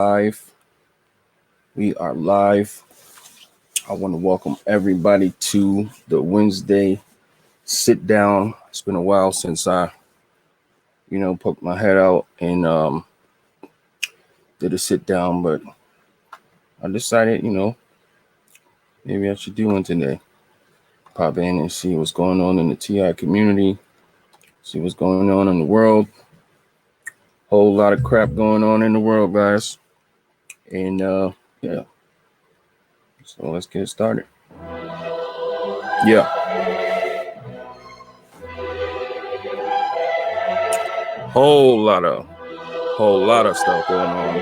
live. We are live. I want to welcome everybody to the Wednesday sit down. It's been a while since I, poked my head out and did a sit down, but I decided, maybe I should do one today. Pop in and see what's going on in the TI community, see what's going on in the world. Whole lot of crap going on in the world, guys. And yeah. So let's get started. Yeah. Whole lot of stuff going on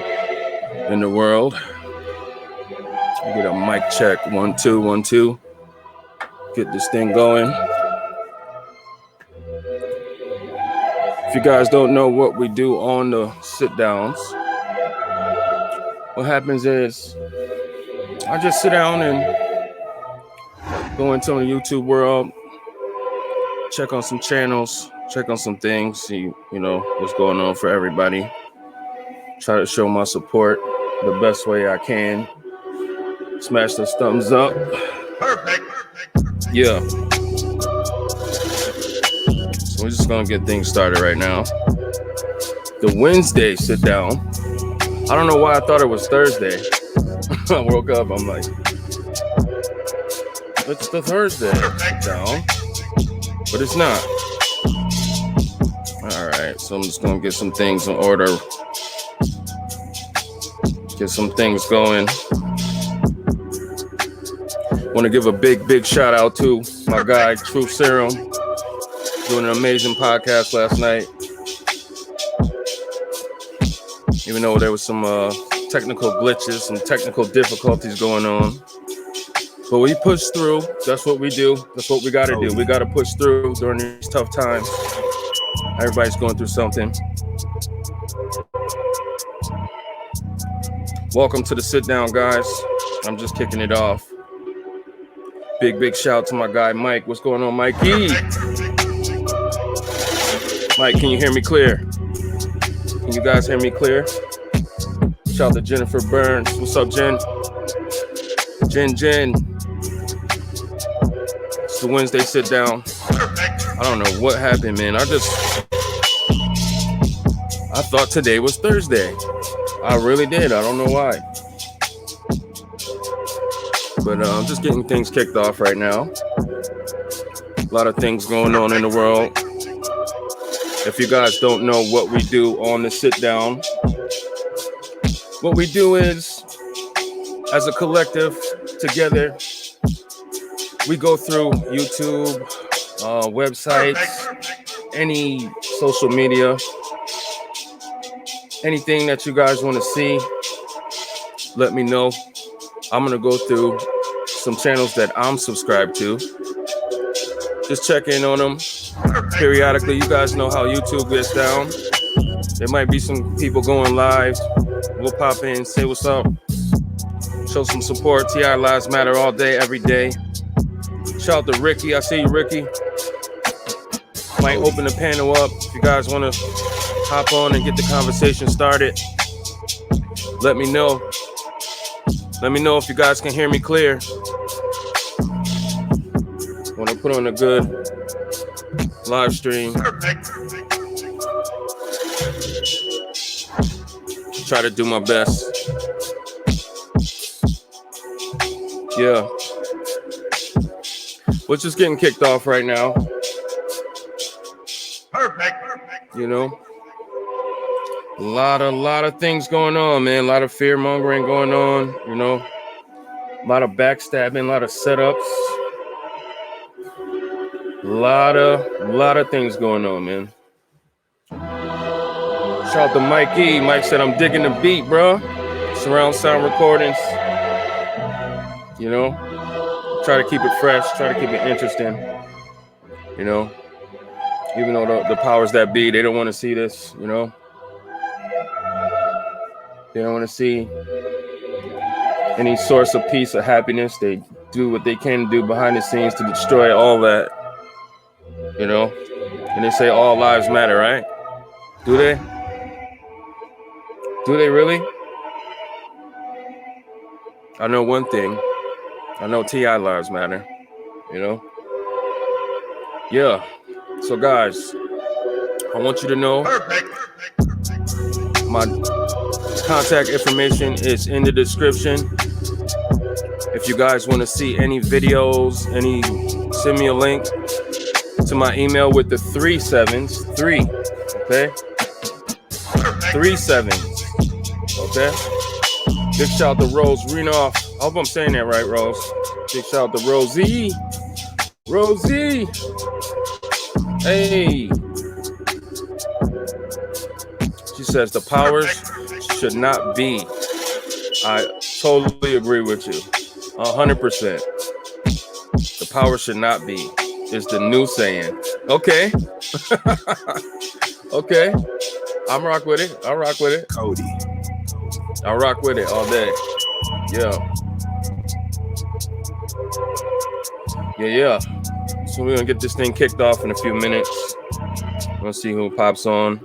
in the world. Get a mic check. 1 2 1 2. Get this thing going. If you guys don't know what we do on the sit downs, what happens is I just sit down and go into the YouTube world, check on some channels, check on some things, see, what's going on for everybody. Try to show my support the best way I can. Smash those thumbs up. Perfect. Yeah. So we're just gonna get things started right now. The Wednesday sit down. I don't know why I thought it was Thursday. I woke up, I'm like, it's the Thursday sit down, but it's not. All right, so I'm just gonna get some things in order. Get some things going. Want to give a big shout out to my guy Truth Serum, doing an amazing podcast last night. Even though there was some technical glitches, some technical difficulties going on, but we pushed through. That's what we do. That's what we got to do. We got to push through during these tough times. Everybody's going through something. Welcome to the sit down, guys. I'm just kicking it off. Big shout to my guy Mike. What's going on, Mikey? Mike, can you hear me clear? Can you guys hear me clear? Shout out to Jennifer Burns. What's up, Jen? Jen. It's the Wednesday sit down. I don't know what happened, man. I thought today was Thursday. I really did. I don't know why. But I'm just getting things kicked off right now. A lot of things going on in the world. If you guys don't know what we do on the sit down, what we do is, as a collective together, we go through YouTube, websites, any social media, anything that you guys want to see, let me know. I'm going to go through some channels that I'm subscribed to. Just check in on them periodically. You guys know how YouTube gets down. There might be some people going live. We'll pop in, say what's up, show some support. TI Lives Matter all day, every day. Shout out to Ricky. I see you, Ricky. Might open the panel up. If you guys want to hop on and get the conversation started, let me know. Let me know if you guys can hear me clear. Want to put on a good live stream. Try to do my best. Yeah. We're just getting kicked off right now. Perfect. A lot of things going on, man. A lot of fear mongering going on, a lot of backstabbing, a lot of setups, a lot of things going on, man. Shout out to Mikey. Mike said, I'm digging the beat, bro. Surround sound recordings. Try to keep it fresh, try to keep it interesting. Even though the powers that be, they don't want to see this, They don't want to see any source of peace or happiness. They do what they can do behind the scenes to destroy all that, And they say all lives matter, right? Do they? Do they really? I know one thing. I know TI lives matter, you know? Yeah. So guys, I want you to know my contact information is in the description. If you guys want to see any videos, send me a link to my email with the 3 7s, 3, okay? 3 7s, okay? Big shout out to Rose Renoff. I hope I'm saying that right, Rose. Big shout out to Rosie. Rosie. Hey. She says the powers should not be. I totally agree with you. 100%. The power should not be is the new saying. Okay. Okay. I'm rock with it. I'll rock with it. Cody. I'll rock with it all day. Yeah. Yeah. So we're going to get this thing kicked off in a few minutes. We'll see who pops on.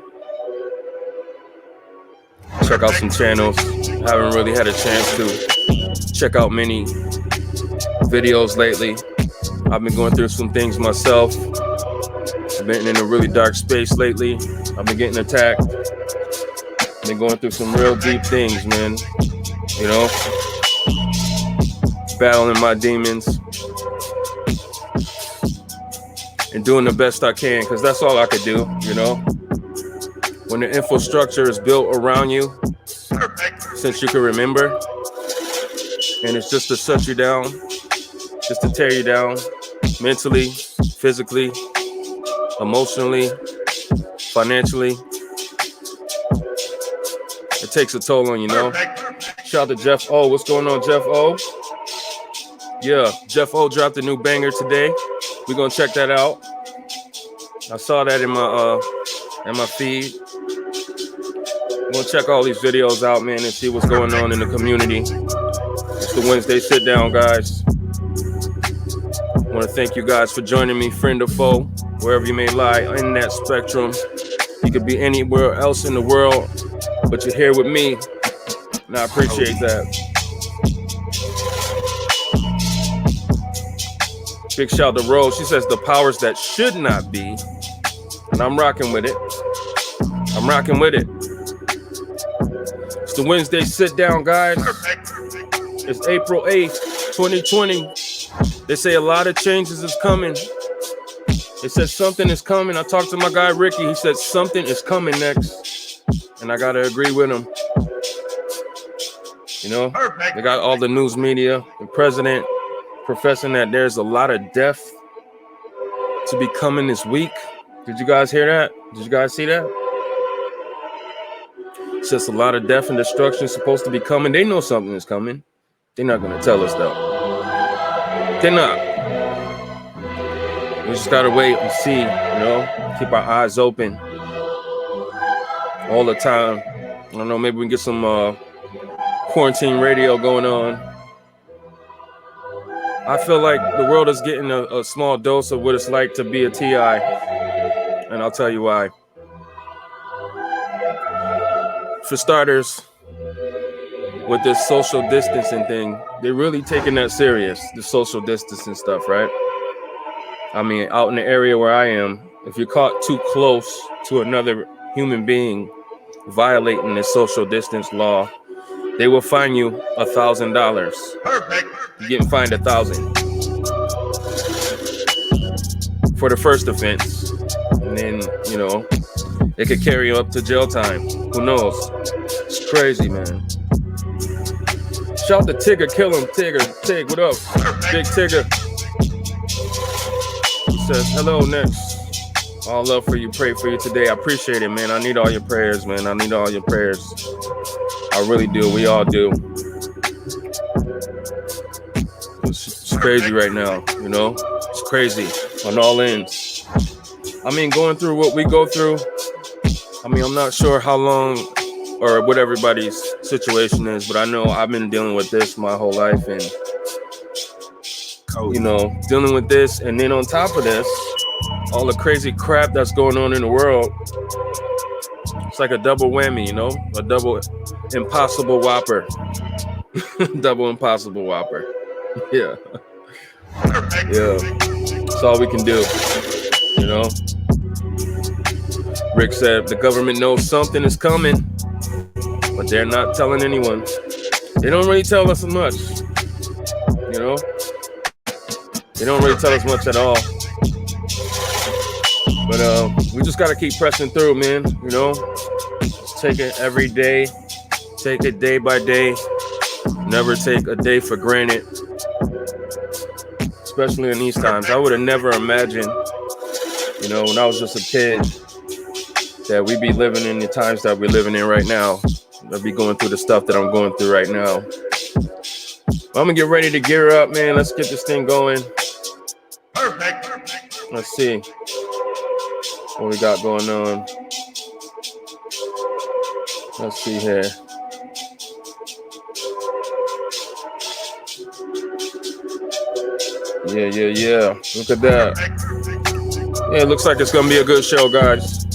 Check out some channels. Haven't really had a chance to check out many videos lately. I've been going through some things myself. I've been in a really dark space lately. I've been getting attacked. Been going through some real deep things, man. You know, battling my demons and doing the best I can, because that's all I could do, you know. When the infrastructure is built around you, since you can remember, and it's just to shut you down, just to tear you down, mentally, physically, emotionally, financially. It takes a toll on you, know. Shout out to Jeff O. What's going on, Jeff O? Yeah, Jeff O dropped a new banger today. We're gonna check that out. I saw that in my feed. We're gonna check all these videos out, man, and see what's going on in the community. It's the Wednesday sit down, guys. I want to thank you guys for joining me, friend or foe, wherever you may lie in that spectrum. You could be anywhere else in the world, but you're here with me, and I appreciate that. Big shout to Rose. She says the powers that should not be, and I'm rocking with it. I'm rocking with it. It's the Wednesday sit down, guys. It's April 8th, 2020. They say a lot of changes is coming. They said something is coming. I talked to my guy Ricky. He said something is coming next, and I gotta agree with him. You know, they got all the news media, the president professing that there's a lot of death to be coming this week. Did you guys hear that? Did you guys see that? It's just a lot of death and destruction supposed to be coming. They know something is coming. They're not going to tell us, though. They're not. We just got to wait and see, you know, keep our eyes open all the time. I don't know, maybe we can get some quarantine radio going on. I feel like the world is getting a small dose of what it's like to be a TI, and I'll tell you why. For starters, with this social distancing thing, they're really taking that serious, the social distancing stuff, right? I mean, out in the area where I am, if you're caught too close to another human being violating the social distance law, they will fine you $1,000. Perfect. You're getting fined $1,000 for the first offense, and then, you know, it could carry you up to jail time. Who knows? It's crazy, man. Shout to Tigger, kill him, Tigger. Tig, what up? Big Tigger. He says, hello, Nexx. All love for you, pray for you today. I appreciate it, man. I need all your prayers, man. I need all your prayers. I really do. We all do. It's crazy right now, you know? It's crazy on all ends. I mean, going through what we go through, I mean, I'm not sure how long or what everybody's situation is, but I know I've been dealing with this my whole life, and, you know, dealing with this, and then on top of this, all the crazy crap that's going on in the world. It's like a double whammy, you know, a double impossible whopper. Double Impossible Whopper. Yeah. Yeah. That's all we can do. You know? Rick said the government knows something is coming, but they're not telling anyone. They don't really tell us much. You know? They don't really tell us much at all. But we just gotta keep pressing through, man. You know? Just take it every day. Take it day by day. Never take a day for granted. Especially in these times. I would have never imagined, you know, when I was just a kid, that we'd be living in the times that we're living in right now. I'd be going through the stuff that I'm going through right now. I'm gonna get ready to gear up, man. Let's get this thing going. Perfect. Let's see what we got going on. Let's see here. Yeah. Look at that. Yeah, it looks like it's gonna be a good show, guys.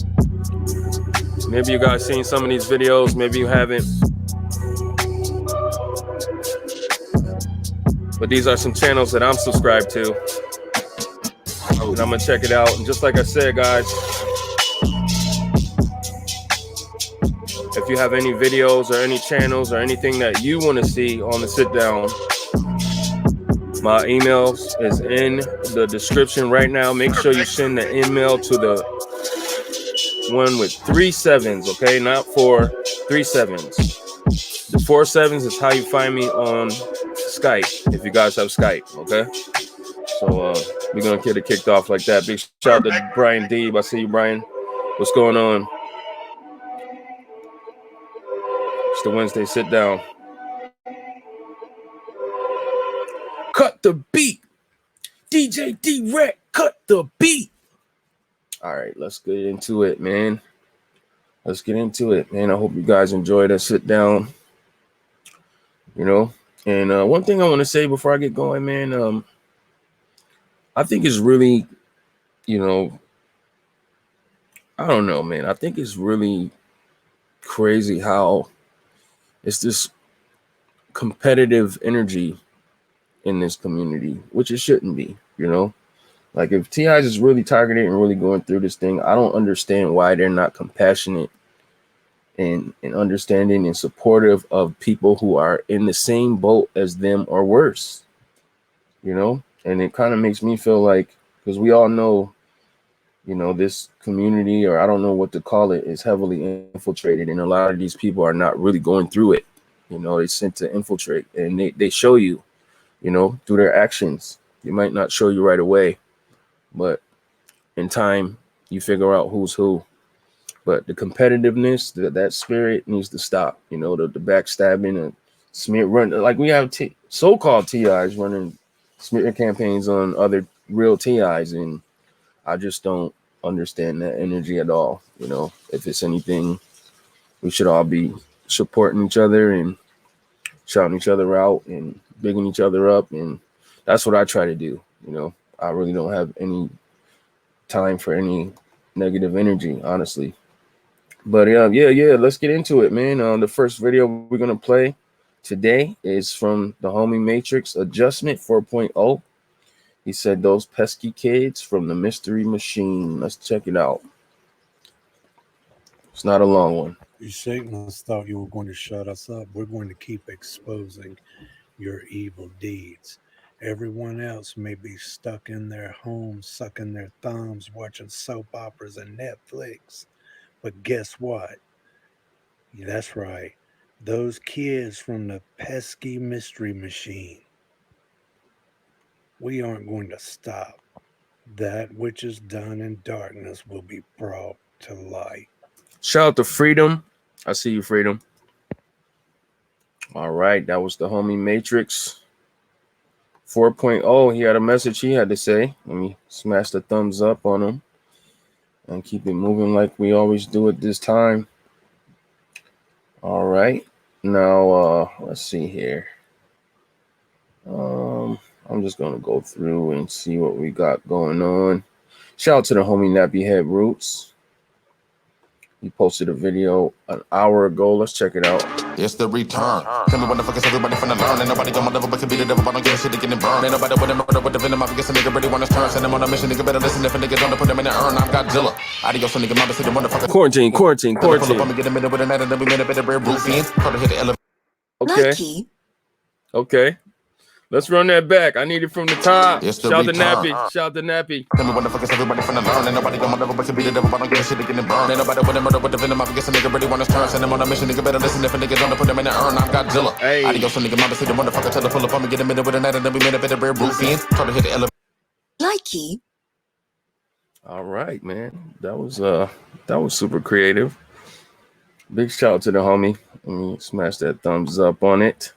Maybe you guys seen some of these videos, maybe you haven't. But these are some channels that I'm subscribed to. And I'm gonna check it out. And just like I said, guys, if you have any videos or any channels or anything that you want to see on the sit down, my emails is in the description right now. Make sure you send the email to the one with 3 7s, okay? Not 4, 3 7s. The 4 7s is how you find me on Skype, if you guys have Skype, okay? So we're gonna get it kicked off like that. Big shout out to Brian Deeb. I see you, Brian. What's going on? It's the Wednesday sit down. Cut the beat. DJ D-Rec, cut the beat. All right, let's get into it, man. Let's get into it, man. I hope you guys enjoyed that sit down. You know, and one thing I want to say before I get going, man, I think it's really, you know, I don't know, man. I think it's really crazy how it's this competitive energy in this community, which it shouldn't be, you know. Like if T.I. is really targeted and really going through this thing, I don't understand why they're not compassionate and understanding and supportive of people who are in the same boat as them or worse, you know. And it kind of makes me feel like, because we all know, you know, this community, or I don't know what to call it, is heavily infiltrated, and a lot of these people are not really going through it. You know, they sent to infiltrate, and they show you, you know, through their actions. They might not show you right away, but in time, you figure out who's who. But the competitiveness, that spirit needs to stop. You know, the backstabbing and smear run. Like we have so-called TIs running smear campaigns on other real TIs, and I just don't understand that energy at all. You know, if it's anything, we should all be supporting each other and shouting each other out and bigging each other up, and that's what I try to do. You know, I really don't have any time for any negative energy, honestly. But yeah, let's get into it, man. The first video we're gonna play today is from the homie Matrix Adjustment 4.0. He said, "Those pesky kids from the Mystery Machine." Let's check it out. It's not a long one. You Satanists thought you were going to shut us up. We're going to keep exposing your evil deeds. Everyone else may be stuck in their homes, sucking their thumbs, watching soap operas and Netflix. But guess what? That's right. Those kids from the pesky Mystery Machine. We aren't going to stop. That which is done in darkness will be brought to light. Shout out to Freedom. I see you, Freedom. All right, that was the homie Matrix 4.0. He had a message he had to say. Let me smash the thumbs up on him and keep it moving like we always do at this time. All right, now let's see here. I'm just gonna go through and see what we got going on. Shout out to the homie Nappy Head Roots. He posted a video an hour ago. Let's check it out. It's the return. Tell me what the fuck is everybody finna learn? Ain't nobody gonna never but can be the devil, but don't get shit to get it burned. Ain't nobody with a murder with the venom. I guess a nigga really wanna turn. Send him on a mission, nigga better listen. If a nigga don't put him in the urn, I'm Godzilla. Adios, a nigga, mama, see the motherfucker. Quarantine. Pull up and get a minute with a night and then we made a better rare roof in. Try to hit the elevator. Okay. Lucky. Okay. Let's run that back. I need it from the top. It's the Shout to return. Nappy. Shout to Nappy. Tell me what the fuck is everybody finna learn? Ain't nobody gonna never but can be the devil, but don't get shit to get it burned. Ain't nobody with a murder with the venom. I guess a nigga really wanna turn. Send him on a mission, nigga better listen. If a nigga don't put him in the urn, I'm Godzilla. Hey. Adios, a nigga, mama, see the motherfucker. Tell her pull up on me, get a minute with a night and then we made a better rare roof in. Try to hit the elevator. Likey. All right, man. That was super creative. Big shout out to the homie. Let me smash that thumbs up on it.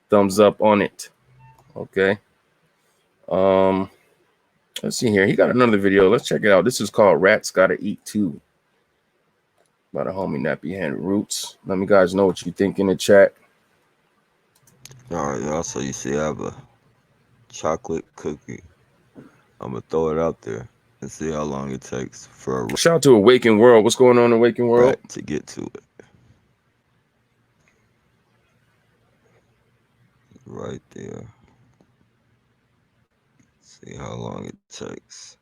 Thumbs up on it. Okay. Let's see here. He got another video. Let's check it out. This is called Rats Gotta Eat Too by the homie Nappy Hand Roots. Let me guys know what you think in the chat. All right, y'all. So you see, I have a chocolate cookie. I'm gonna throw it out there and see how long it takes for a Shout out to Awaken World. What's going on, Awaken World? rat to get to it. Right there. See how long it takes.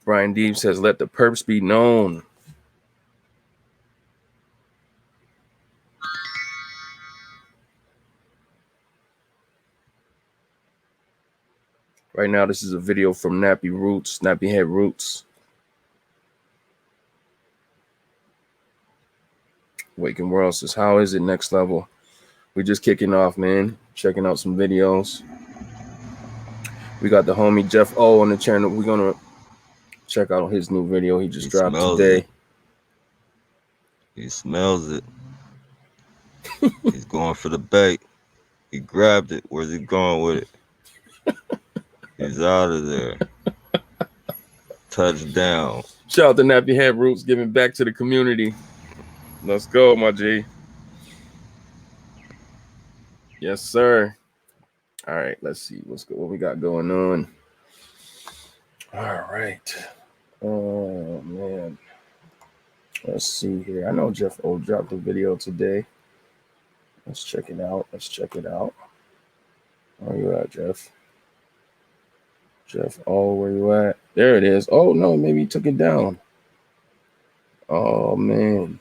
Brian Deeb says, let the perps be known. Right now, this is a video from Nappy Roots, Nappy Head Roots. Waking World says, how is it next level? We're just kicking off, man. Checking out some videos. We got the homie Jeff O on the channel. We're going to check out his new video he just dropped today. He smells it. He's going for the bait. He grabbed it. Where's he going with it? He's out of there. Touchdown. Shout out to Nappy Head Roots, giving back to the community. Let's go, my G. Yes, sir. All right, let's see what we got going on. All right. Oh, man. Let's see here. I know Jeff O dropped a video today. Let's check it out. Let's check it out. Where you at, Jeff? Jeff O, where you at? There it is. Oh, no, maybe he took it down. Oh, man.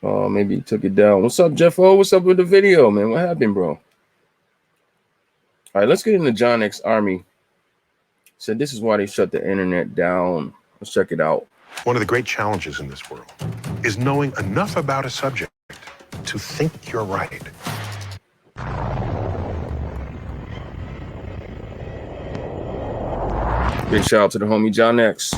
Oh, maybe he took it down. What's up, Jeff O? What's up with the video, man? What happened, bro? All right, let's get into John X Army. Said this is why they shut the internet down. Let's check it out. One of the great challenges in this world is knowing enough about a subject to think you're right. Big shout out to the homie John X.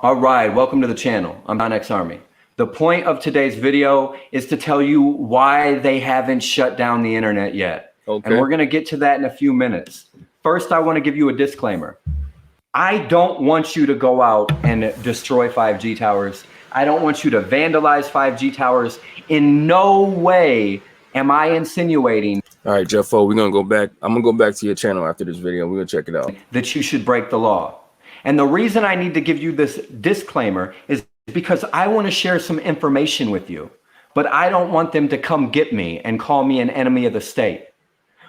All right, welcome to the channel. I'm John X Army. The point of today's video is to tell you why they haven't shut down the internet yet. Okay. And we're gonna get to that in a few minutes. First, I wanna give you a disclaimer. I don't want you to go out and destroy 5G towers. I don't want you to vandalize 5G towers. In no way am I insinuating All right, Jeff O, we're gonna go back. I'm gonna go back to your channel after this video. We're gonna check it out. that you should break the law. And the reason I need to give you this disclaimer is because I want to share some information with you, but I don't want them to come get me and call me an enemy of the state.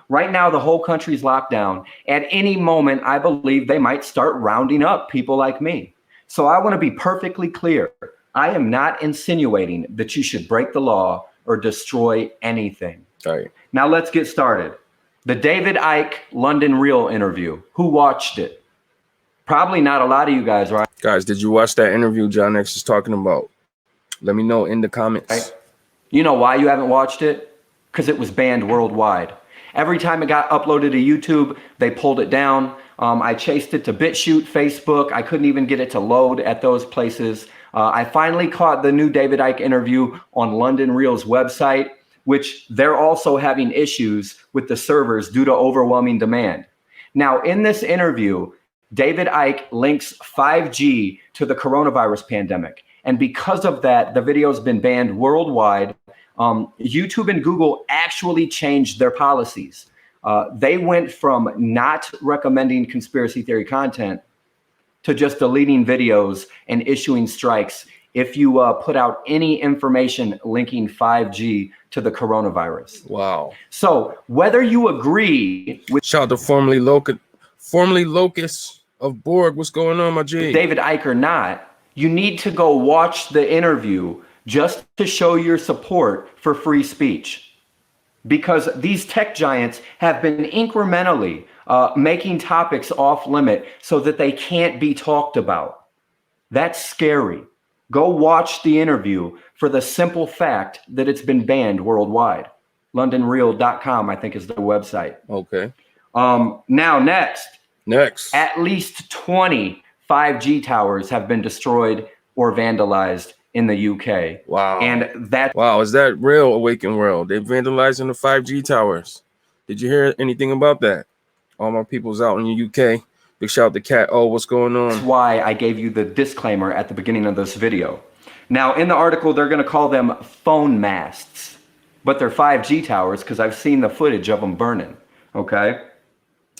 Right now, the whole country's locked down. At any moment, I believe they might start rounding up people like me. So I want to be perfectly clear. I am not insinuating that you should break the law or destroy anything. All right. Now let's get started. The David Icke London Real interview. Who watched it? Probably not a lot of you guys, right? Guys, did you watch that interview John X is talking about? Let me know in the comments. Right? You know why you haven't watched it? Because it was banned worldwide. Every time it got uploaded to YouTube, they pulled it down. I chased it to BitChute, Facebook. I couldn't even get it to load at those places. I finally caught the new David Icke interview on London Real's website, which they're also having issues with the servers due to overwhelming demand. Now, in this interview, David Icke links 5G to the coronavirus pandemic. And because of that, the video's been banned worldwide. YouTube and Google actually changed their policies. They went from not recommending conspiracy theory content to just deleting videos and issuing strikes if you put out any information linking 5G to the coronavirus. Wow. So whether you agree with Shout out to formerly Locust of Borg. What's going on, my G? David Icke or not, you need to go watch the interview just to show your support for free speech. Because these tech giants have been incrementally making topics off limit so that they can't be talked about. That's scary. Go watch the interview for the simple fact that it's been banned worldwide. LondonReal.com, I think, is the website. Okay. Now, Next. at least 20 5G towers have been destroyed or vandalized in the UK. Wow. And that Wow, is that real, Awakened World? They're vandalizing the 5G towers. Did you hear anything about that? All my people's out in the UK. Big shout out to Cat. Oh, what's going on? That's why I gave you the disclaimer at the beginning of this video. Now, in the article, they're going to call them phone masts, but they're 5G towers because I've seen the footage of them burning. Okay.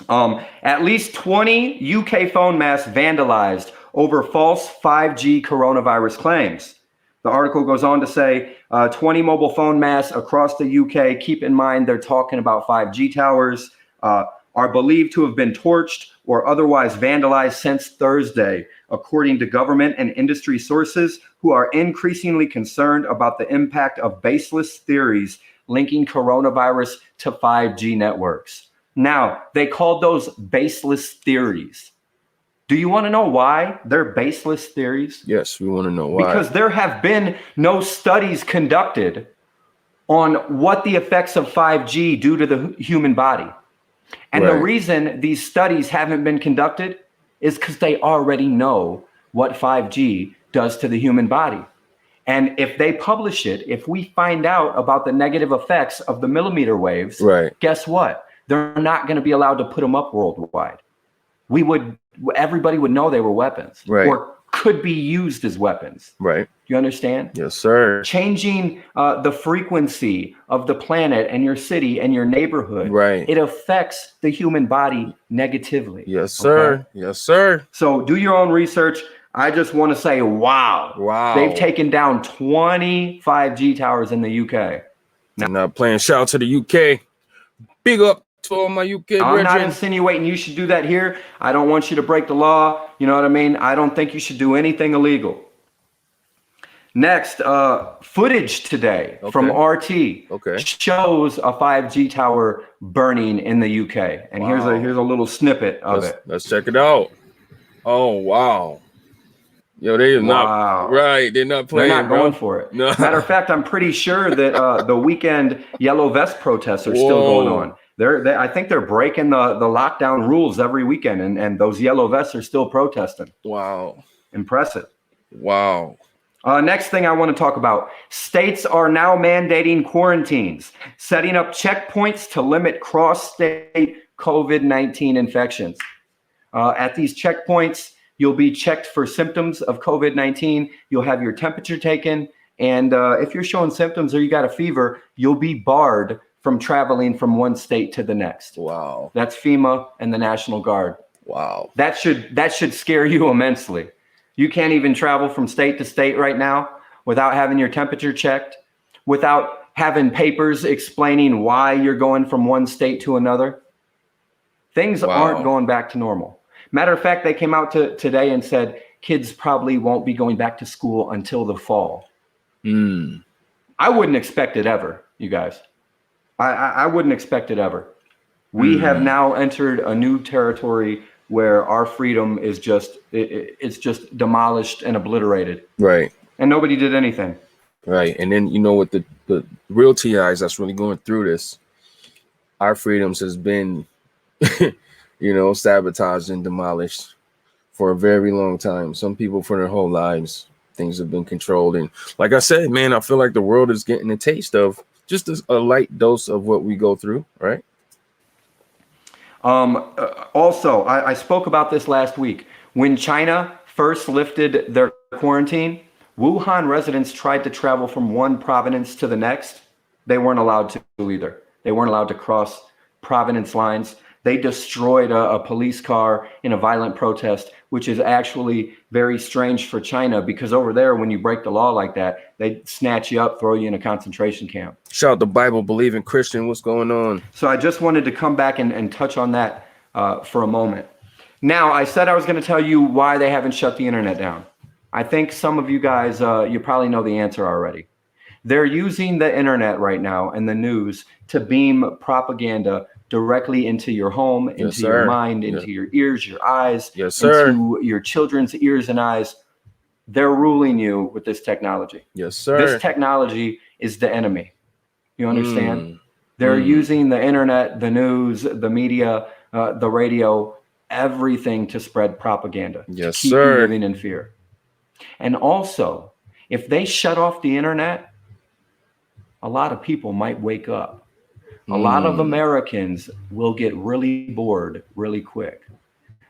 At least 20 UK phone masts vandalized over false 5G coronavirus claims. The article goes on to say 20 mobile phone masts across the UK. Keep in mind, they're talking about 5G towers, are believed to have been torched or otherwise vandalized since Thursday, according to government and industry sources who are increasingly concerned about the impact of baseless theories linking coronavirus to 5G networks. Now, they called those baseless theories. Do you want to know why they're baseless theories? Yes, we want to know why. Because there have been no studies conducted on what the effects of 5G do to the human body. And the reason these studies haven't been conducted is because they already know what 5G does to the human body. And if they publish it, if we find out about the negative effects of the millimeter waves, guess what? They're not going to be allowed to put them up worldwide. Everybody would know they were weapons or could be used as weapons. Right. You understand? Yes, sir. Changing the frequency of the planet and your city and your neighborhood. Right. It affects the human body negatively. Yes, sir. Okay? Yes, sir. So do your own research. I just want to say, wow. Wow. They've taken down 20 5G towers in the UK. Now, I'm not playing. Shout out to the UK. Big up to all my UK I'm brethren. not insinuating you should do that here. I don't want you to break the law. You know what I mean? I don't think you should do anything illegal. Next, footage today from RT shows a 5G tower burning in the UK. And here's a little snippet of it. Let's check it out. Oh, wow. Yo, they are not right. They're not playing. They're not going for it. No. Matter of fact, I'm pretty sure that the weekend yellow vest protests are still going on. I think they're breaking the lockdown rules every weekend, and those yellow vests are still protesting. Wow. Impressive. Wow. Next thing I want to talk about. States are now mandating quarantines, setting up checkpoints to limit cross-state COVID-19 infections. At these checkpoints, you'll be checked for symptoms of COVID-19. You'll have your temperature taken. And if you're showing symptoms or you got a fever, you'll be barred from traveling from one state to the next. Wow. That's FEMA and the National Guard. Wow. That should scare you immensely. You can't even travel from state to state right now without having your temperature checked, without having papers explaining why you're going from one state to another. Things aren't going back to normal. Matter of fact, they came out today and said kids probably won't be going back to school until the fall. I wouldn't expect it ever, you guys. I wouldn't expect it ever. We have now entered a new territory where our freedom is it's just demolished and obliterated. Right. And nobody did anything. Right. And then, you know, with the real TIs that's really going through this, our freedoms has been, you know, sabotaged and demolished for a very long time. Some people for their whole lives, things have been controlled. And like I said, man, I feel like the world is getting a taste of just a light dose of what we go through, right? Also, I spoke about this last week. When China first lifted their quarantine, Wuhan residents tried to travel from one province to the next. They weren't allowed to either. They weren't allowed to cross province lines. They destroyed a police car in a violent protest, which is actually very strange for China, because over there, when you break the law like that, they snatch you up, throw you in a concentration camp. Shout out the Bible believing Christian. What's going on? So I just wanted to come back and touch on that for a moment. Now, I said I was going to tell you why they haven't shut the internet down. I think some of you guys, you probably know the answer already. They're using the internet right now and the news to beam propaganda directly into your home, into your mind, into your ears, your eyes, into your children's ears and eyes. They're ruling you with this technology. Yes, sir. This technology is the enemy. You understand? They're using the internet, the news, the media, the radio, everything to spread propaganda. Yes, to keep you living in fear. And also, if they shut off the internet, a lot of people might wake up. A lot of Americans will get really bored really quick.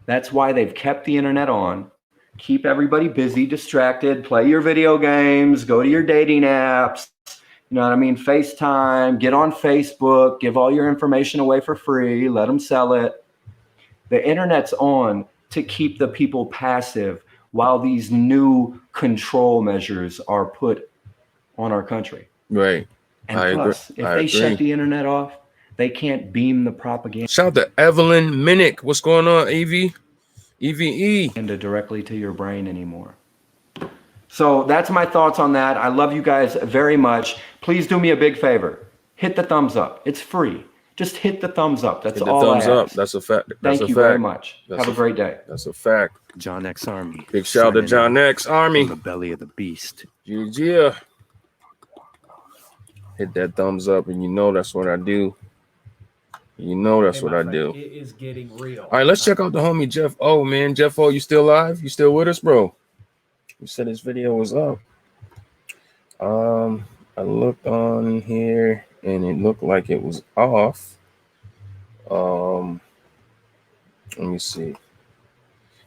That's why they've kept the internet on. Keep everybody busy, distracted, play your video games, go to your dating apps, you know what I mean? FaceTime, get on Facebook, give all your information away for free, let them sell it. The internet's on to keep the people passive while these new control measures are put on our country. Right. And plus, if they shut the internet off, they can't beam the propaganda. Shout out to Evelyn Minnick. What's going on, EVE? Directly to your brain anymore. So that's my thoughts on that. I love you guys very much. Please do me a big favor. Hit the thumbs up. It's free. Just hit the thumbs up. That's all I ask. Thumbs up. That's a fact. Thank you very much. Have a great day. That's a fact. John X Army. Big shout out to John X Army. From the belly of the beast. Yeah. Hit that thumbs up, and you know that's what I do. You know that's what I do. It is getting real. All right, let's check out the homie Jeff O, man. Jeff O, you still alive? You still with us, bro? You said this video was up. I looked on here, and it looked like it was off. Let me see.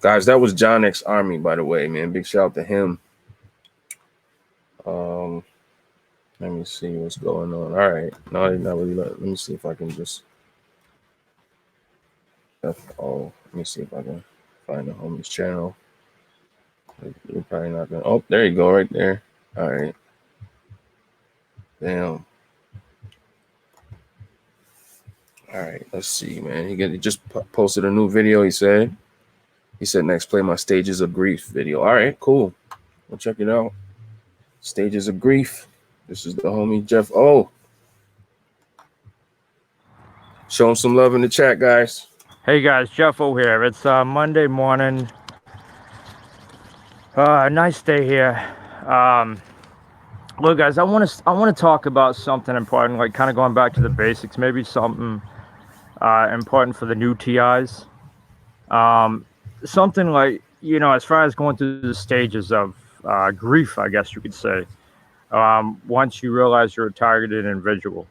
Guys, that was John X Army, by the way, man. Big shout out to him. Let me see what's going on. All right. No, not really. Let me see if I can just. Let me see if I can find the homie's channel. You're probably not gonna. Oh, there you go, right there. All right. Damn. All right. Let's see, man. He just posted a new video. He said, next, play my Stages of Grief video. All right, cool. We'll check it out. Stages of Grief. This is the homie Jeff O. Show him some love in the chat, guys. Hey guys, Jeff O here. It's Monday morning. Nice day here. Look, guys, I want to talk about something important, like kind of going back to the basics. Maybe something important for the new TIs. Something like, you know, as far as going through the stages of grief, I guess you could say. Once you realize you're a targeted individual.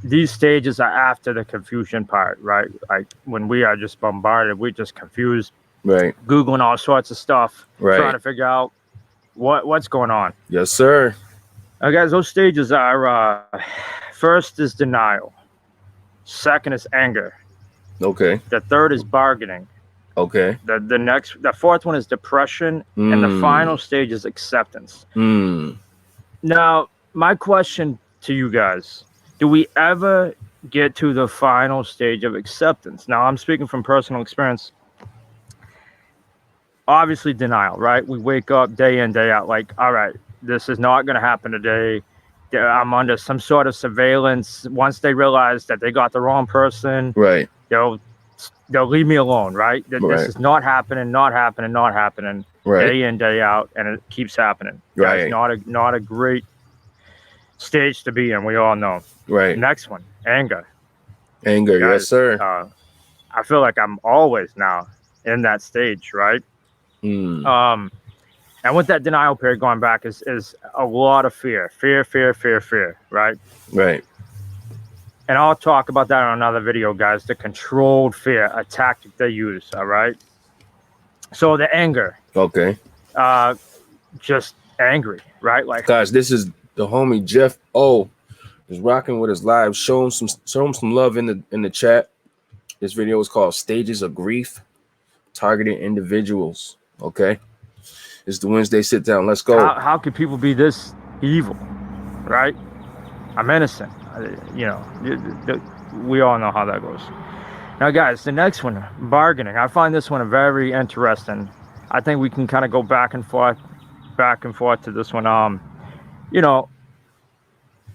These stages are after the confusion part, right? Like when we are just bombarded, we're just confused, right? Googling all sorts of stuff, right? Trying to figure out what's going on. Yes, sir. Guys, those stages are first is denial, second is anger. Okay. The third is bargaining. Okay. The fourth one is depression, and the final stage is acceptance. Now, my question to you guys: do we ever get to the final stage of acceptance? Now, I'm speaking from personal experience. Obviously, denial, right? We wake up day in, day out, like, all right, this is not going to happen today. I'm under some sort of surveillance. Once they realize that they got the wrong person, right, they'll leave me alone, right? This is not happening, right, day in, day out, and it keeps happening. Right. It's not a great stage to be in. We all know. Right. Next one, anger. Anger, Guys, yes, sir. I feel like I'm always now in that stage, right? And with that denial period going back is a lot of fear, right? Right. And I'll talk about that in another video, guys. The controlled fear, a tactic they use, all right? So the anger, Okay. Just angry, right? Like, Guys, this is the homie Jeff O is rocking with his live. Show him some love in the chat. This video is called Stages of Grief, Targeting Individuals. Okay. It's the Wednesday sit down. Let's go. how could people be this evil, right? I'm innocent. You know, we all know how that goes. Now, guys, the next one, bargaining. I find this one very interesting. I think we can kind of go back and forth to this one. You know,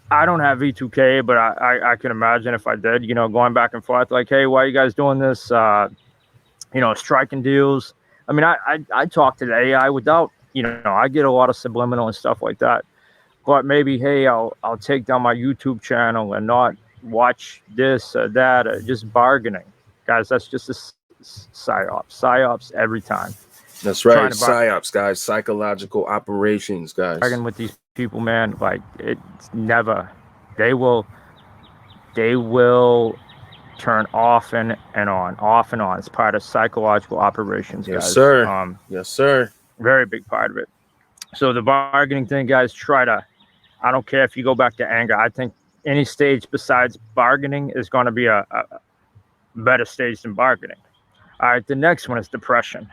I don't have V2K, but I can imagine if I did, you know, going back and forth, like, hey, why are you guys doing this? You know, striking deals. I mean, I talk to the AI without, you know, I get a lot of subliminal and stuff like that. But maybe, hey, I'll take down my YouTube channel and not watch this or that, or just bargaining. Guys, that's just a psyops. Psyops every time. That's right. Psyops, guys. Psychological operations, guys. Bargain with these people, man. Like, it's never. They will turn off and on, off and on. It's part of psychological operations, guys. Yes, sir. Yes, sir. Very big part of it. So the bargaining thing, guys, try to. I don't care if you go back to anger. I think any stage besides bargaining is going to be a better stage than bargaining. All right, the next one is depression.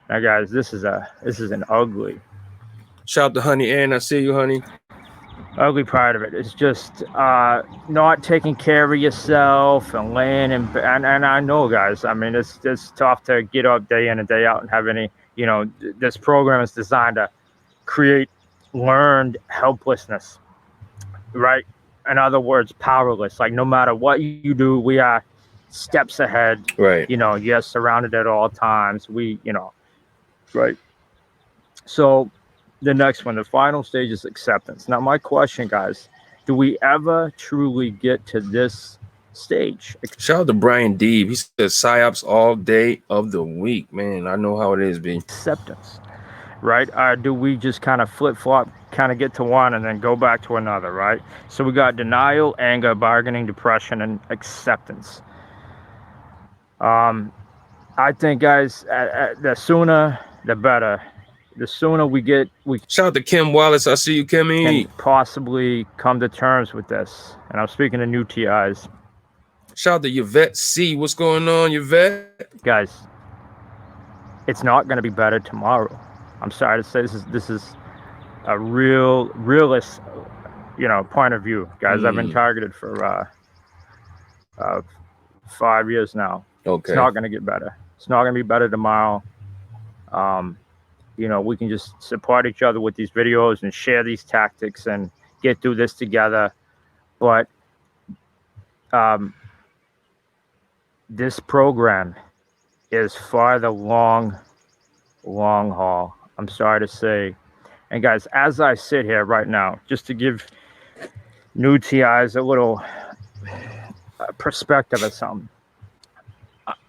Now, guys, this is an ugly. Shout out to Honey Ann. I see you, honey. Ugly part of it is just not taking care of yourself and laying in bed. And I know, guys, I mean, it's tough to get up day in and day out and have any, you know, this program is designed to create learned helplessness, right? In other words, powerless. Like, no matter what you do, we are steps ahead. Right. You know, you're surrounded at all times. We, you know, right. So the next one, the final stage is acceptance. Now, my question, guys, do we ever truly get to this stage? Shout out to Brian Deeb. He says psyops all day of the week. Man, I know how it is, B. Acceptance. Right? Do we just kind of flip-flop, kind of get to one and then go back to another, right? So we got denial, anger, bargaining, depression, and acceptance. I think, guys, the sooner, the better. The sooner we shout out to Kim Wallace. I see you, Kimmy. Can possibly come to terms with this. And I'm speaking to new TIs. Shout out to Yvette C. What's going on, Yvette? Guys, it's not going to be better tomorrow. I'm sorry to say this is a realist, you know, point of view, guys. I've been targeted for 5 years now. Okay. It's not going to get better. It's not going to be better tomorrow. You know, we can just support each other with these videos and share these tactics and get through this together. But this program is for the long haul. I'm sorry to say. And guys, as I sit here right now, just to give new TIs a little perspective of something,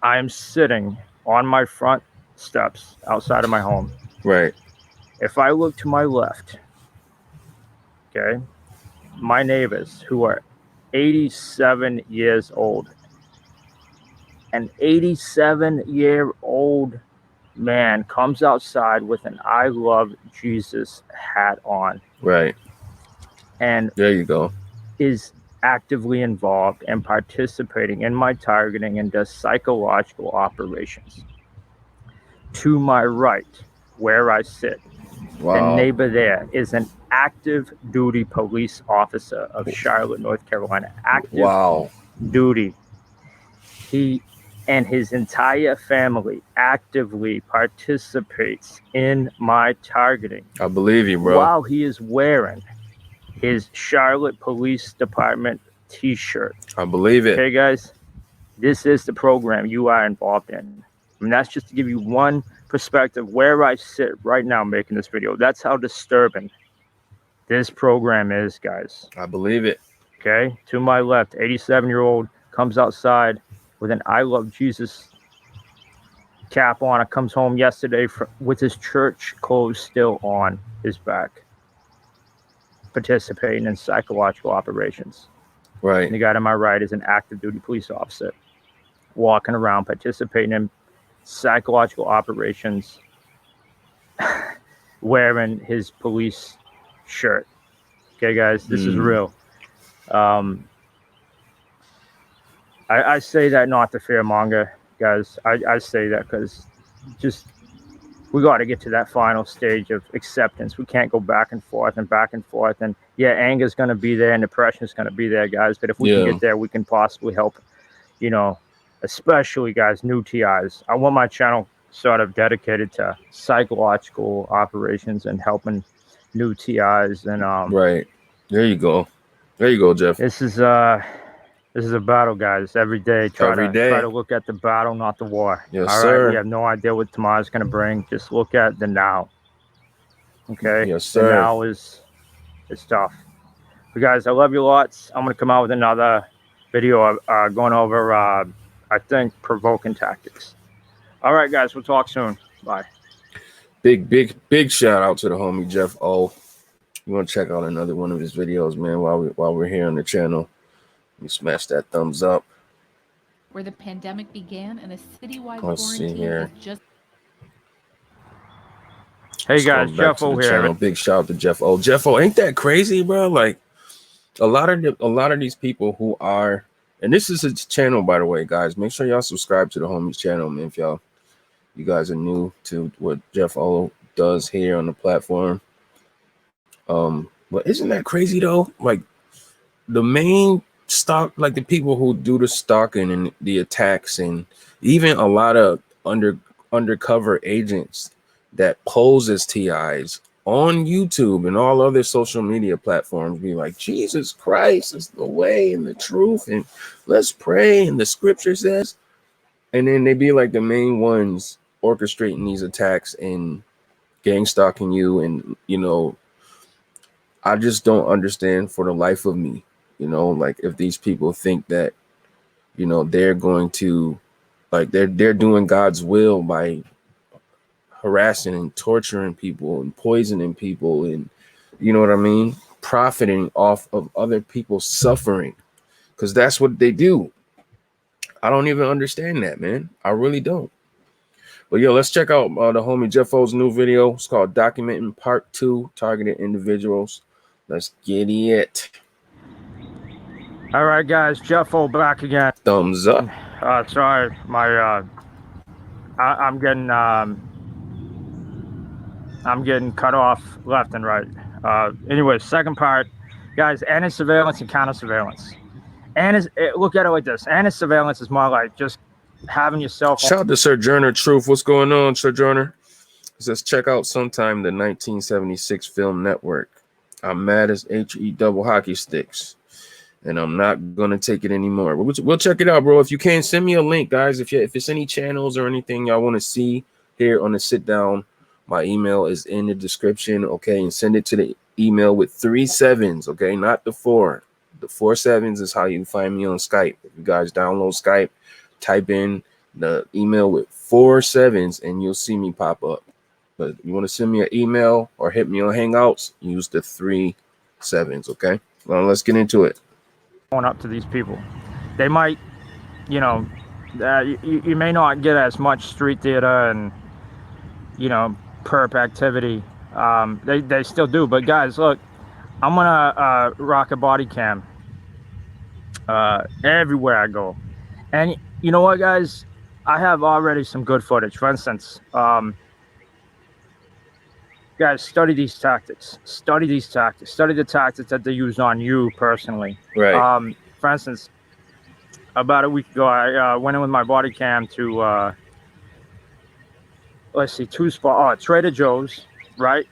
I am sitting on my front steps outside of my home. Right. If I look to my left, okay, my neighbors who are 87 years old, an 87-year-old man comes outside with an I Love Jesus hat on. Right. And there you go. Is actively involved and participating in my targeting and does psychological operations. To my right, where I sit, the neighbor there is an active duty police officer of Charlotte, North Carolina. Active duty. He and his entire family actively participates in my targeting. I believe you, bro. While he is wearing his Charlotte Police Department t-shirt. I believe it. Okay, guys, this is the program you are involved in. I mean, that's just to give you one perspective where I sit right now making this video. That's how disturbing this program is, guys. I believe it. Okay, to my left, 87-year-old comes outside with an I Love Jesus cap on. It comes home yesterday with his church clothes still on his back, participating in psychological operations. Right. And the guy to my right is an active duty police officer walking around participating in psychological operations wearing his police shirt. Okay, guys, this is real. I say that not to fearmonger, guys. I say that because just we got to get to that final stage of acceptance. We can't go back and forth and back and forth. And yeah, anger is going to be there and depression is going to be there, guys. But if we can get there, we can possibly help, you know, especially, guys, new TIs. I want my channel sort of dedicated to psychological operations and helping new TIs. And right. There you go. There you go, Jeff. This is a battle, guys. Every day, try to look at the battle, not the war. Yes, all sir. right, we have no idea what tomorrow's going to bring. Just look at the now. Okay. Yes, sir. The now is tough. But guys, I love you lots. I'm going to come out with another video going over, I think, provoking tactics. All right, guys. We'll talk soon. Bye. Big shout out to the homie Jeff O. You want to check out another one of his videos, man, while we're here on the channel. You smash that thumbs up. Where the pandemic began and a citywide Let's see quarantine here. is just. Hey guys, Jeff O here. Channel. Big shout out to Jeff O. Jeff O, ain't that crazy, bro? Like a lot of these people who are, and this is his channel, by the way, guys. Make sure y'all subscribe to the homie's channel, man. If you guys are new to what Jeff O does here on the platform. But isn't that crazy though? Like the main like the people who do the stalking and the attacks, and even a lot of undercover agents that pose as TIs on YouTube and all other social media platforms be like, Jesus Christ is the way and the truth, and let's pray, and the scripture says, and then they be like the main ones orchestrating these attacks and gang stalking you. And you know, I just don't understand for the life of me, you know, like if these people think that, you know, they're going to, like they're doing God's will by harassing and torturing people and poisoning people, and you know what I mean, profiting off of other people's suffering, because that's what they do. I don't even understand that, man. I really don't. But yo, let's check out the homie Jeff O's new video. It's called Documenting Part 2, Targeted Individuals. Let's get it. All right, guys, Jeff O back again. Thumbs up. Sorry, my I'm getting cut off left and right. Anyway, second part, guys, anti-surveillance and counter-surveillance. Look at it like this. Anti-surveillance is more like just having yourself. Shout out to Sojourner Truth. What's going on, Sojourner? It says, check out sometime the 1976 Film Network. I'm mad as HE double hockey sticks, and I'm not gonna take it anymore. We'll check it out, bro. If you can, send me a link, guys. If it's any channels or anything y'all want to see here on the sit down, my email is in the description. Okay, and send it to the email with 3 7s. Okay, not the 4. The 4 7s is how you find me on Skype. If you guys download Skype, type in the email with 4 7s, and you'll see me pop up. But if you want to send me an email or hit me on Hangouts, use the 3 7s, okay? Well, let's get into it. Going up to these people. They might, you know, you may not get as much street theater and, you know, perp activity. They still do. But, guys, look, I'm going to rock a body cam everywhere I go. And you know what, guys? I have already some good footage. For instance, guys, study these tactics. Study these tactics. Study the tactics that they use on you personally. Right. For instance, about a week ago, I went in with my body cam to, let's see, 2 spots. Trader Joe's, right,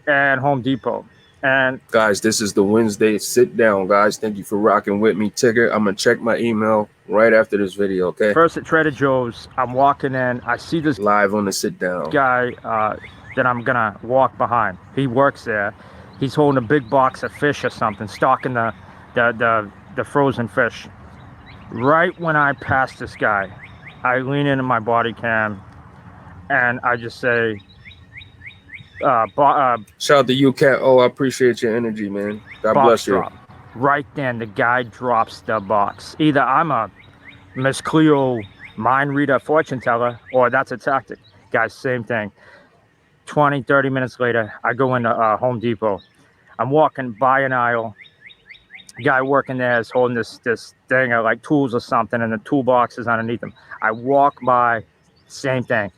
and Home Depot. And guys, this is the Wednesday sit down, guys. Thank you for rocking with me. Ticker, I'm gonna check my email right after this video, okay? First at Trader Joe's, I'm walking in. I see this live on the sit down guy that I'm gonna walk behind. He works there. He's holding a big box of fish or something, stocking the frozen fish. Right when I pass this guy, I lean into my body cam and I just say, shout out to you, Cat. Oh, I appreciate your energy, man. God bless you. Drop. Right then, the guy drops the box. Either I'm a Miss Cleo mind reader, fortune teller, or that's a tactic. Guys, same thing. 20, 30 minutes later, I go into Home Depot. I'm walking by an aisle. Guy working there is holding this thing of like tools or something, and the toolbox is underneath him. I walk by, same thing.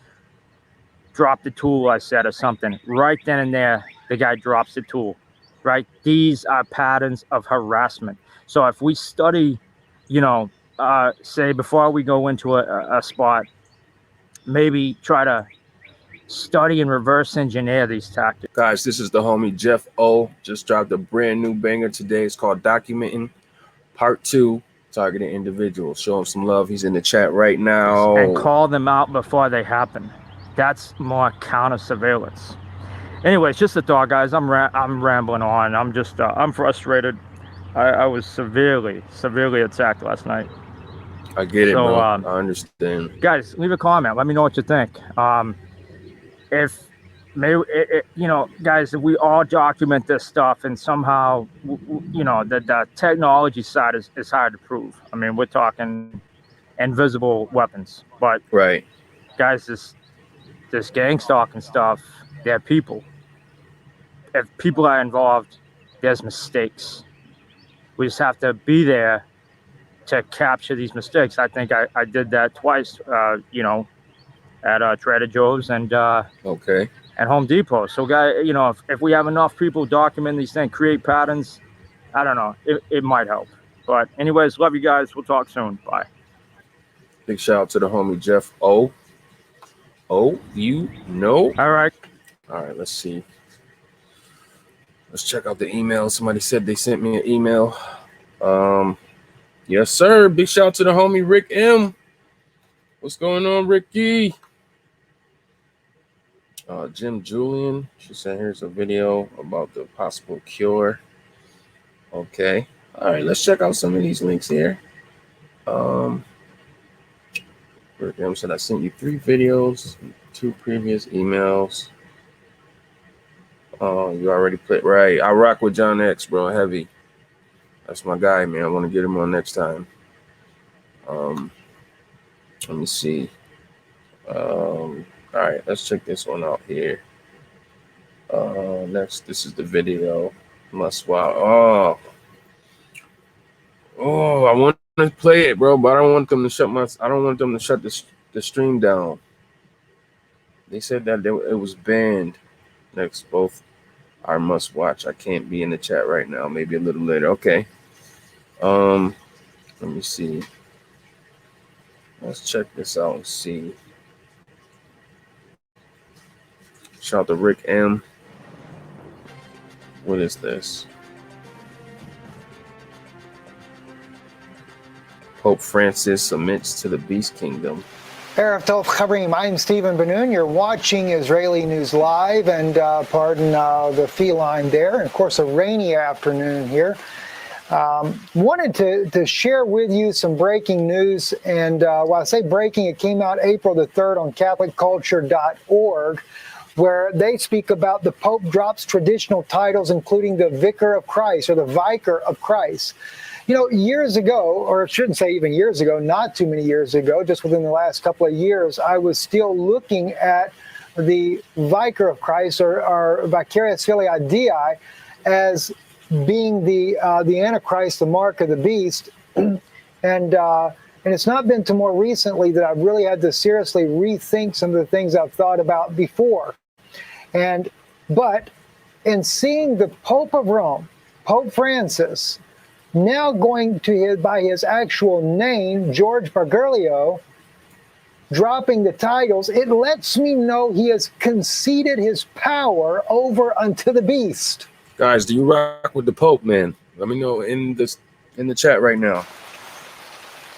Drop the tool, I said, or something. Right then and there, the guy drops the tool. Right? These are patterns of harassment. So if we study, say before we go into a spot, maybe try to study and reverse engineer these tactics. Guys, this is the homie Jeff O. Just dropped a brand new banger today. It's called Documenting Part 2, Targeting Individuals. Show him some love. He's in the chat right now. And call them out before they happen. That's more counter surveillance. Anyways, just a thought, guys. I'm rambling on. I'm just I'm frustrated. I was severely attacked last night. I get it, bro. I understand. Guys, leave a comment. Let me know what you think. If maybe guys, if we all document this stuff, and somehow the technology side is hard to prove. I mean, we're talking invisible weapons, but right, guys, this gang stalking stuff, they're people. If people are involved, there's mistakes. We just have to be there to capture these mistakes. I think I did that twice, at Trader Joe's and okay, and Home Depot. So, guys, if we have enough people document these things, create patterns, I don't know, it might help. But anyways, love you guys. We'll talk soon. Bye. Big shout out to the homie Jeff O. Oh, All right. Let's see. Let's check out the email. Somebody said they sent me an email. Yes, sir. Big shout out to the homie Rick M. What's going on, Ricky? Jim Julian. She said, here's a video about the possible cure. Okay. All right, let's check out some of these links here. Rick M said, I sent you 3 videos, 2 previous emails. Oh, you already played. Right. I rock with John X, bro. Heavy. That's my guy, man. I want to get him on next time. Let me see. All right, let's check this one out here. Next, this is the video. Must wow. Oh, I want to play it, bro, but I don't want them to shut the stream down. They said that it was banned. Next, both are must watch. I can't be in the chat right now. Maybe a little later. Okay. Let me see. Let's check this out and see. Shout out to Rick M. What is this? Pope Francis submits to the Beast Kingdom. Erev Tov Chavrim, I'm Stephen Ben-Nun. You're watching Israeli News Live, and pardon the feline there. And of course, a rainy afternoon here. Wanted to share with you some breaking news. And when I say breaking, it came out April the 3rd on CatholicCulture.org, where they speak about the Pope drops traditional titles, including the Vicar of Christ or the Vicar of Christ. Years ago, or I shouldn't say even years ago, not too many years ago, just within the last couple of years, I was still looking at the Vicar of Christ or Vicarious Filii Dei as being the Antichrist, the mark of the beast. And it's not been to more recently that I've really had to seriously rethink some of the things I've thought about before. But in seeing the Pope of Rome, Pope Francis, now going to by his actual name, George Bergoglio, dropping the titles, it lets me know he has conceded his power over unto the beast. Guys, do you rock with the Pope, man? Let me know in the chat right now.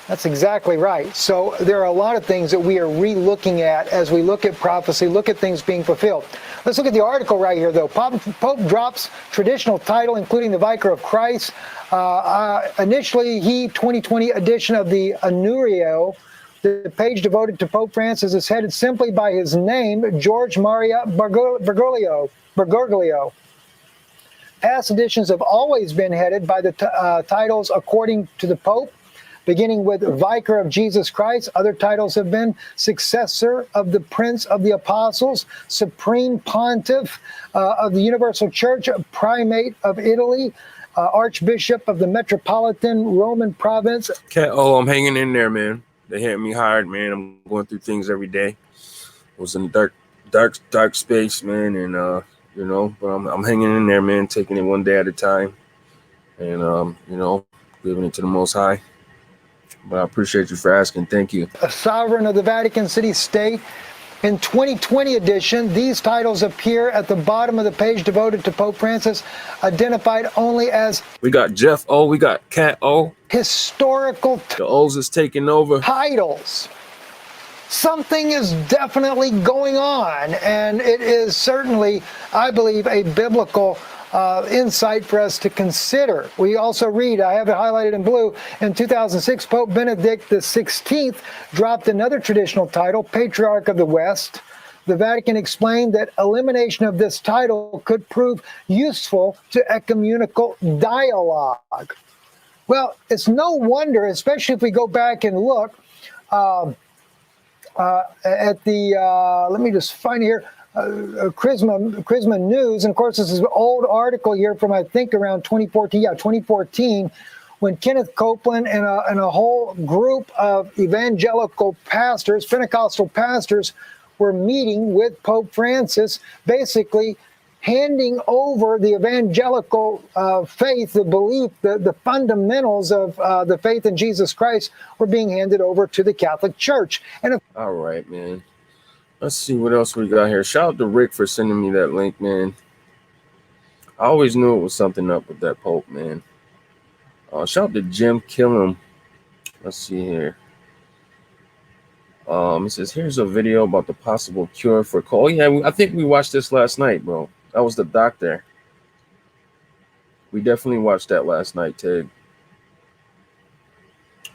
That's exactly right. So there are a lot of things that we are re-looking at as we look at prophecy, look at things being fulfilled. Let's look at the article right here, though. Pope drops traditional title, including the Vicar of Christ. Initially, 2020 edition of the Annuario, the page devoted to Pope Francis, is headed simply by his name, George Maria Bergoglio. Past editions have always been headed by the titles according to the Pope. beginning with Vicar of Jesus Christ. Other titles have been Successor of the Prince of the Apostles, Supreme Pontiff of the Universal Church, Primate of Italy, Archbishop of the Metropolitan Roman Province. Okay. Oh, I'm hanging in there, man. They had me hard, man. I'm going through things every day. I was in a dark space, man, and you know, but I'm hanging in there, man, taking it one day at a time, and you know, giving it to the Most High. But I appreciate you for asking. Thank you. A sovereign of the Vatican City State. In 2020 edition, these titles appear at the bottom of the page devoted to Pope Francis, identified only as we got Jeff O, we got Cat O. Historical the O's is taking over. Titles. Something is definitely going on, and it is certainly, I believe, a biblical insight for us to consider. We also read, I have it highlighted in blue, in 2006, Pope Benedict XVI dropped another traditional title, Patriarch of the West. The Vatican explained that elimination of this title could prove useful to ecumenical dialogue. Well, it's no wonder, especially if we go back and look at the, let me just find here, Charisma News, and of course this is an old article here from I think around 2014, 2014, when Kenneth Copeland and a whole group of evangelical pastors, Pentecostal pastors, were meeting with Pope Francis, basically handing over the evangelical faith, the belief, the fundamentals of the faith in Jesus Christ were being handed over to the Catholic Church. And all right, man. Let's see what else we got here. Shout out to Rick for sending me that link, man. I always knew it was something up with that Pope, man. Shout out to Jim Killam. Let's see here. It says, here's a video about the possible cure for cold. Oh, yeah, I think we watched this last night, bro. That was the doctor. We definitely watched that last night, Ted.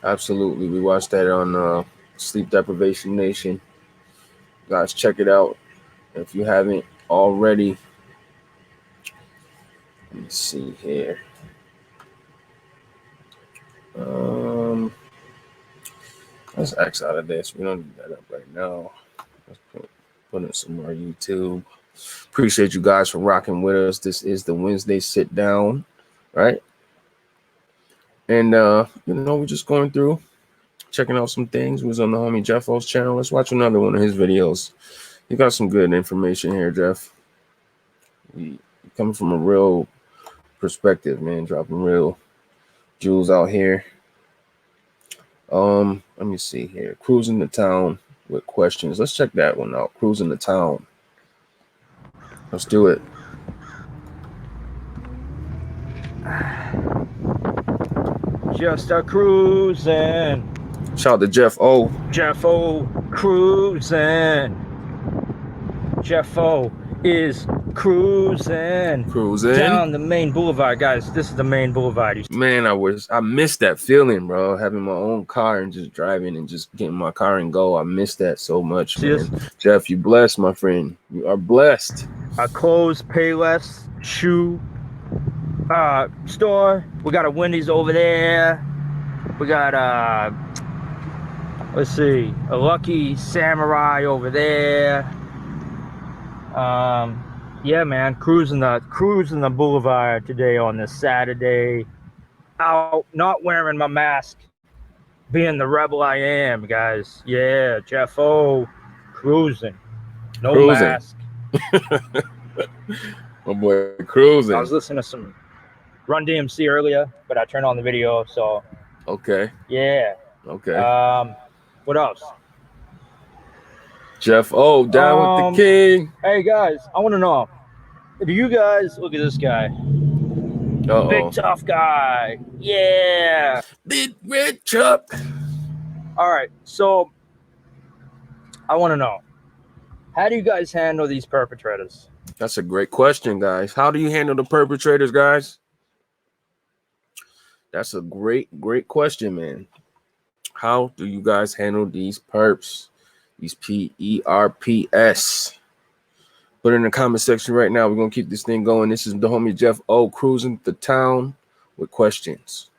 Absolutely. We watched that on Sleep Deprivation Nation. Guys, check it out if you haven't already. Let me see here. Let's X out of this. We don't need that up right now. Let's put in some more YouTube. Appreciate you guys for rocking with us. This is the Wednesday sit down, right? And you know, we're just going through, checking out some things. We was on the homie Jeff O's channel. Let's watch another one of his videos. You got some good information here, Jeff. You coming from a real perspective, man. Dropping real jewels out here. Let me see here. Cruising the town with questions. Let's check that one out. Cruising the town. Let's do it. Just a cruising. Shout out to Jeff O. Jeff O cruising. Jeff O is cruising down the main boulevard, guys. This is the main boulevard. Man, I missed that feeling, bro. Having my own car and just driving and just getting my car and go. I miss that so much, man. Jeff, you blessed, my friend. You are blessed. A clothes, Payless shoe store. We got a Wendy's over there. We got let's see, a Lucky Samurai over there. Yeah, man, cruising the boulevard today on this Saturday. Out, not wearing my mask, being the rebel I am, guys. Yeah, Jeff O, cruising, no mask. My boy, cruising. I was listening to some Run DMC earlier, but I turned on the video, so. Okay. Yeah. Okay. What else? Jeff O, down with the king. Hey guys, I want to know, do you guys look at this guy? Big tough guy. Yeah. Big red truck. All right, so I want to know, how do you guys handle these perpetrators? That's a great question, guys. How do you handle the perpetrators, guys? That's a great question, man. How do you guys handle these perps? These PERPS. Put it in the comment section right now. We're going to keep this thing going. This is the homie Jeff O cruising the town with questions.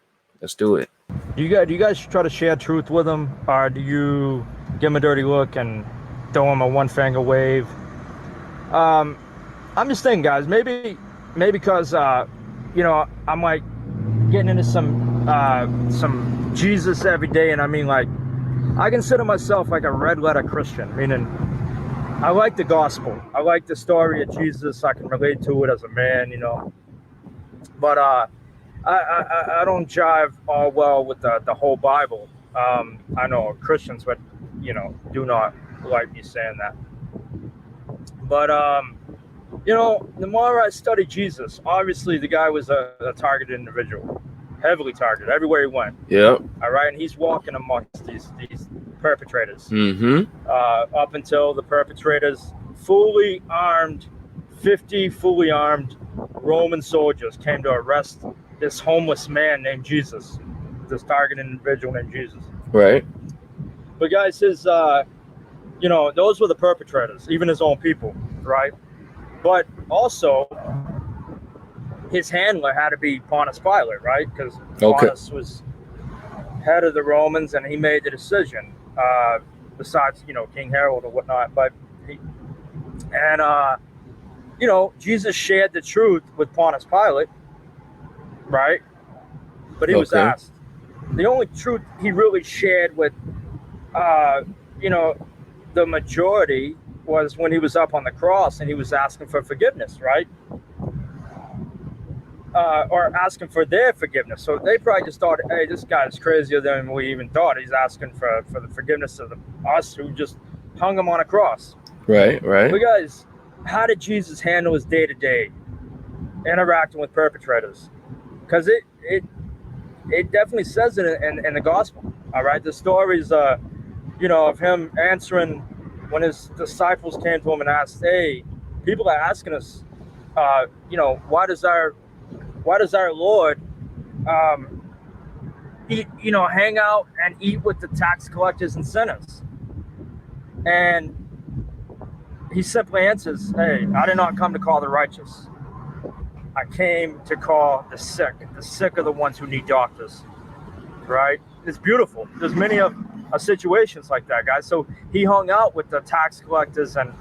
Let's do it. Do you guys try to share truth with them, or do you give them a dirty look and throw them a one finger wave? I'm just thinking, guys, maybe because you know, I'm like getting into some Jesus every day, and I mean, like, I consider myself like a red letter Christian, meaning I like the gospel. I like the story of Jesus. I can relate to it as a man, you know. But I don't jive all well with the whole Bible. I know Christians, but you know, do not like me saying that. But you know, the more I study Jesus, obviously the guy was a targeted individual, heavily targeted everywhere he went. Yeah. All right, and he's walking amongst these perpetrators. Mm-hmm. Up until the perpetrators, fully armed, 50 fully armed Roman soldiers came to arrest this homeless man named Jesus, this targeted individual named Jesus. Right. But guys, his you know, those were the perpetrators, even his own people, right? But also, his handler had to be Pontius Pilate, right? Because Pontius was head of the Romans, and he made the decision. Besides, you know, King Harold or whatnot, but you know, Jesus shared the truth with Pontius Pilate, right? But he was asked. The only truth he really shared with, you know, the majority was when he was up on the cross and he was asking for forgiveness, right? Or asking for their forgiveness. So they probably just thought, hey, this guy's crazier than we even thought. He's asking for the forgiveness of us who just hung him on a cross. Right. But guys, how did Jesus handle his day-to-day interacting with perpetrators? Because it definitely says it in the gospel. All right, the stories, you know, of him answering when his disciples came to him and asked, "Hey, people are asking us, you know, why does our Lord, eat, you know, hang out and eat with the tax collectors and sinners?" And he simply answers, "Hey, I did not come to call the righteous. I came to call the sick. The sick are the ones who need doctors." Right? It's beautiful. There's many of situations like that, guys. So he hung out with the tax collectors and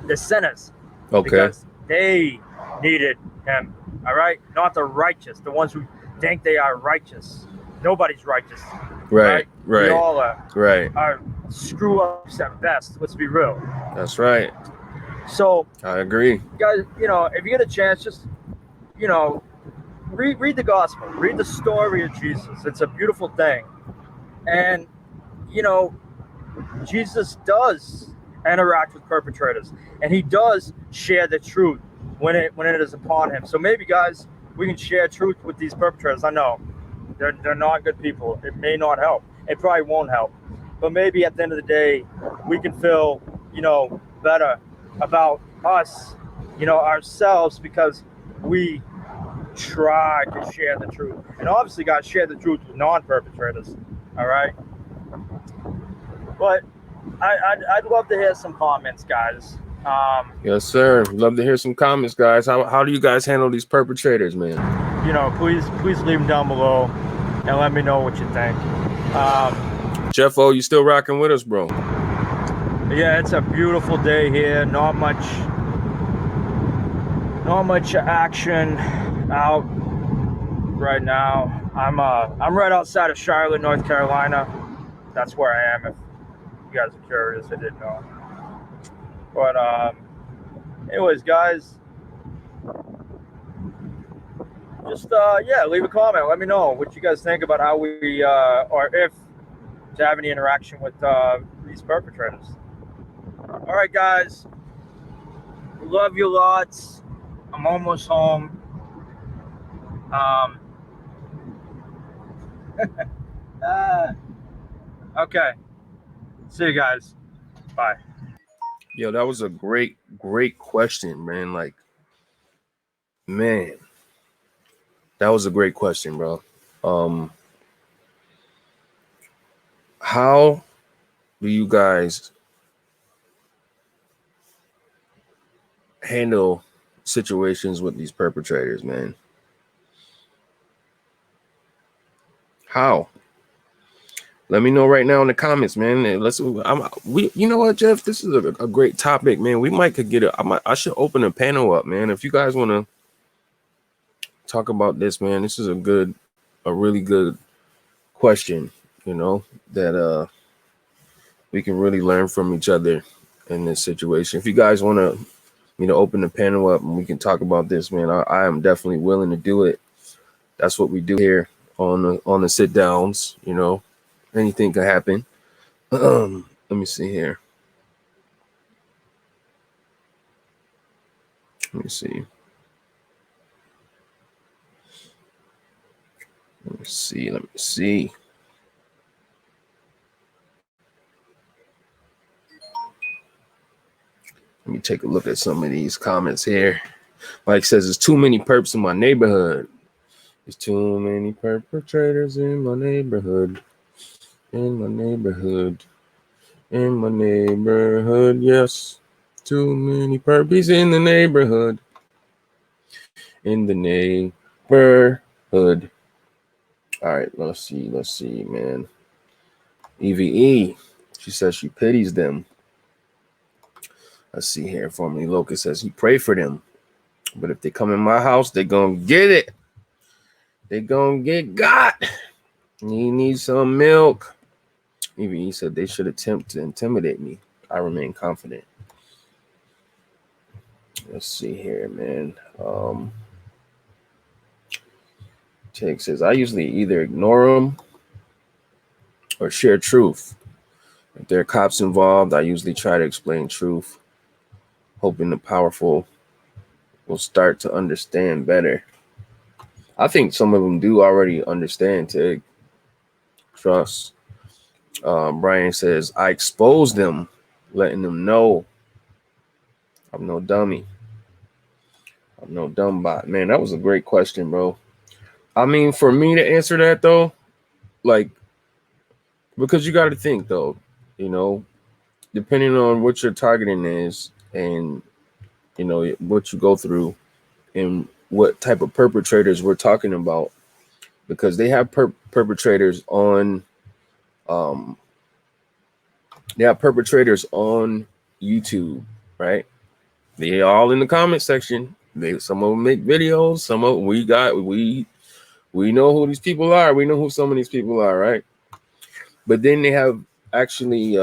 the sinners because they needed him. All right? Not the righteous, the ones who think they are righteous. Nobody's righteous. Right. We all are screw ups at best. Let's be real. That's right. So I agree. Guys, you know, if you get a chance, just, you know, read the gospel, read the story of Jesus. It's a beautiful thing. And, you know, Jesus does interact with perpetrators, and he does share the truth when it is upon him. So maybe, guys, we can share truth with these perpetrators. I know they're not good people. It may not help. It probably won't help. But maybe at the end of the day, we can feel, you know, better about us, you know, ourselves, because we try to share the truth. And obviously, guys, share the truth with non-perpetrators. All right. But I'd love to hear some comments, guys. Yes, sir. Love to hear some comments, guys. How do you guys handle these perpetrators, man? You know, please leave them down below and let me know what you think. Jeffo, you still rocking with us, bro? Yeah, it's a beautiful day here. Not much action out right now. I'm right outside of Charlotte, North Carolina. That's where I am. If you guys are curious, I didn't know. But anyways, guys, just yeah, leave a comment. Let me know what you guys think about how we or if to have any interaction with these perpetrators. All right, guys, love you lots. I'm almost home. Okay, see you guys. Bye. Yo, that was a great question, man. Like, man, that was a great question, bro. How do you guys handle situations with these perpetrators, man? How? Let me know right now in the comments, man. And you know what, Jeff? This is a great topic, man. We might could get I should open a panel up, man. If you guys want to talk about this, man, this is a really good question, you know, that we can really learn from each other in this situation. If you guys want to, you know, open the panel up and we can talk about this, man, I am definitely willing to do it. That's what we do here on the sit downs, you know. Anything could happen. Let me see here. Let me see. Let me see. Let me see. Let me take a look at some of these comments here. Mike says, there's too many perps in my neighborhood. There's too many perpetrators in my neighborhood. In my neighborhood. In my neighborhood, yes. Too many perpies in the neighborhood. In the neighborhood. All right, let's see, man. EVE, she says she pities them. Let's see here. Formerly Locust says he pray for them. But if they come in my house, they gonna get it. They gonna get got. He needs some milk. EVE said they should attempt to intimidate me. I remain confident. Let's see here, man. Jake says, I usually either ignore them or share truth. If there are cops involved, I usually try to explain truth, hoping the powerful will start to understand better. I think some of them do already understand, Tig. Trust. Brian says, I expose them, letting them know I'm no dummy. I'm no dumb bot. Man, that was a great question, bro. I mean, for me to answer that, though, like, because you got to think, though, you know, depending on what your targeting is and, you know, what you go through and what type of perpetrators we're talking about, because they have perpetrators on YouTube, right? They all in the comment section. Some of them make videos. Some of them we know who these people are. We know who some of these people are, right? But then they have actually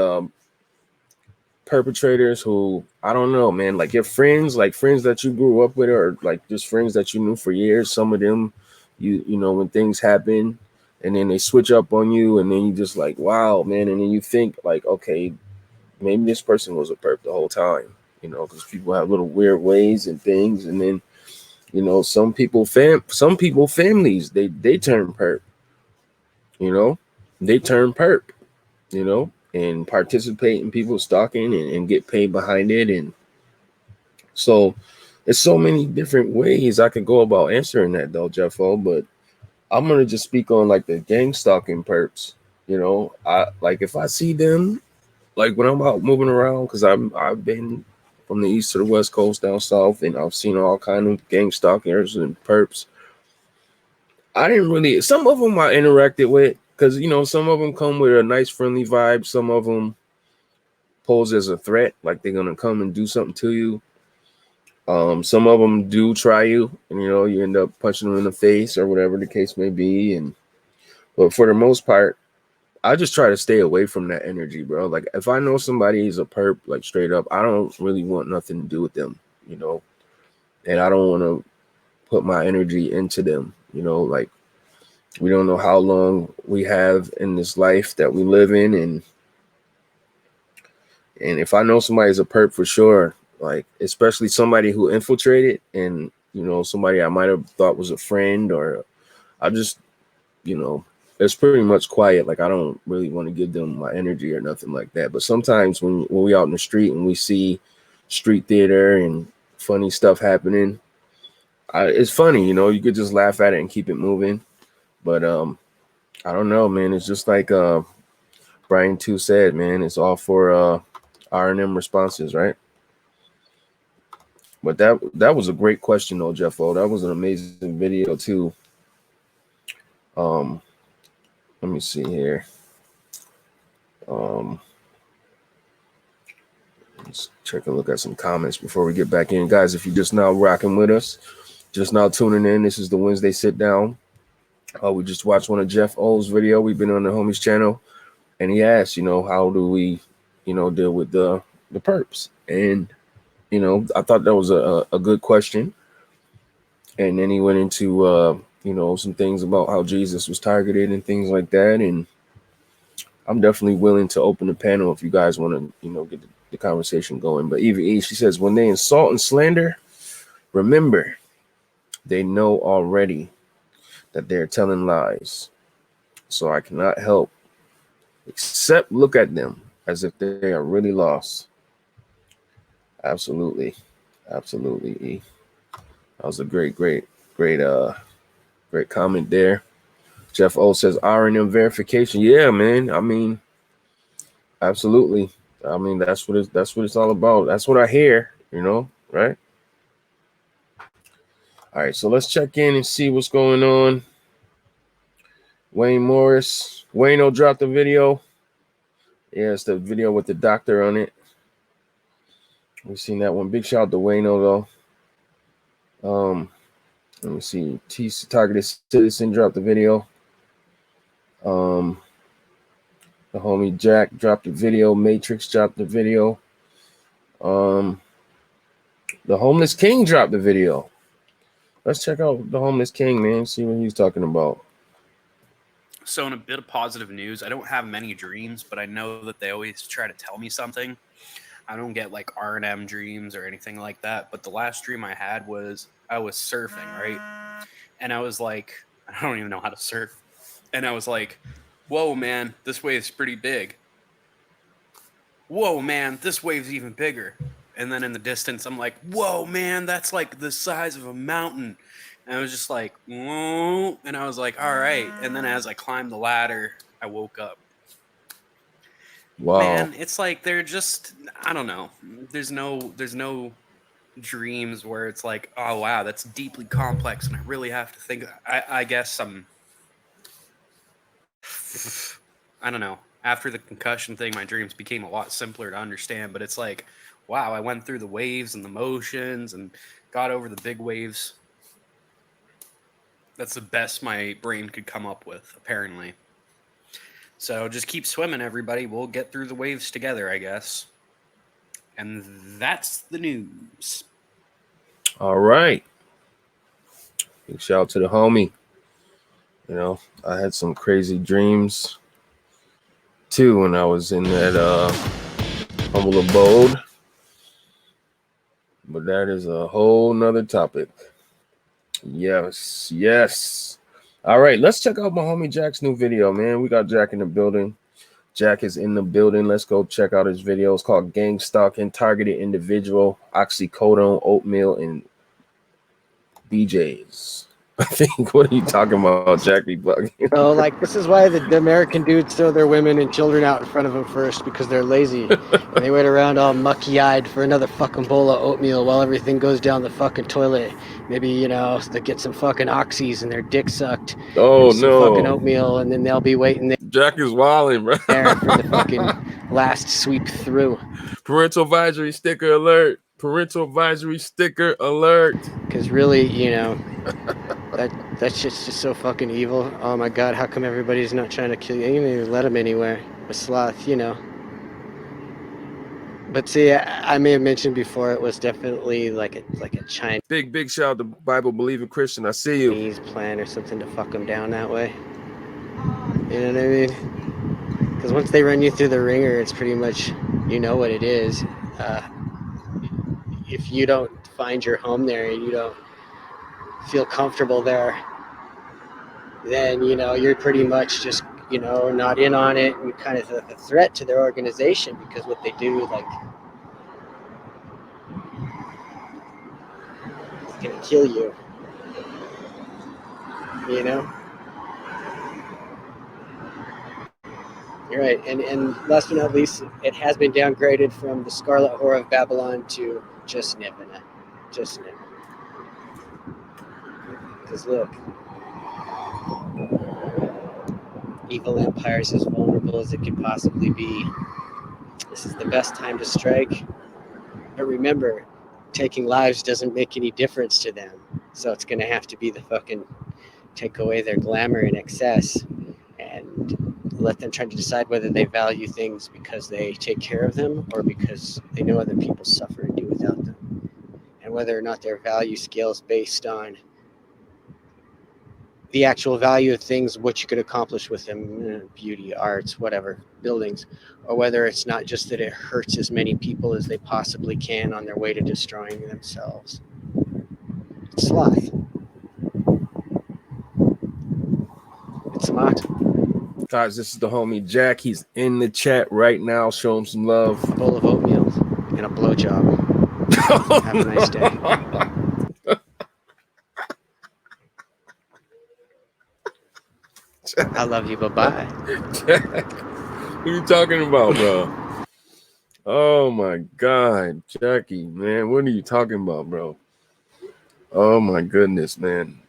perpetrators who, I don't know, man, like your friends, like friends that you grew up with, or like just friends that you knew for years. Some of them, you know, when things happen and then they switch up on you, and then you just like, wow, man, and then you think like, okay, maybe this person was a perp the whole time, you know, because people have little weird ways and things. And then, you know, some people families, they turn perp, you know, you know, and participate in people stalking and get paid behind it. And so there's so many different ways I could go about answering that, though, Jeffo. But I'm gonna just speak on like the gang stalking perps. You know, I like if I see them, like when I'm out moving around, because I've been from the east to the west coast down south, and I've seen all kind of gang stalkers and perps. I didn't really, some of them I interacted with, because, you know, some of them come with a nice friendly vibe. Some of them pose as a threat, like they're gonna come and do something to you. Some of them do try you, and, you know, you end up punching them in the face or whatever the case may be. But for the most part, I just try to stay away from that energy, bro. Like if I know somebody is a perp, like straight up, I don't really want nothing to do with them, you know, and I don't want to put my energy into them, you know. Like we don't know how long we have in this life that we live in, and if I know somebody's a perp for sure, like especially somebody who infiltrated, and, you know, somebody I might have thought was a friend, or I just, you know, it's pretty much quiet. Like I don't really want to give them my energy or nothing like that. But sometimes when we out in the street and we see street theater and funny stuff happening, it's funny, you know, you could just laugh at it and keep it moving. But I don't know, man. It's just like Brian 2 said, man, it's all for R&M responses, right? But that was a great question though, Jeffo. That was an amazing video too. Let me see here. Let's take a look at some comments before we get back in. Guys, if you're just now rocking with us, just now tuning in, this is the Wednesday Sit Down. We just watched one of Jeff O's video. We've been on the homies channel, and he asked, how do we, deal with the perps? And, I thought that was a good question. And then he went into, some things about how Jesus was targeted and things like that. And I'm definitely willing to open the panel if you guys want to, get the conversation going. But Eva E, she says, when they insult and slander, remember, they know already that they're telling lies. So I cannot help except look at them as if they are really lost. Absolutely. Absolutely, E. That was a great comment there. Jeff O says R&M verification. Yeah, man. I mean, absolutely. I mean, that's what it's all about. That's what I hear, right? All right, so let's check in and see what's going on. Wayne Morris. Wayno dropped a video. Yeah, it's the video with the doctor on it. We've seen that one. Big shout out to Wayno though. Let me see. T Targeted Citizen dropped the video. The homie Jack dropped the video. Matrix dropped the video. The Homeless King dropped the video. Let's check out the Homeless King, man. See what he's talking about. So in a bit of positive news, I don't have many dreams, but I know that they always try to tell me something. I don't get like R&M dreams or anything like that. But the last dream I had was I was surfing, right? And I was like, I don't even know how to surf. And I was like, whoa, man, this wave's pretty big. Whoa, man, this wave's even bigger. And then in the distance, I'm like, whoa, man, that's like the size of a mountain. And I was just like, whoa. And I was like, all right. And then as I climbed the ladder, I woke up. Wow. Man, it's like they're just, I don't know. There's no dreams where it's like, oh, wow, that's deeply complex. And I really have to think. I guess I don't know. After the concussion thing, my dreams became a lot simpler to understand. But it's like, wow, I went through the waves and the motions and got over the big waves. That's the best my brain could come up with, apparently. So just keep swimming, everybody. We'll get through the waves together, I guess. And that's the news. All right. Big shout out to the homie. I had some crazy dreams too when I was in that humble abode. But that is a whole nother topic. Yes. All right, let's check out my homie Jack's new video, man. We got Jack in the building. Jack is in the building. Let's go check out his video. It's called Gang Stalking, Targeted Individual, Oxycodone, Oatmeal, and BJs. I think, what are you talking about, Jack? Be bugging. So, this is why the American dudes throw their women and children out in front of them first, because they're lazy. And they wait around all mucky-eyed for another fucking bowl of oatmeal while everything goes down the fucking toilet. Maybe, they get some fucking oxys and their dick sucked. Oh, some no. fucking oatmeal, and then they'll be waiting there. Jack is wilding, bro. There for the fucking last sweep through. Parental advisory sticker alert. Parental advisory sticker alert. Because really, that shit's just so fucking evil. Oh my god, how come everybody's not trying to kill you? You didn't even let them anywhere. A sloth, But see, I may have mentioned before, it was definitely like a Chinese. Big shout out to Bible believing Christian. I see you. Plan or something to fuck them down that way. You know what I mean? Because once they run you through the ringer, it's pretty much, what it is. If you don't find your home there and you don't feel comfortable there, then, you're pretty much just, not in on it and kind of a threat to their organization, because what they do, it's going to kill you, You're right. And last but not least, it has been downgraded from the Scarlet Whore of Babylon to just Nivana. Just Nivana. Because look, evil empires is vulnerable unreasonable as it could possibly be. This is the best time to strike. But remember, taking lives doesn't make any difference to them. So it's going to have to be the fucking take away their glamour and excess and let them try to decide whether they value things because they take care of them or because they know other people suffer and do without them. And whether or not their value scale is based on the actual value of things, what you could accomplish with them, beauty, arts, whatever, buildings, or whether it's not just that it hurts as many people as they possibly can on their way to destroying themselves. It's sly. It's smart. Guys, this is the homie Jack. He's in the chat right now. Show him some love. A bowl of oatmeal and a blowjob. Have a nice day. I love you. Bye-bye. Jack, what are you talking about, bro? Oh, my God. Jackie, man, what are you talking about, bro? Oh, my goodness, man.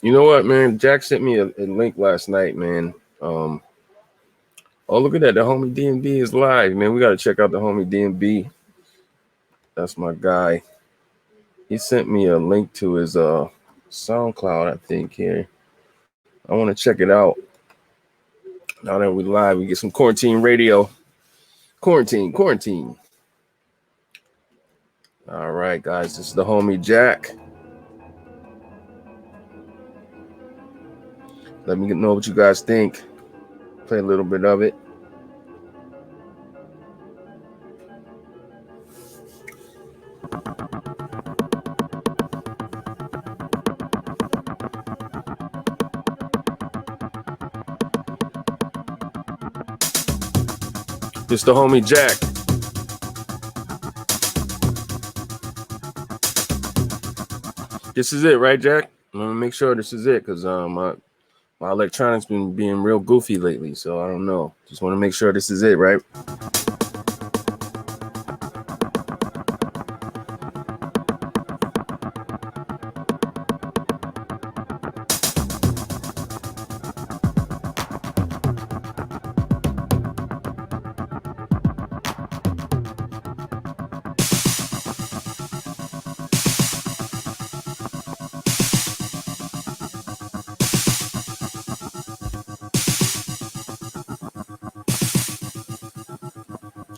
You know what, man? Jack sent me a link last night, man. Oh, look at that. The homie DMB is live, man. We got to check out the homie DMB. That's my guy. He sent me a link to his SoundCloud, I think, here. I want to check it out. Now that we live, we get some quarantine radio. Quarantine. All right, guys. This is the homie Jack. Let me know what you guys think. Play a little bit of it. This the homie Jack. This is it, right, Jack? I'm gonna make sure this is it because my electronics been being real goofy lately, so I don't know. Just want to make sure this is it, right?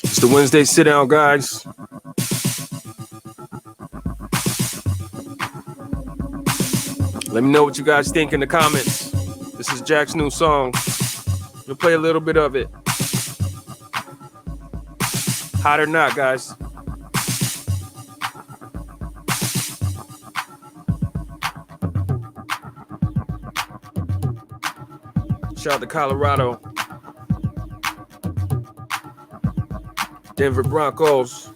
It's the Wednesday sit down, guys. Let me know what you guys think in the comments. This is Jack's new song. We'll play a little bit of it. Hot or not, guys. Shout out to Colorado. Denver Broncos.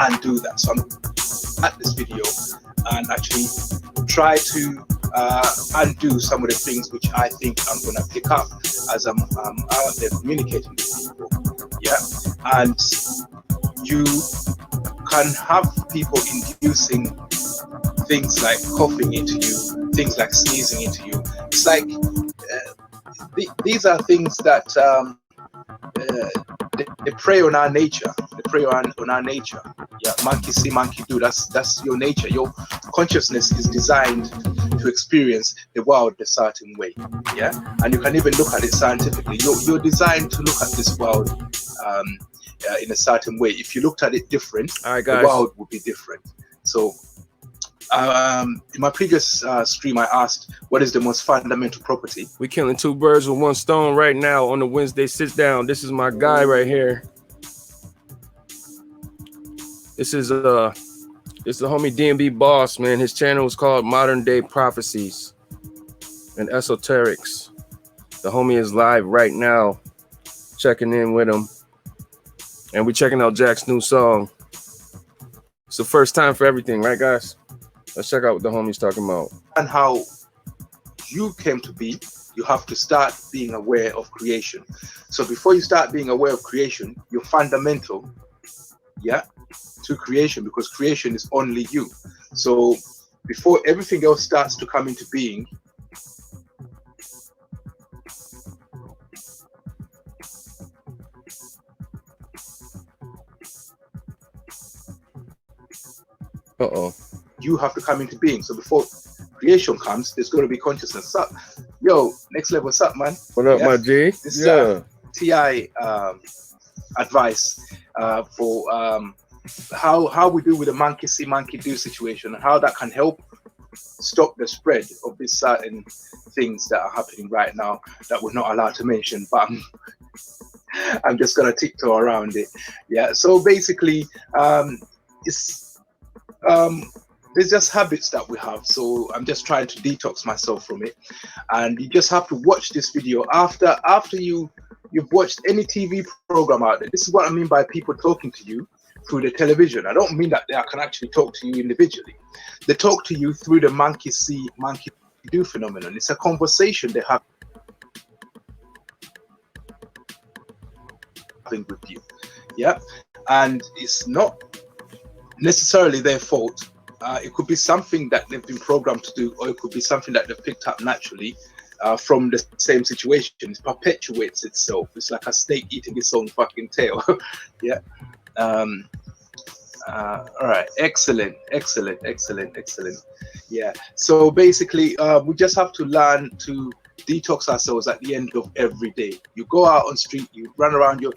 And do that. So I'm at this video and actually try to undo some of the things which I think I'm going to pick up as I'm out there communicating with people. Yeah, and you can have people inducing things like coughing into you, things like sneezing into you. It's like these are things that they prey on our nature. They prey on our nature. Yeah, monkey see, monkey do. That's your nature. Your consciousness is designed to experience the world a certain way. Yeah, and you can even look at it scientifically. You're designed to look at this world in a certain way. If you looked at it different, all right, guys, the world would be different. So in my previous stream, I asked, what is the most fundamental property? We killing two birds with one stone right now on the Wednesday sit down. This is my guy right here. This is it's the homie DMB Boss, man. His channel is called Modern Day Prophecies and Esoterics. The homie is live right now, checking in with him, and we checking out Jack's new song. It's the first time for everything, right, guys? Let's check out what the homie's talking about. And how you came to be, you have to start being aware of creation. So before you start being aware of creation, you're fundamental, yeah, to creation, because creation is only you. So before everything else starts to come into being, you have to come into being. So before creation comes, there's going to be consciousness. Up, yo, next level, what's up, man? What up, my G? This is TI advice for how we do with the monkey see, monkey do situation, and how that can help stop the spread of these certain things that are happening right now that we're not allowed to mention. But I'm just gonna tiptoe around it. Yeah. So basically, there's just habits that we have, so I'm just trying to detox myself from it. And you just have to watch this video after you've watched any TV program out there. This is what I mean by people talking to you through the television. I don't mean that they can actually talk to you individually. They talk to you through the monkey see, monkey do phenomenon. It's a conversation they have with you, yeah. And it's not necessarily their fault. It could be something that they've been programmed to do, or it could be something that they've picked up naturally from the same situation. It perpetuates itself. It's like a snake eating its own fucking tail. Yeah. All right. Excellent. Yeah. So basically, we just have to learn to detox ourselves at the end of every day. You go out on street, you run around, you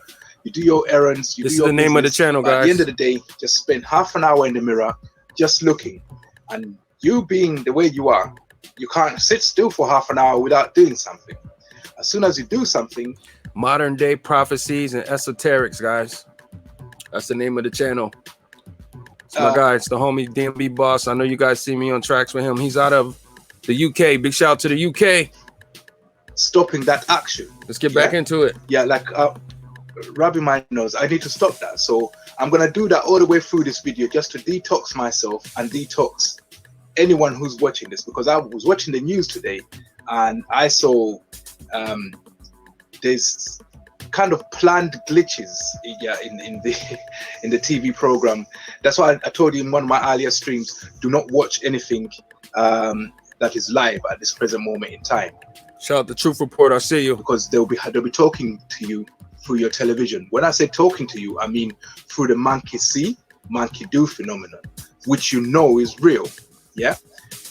do your errands. This is the name of the channel, guys. At the end of the day, just spend half an hour in the mirror, just looking. And you being the way you are, you can't sit still for half an hour without doing something. As soon as you do something, modern day prophecies and esoterics, guys. That's the name of the channel. It's my guy. It's the homie DMB Boss. I know you guys see me on tracks with him. He's out of the UK. Big shout out to the UK. Stopping that action. Let's get back into it. Yeah, like rubbing my nose. I need to stop that. So I'm gonna do that all the way through this video, just to detox myself and detox anyone who's watching this, because I was watching the news today and I saw there's kind of planned glitches in the TV program. That's why I told you in one of my earlier streams, do not watch anything that is live at this present moment in time. Shout out the Truth Report. I see you. Because they'll be talking to you through your television. When I say talking to you, I mean through the monkey see, monkey do phenomenon, which you know is real. Yeah,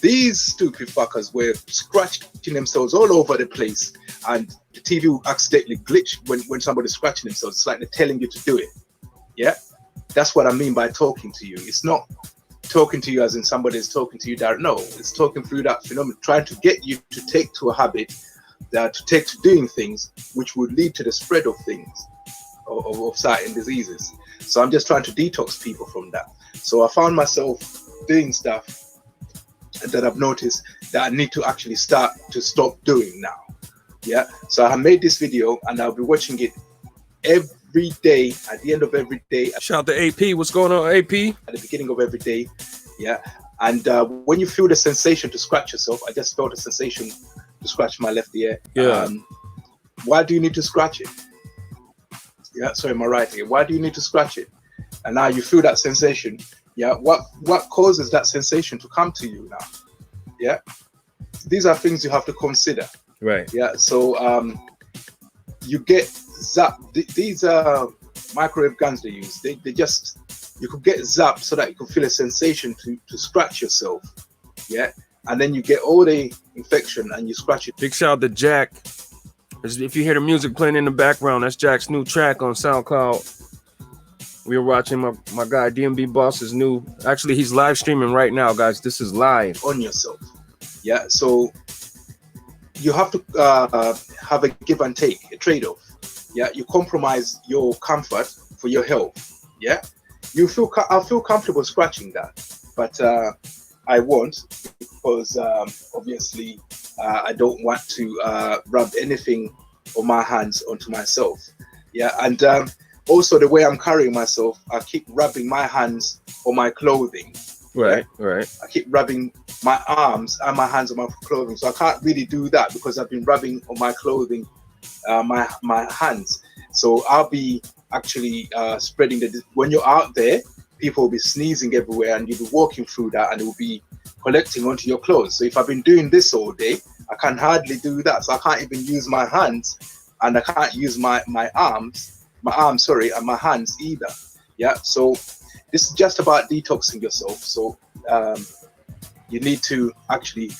these stupid fuckers were scratching themselves all over the place, and the TV will accidentally glitch when somebody's scratching themselves. It's like they're telling you to do it. Yeah, that's what I mean by talking to you. It's not talking to you as in somebody is talking to you direct. No, it's talking through that phenomenon, trying to get you to take to a habit, to take to doing things which would lead to the spread of things, of certain diseases. So I'm just trying to detox people from that. So I found myself doing stuff that I've noticed that I need to actually stop doing now. Yeah, so I made this video and I'll be watching it every day, at the end of every day. Shout out to AP. What's going on, AP? At the beginning of every day. Yeah, and when you feel the sensation to scratch yourself, I just felt a sensation to scratch my left ear. Yeah. Why do you need to scratch it? Yeah, sorry, my right ear. Why do you need to scratch it? And now you feel that sensation. Yeah, what causes that sensation to come to you now? Yeah, these are things you have to consider. Right. Yeah, so you get zapped. These microwave guns they use, they just, you could get zapped so that you can feel a sensation to scratch yourself. Yeah, and then you get all the infection and you scratch it. Big shout out to Jack. If you hear the music playing in the background, that's Jack's new track on SoundCloud. We were watching my guy DMB Boss's new, actually he's live streaming right now, guys. This is live. On yourself. Yeah, so you have to have a give and take, a trade-off. Yeah, you compromise your comfort for your health. Yeah, I feel comfortable scratching that, but I won't, because obviously I don't want to rub anything on my hands onto myself. Yeah, and also the way I'm carrying myself, I keep rubbing my hands on my clothing. Right, right. I keep rubbing my arms and my hands on my clothing, so I can't really do that because I've been rubbing on my clothing, my hands. So I'll be actually spreading the. When you're out there, people will be sneezing everywhere, and you'll be walking through that, and it will be collecting onto your clothes. So if I've been doing this all day, I can hardly do that. So I can't even use my hands, and I can't use my arms, and my hands either. Yeah. So this is just about detoxing yourself. So you need to actually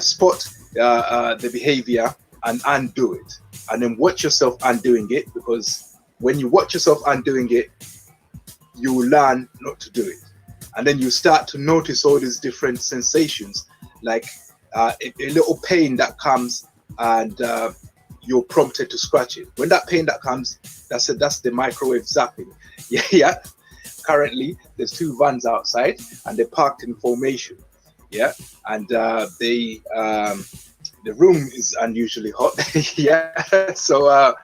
spot the behavior and undo it, and then watch yourself undoing it, because when you watch yourself undoing it, you will learn not to do it. And then you start to notice all these different sensations, like a little pain that comes, and you're prompted to scratch it. When that pain that comes, that's the microwave zapping. Yeah. Currently, there's 2 vans outside, and they're parked in formation. Yeah, and the room is unusually hot. Yeah, so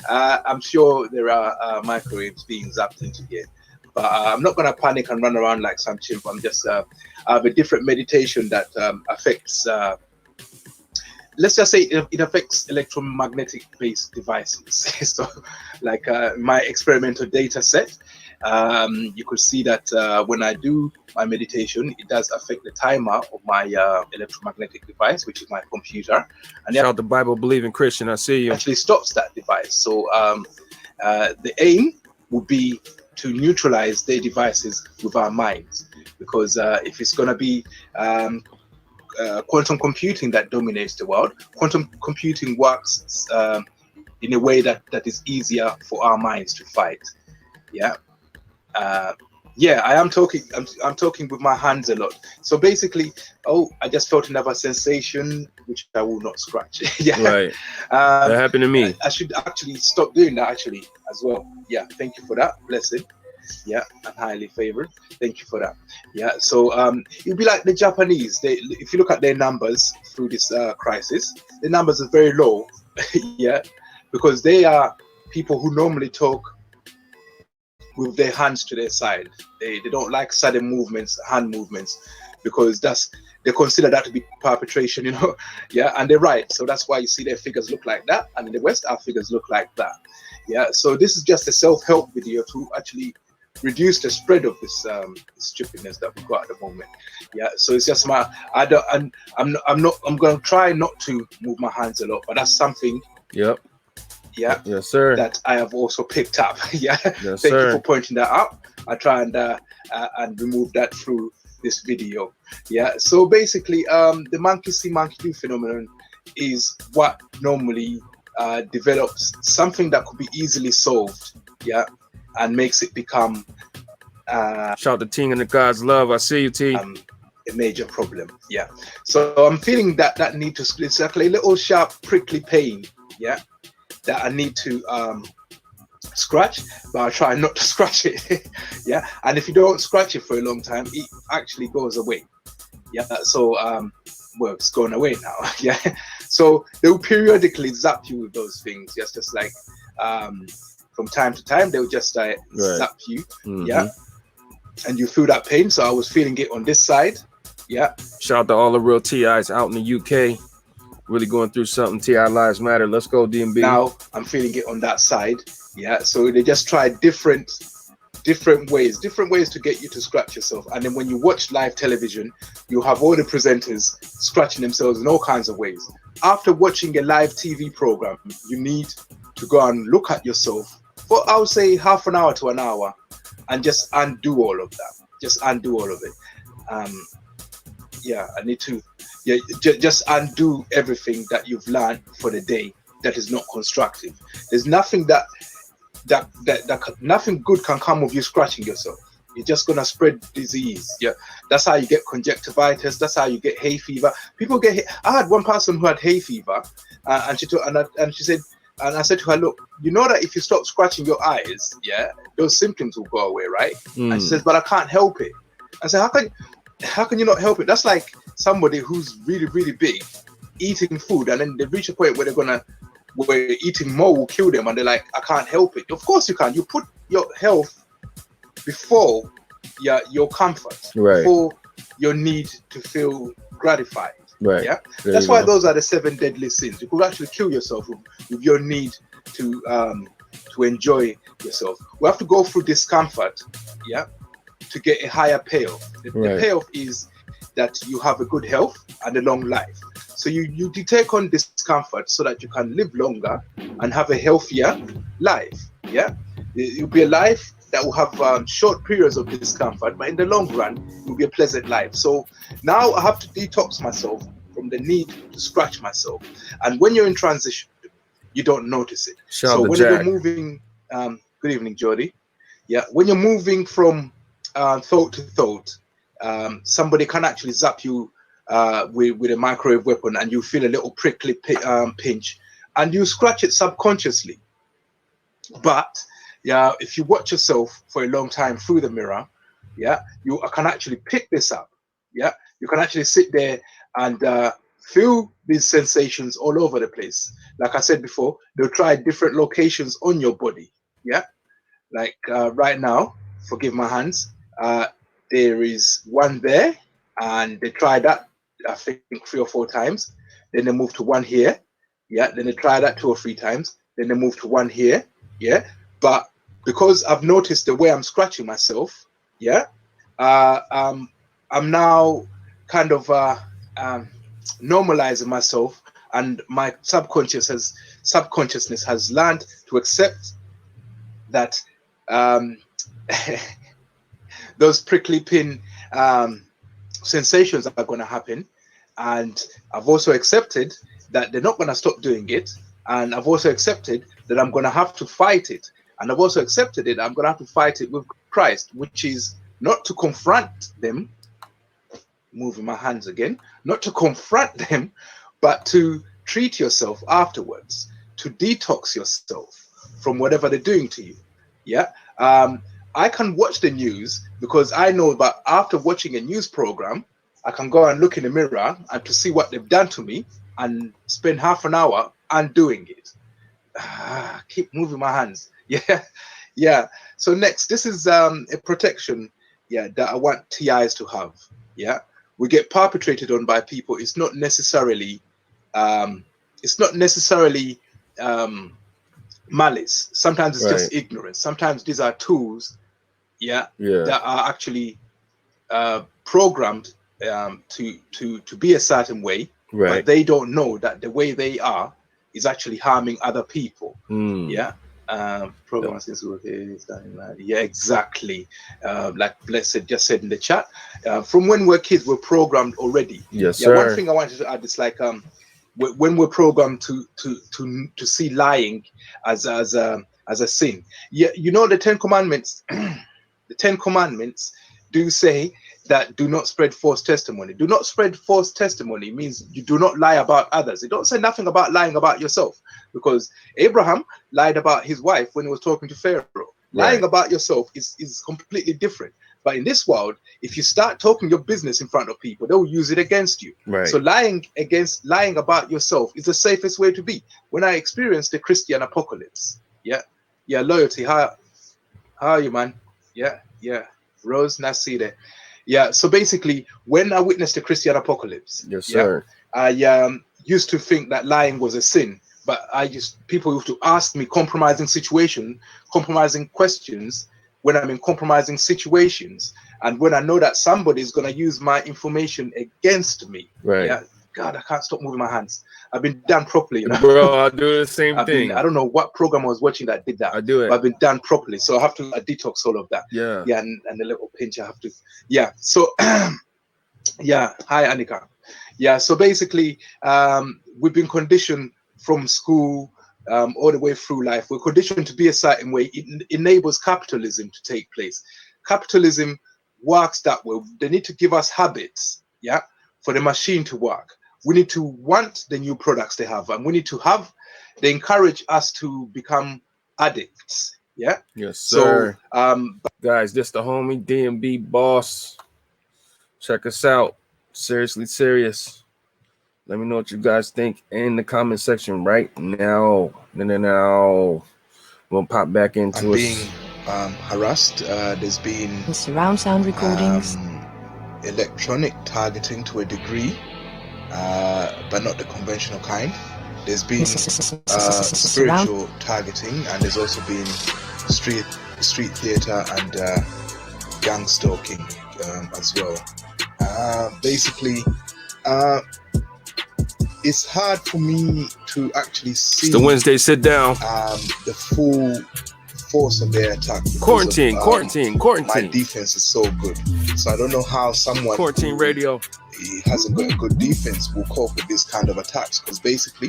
I'm sure there are microwaves being zapped into here. But I'm not gonna panic and run around like some chimp. I'm just I have a different meditation that affects. Let's just say it affects electromagnetic based devices. So, like my experimental data set, you could see that when I do my meditation, it does affect the timer of my electromagnetic device, which is my computer. And shout out the Bible believing Christian. I see you. Actually stops that device. So the aim would be to neutralize their devices with our minds, because if it's going to be quantum computing that dominates the world, quantum computing works in a way that is easier for our minds to fight. Yeah. Yeah, I am talking. I'm talking with my hands a lot. So basically, I just felt another sensation which I will not scratch. Yeah, right. That happened to me. I should actually stop doing that actually as well. Yeah, thank you for that. Blessing. Yeah, I'm highly favored. Thank you for that. Yeah, so it'd be like the Japanese. If you look at their numbers through this crisis, the numbers are very low. Yeah, because they are people who normally talk with their hands to their side. They don't like sudden movements, hand movements, because they consider that to be perpetration, you know. Yeah, and they're right. So that's why you see their figures look like that, and in the West our figures look like that. Yeah, so this is just a self-help video to actually reduce the spread of this stupidness that we've got at the moment. Yeah, so it's just I'm going to try not to move my hands a lot, but that's something. Yep. Yeah. Yes, sir. That I have also picked up. Yeah. Yes, Thank sir. you for pointing that out. I try and remove that through this video. Yeah. So basically, the monkey see, monkey do phenomenon is what normally develops something that could be easily solved. Yeah, and makes it become. Shout to Ting and the God's love. I see you, T. A major problem. Yeah. So I'm feeling that need to. It's like a little sharp, prickly pain. Yeah. That I need to scratch, but I try not to scratch it. Yeah, and if you don't scratch it for a long time, it actually goes away. Yeah, so well, it's gone away now. Yeah, so they will periodically zap you with those things. Just like from time to time, they'll just zap you. Mm-hmm. Yeah, and you feel that pain. So I was feeling it on this side. Yeah. Shout out to all the real TIs out in the UK. Really going through something. TI lives matter. Let's go, DMB. Now I'm feeling it on that side. Yeah, so they just try different ways to get you to scratch yourself. And then when you watch live television, you have all the presenters scratching themselves in all kinds of ways. After watching a live TV program, you need to go and look at yourself for, I would say, half an hour to an hour, and just undo all of that. Just undo all of it. Yeah, I need to. Yeah, just undo everything that you've learned for the day that is not constructive. There's nothing that nothing good can come of you scratching yourself. You're just gonna spread disease. Yeah, that's how you get conjunctivitis. That's how you get hay fever. People get. I had one person who had hay fever, and she said, and I said to her, look, you know that if you stop scratching your eyes, yeah, those symptoms will go away, right? And she says, but I can't help it. I said, how can you not help it? That's like somebody who's really, really big eating food, and then they reach a point where they're gonna where eating more will kill them, and they're like, I can't help it. Of course you can. You put your health before your comfort, before your need to feel gratified. Right. Yeah. There That's you why go. those are the 7 deadly sins. You could actually kill yourself with your need to enjoy yourself. We have to go through discomfort, yeah, to get a higher payoff. The payoff is that you have a good health and a long life. So you take on discomfort so that you can live longer and have a healthier life. Yeah, you'll be a life that will have short periods of discomfort, but in the long run, it will be a pleasant life. So now I have to detox myself from the need to scratch myself. And when you're in transition, you don't notice it. So when you're moving, good evening, Jody. Yeah, when you're moving from thought to thought, somebody can actually zap you with a microwave weapon, and you feel a little prickly pinch, and you scratch it subconsciously. But yeah, if you watch yourself for a long time through the mirror, yeah, you can actually pick this up. Yeah, you can actually sit there and feel these sensations all over the place. Like I said before, they'll try different locations on your body. Yeah, like right now, forgive my hands, there is one there, and they tried that, I think 3 or 4 times. Then they moved to one here. Yeah, then they tried that 2 or 3 times. Then they moved to one here. Yeah, but because I've noticed the way I'm scratching myself, yeah, I'm now kind of normalizing myself, and my subconsciousness has learned to accept that those prickly pin sensations are going to happen, and I've also accepted that they're not going to stop doing it, and I've also accepted that I'm going to have to fight it, and I've also accepted it. I'm going to have to fight it with Christ, which is not to confront them, moving my hands again, not to confront them, but to treat yourself afterwards, to detox yourself from whatever they're doing to you. Yeah. I can watch the news because I know that after watching a news program, I can go and look in the mirror and to see what they've done to me and spend half an hour undoing it. Keep moving my hands. Yeah. Yeah. So next, this is a protection, yeah, that I want TIs to have. Yeah. We get perpetrated on by people. It's not necessarily malice. Sometimes it's just ignorance. Sometimes these are tools, yeah, that are actually programmed to be a certain way, but they don't know that the way they are is actually harming other people. Yeah. Program since yeah, exactly. Like Blessed just said in the chat, from when we're kids, we're programmed already. Yes, yeah, sir. One thing I wanted to add is like when we're programmed to see lying as a sin. Yeah, you know the 10 Commandments. The 10 Commandments do say that do not spread false testimony. Do not spread false testimony means you do not lie about others. It don't say nothing about lying about yourself, because Abraham lied about his wife when he was talking to Pharaoh. Lying about yourself is completely different. But in this world, if you start talking your business in front of people, they'll use it against you. So lying about yourself is the safest way to be. When I experienced the Christian apocalypse, yeah, loyalty. How are you, man? Yeah. Rose Naside. Yeah. So basically, when I witnessed the Christian apocalypse, yes, sir, I used to think that lying was a sin, but people used to ask me compromising questions when I'm in compromising situations, and when I know that somebody is going to use my information against me. Yeah. God, I can't stop moving my hands. I've been done properly, you know. Bro, I do the same thing. I don't know what program I was watching that did that. I do it. But I've been done properly, so I have to detox all of that. Yeah. Yeah, and a little pinch I have to. Yeah. So, yeah. Hi, Anika. Yeah. So basically, we've been conditioned from school all the way through life. We're conditioned to be a certain way. It enables capitalism to take place. Capitalism works that way. They need to give us habits, yeah, for the machine to work. We need to want the new products they have, and we need to have, they encourage us to become addicts. Yeah. Yes, sir. So, guys, this the homie DMB boss. Check us out. Seriously serious. Let me know what you guys think in the comment section right now. Now we'll pop back into I'm being harassed. There's been surround sound recordings, electronic targeting to a degree, but not the conventional kind. There's been spiritual targeting, and there's also been street theater and gang stalking as well. Basically, it's hard for me to actually see the Wednesday sit down. The full force of their attack. Quarantine. My defense is so good, so I don't know how someone quarantine radio hasn't got a good defense will cope with this kind of attacks. Because basically,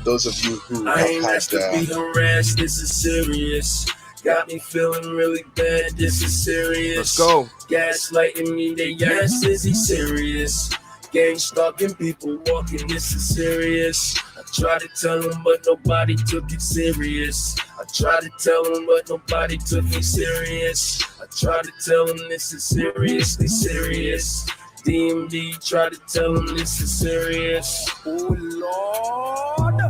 those of you who have had harassed, this is serious. Got me feeling really bad. This is serious. Let's go. Gaslighting me, they yes, is he serious? Gang stalking, people walking, this is serious. I tried to tell them, but nobody took it serious. I tried to tell them, but nobody took me serious. I tried to tell them this is seriously serious. DMD tried to tell them this is serious. Oh Lord.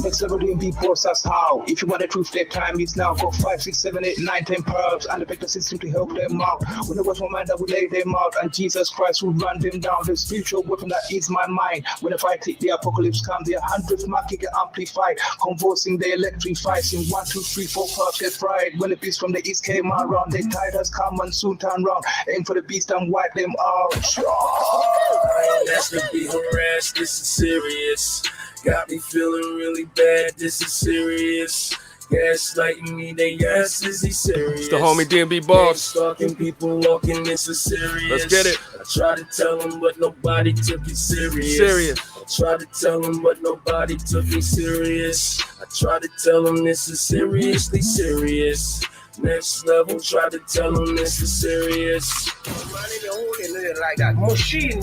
Next level DMD post, that's how. If you want the truth, their time is now. Got 5, 6, 7, 8, 9, 10 perps, and the vector system to help them out. When it was my mind that would lay them out, and Jesus Christ would run them down. The spiritual weapon that is my mind. When if I click the apocalypse comes, the 100th market get amplified, convulsing the electrified. In 1, 2, 3, 4 perps get fried. When the beast from the east came around, they tide us come and soon turn round. Aim for the beast and wipe them out. I ain't asked to be harassed, this is serious. Got me feeling really bad, this is serious. Gaslighting me, they yes, is he serious? It's the homie DMB boss. Stalking people walking, this is serious. Let's get it. I tried to tell them, but nobody took it serious. I tried to tell them, but nobody took me serious. I tried to tell them this is seriously serious. Next level, try to tell them this is serious. Like that. Machine.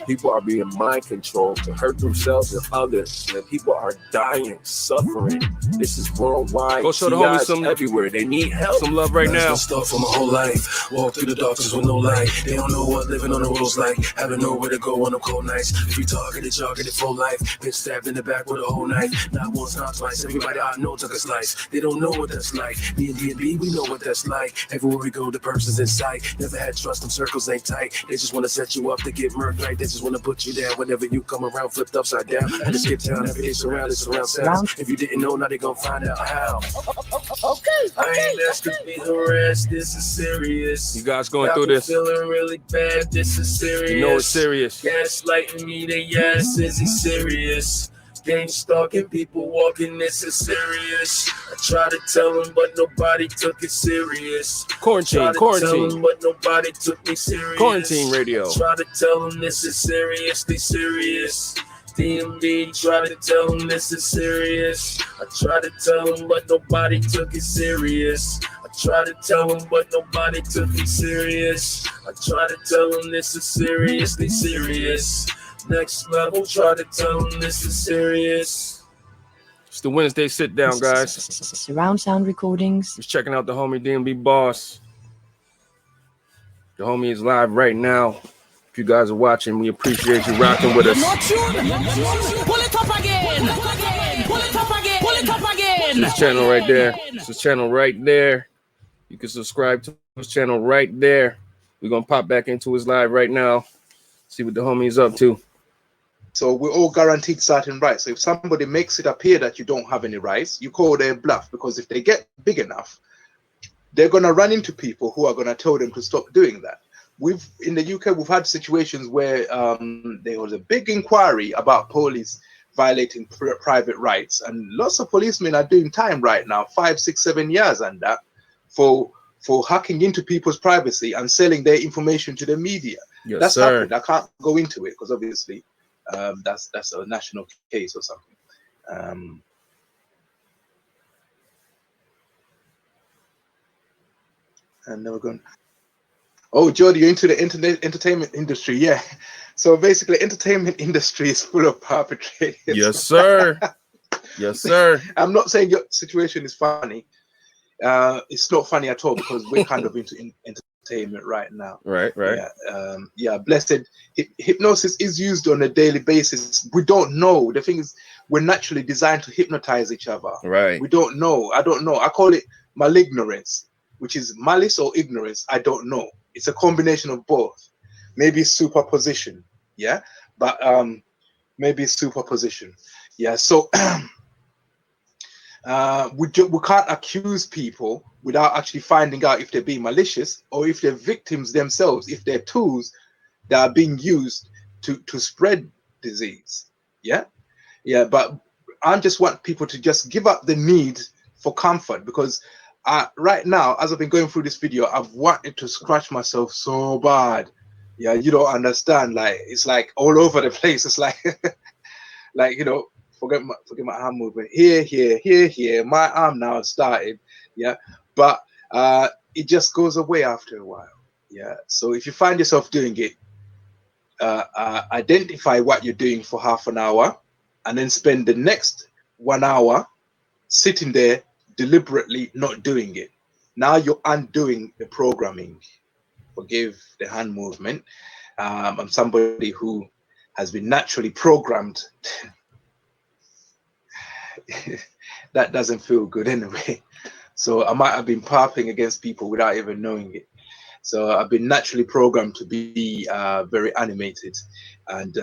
People are being mind controlled to hurt themselves and others. And people are dying, suffering. This is worldwide. Go show the homies some everywhere. They need help. Some love right now. Stuff for my whole life. Walk through the darkness with no light. They don't know what living on the road's like. Having nowhere to go on them cold nights. Free targeted, jargeted for life. Been stabbed in the back with a whole knife. Not once, not twice. Everybody I know took a slice. They don't know what that's like. Me and DMB, we know what that's like. Everywhere we go, the person's in sight. Never had trust, them circles ain't tight. They just want to set you up to get murked right. They just want to put you down whenever you come around, flipped upside down. I just skip town, every day surrounded sounds. If you didn't know, now they gonna find out how. Okay. I ain't asked to be harassed, this is serious. You guys going through this? Feeling really bad, this is serious. You know it's serious. Gaslighting me, they yes, is he serious? Gang stalking, people walking, this is serious. I tried to tell them, but nobody took it serious. Quarantine. Tell them, but nobody took me serious. Quarantine radio. I tried to tell them this is seriously serious. DMD tried to tell them this is serious. I tried to tell them, but nobody took it serious. I tried to tell them, but nobody took me serious. I tried to tell them this is seriously serious. Next level, try to tell them this is serious. It's the Wednesday sit down, guys. Surround sound recordings. Just checking out the homie DMB boss. The homie is live right now. If you guys are watching, we appreciate you rocking with us. Pull it up again. Pull it up again. Pull it up again. This channel right there. It's his channel right there. You can subscribe to his channel right there. We're gonna pop back into his live right now. See what the homie is up to. So we're all guaranteed certain rights. So if somebody makes it appear that you don't have any rights, you call their bluff, because if they get big enough, they're going to run into people who are going to tell them to stop doing that. In the UK, we've had situations where there was a big inquiry about police violating private rights, and lots of policemen are doing time right now, 5, 6, 7 years and that, for hacking into people's privacy and selling their information to the media. Yes, that's sir. happened. I can't go into it because obviously that's a national case or something. And then we're going. Oh, Jody, you're into the entertainment industry, yeah. So basically, entertainment industry is full of perpetrators. Yes, sir. Yes, sir. I'm not saying your situation is funny. It's not funny at all because we're kind of into entertainment entertainment right now. Right. Yeah, blessed. Hypnosis is used on a daily basis. We don't know. The thing is, we're naturally designed to hypnotize each other. Right. We don't know. I don't know. I call it malignorance, which is malice or ignorance. I don't know. It's a combination of both. Maybe superposition. Yeah, but maybe superposition. Yeah. So we can't accuse people without actually finding out if they're being malicious or if they're victims themselves, if they're tools that are being used to spread disease. Yeah. But I just want people to just give up the need for comfort, because right now, as I've been going through this video, I've wanted to scratch myself so bad. Yeah, you don't understand. Like, it's like all over the place. It's like like, forget my arm movement. Here. My arm now started. Yeah. But it just goes away after a while. Yeah. So if you find yourself doing it, identify what you're doing for half an hour and then spend the next 1 hour sitting there deliberately not doing it. Now you're undoing the programming. Forgive the hand movement. I'm somebody who has been naturally programmed. That doesn't feel good anyway. So I might have been popping against people without even knowing it. So I've been naturally programmed to be very animated, and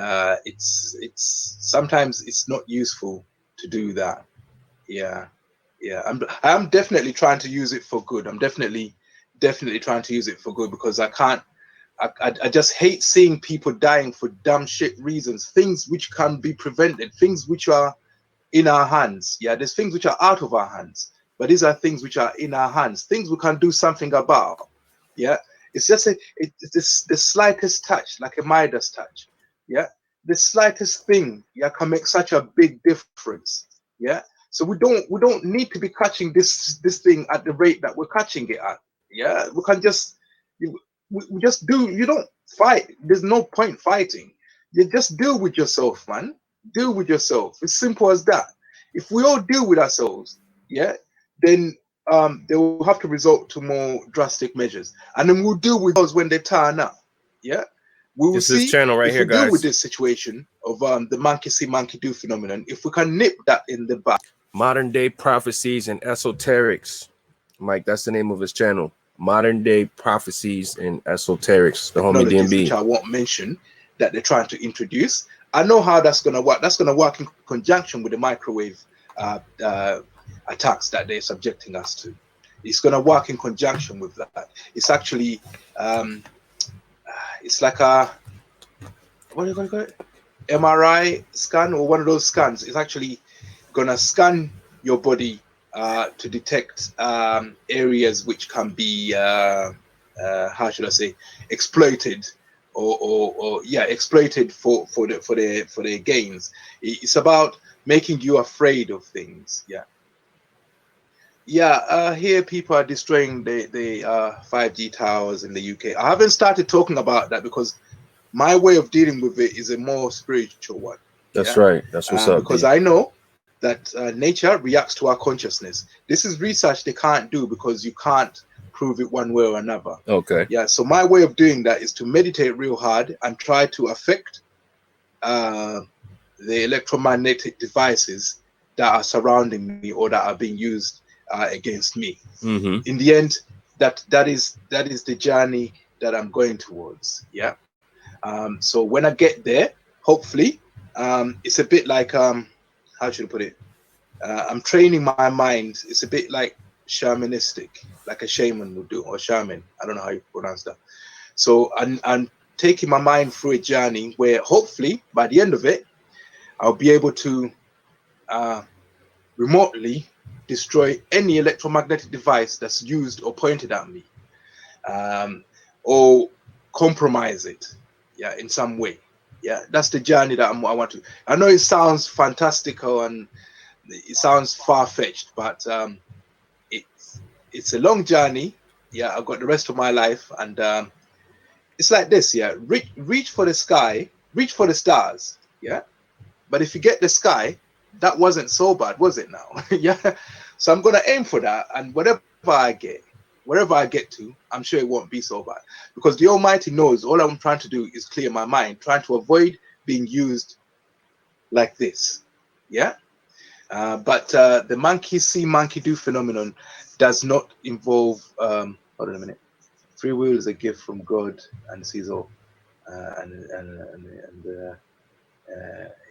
it's sometimes it's not useful to do that. Yeah. I'm definitely trying to use it for good. I'm definitely trying to use it for good, because I just hate seeing people dying for dumb shit reasons, things which can be prevented, things which are in our hands. Yeah, there's things which are out of our hands, but these are things which are in our hands, things we can do something about. Yeah, it's just the slightest touch, like a Midas touch. Yeah, the slightest thing, yeah, can make such a big difference. Yeah, so we don't need to be catching this thing at the rate that we're catching it at. Yeah, we can just we just do. You don't fight. There's no point fighting. You just deal with yourself, man. Deal with yourself. It's simple as that. If we all deal with ourselves, yeah, then they will have to resort to more drastic measures, and then we'll deal with those when they turn up. Yeah, we will This is see this channel right if here, we deal with guys. this situation of the monkey see, monkey do phenomenon. If we can nip that in the bud. Modern Day Prophecies and Esoterics. Mike, that's the name of his channel. Modern Day Prophecies and Esoterics. The homie DMB. Which I won't mention, that they're trying to introduce. I know how that's going to work. That's going to work in conjunction with the microwave attacks that they're subjecting us to. It's going to work in conjunction with that. It's actually, it's like a, what do you call it? MRI scan, or one of those scans. It's actually going to scan your body to detect areas which can be, how should I say, exploited. Or exploited for their gains. It's about making you afraid of things. Here people are destroying the 5G towers in the UK. I haven't started talking about that because my way of dealing with it is a more spiritual one. That's right. That's what's up. Because I know that nature reacts to our consciousness. This is research they can't do because you can't prove it one way or another. Okay. Yeah. So my way of doing that is to meditate real hard and try to affect the electromagnetic devices that are surrounding me or that are being used against me. Mm-hmm. In the end, that is the journey that I'm going towards. Yeah. So when I get there, hopefully, it's a bit like how should I put it? I'm training my mind. It's a bit like shamanistic, like a shaman would do, or shaman. I don't know how you pronounce that. So I'm taking my mind through a journey where hopefully by the end of it, I'll be able to remotely destroy any electromagnetic device that's used or pointed at me, or compromise it, in some way. Yeah, that's the journey that I want to. I know it sounds fantastical and it sounds far-fetched, but it's a long journey. Yeah, I've got the rest of my life, and it's like this. Yeah, reach for the sky, reach for the stars. Yeah, but if you get the sky, that wasn't so bad, was it? Now, yeah. So I'm gonna aim for that, and whatever I get, wherever I get to, I'm sure it won't be so bad, because the Almighty knows all I'm trying to do is clear my mind, trying to avoid being used like this. Yeah. But the monkey see, monkey do phenomenon does not involve. Hold on a minute. Free will is a gift from God and sees all,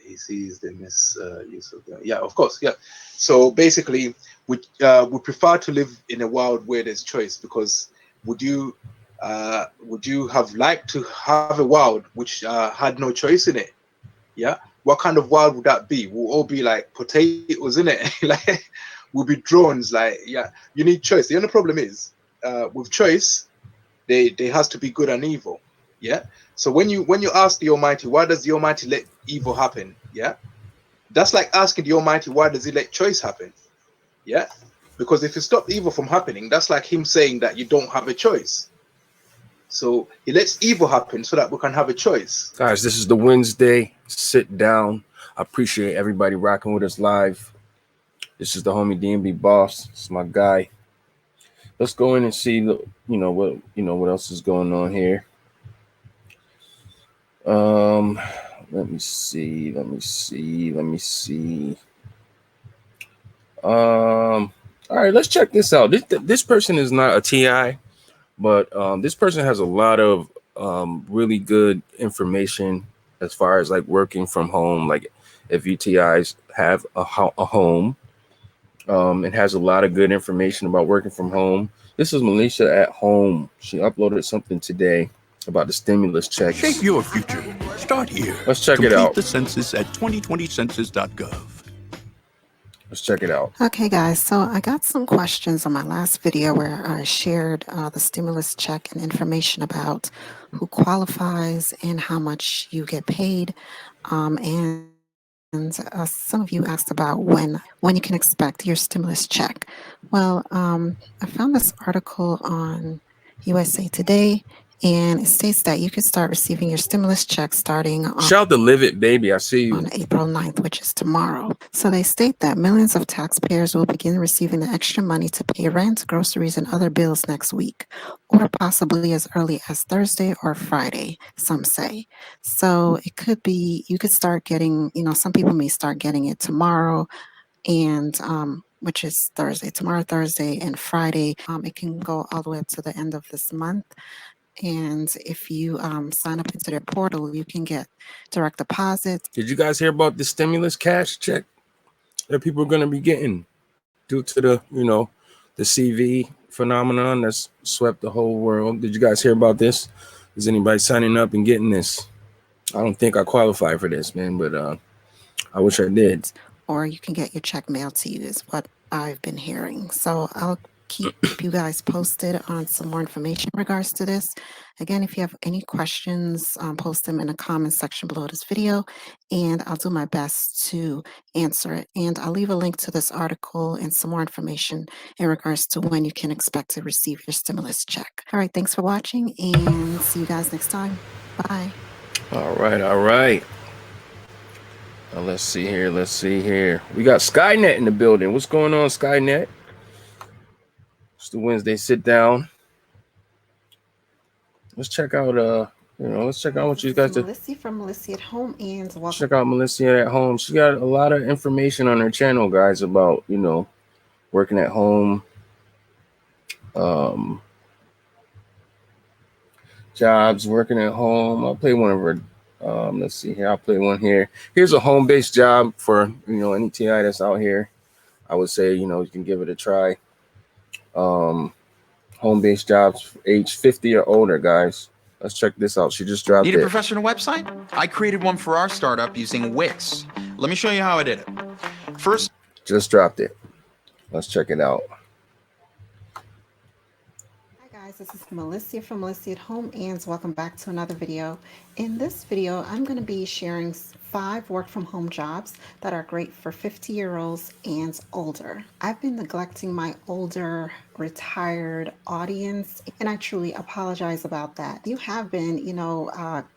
he sees the misuse of them. Yeah, of course. Yeah. So basically, we prefer to live in a world where there's choice, because would you have liked to have a world which had no choice in it? Yeah. What kind of world would that be? We'll all be like potatoes in it. Like we'll be drones. Like, yeah, you need choice. The only problem is with choice, there has to be good and evil. Yeah. So when you ask the Almighty, why does the Almighty let evil happen? Yeah. That's like asking the Almighty, why does he let choice happen? Yeah. Because if you stop evil from happening, that's like him saying that you don't have a choice. So he lets evil happen so that we can have a choice. Guys, this is the Wednesday sit down. I appreciate everybody rocking with us live. This is the homie DMB boss. It's my guy. Let's go in and see what else is going on here. Let me see. All right, let's check this out. This person is not a TI, but this person has a lot of really good information as far as like working from home. Like if UTIs have a home, it has a lot of good information about working from home. This is Militia at home. She uploaded something today about the stimulus checks. Shape your future. Start here. Let's check it Complete out. the census at 2020census.gov. Let's check it out. Okay, guys, so I got some questions on my last video where I shared the stimulus check and information about who qualifies and how much you get paid. And some of you asked about when you can expect your stimulus check. Well, I found this article on USA Today, and it states that you can start receiving your stimulus check starting on Shout out to Live It, baby. I see you. on April 9th, which is tomorrow. So they state that millions of taxpayers will begin receiving the extra money to pay rent, groceries, and other bills next week, or possibly as early as Thursday or Friday, some say. So it could be, you could start getting, some people may start getting it tomorrow, and which is Thursday, tomorrow, Thursday, and Friday. It can go all the way up to the end of this month. And if you sign up into their portal, you can get direct deposits. Did you guys hear about the stimulus cash check that people are going to be getting due to the CV phenomenon that's swept the whole world? Did you guys hear about this? Is anybody signing up and getting this? I don't think I qualify for this, man, but I wish I did. Or you can get your check mailed to you is what I've been hearing. So I'll keep you guys posted on some more information in regards to this. Again, if you have any questions, post them in the comment section below this video, and I'll do my best to answer it. And I'll leave a link to this article and some more information in regards to when you can expect to receive your stimulus check. All right, thanks for watching, and see you guys next time. Bye. All right. Now, let's see here. We got Skynet in the building. What's going on, Skynet? It's the Wednesday sit down. Let's check out what you guys do. Melissa from Melissa at Home, and welcome. Check out Melissa at home. She got a lot of information on her channel, guys, about working at home, jobs, working at home. I'll play one of her. Let's see here. I'll play one here. Here's a home-based job for any TI that's out here. I would say you can give it a try. Home-based jobs, age 50 or older, guys. Let's check this out. She just dropped Need it. a professional website? I created one for our startup using Wix. Let me show you how I did it. First, just dropped it. Let's check it out. Hi guys, this is Melissa from Melissa at Home, and welcome back to another video. In this video, I'm going to be sharing 5 work from home jobs that are great for 50-year-olds and older. I've been neglecting my older retired audience, and I truly apologize about that. You have been,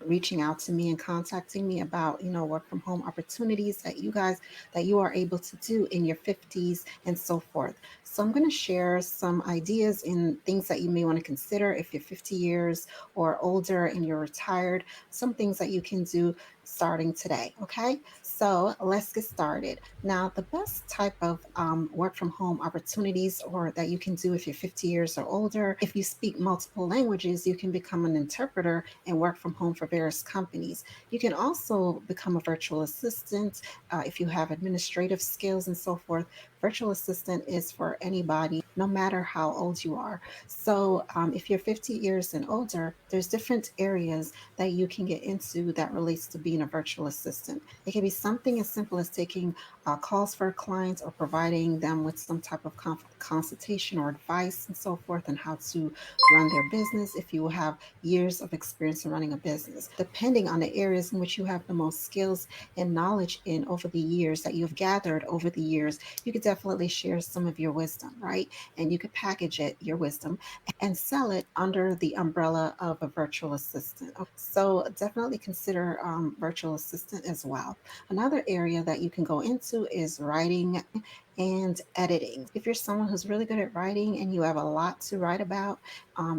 reaching out to me and contacting me about, work from home opportunities that you are able to do in your 50s and so forth. So I'm going to share some ideas and things that you may want to consider if you're 50 years or older and you're retired, some things that you can do starting today. Okay, so let's get started. Now, the best type of work from home opportunities or that you can do if you're 50 years or older, if you speak multiple languages, you can become an interpreter and work from home for various companies. You can also become a virtual assistant if you have administrative skills and so forth. Virtual assistant is for anybody, no matter how old you are. So if you're 50 years and older, there's different areas that you can get into that relates to being a virtual assistant. It can be something as simple as taking calls for clients or providing them with some type of consultation or advice and so forth on how to run their business if you have years of experience in running a business. Depending on the areas in which you have the most skills and knowledge in over the years that you've gathered over the years, you could definitely share some of your wisdom, right? And you could package it, your wisdom, and sell it under the umbrella of a virtual assistant. So definitely consider virtual assistant as well. Another area that you can go into is writing and editing. If you're someone who's really good at writing and you have a lot to write about,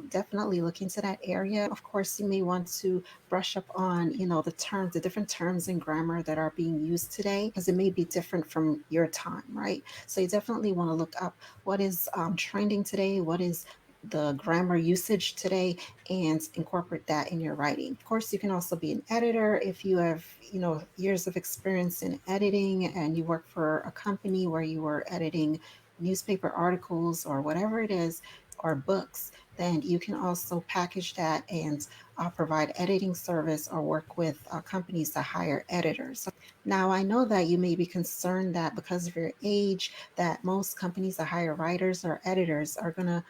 definitely look into that area. Of course, you may want to brush up on, the different terms and grammar that are being used today, because it may be different from your time, right? So you definitely want to look up what is trending today, what is the grammar usage today, and incorporate that in your writing. Of course, you can also be an editor if you have, years of experience in editing and you work for a company where you were editing newspaper articles or whatever it is, or books, then you can also package that and provide editing service or work with companies to hire editors. Now, I know that you may be concerned that because of your age, that most companies that hire writers or editors are going to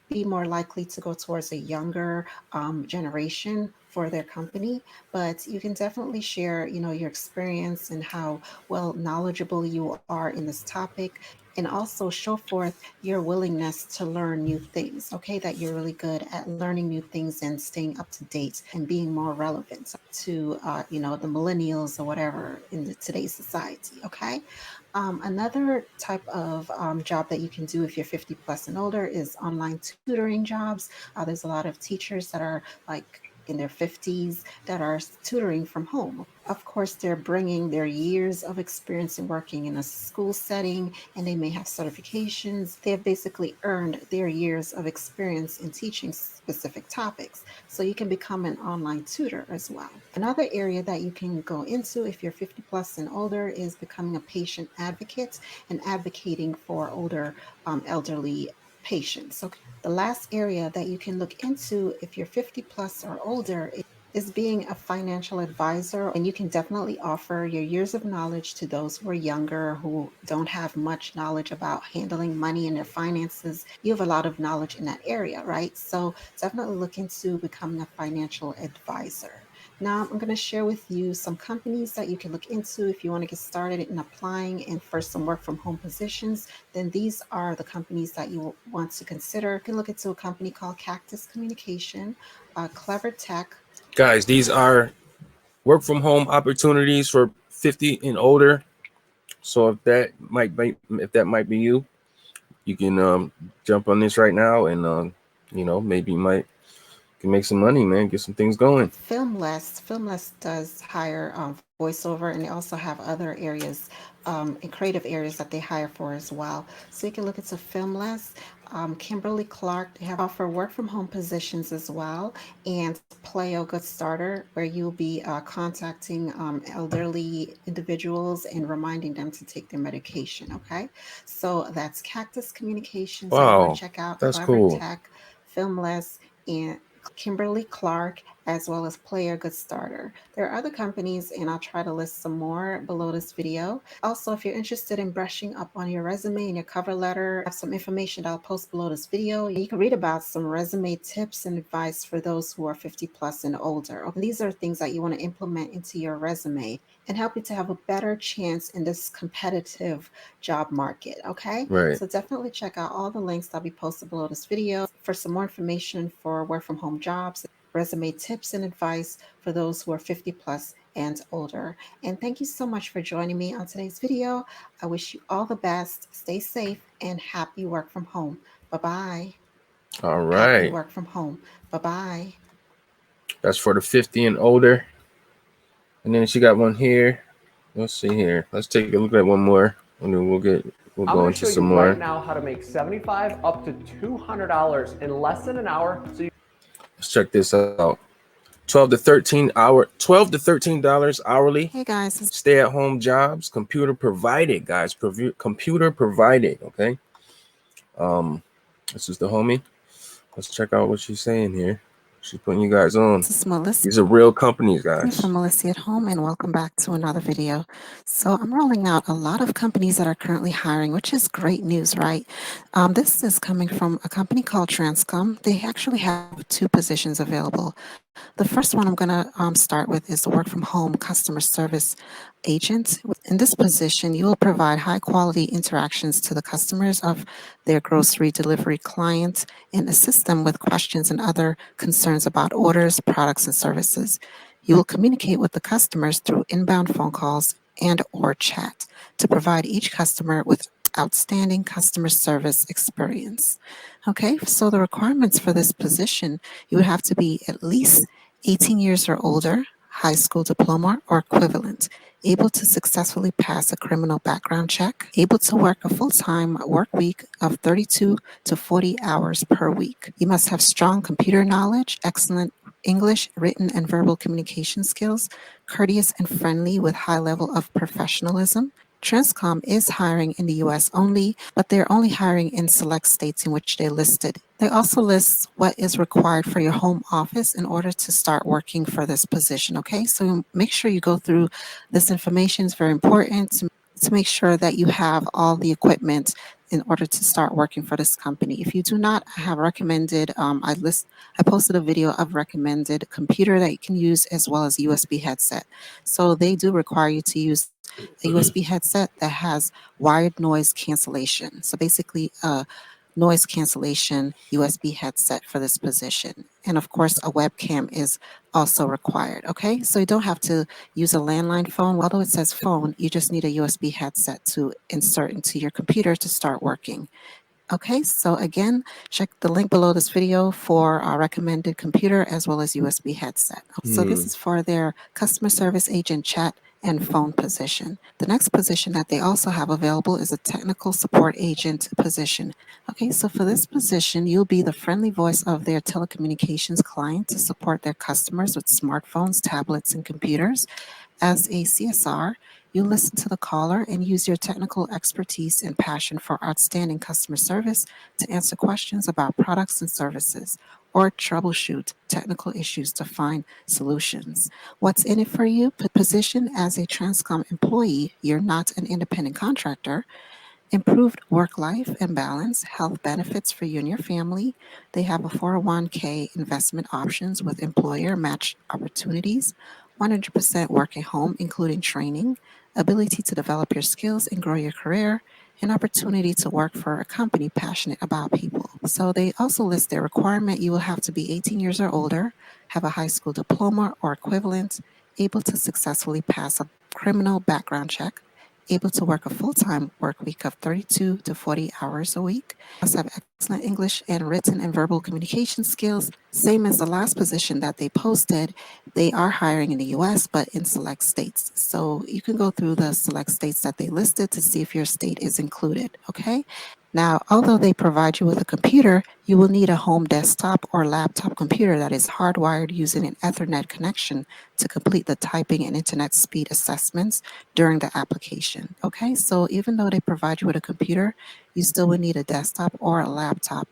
be more likely to go towards a younger generation for their company, but you can definitely share, your experience and how well knowledgeable you are in this topic, and also show forth your willingness to learn new things. Okay, that you're really good at learning new things and staying up to date and being more relevant to, the millennials or whatever in today's society. Okay. Another type of job that you can do if you're 50 plus and older is online tutoring jobs. There's a lot of teachers that are like in their 50s that are tutoring from home. Of course, they're bringing their years of experience in working in a school setting, and they may have certifications. They have basically earned their years of experience in teaching specific topics. So you can become an online tutor as well. Another area that you can go into if you're 50 plus and older is becoming a patient advocate and advocating for older elderly patients. So the last area that you can look into if you're 50 plus or older is being a financial advisor, and you can definitely offer your years of knowledge to those who are younger, who don't have much knowledge about handling money and their finances. You have a lot of knowledge in that area, right? So definitely look into becoming a financial advisor. Now, I'm going to share with you some companies that you can look into if you want to get started in applying and for some work from home positions. Then these are the companies that you want to consider. You can look into a company called Cactus Communication, Clever Tech. Guys, these are work from home opportunities for 50 and older. So if that might be you, you can jump on this right now and maybe you can make some money, man, get some things going. Filmless does hire voiceover, and they also have other areas and creative areas that they hire for as well. So you can look into Filmless. Kimberly Clark, they have offer work from home positions as well, and Play a Good Starter, where you'll be contacting elderly individuals and reminding them to take their medication. Okay, so that's Cactus Communications that you want Wow, to check out. that's Clever cool. Tech, Filmless, and Kimberly Clark, as well as Player Good Starter. There are other companies, and I'll try to list some more below this video. Also, if you're interested in brushing up on your resume and your cover letter, I have some information that I'll post below this video. You can read about some resume tips and advice for those who are 50 plus and older. And these are things that you want to implement into your resume and help you to have a better chance in this competitive job market, okay? Right. So definitely check out all the links that'll be posted below this video for some more information for work from home jobs, resume tips and advice for those who are 50 plus and older. And thank you so much for joining me on today's video. I wish you all the best. Stay safe and happy work from home. Bye-bye. All Happy right. work from home. Bye-bye. That's for the 50 and older. And then she got one here. Let's see here. Let's take a look at one more, and then we'll go into some more. I'm going to show you right now how to make $75 up to $200 in less than an hour. So Let's check this out. $12 to $13 hourly. Hey guys. Stay at home jobs, computer provided, guys. Computer provided. Okay. This is the homie. Let's check out what she's saying here. She's putting you guys on. This is Melissa. These are real companies, I'm guys. from Melissa at Home, and welcome back to another video. So I'm rolling out a lot of companies that are currently hiring, which is great news, right? This is coming from a company called Transcom. They actually have 2 positions available. The first one I'm going to start with is the work from home customer service agent. In this position, you will provide high quality interactions to the customers of their grocery delivery clients and assist them with questions and other concerns about orders, products, and services. You will communicate with the customers through inbound phone calls and or chat to provide each customer with outstanding customer service experience. Okay, so the requirements for this position, you would have to be at least 18 years or older, high school diploma or equivalent, able to successfully pass a criminal background check, able to work a full-time work week of 32 to 40 hours per week. You must have strong computer knowledge, excellent English, written and verbal communication skills, courteous and friendly with high level of professionalism. Transcom is hiring in the US only, but they're only hiring in select states in which they listed. They also list what is required for your home office in order to start working for this position, okay? So make sure you go through this information. It's very important to make sure that you have all the equipment in order to start working for this company. If you do not, I have recommended, I posted a video of recommended computer that you can use as well as USB headset. So they do require you to use a USB headset that has wired noise cancellation. So basically noise cancellation USB headset for this position. And of course, a webcam is also required, okay? So you don't have to use a landline phone. Although it says phone, you just need a USB headset to insert into your computer to start working. Okay, so again, check the link below this video for our recommended computer as well as USB headset. So this is for their customer service agent chat and phone position. The next position that they also have available is a technical support agent position. Okay, so for this position, you'll be the friendly voice of their telecommunications client to support their customers with smartphones, tablets, and computers. As a CSR, you listen to the caller and use your technical expertise and passion for outstanding customer service to answer questions about products and services or troubleshoot technical issues to find solutions. What's in it for you? Position as a Transcom employee, you're not an independent contractor. Improved work life and balance, health benefits for you and your family. They have a 401k investment options with employer match opportunities, 100% work at home, including training, ability to develop your skills and grow your career, an opportunity to work for a company passionate about people. So they also list their requirement. You will have to be 18 years or older, have a high school diploma or equivalent, able to successfully pass a criminal background check, able to work a full-time work week of 32 to 40 hours a week, must have excellent English and written and verbal communication skills. Same as the last position that they posted, they are hiring in the US, but in select states. So you can go through the select states that they listed to see if your state is included, okay? Now, although they provide you with a computer, you will need a home desktop or laptop computer that is hardwired using an Ethernet connection to complete the typing and internet speed assessments during the application. Okay, so even though they provide you with a computer, you still would need a desktop or a laptop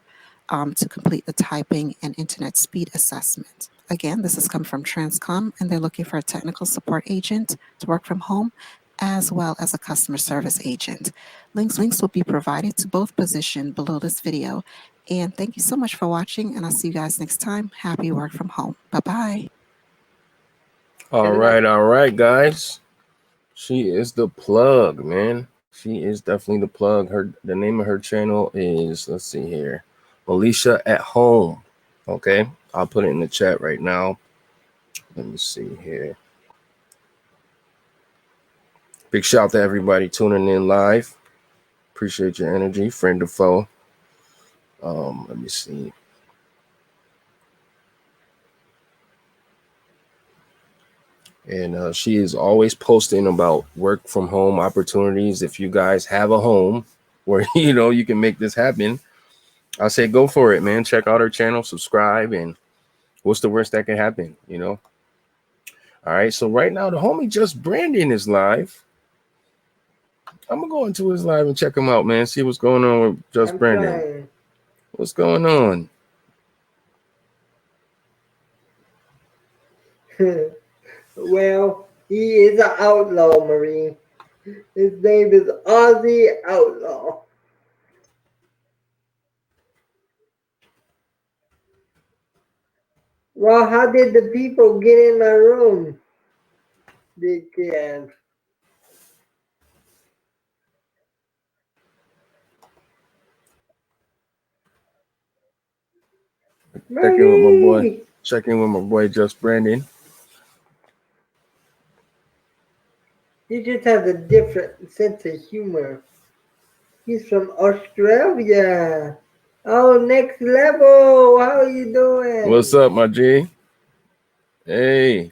to complete the typing and internet speed assessment. Again, this has come from Transcom, and they're looking for a technical support agent to work from home, as well as a customer service agent. Links will be provided to both positions below this video. And thank you so much for watching, and I'll see you guys next time. Happy work from home. Bye-bye. All right, guys. She is the plug, man. She is definitely the plug. The name of her channel is, let's see here, Alicia at Home. Okay, I'll put it in the chat right now. Let me see here. Big shout out to everybody tuning in live. Appreciate your energy, friend or foe. Let me see. And she is always posting about work from home opportunities. If you guys have a home where you can make this happen, I say go for it, man. Check out her channel, subscribe, and what's the worst that can happen, All right, so right now the homie Just Brandon is live. I'm gonna go into his live and check him out, man. See what's going on with Just Brandon. Trying. What's going on? Well, he is an outlaw, Marie. His name is Ozzy Outlaw. Well, how did the people get in my room? They can. Check in with my boy. Check in with my boy Just Brandon. He just has a different sense of humor. He's from Australia. Oh, Next Level. How are you doing? What's up, my G? Hey,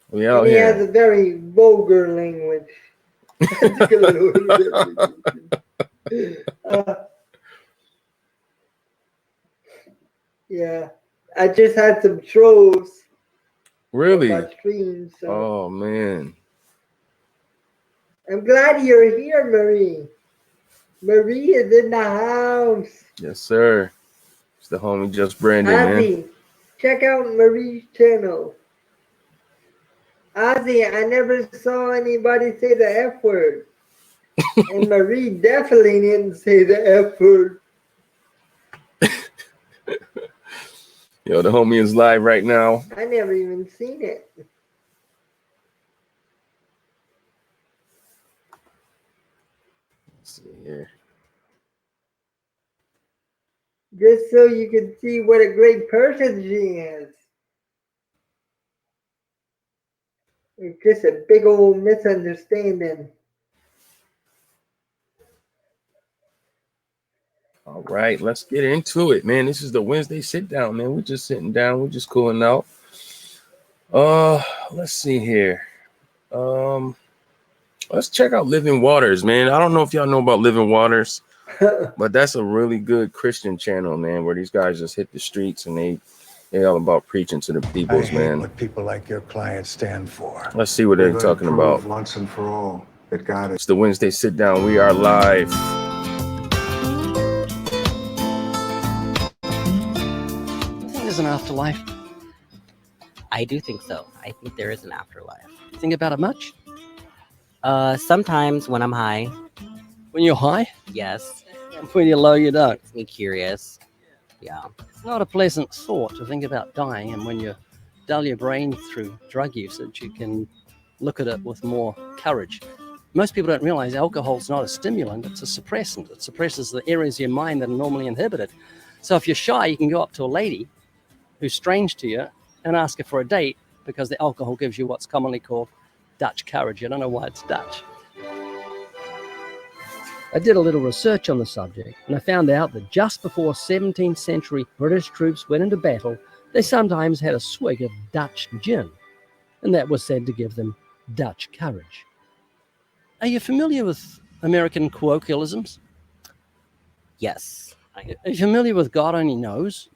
we out And he here. has a very vulgar language. Yeah, I just had some trolls. Really? On my stream, so. Oh man. I'm glad you're here, Marie. Marie is in the house. Yes, sir. It's the homie Just Brandon, Ozzy, man. check out Marie's channel. Ozzy, I never saw anybody say the F word. And Marie definitely didn't say the F word. Yo, the homie is live right now. I never even seen it. Let's see here. Just so you can see what a great person she is. It's just a big old misunderstanding. All right, let's get into it, man. This is the Wednesday sit down, man. We're just sitting down. We're just cooling out. Let's see here. Let's check out Living Waters, man. I don't know if y'all know about Living Waters, but that's a really good Christian channel, man, where these guys just hit the streets and they all about preaching to the peoples, man. What people like your clients stand for. Let's see what they're talking about. Once and for all that God is. It's the Wednesday sit down. We are live. There's an afterlife. I do think so. I think there is an afterlife. Think about it much? Sometimes when I'm high. When you're high? Yes. When you're low, you don't. Makes me curious. Yeah. It's not a pleasant thought to think about dying, and when you dull your brain through drug usage, you can look at it with more courage. Most people don't realize alcohol's not a stimulant, it's a suppressant. It suppresses the areas of your mind that are normally inhibited. So if you're shy, you can go up to a lady who's strange to you and ask her for a date because the alcohol gives you what's commonly called Dutch courage. I don't know why it's Dutch. I did a little research on the subject, and I found out that just before 17th century British troops went into battle, they sometimes had a swig of Dutch gin, and that was said to give them Dutch courage. Are you familiar with American colloquialisms? Yes. Are you familiar with God only knows?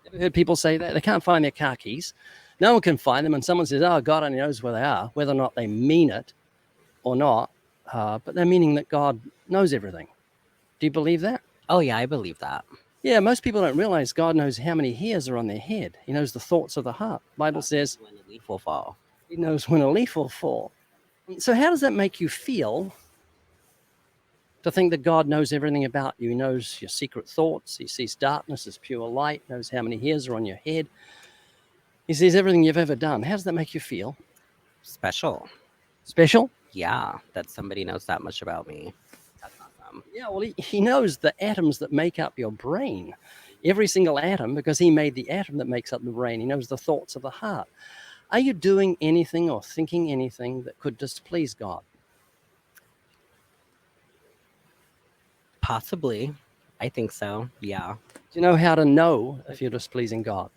Ever heard people say that? They can't find their car keys. No one can find them, and someone says, oh, God only knows where they are, whether or not they mean it or not. But they're meaning that God knows everything. Do you believe that? Oh, yeah, I believe that. Yeah, most people don't realize God knows how many hairs are on their head. He knows the thoughts of the heart. The Bible says when a leaf will fall. He knows when a leaf will fall. So how does that make you feel to think that God knows everything about you? He knows your secret thoughts. He sees darkness as pure light, knows how many hairs are on your head. He sees everything you've ever done. How does that make you feel? Special. Special? Yeah, that somebody knows that much about me. That's awesome. Yeah, well, he knows the atoms that make up your brain. Every single atom, because he made the atom that makes up the brain. He knows the thoughts of the heart. Are you doing anything or thinking anything that could displease God? Possibly. I think so. Yeah. Do you know how to know if you're displeasing God?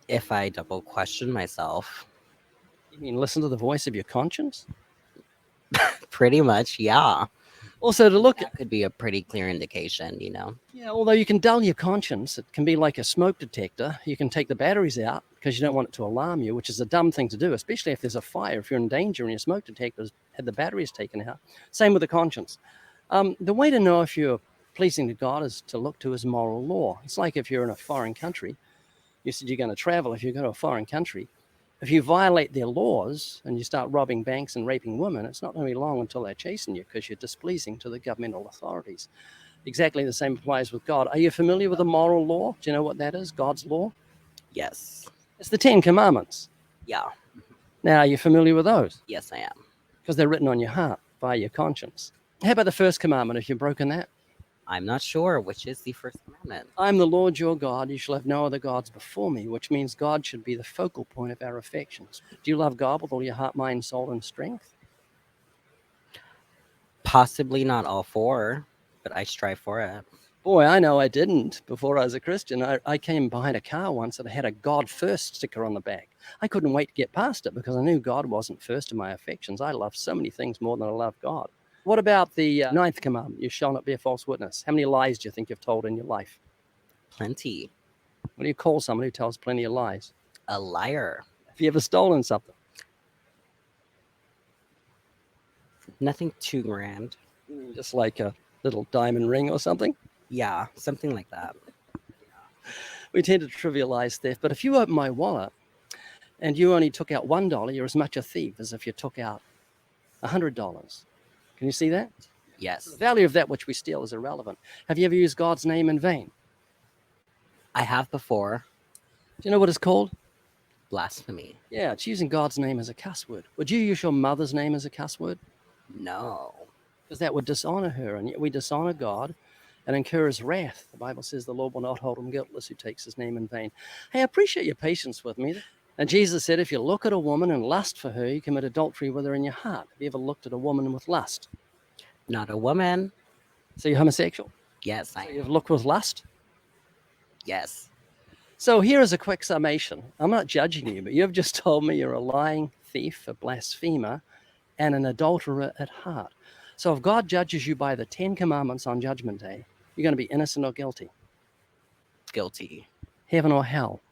If I double question myself. You mean listen to the voice of your conscience? Pretty much, yeah. Also, to look that could be a pretty clear indication, you know. Yeah, although you can dull your conscience, it can be like a smoke detector. You can take the batteries out because you don't want it to alarm you, which is a dumb thing to do, especially if there's a fire, if you're in danger and your smoke detector's had the batteries taken out. Same with the conscience. The way to know if you're pleasing to God is to look to his moral law. It's like if you're in a foreign country. You said you're going to travel. If you go to a foreign country, if you violate their laws and you start robbing banks and raping women, it's not going to be long until they're chasing you because you're displeasing to the governmental authorities. Exactly the same applies with God. Are you familiar with the moral law? Do you know what that is? God's law? Yes. It's the 10 Commandments. Yeah. Now, are you familiar with those? Yes, I am. Because they're written on your heart via your conscience. How about the first commandment? Have you broken that? I'm not sure which is the first commandment. I'm the Lord your God. You shall have no other gods before me, which means God should be the focal point of our affections. Do you love God with all your heart, mind, soul, and strength? Possibly not all four, but I strive for it. Boy, I know I didn't before I was a Christian. I came behind a car once that had a God first sticker on the back. I couldn't wait to get past it because I knew God wasn't first in my affections. I love so many things more than I love God. What about the ninth commandment? You shall not be a false witness. How many lies do you think you've told in your life? Plenty. What do you call someone who tells plenty of lies? A liar. Have you ever stolen something? Nothing too grand. Just like a little diamond ring or something? Yeah, something like that. We tend to trivialize theft, but if you open my wallet and you only took out $1, you're as much a thief as if you took out $100. Can you see that? Yes. The value of that which we steal is irrelevant. Have you ever used God's name in vain? I have before. Do you know what it's called? Blasphemy. Yeah, it's using God's name as a cuss word. Would you use your mother's name as a cuss word? No. Because that would dishonor her, and yet we dishonor God and incur his wrath. The Bible says the Lord will not hold him guiltless who takes his name in vain. Hey, I appreciate your patience with me. And Jesus said, if you look at a woman and lust for her, you commit adultery with her in your heart. Have you ever looked at a woman with lust? Not a woman. So you're homosexual? Yes, I am. You've looked with lust? Yes. So here is a quick summation. I'm not judging you, but you've just told me you're a lying thief, a blasphemer, and an adulterer at heart. So if God judges you by the 10 Commandments on Judgment Day, you're going to be innocent or guilty? Guilty. Heaven or hell?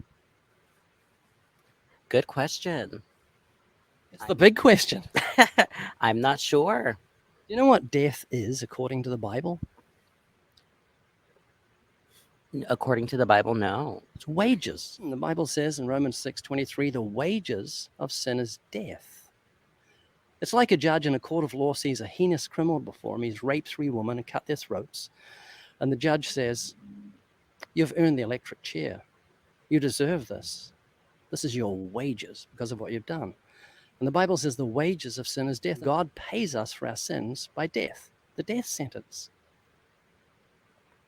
Good question. It's the big question. I'm not sure. Do you know what death is according to the Bible? According to the Bible, no. It's wages. And the Bible says in Romans 6:23, the wages of sin is death. It's like a judge in a court of law sees a heinous criminal before him. He's raped 3 women and cut their throats. And the judge says, you've earned the electric chair. You deserve this. This is your wages because of what you've done. And the Bible says the wages of sin is death. God pays us for our sins by death, the death sentence.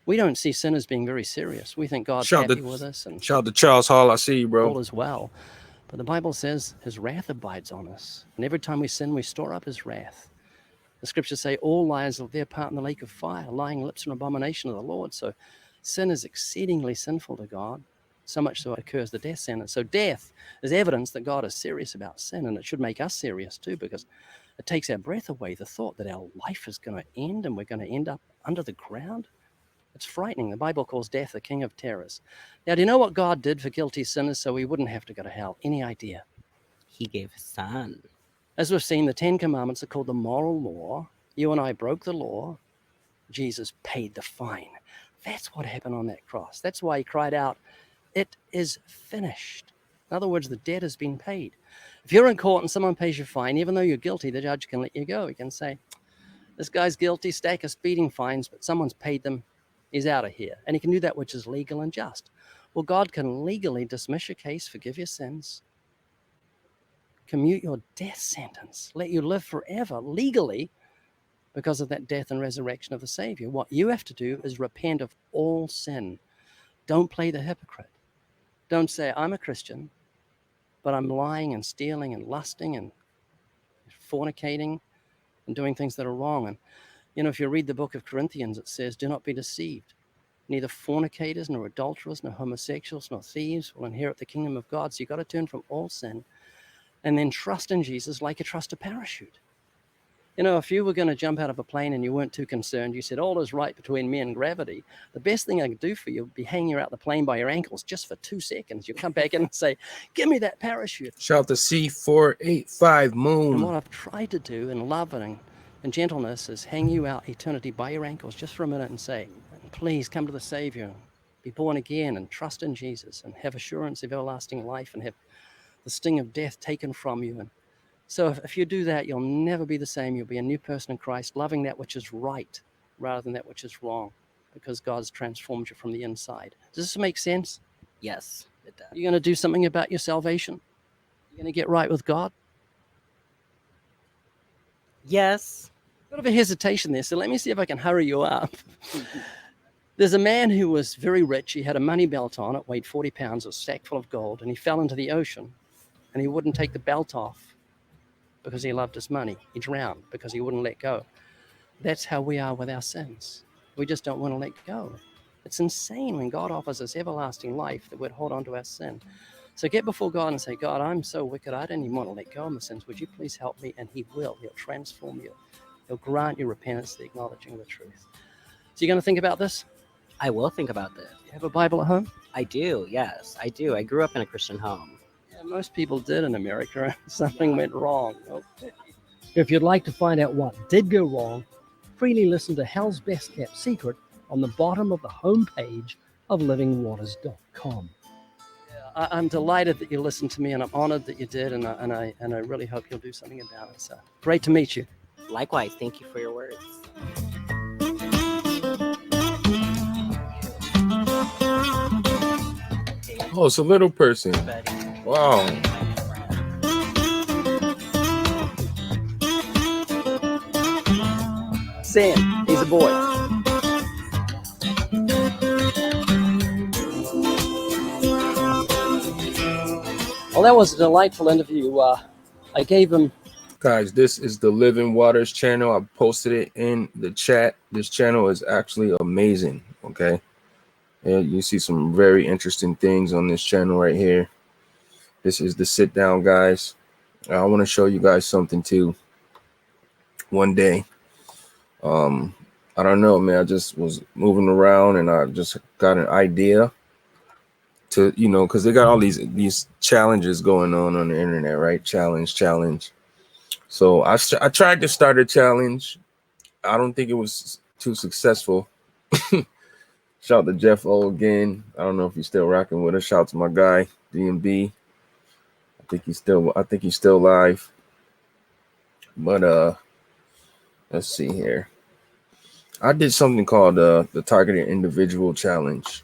We don't see sin as being very serious. We think God's happy with us. And shout out to Charles Hall. I see you, bro. all is well. But the Bible says his wrath abides on us. And every time we sin, we store up his wrath. The scriptures say all liars have their part in the lake of fire. Lying lips are an abomination of the Lord. So sin is exceedingly sinful to God, so much so it occurs the death sentence. So death is evidence that God is serious about sin, and it should make us serious too, because it takes our breath away, the thought that our life is going to end and we're going to end up under the ground. It's frightening. The Bible calls death the king of terrors. Now, do you know what God did for guilty sinners so we wouldn't have to go to hell? Any idea? He gave his son. As we've seen, the 10 Commandments are called the moral law. You and I broke the law. Jesus paid the fine. That's what happened on that cross. That's why he cried out, "It is finished." In other words, the debt has been paid. If you're in court and someone pays your fine, even though you're guilty, the judge can let you go. He can say, this guy's guilty, stack of speeding fines, but someone's paid them. He's out of here. And he can do that which is legal and just. Well, God can legally dismiss your case, forgive your sins, commute your death sentence, let you live forever legally because of that death and resurrection of the Savior. What you have to do is repent of all sin. Don't play the hypocrite. Don't say, I'm a Christian, but I'm lying and stealing and lusting and fornicating and doing things that are wrong. And, you know, if you read the book of Corinthians, it says, do not be deceived. Neither fornicators, nor adulterers, nor homosexuals, nor thieves will inherit the kingdom of God. So you've got to turn from all sin and then trust in Jesus like you trust a parachute. You know, if you were going to jump out of a plane and you weren't too concerned, you said, all is right between me and gravity, the best thing I could do for you would be hang you out the plane by your ankles just for 2 seconds. You come back in and say, give me that parachute. Shout out to C485 Moon. And what I've tried to do in love and gentleness is hang you out eternity by your ankles just for a minute and say, please come to the Savior, be born again and trust in Jesus and have assurance of everlasting life and have the sting of death taken from you. And so if you do that, you'll never be the same. You'll be a new person in Christ, loving that which is right rather than that which is wrong, because God's transformed you from the inside. Does this make sense? Yes, it does. You're going to do something about your salvation? You're going to get right with God? Yes. A bit of a hesitation there, so let me see if I can hurry you up. There's a man who was very rich. He had a money belt on. It weighed 40 pounds, a sack full of gold, and he fell into the ocean, and he wouldn't take the belt off because he loved his money. He drowned because he wouldn't let go. That's how we are with our sins. We just don't want to let go. It's insane when God offers us everlasting life that we'd hold on to our sin. So get before God and say, God, I'm so wicked, I don't even want to let go of my sins. Would you please help me? And he will. He'll transform you. He'll grant you repentance, the acknowledging the truth. So you're going to think about this? I will think about this. You have a Bible at home? I do, yes, I do. I grew up in a Christian home. Yeah, most people did in America. Something went wrong. Okay. If you'd like to find out what did go wrong, freely listen to Hell's Best Kept Secret on the bottom of the homepage of livingwaters.com. Yeah, I'm delighted that you listened to me, and I'm honored that you did, and I really hope you'll do something about it. So great to meet you. Likewise, thank you for your words. Oh, it's a little person. Wow. Sam, he's a boy. Well, that was a delightful interview. I gave him... Guys, this is the Living Waters channel. I posted it in the chat. This channel is actually amazing, okay? And you see some very interesting things on this channel right here. This is the sit down, guys. I want to show you guys something too. One day, I don't know, man. I just was moving around and I just got an idea to, you know, because they got all these challenges going on the internet, right? Challenge. So I tried to start a challenge. I don't think it was too successful. Shout out to Jeff O again. I don't know if he's still rocking with us. Shout out to my guy DMB. I think he's still live. But let's see here. I did something called the Targeted Individual Challenge,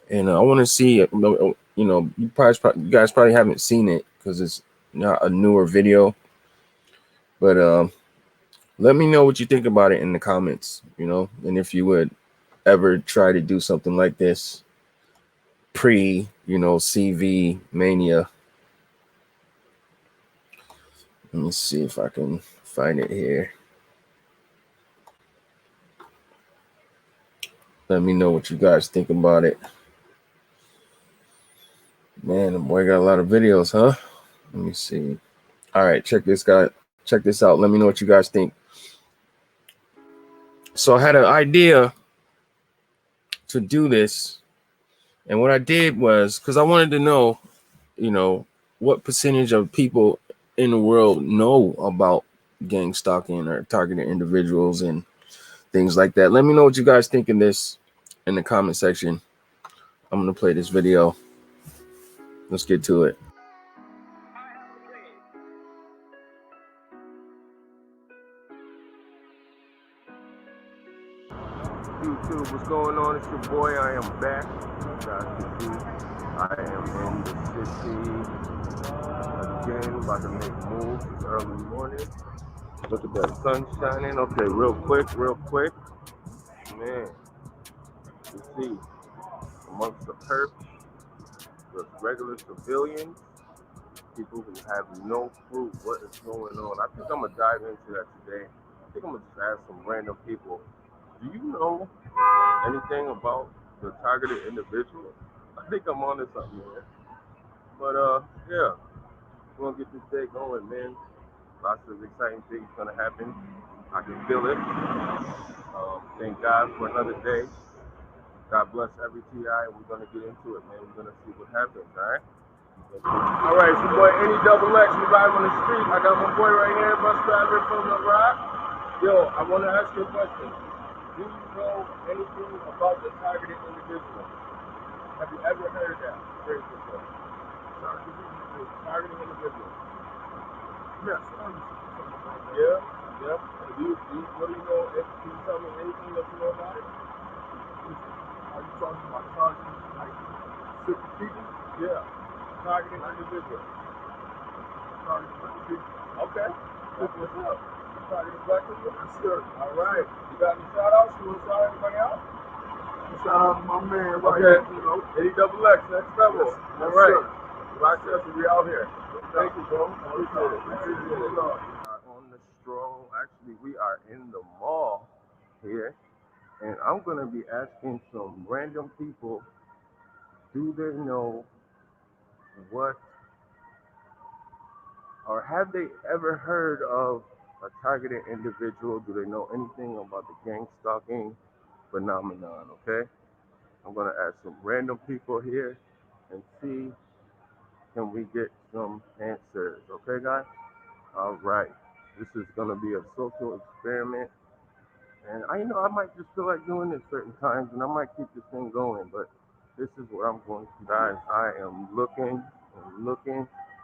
and I want to see, you know, you guys probably haven't seen it because it's not a newer video. But let me know what you think about it in the comments, you know, and if you would ever try to do something like this pre, you know, CV mania. Let me see if I can find it here. Let me know what you guys think about it. Man, the boy got a lot of videos, huh? Let me see. All right, check this out. Let me know what you guys think. So I had an idea to do this, and what I did was, because I wanted to know, you know, what percentage of people in the world know about gang stalking or targeted individuals and things like that. Let me know what you guys think of this. in the comment section. I'm going to play this video. Let's get to it. YouTube, what's going on? It's your boy. I am back. You guys can see I am in the city again, about to make moves. It's early morning. Look at that sun shining. Okay, real quick. Man, you see, amongst the perps, the regular civilians, people who have no clue what is going on. I think I'm gonna dive into that today. I think I'm gonna just ask some random people. Do you know anything about the targeted individual? I think I'm onto something here. But yeah, we're gonna get this day going, man. Lots of exciting things gonna happen. I can feel it. Thank God for another day. God bless every TI, and we're gonna get into it, man. We're gonna see what happens, all right? All right, it's your boy NEXX. We live on the street. I got my boy right here, bus driver from the Rock. Yo, I want to ask you a question. Do you know anything about the targeted individual? Have you ever heard that phrase before? Targeted individual. Yes. Yeah. Yep. What do you know? Can you tell me anything that you know about it? Are you talking about targeting like certain people? Yeah. Targeting individual. Targeting people. Okay. That's what's up. Targeting black people? Yes, sir. All right. You got any shout outs? You want to shout anybody out? Shout out to my man right here. You know. NEXX, next level. Yes, all right. Rochester, we out here. Thank you, bro. Appreciate it. On the stroll, actually, we are in the mall here, and I'm going to be asking some random people, do they know what, or have they ever heard of a targeted individual? Do they know anything about the gang stalking phenomenon, okay? I'm going to ask some random people here and see, can we get some answers, okay, guys? All right. This is going to be a social experiment. And I might just feel like doing it certain times, and I might keep this thing going, but this is what I'm going to do. Guys, I am looking,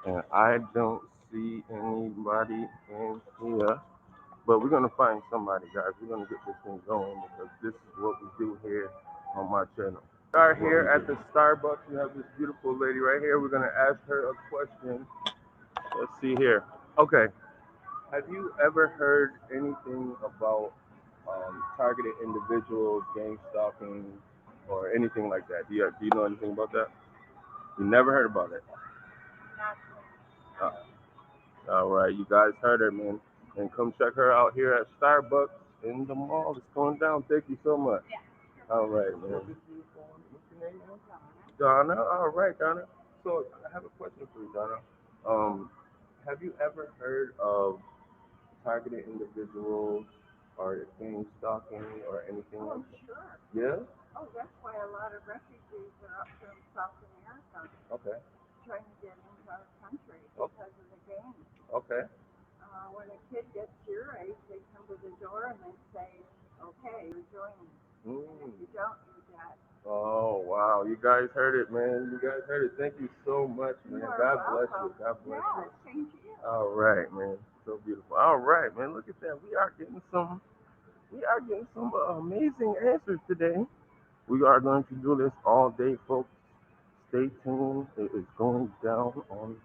and I don't see anybody in here. But we're going to find somebody, guys. We're going to get this thing going, because this is what we do here on my channel. We are here at the Starbucks. We have this beautiful lady right here. We're going to ask her a question. Let's see here. Okay. Have you ever heard anything about targeted individuals, gang stalking, or anything like that? Do you know anything about that? You never heard about it? All right, you guys heard her, man. And come check her out here at Starbucks in the mall. It's going down. Thank you so much. All right, man. What's your name, man? Donna. All right, Donna. So I have a question for you, Donna. Have you ever heard of targeted individuals or gang stalking or anything like that? Sure. Yeah? Oh, that's why a lot of refugees are up from South America. Okay. Trying to get into our country because of the gangs. Okay. When a kid gets your age, they come to the door and they say, okay, you're joining. And if you don't, you're dead. Oh, wow. You guys heard it, man. You guys heard it. Thank you so much, man. God bless you. God bless you. Same to you. All right, man. So beautiful. All right, man. Look at that. We are getting some amazing answers today. We are going to do this all day, folks. Stay tuned. It is going down on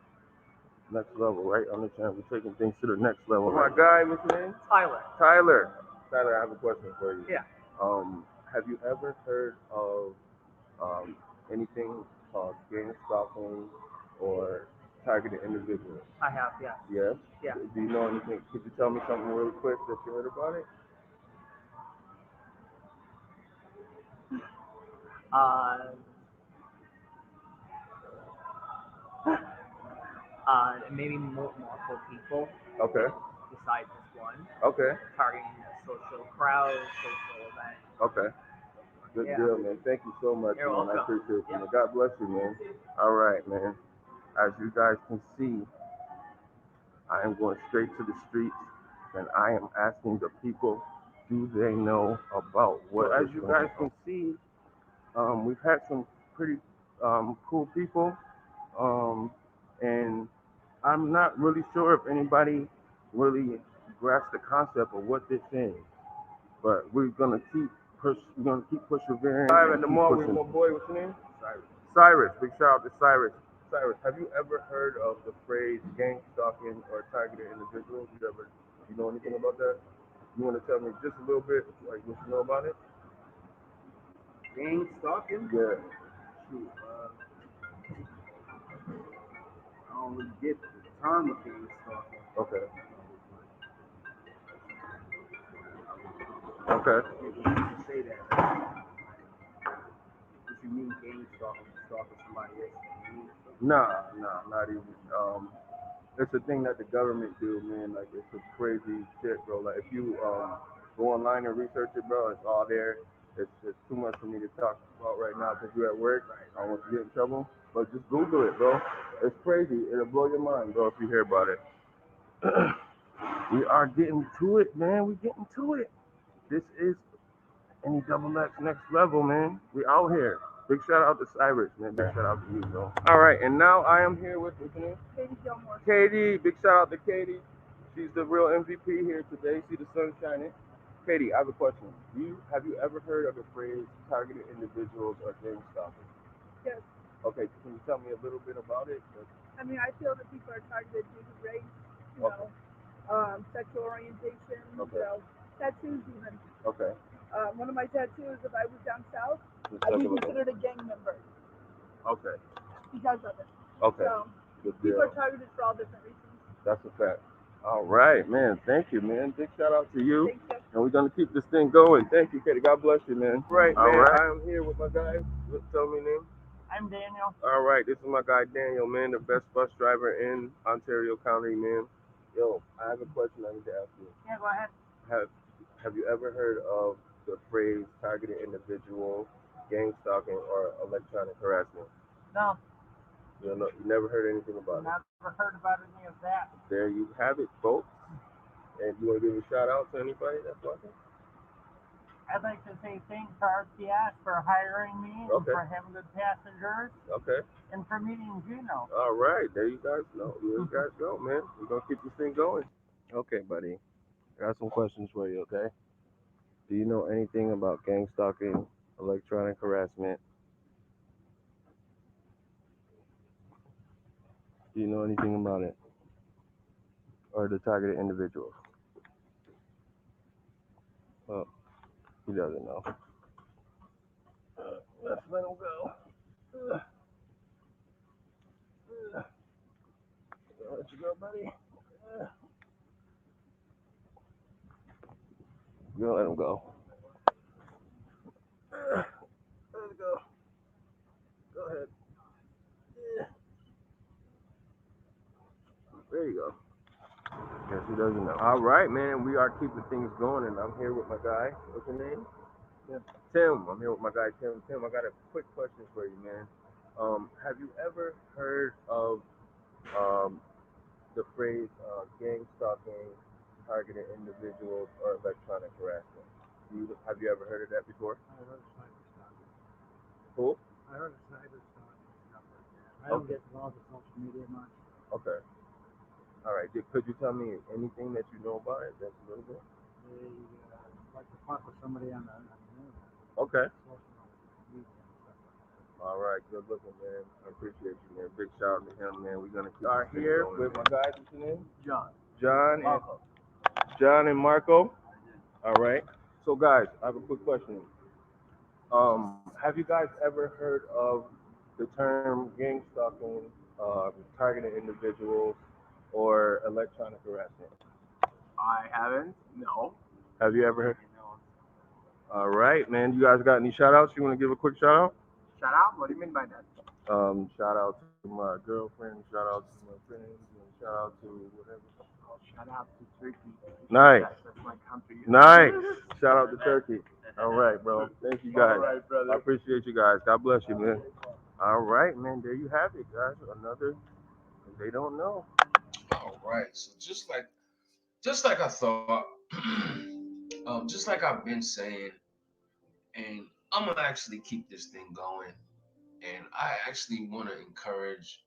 next level, right? On the channel. We're taking things to the next level. My guy, what's your name? Tyler. Tyler, I have a question for you. Yeah. Have you ever heard of anything called gang stalking or targeted individuals? I have, yeah. Yes? Yeah. Do you know anything? Could you tell me something really quick that you heard about it? Maybe multiple people. Okay. Besides this one. Okay. Targeting a social crowd, social event. Okay. Good deal, man. Thank you so much, You're man. welcome. I appreciate you, man. God bless you, man. All right, man. As you guys can see, I am going straight to the streets, and I am asking the people, do they know about what? As you guys can see, We've had some pretty cool people, and I'm not really sure if anybody really grasps the concept of what this is. But we're gonna keep persevering. Live at the mall with my boy. What's your name? Cyrus. Cyrus. Big shout out to Cyrus. Cyrus, have you ever heard of the phrase gang stalking or targeted individuals? You know anything about that? You want to tell me just a little bit, like what you know about it? Gang stalking? Yeah. Shoot, I don't really get the term of gang stalking. Okay. Okay. You can say that. What you mean gang stalking? Stalking somebody else? Nah, not even. It's a thing that the government do, man. Like it's a crazy shit, bro. Like if you go online and research it, bro, it's all there. It's just too much for me to talk about right now because you're at work. I don't want you to get in trouble. But just Google it, bro. It's crazy. It'll blow your mind, bro, if you hear about it. We are getting to it, man. We're getting to it. This is any double X next level, man. We out here. Big shout out to Cyrus, man. Big shout out to you, bro. All right, and now I am here with what's your name? Katie Gilmore. Katie. Big shout out to Katie. She's the real MVP here today. See the sun shining. Katie, I have a question. Have you ever heard of the phrase targeted individuals or gang stalkers? Yes. Okay, can you tell me a little bit about it? I mean, I feel that people are targeted due to race, sexual orientation, tattoos even. Okay. One of my tattoos, if I was down south, I'd be considered a gang member. Okay. Because of it. Okay. So, Good people deal. are targeted for all different reasons. That's a fact. All right, man. Thank you, man. Big shout out to you. Thank you. And we're gonna keep this thing going. Thank you, Katie. God bless you, man. Right, All man. right. I am here with my guy. Tell me your name. I'm Daniel. All right, this is my guy Daniel, man, the best bus driver in Ontario County, man. Yo, I have a question I need to ask you. Yeah, go ahead. Have you ever heard of the phrase targeted individual, gang stalking, or electronic harassment? No, You never heard anything about it. never heard about any of that. There you have it, folks. And you want to give a shout out to anybody that's watching? I'd like to say thanks to RPS for hiring me and Okay. for having good passengers Okay. and for meeting Gino. All right, there you guys go. There you guys go, man. We're gonna keep this thing going. Okay, buddy. I got some questions for you, okay? Do you know anything about gang stalking, electronic harassment? Do you know anything about it? Or the targeted individuals? Well, he doesn't know. Let's let him go. Let you go, buddy. We're gonna let him go. Let him go. Go ahead. There you go. Yes, he doesn't know. All right, man. We are keeping things going, and I'm here with my guy. What's your name? Tim. I'm here with my guy Tim. Tim, I got a quick question for you, man. Have you ever heard of the phrase gang stalking, targeted individuals, or electronic harassment? Have you ever heard of that before? I heard of cyber stalking. Who? I heard of cyber stalking and stuff like that. I don't get involved with social media much. Okay. All right. Could you tell me anything that you know about it? That's a little bit. They like to fuck with somebody on the internet. Okay. Social media and stuff like that. All right. Good looking, man. I appreciate you, man. Big shout out to him, man. We're gonna keep here with my guys. What's your name? John. John and Marco. All right. So, guys, I have a quick question. Have you guys ever heard of the term gang stalking, targeted individuals, or electronic harassment? I haven't. No. Have you ever heard? All right, man. You guys got any shout outs? You want to give a quick shout out? Shout out? What do you mean by that? Shout out to my girlfriend, shout out to my friends, and shout out to whatever. Oh, shout out to Turkey. Nice. That's my country. Nice. Shout out to Turkey. All right, bro. Thank you guys. All right, brother. I appreciate you guys. God bless you, man. All right, man. There you have it, guys. Another. They don't know. All right. So just like I thought, just like I've been saying, and I'm gonna actually keep this thing going, and I actually want to encourage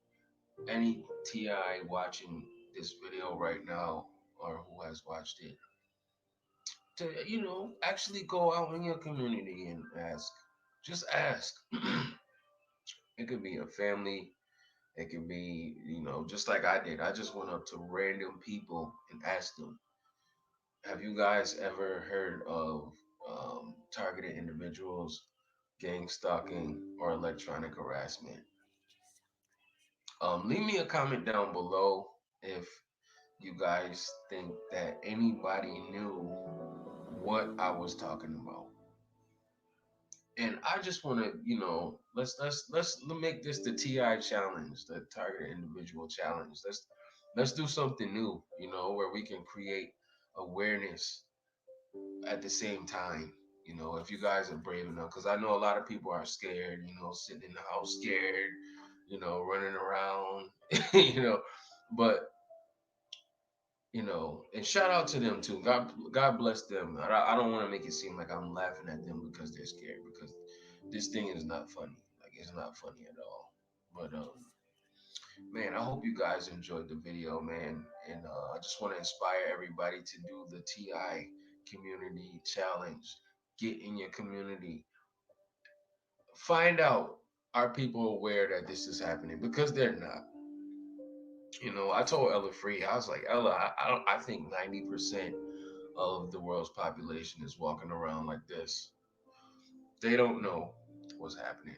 any TI watching this video right now or who has watched it to, actually go out in your community and ask. Just ask. It could be a family. It could be, just like I did. I just went up to random people and asked them, have you guys ever heard of targeted individuals, gang stalking, or electronic harassment? Leave me a comment down below if you guys think that anybody knew what I was talking about. And I just want to, let's make this the TI challenge, the targeted individual challenge. Let's do something new, where we can create awareness at the same time. If you guys are brave enough, because I know a lot of people are scared, sitting in the house scared, running around, but and shout out to them too. God bless them. I don't want to make it seem like I'm laughing at them because they're scared, because this thing is not funny. Like, it's not funny at all. But man, I hope you guys enjoyed the video, man. And I just want to inspire everybody to do the TI community challenge. Get in your community. Find out, are people aware that this is happening? Because they're not. I told Ella Free, I was like, Ella, I think 90% of the world's population is walking around like this. They don't know what's happening.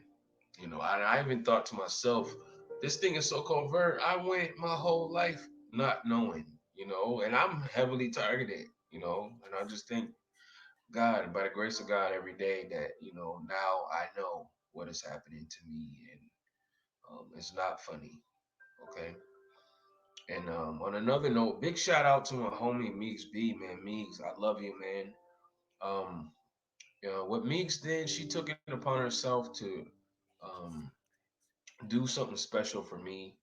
I even thought to myself, this thing is so covert. I went my whole life not knowing, and I'm heavily targeted, and I just think God, by the grace of God, every day that, now I know what is happening to me, and it's not funny. Okay. And on another note, big shout out to my homie Meeks B, man. Meeks, I love you, man. Um, what Meeks did, she took it upon herself to um, do something special for me.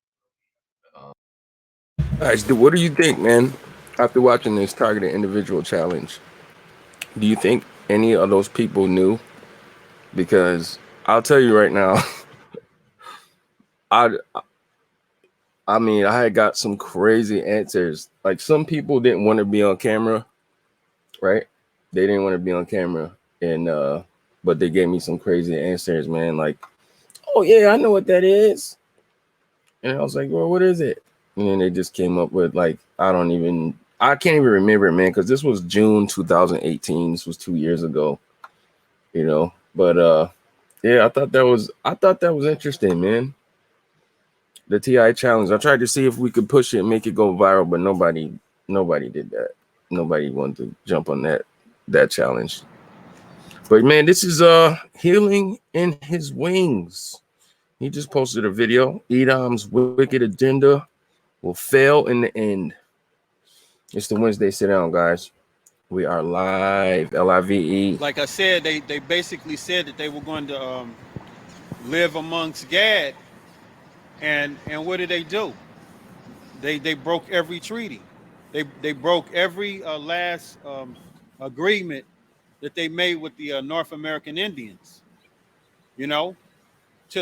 Guys, what do you think, man? After watching this targeted individual challenge, do you think any of those people knew? Because I'll tell you right now, I mean, I had got some crazy answers. Like, some people didn't want to be on camera, right? They didn't want to be on camera, and but they gave me some crazy answers, man. Like, oh yeah, I know what that is. And I was like, well, what is it? And then they just came up with, like, I can't even remember it, man, because this was June 2018. This was 2 years ago, But yeah, I thought that was interesting, man. The TI challenge. I tried to see if we could push it and make it go viral, but nobody did that. Nobody wanted to jump on that challenge. But man, this is Healing in His Wings. He just posted a video. Edom's wicked agenda will fail in the end. It's the Wednesday sit down, guys. We are live. LIVE. Like I said, they basically said that they were going to live amongst Gad, and what did they do? They broke every treaty. They broke every last agreement that they made with the North American Indians. To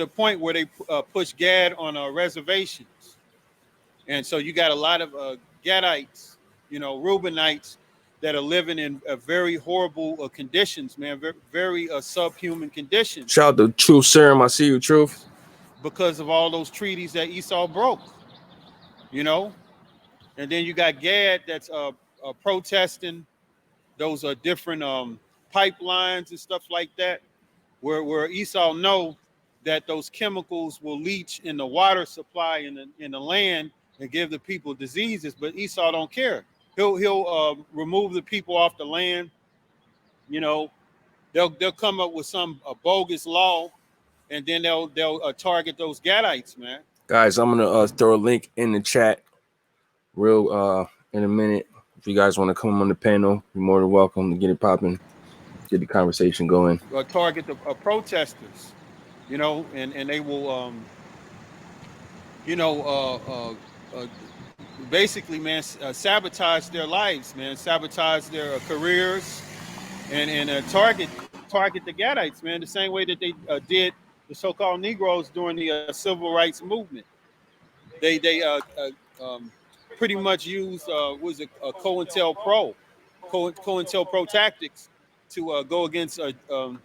the point where they pushed Gad on reservations, and so you got a lot of Gadites, Reubenites, that are living in very horrible conditions, man, very subhuman conditions. Shout out to Truth Serum. I see you, Truth. Because of all those treaties that Esau broke, and then you got Gad that's protesting those different pipelines and stuff like that, where Esau know that those chemicals will leach in the water supply in the land and give the people diseases, but Esau don't care. He'll remove the people off the land. They'll come up with some bogus law, and then they'll target those Gadites, man. Guys, I'm gonna throw a link in the chat in a minute. If you guys want to come on the panel, you're more than welcome to get it popping, get the conversation going. Target the protesters, and they will, basically, man, sabotage their lives, man, sabotage their careers, and target target the Gadites, man, the same way that they did the so-called Negroes during the civil rights movement. They pretty much used COINTELPRO tactics to go against the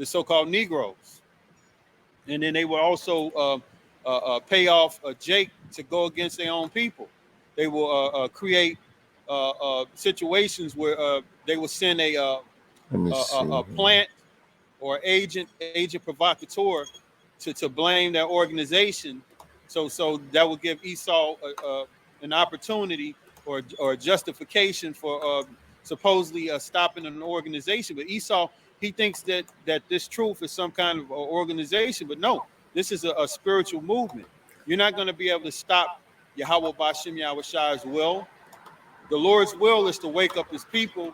so-called Negroes, and then they would also pay off Jake to go against their own people. They will create situations where they will send a plant or agent provocateur to blame their organization. So that will give Esau an opportunity or justification for supposedly stopping an organization. But Esau, he thinks that this truth is some kind of organization, but no, this is a spiritual movement. You're not going to be able to stop Yahweh Ba'ashem Yahushai's will. The Lord's will is to wake up his people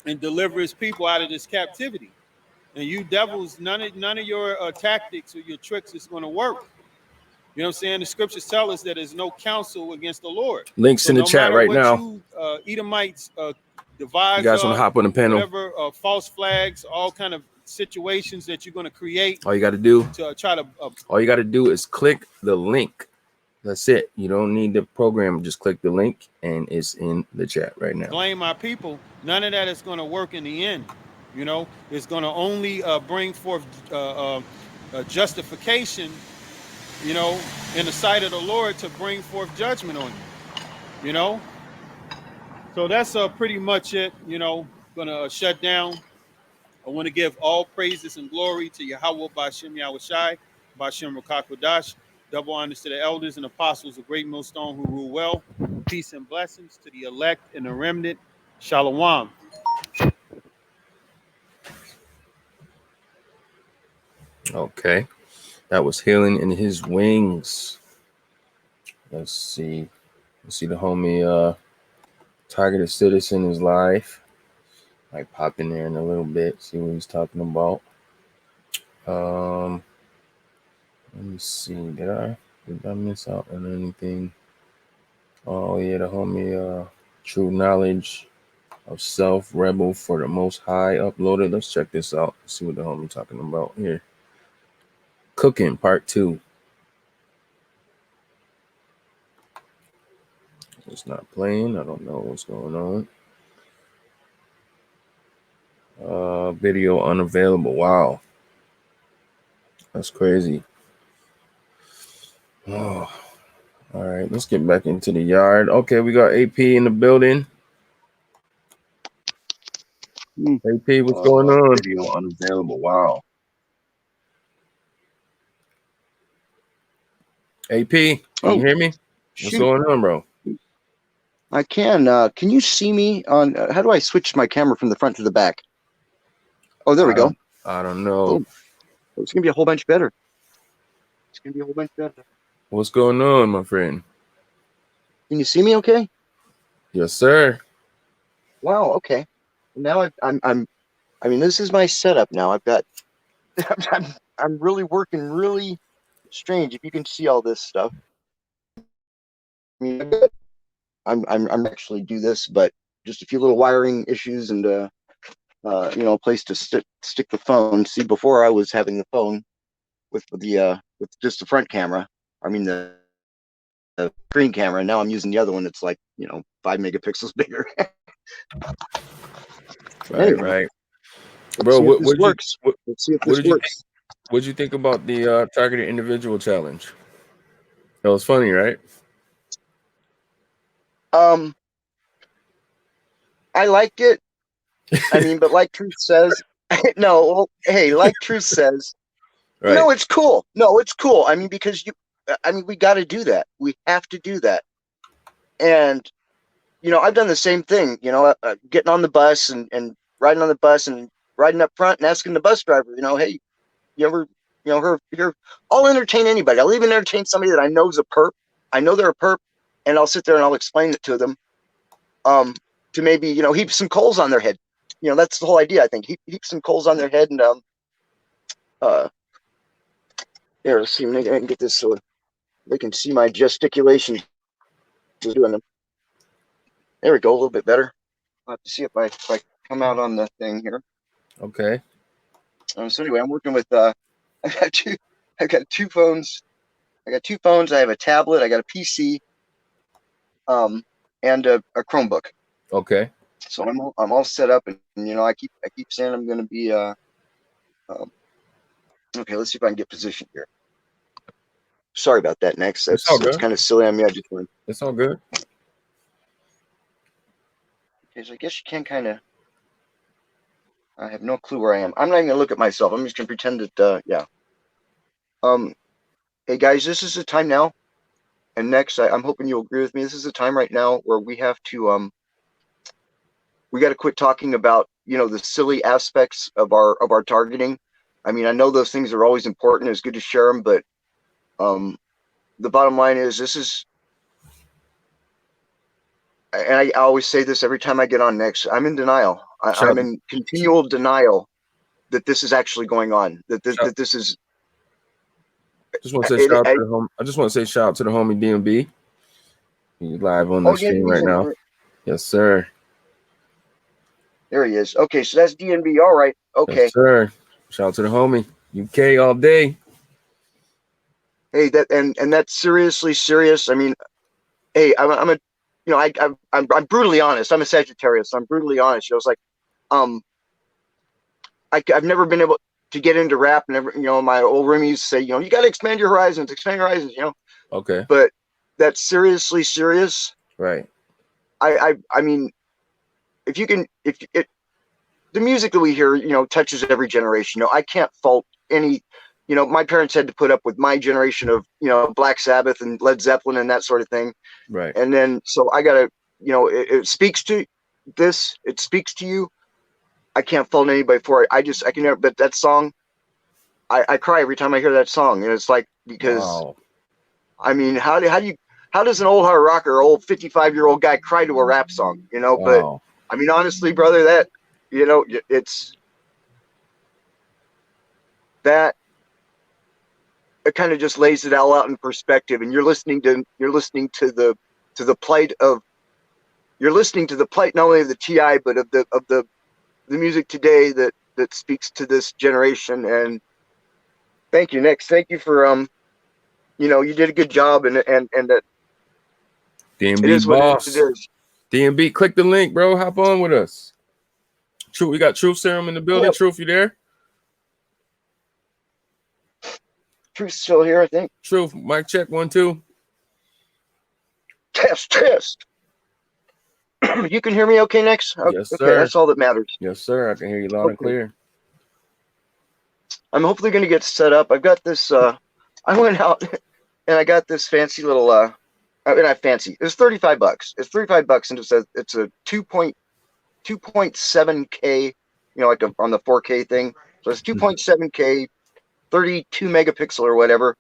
and deliver his people out of this captivity. And you devils, none of your tactics or your tricks is going to work. You know what I'm saying? The scriptures tell us that there's no counsel against the Lord. Links in the chat right now. You Edomites devise you guys want to hop on the panel? Whatever false flags, all kind of situations that you're going to create. All you got to do to try to. All you got to do is click the link. That's it. You don't need the program. Just click the link, and it's in the chat right now. Blame our people. None of that is going to work in the end. You know, it's going to only bring forth justification, you know, in the sight of the Lord to bring forth judgment on you, you know. So that's pretty much it, you know. Going to shut down. I want to give all praises and glory to Yahweh Ba'ashem Yahushai, Ba'ashem Rakakwadash. Double honors to the elders and apostles of Great Millstone who rule well. Peace and blessings to the elect and the remnant. Shalom. Okay. That was Healing in His Wings. Let's see. Let's see the homie Targeted Citizen is live. Might pop in there in a little bit, see what he's talking about. Let me see. Did I miss out on anything? Oh yeah, the homie True Knowledge of Self Rebel for the Most High uploaded. Let's check this out. Let's see what the homie talking about here. Cooking Part 2. It's not playing. I don't know what's going on. Video unavailable. Wow. That's crazy. Oh. All right, let's get back into the yard. Okay, we got AP in the building. AP, what's going on? Video unavailable. Wow. AP, can you hear me? What's going on, bro? I can. Can you see me on? How do I switch my camera from the front to the back? Oh, there we go. I don't know. Oh, it's gonna be a whole bunch better. It's gonna be a whole bunch better. What's going on, my friend? Can you see me? Okay. Yes, sir. Wow. Okay. Now I mean, this is my setup now. I've got. I'm really working really strange. If you can see all this stuff. I mean, I'm actually do this, but just a few little wiring issues and you know, a place to stick the phone. See, before I was having the phone with just the front camera. I mean the screen camera. Now I'm using the other one. It's like, you know, 5 megapixels bigger. Right. Bro, let's see if this works. What'd you think about the targeted individual challenge? That was funny, right? I liked it. I mean, but like Truth says, no. Well, hey, like Truth says, right. No, it's cool. No, it's cool. I mean, because we got to do that. We have to do that. And you know, I've done the same thing. You know, getting on the bus and riding on the bus and riding up front and asking the bus driver, you know, hey, you ever, you know, here, I'll entertain anybody. I'll even entertain somebody that I know is a perp. I know they're a perp, and I'll sit there and I'll explain it to them. To maybe, you know, heap some coals on their head. You know, that's the whole idea, I think. Heap some coals on their head and here, let's see, maybe I can get this so they can see my gesticulation doing them. There we go, a little bit better. I'll have to see if I come out on the thing here. Okay. So anyway, I'm working with I got two phones. I got two phones. I have a tablet. I got a PC, and a Chromebook. Okay. So I'm all set up, and I keep saying I'm going to be okay. Let's see if I can get positioned here. Sorry about that, Nexx. That's kind of silly on me. I just went. It's all good. Okay, so I guess you can kind of. I have no clue where I am. I'm not even gonna look at myself. I'm just gonna pretend that. Yeah. Hey guys, this is the time now, and Nexx, I'm hoping you'll agree with me. This is the time right now where we have to we got to quit talking about the silly aspects of our targeting. I mean, I know those things are always important. It's good to share them, but the bottom line is this is, and I always say this every time I get on Nexx, I'm in denial. I'm in continual denial that this is actually going on. That this is. Just want to say shout out to the home. I just want to say shout out to the homie DMB. He's live on the stream right now. Yes, sir. There he is. Okay, so that's DNB. All right. Okay. Yes, sir. Shout out to the homie. UK all day. Hey, and that's seriously serious. I mean, hey, I'm brutally honest. I'm a Sagittarius. So I'm brutally honest. I was like, I've never been able to get into rap. Never, my old roomie used to say, you got to expand your horizons, Okay. But that's seriously serious. Right. I mean, if the music that we hear, touches every generation. I can't fault any. My parents had to put up with my generation of, Black Sabbath and Led Zeppelin and that sort of thing. Right. And then, so I gotta, it speaks to this. It speaks to you. I can't fault anybody for it. I can never. But that song, I cry every time I hear that song, and it's like because, I mean, how does an old hard rocker, old 55-year-old guy cry to a rap song? But I mean, honestly, brother, that it's that. It kind of just lays it all out in perspective, and you're listening to the plight of not only of the TI but of the music today that speaks to this generation. And thank you, Nexx. Thank you for you did a good job, and that DMB it is boss. what it is. DMB, click the link, bro. Hop on with us. Truth, we got Truth Serum in the building. Yep. Truth, you there? Truth's still here, I think. Truth, mic check 1 2. Test. You can hear me okay, Nexx? Yes, sir. Okay, that's all that matters. Yes, sir. I can hear you loud and clear. I'm hopefully going to get set up. I've got this. I went out and I got this fancy little. Not fancy. It's $35. It's $35, and it's a 2.7K. Like on the 4K thing. So it's 2.7K. 32 megapixel or whatever.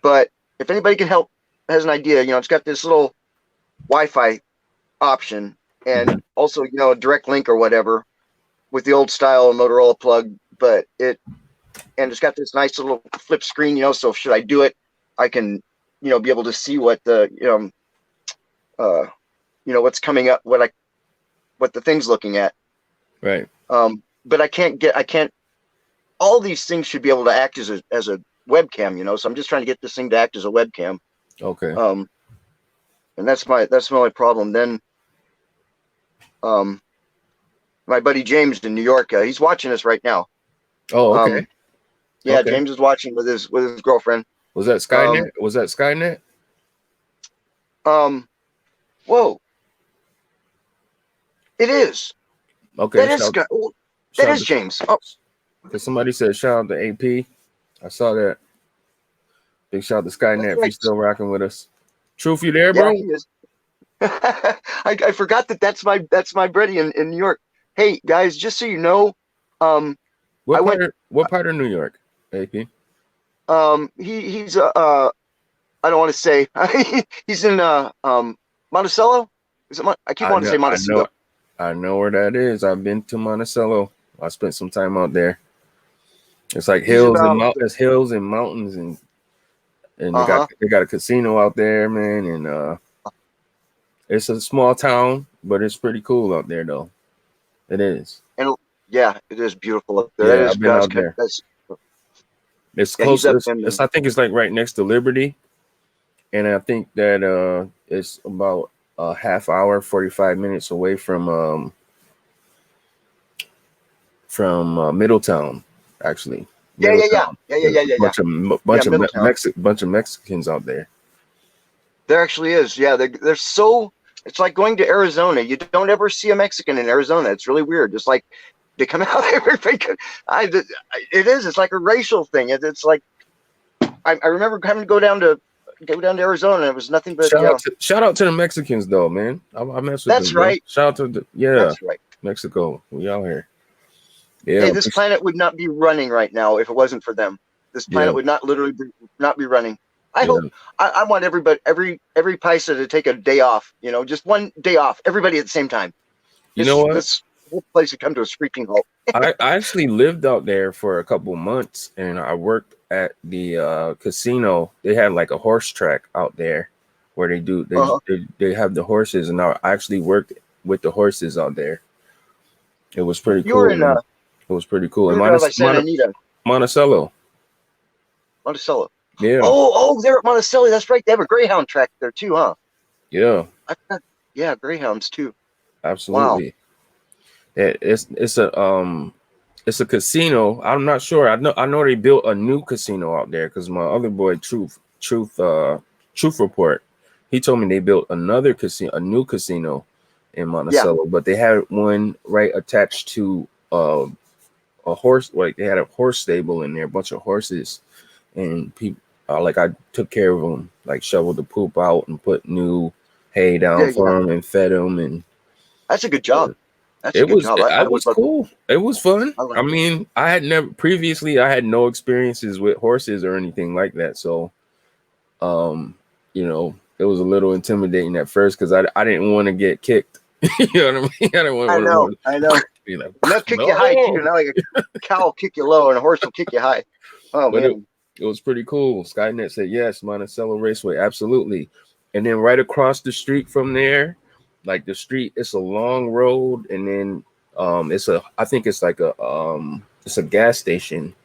But if anybody can help, has an idea, it's got this little Wi-Fi option and also, a direct link or whatever with the old style Motorola plug, but it's got this nice little flip screen, so should I do it, I can, be able to see what the, what's coming up, what the thing's looking at. Right. But I can't, all these things should be able to act as a webcam, so I'm just trying to get this thing to act as a webcam. Okay. And that's my only problem. Then my buddy James in New York, he's watching us right now. Oh, okay. Yeah, okay. James is watching with his girlfriend. Was that Skynet? Was that Skynet? Whoa. It is. Okay. That is James. Oh. Because somebody said shout out to AP. I saw that. Big shout out to Skynet for still rocking with us. Truth, you there, bro? Yeah, he is. I forgot that's my buddy in New York. Hey guys, just so you know, what part of New York, AP? He's I don't want to say he's in Monticello. Is it? I keep wanting to say Monticello. I know where that is. I've been to Monticello. I spent some time out there. It's like hills and mountains, and they got a casino out there, man, and it's a small town, but it's pretty cool out there, though. It is. And Yeah, it is beautiful up there. That Yeah, is I've been God's out country. there. That's It's yeah. He's close. up in I think it's like right next to Liberty, and I think that it's about a half hour, 45 minutes away from Middletown, actually. Middletown. There's a Yeah. Yeah, Middletown. bunch of Mexicans out there. There actually is. Yeah, they're so. It's like going to Arizona. You don't ever see a Mexican in Arizona. It's really weird. It's like they come out every. It is. It's like a racial thing. It's like I remember having to go down to Arizona. It was nothing but Shout out to the Mexicans though, man. I mess with That's them. Bro. right. Shout out to That's right. Mexico. We out here. Yeah. Hey, this planet would not be running right now if it wasn't for them. This planet would not literally not be running. I hope. I want everybody, every Paisa to take a day off. You know, just one day off. Everybody at the same time. You know what? This whole place would come to a screeching halt. I actually lived out there for a couple months, and I worked at the casino. They had like a horse track out there where they have the horses, and I actually worked with the horses out there. It was pretty cool. It was pretty cool. Monticello. Monticello. Yeah. Oh, they're at Monticello. That's right. They have a Greyhound track there too, huh? Yeah. Yeah, Greyhounds too. Absolutely. Wow. It's a casino. I'm not sure. I know they built a new casino out there because my other boy Truth Report, he told me they built a new casino in Monticello, but they had one right attached to a horse. Like they had a horse stable in there, a bunch of horses, and people like I took care of them, like shoveled the poop out and put new hay down for them and fed them, and that's a good job. It was cool. It was fun. I mean, I had no experiences with horses or anything like that. So, you know, it was a little intimidating at first because I didn't want to get kicked. You know what I mean? I know. Be like, they'll kick you high too. Not like a cow will kick you low and a horse will kick you high. Oh, but man. It was pretty cool. Skynet said yes, Monticello Raceway, absolutely. And then right across the street from there, like the street, it's a long road, and then I think it's like it's a gas station.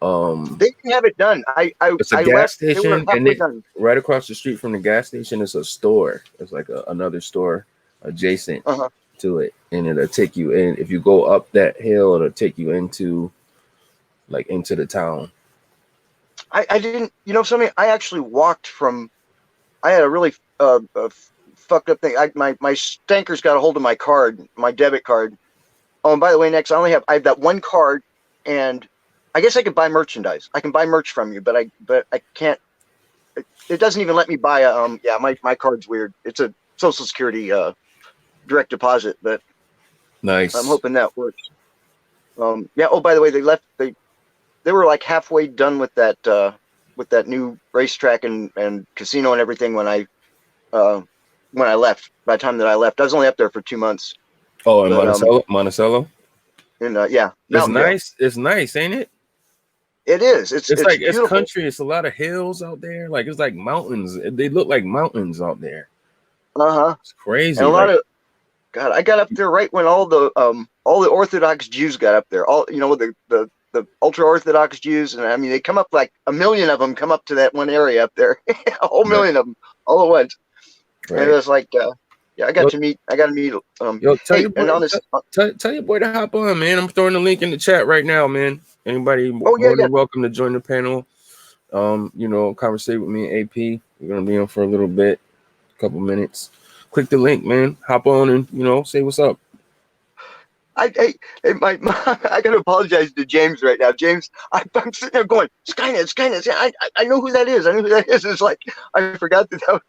They can have it done. It's a gas station, and right across the street from the gas station is a store. It's like another store adjacent to it, and it'll take you in. If you go up that hill, it'll take you into the town. I didn't, something. I actually walked from. I had a really fucked up thing. My stanker's got a hold of my card, my debit card. Oh, and by the way, Nexx, I have that one card, and I guess I could buy merchandise. I can buy merch from you, but I can't. It doesn't even let me buy my card's weird. It's a Social Security direct deposit, but nice. I'm hoping that works. Yeah. Oh, by the way, they were like halfway done with that new racetrack and casino and everything when I left. By the time that I left, I was only up there for 2 months. Oh, in Monticello. And yeah, it's nice. It's nice, ain't it? It is. It's like beautiful. It's country. It's a lot of hills out there. Like it's like mountains. They look like mountains out there. It's crazy. And a lot of God. I got up there right when all the Orthodox Jews got up there. All the ultra Orthodox Jews, and I mean they come up like 1 million of them come up to that one area up there. A whole million of them all at once. Right. And it was like, I got to meet. Tell your boy to hop on, man. I'm throwing the link in the chat right now, man. Anybody more than welcome to join the panel. Conversate with me and AP. We're gonna be on for a little bit, a couple minutes. Click the link, man. Hop on and say what's up. I gotta apologize to James right now. James, I'm sitting there going, Skynet. I know who that is. It's like I forgot that.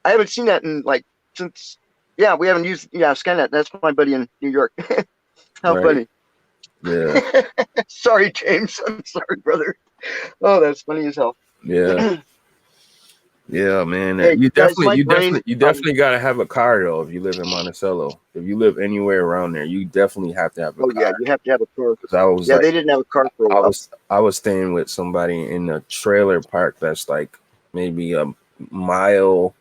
I haven't seen that in since. Yeah, we haven't used Skynet. That's my buddy in New York. How funny. Yeah. Sorry, James. I'm sorry, brother. Oh, that's funny as hell. Yeah. Yeah, man. Hey, you definitely gotta have a car though if you live in Monticello. If you live anywhere around there, you definitely have to have a car. Yeah, you have to have a car. Because they didn't have a car for a while. I was staying with somebody in a trailer park that's like maybe a mile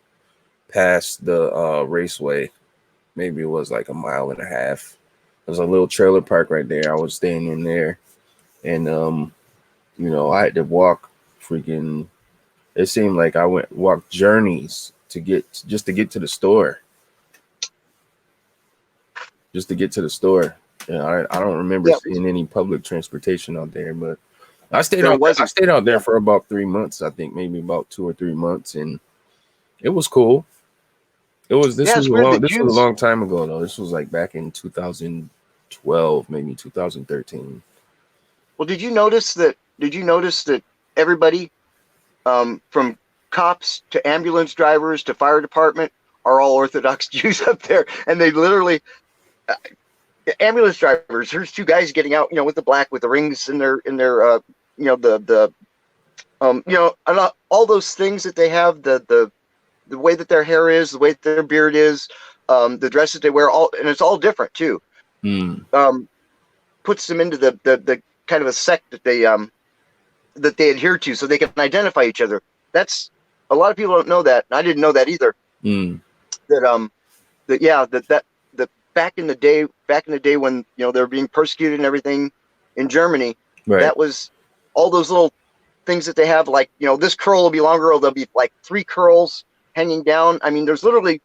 past the raceway. Maybe it was like 1.5 miles. There's a little trailer park right there. I was staying in there, and you know, I had to walk freaking. It seemed like I walked journeys to get to the store. Just to get to the store. Yeah, I don't remember seeing any public transportation out there, but I stayed out there for about 3 months. I think maybe about 2 or 3 months, and it was cool. This was a long time ago though. This was like back in 2012, maybe 2013. Well, did you notice that everybody, from cops to ambulance drivers to fire department, are all Orthodox Jews up there, and they literally. Ambulance drivers. There's two guys getting out, you know, with the rings in their, you know, all those things that they have, the way that their hair is, the way that their beard is, the dresses they wear, and it's all different too. Puts them into the kind of a sect that they adhere to, so they can identify each other. That's a lot of people don't know that. And I didn't know that either. That back in the day when, you know, they were being persecuted and everything in Germany, that was all those little things that they have, like, you know, this curl will be longer, or there'll be like 3 curls hanging down. I mean, there's literally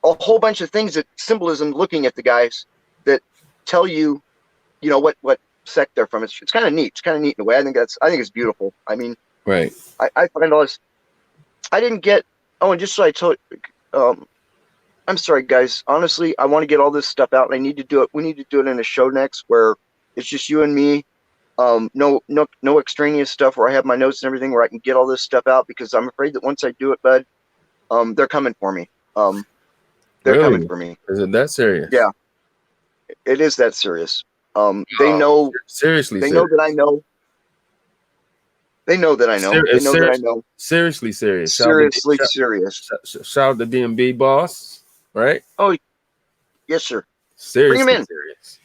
a whole bunch of things, that symbolism, looking at the guys, that tell you, you know, what sect they're from. It's kind of neat. It's kind of neat in a way. I think it's beautiful. I mean, I find all this. I didn't get. Oh, and just so I told. I'm sorry, guys. Honestly, I want to get all this stuff out, and I need to do it. We need to do it in a show next, where it's just you and me. No extraneous stuff, where I have my notes and everything, where I can get all this stuff out, because I'm afraid that once I do it, bud, they're coming for me. They're coming for me. Is it that serious? Yeah, it is that serious. They know. Seriously, they know that I know. They know that I know. They know that I know. Seriously serious. Seriously serious. Shout out to D&B boss. Right? Oh, yes, sir. Seriously, bring him in. Serious.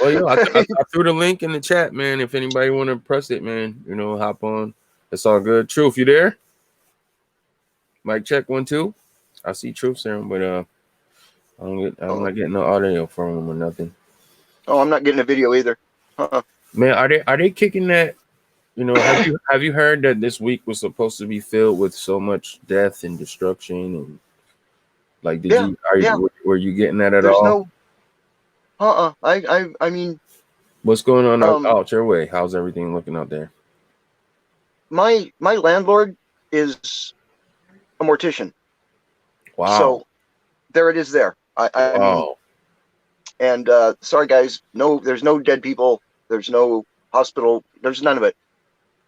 Well, yo, I threw the link in the chat, man. If anybody want to press it, man, you know, hop on. It's all good. Truth, you there? Mic check 1 2. I see Truth serum, but I'm not getting no audio from him or nothing. Oh, I'm not getting a video either. Man, are they kicking that? You know, have you heard that this week was supposed to be filled with so much death and destruction, and like, were you getting that at all? I mean, what's going on out your way? How's everything looking out there? My landlord is a mortician. Wow. So there it is there. Wow. And sorry guys, there's no dead people, there's no hospital, there's none of it.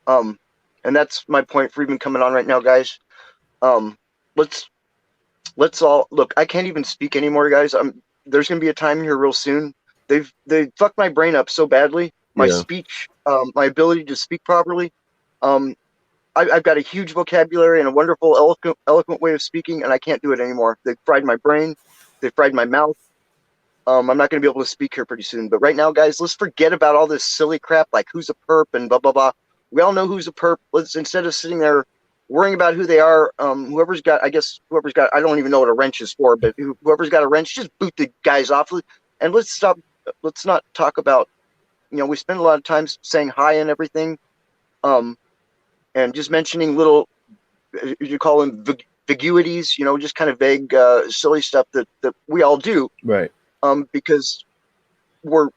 And that's my point for even coming on right now, guys. Let's all look. I can't even speak anymore, guys. There's gonna be a time here real soon. They fucked my brain up so badly. My speech, my ability to speak properly. I've got a huge vocabulary and a wonderful, eloquent way of speaking, and I can't do it anymore. They fried my brain. They fried my mouth. I'm not going to be able to speak here pretty soon. But right now, guys, let's forget about all this silly crap like who's a perp and blah, blah, blah. We all know who's a perp. Let's, instead of sitting there worrying about who they are, whoever's got, I don't even know what a wrench is for, but whoever's got a wrench, just boot the guys off. And let's not talk about, you know, we spend a lot of time saying hi and everything. And just mentioning little, you call them vaguities, you know, just kind of vague, silly stuff that we all do. Right. Because we're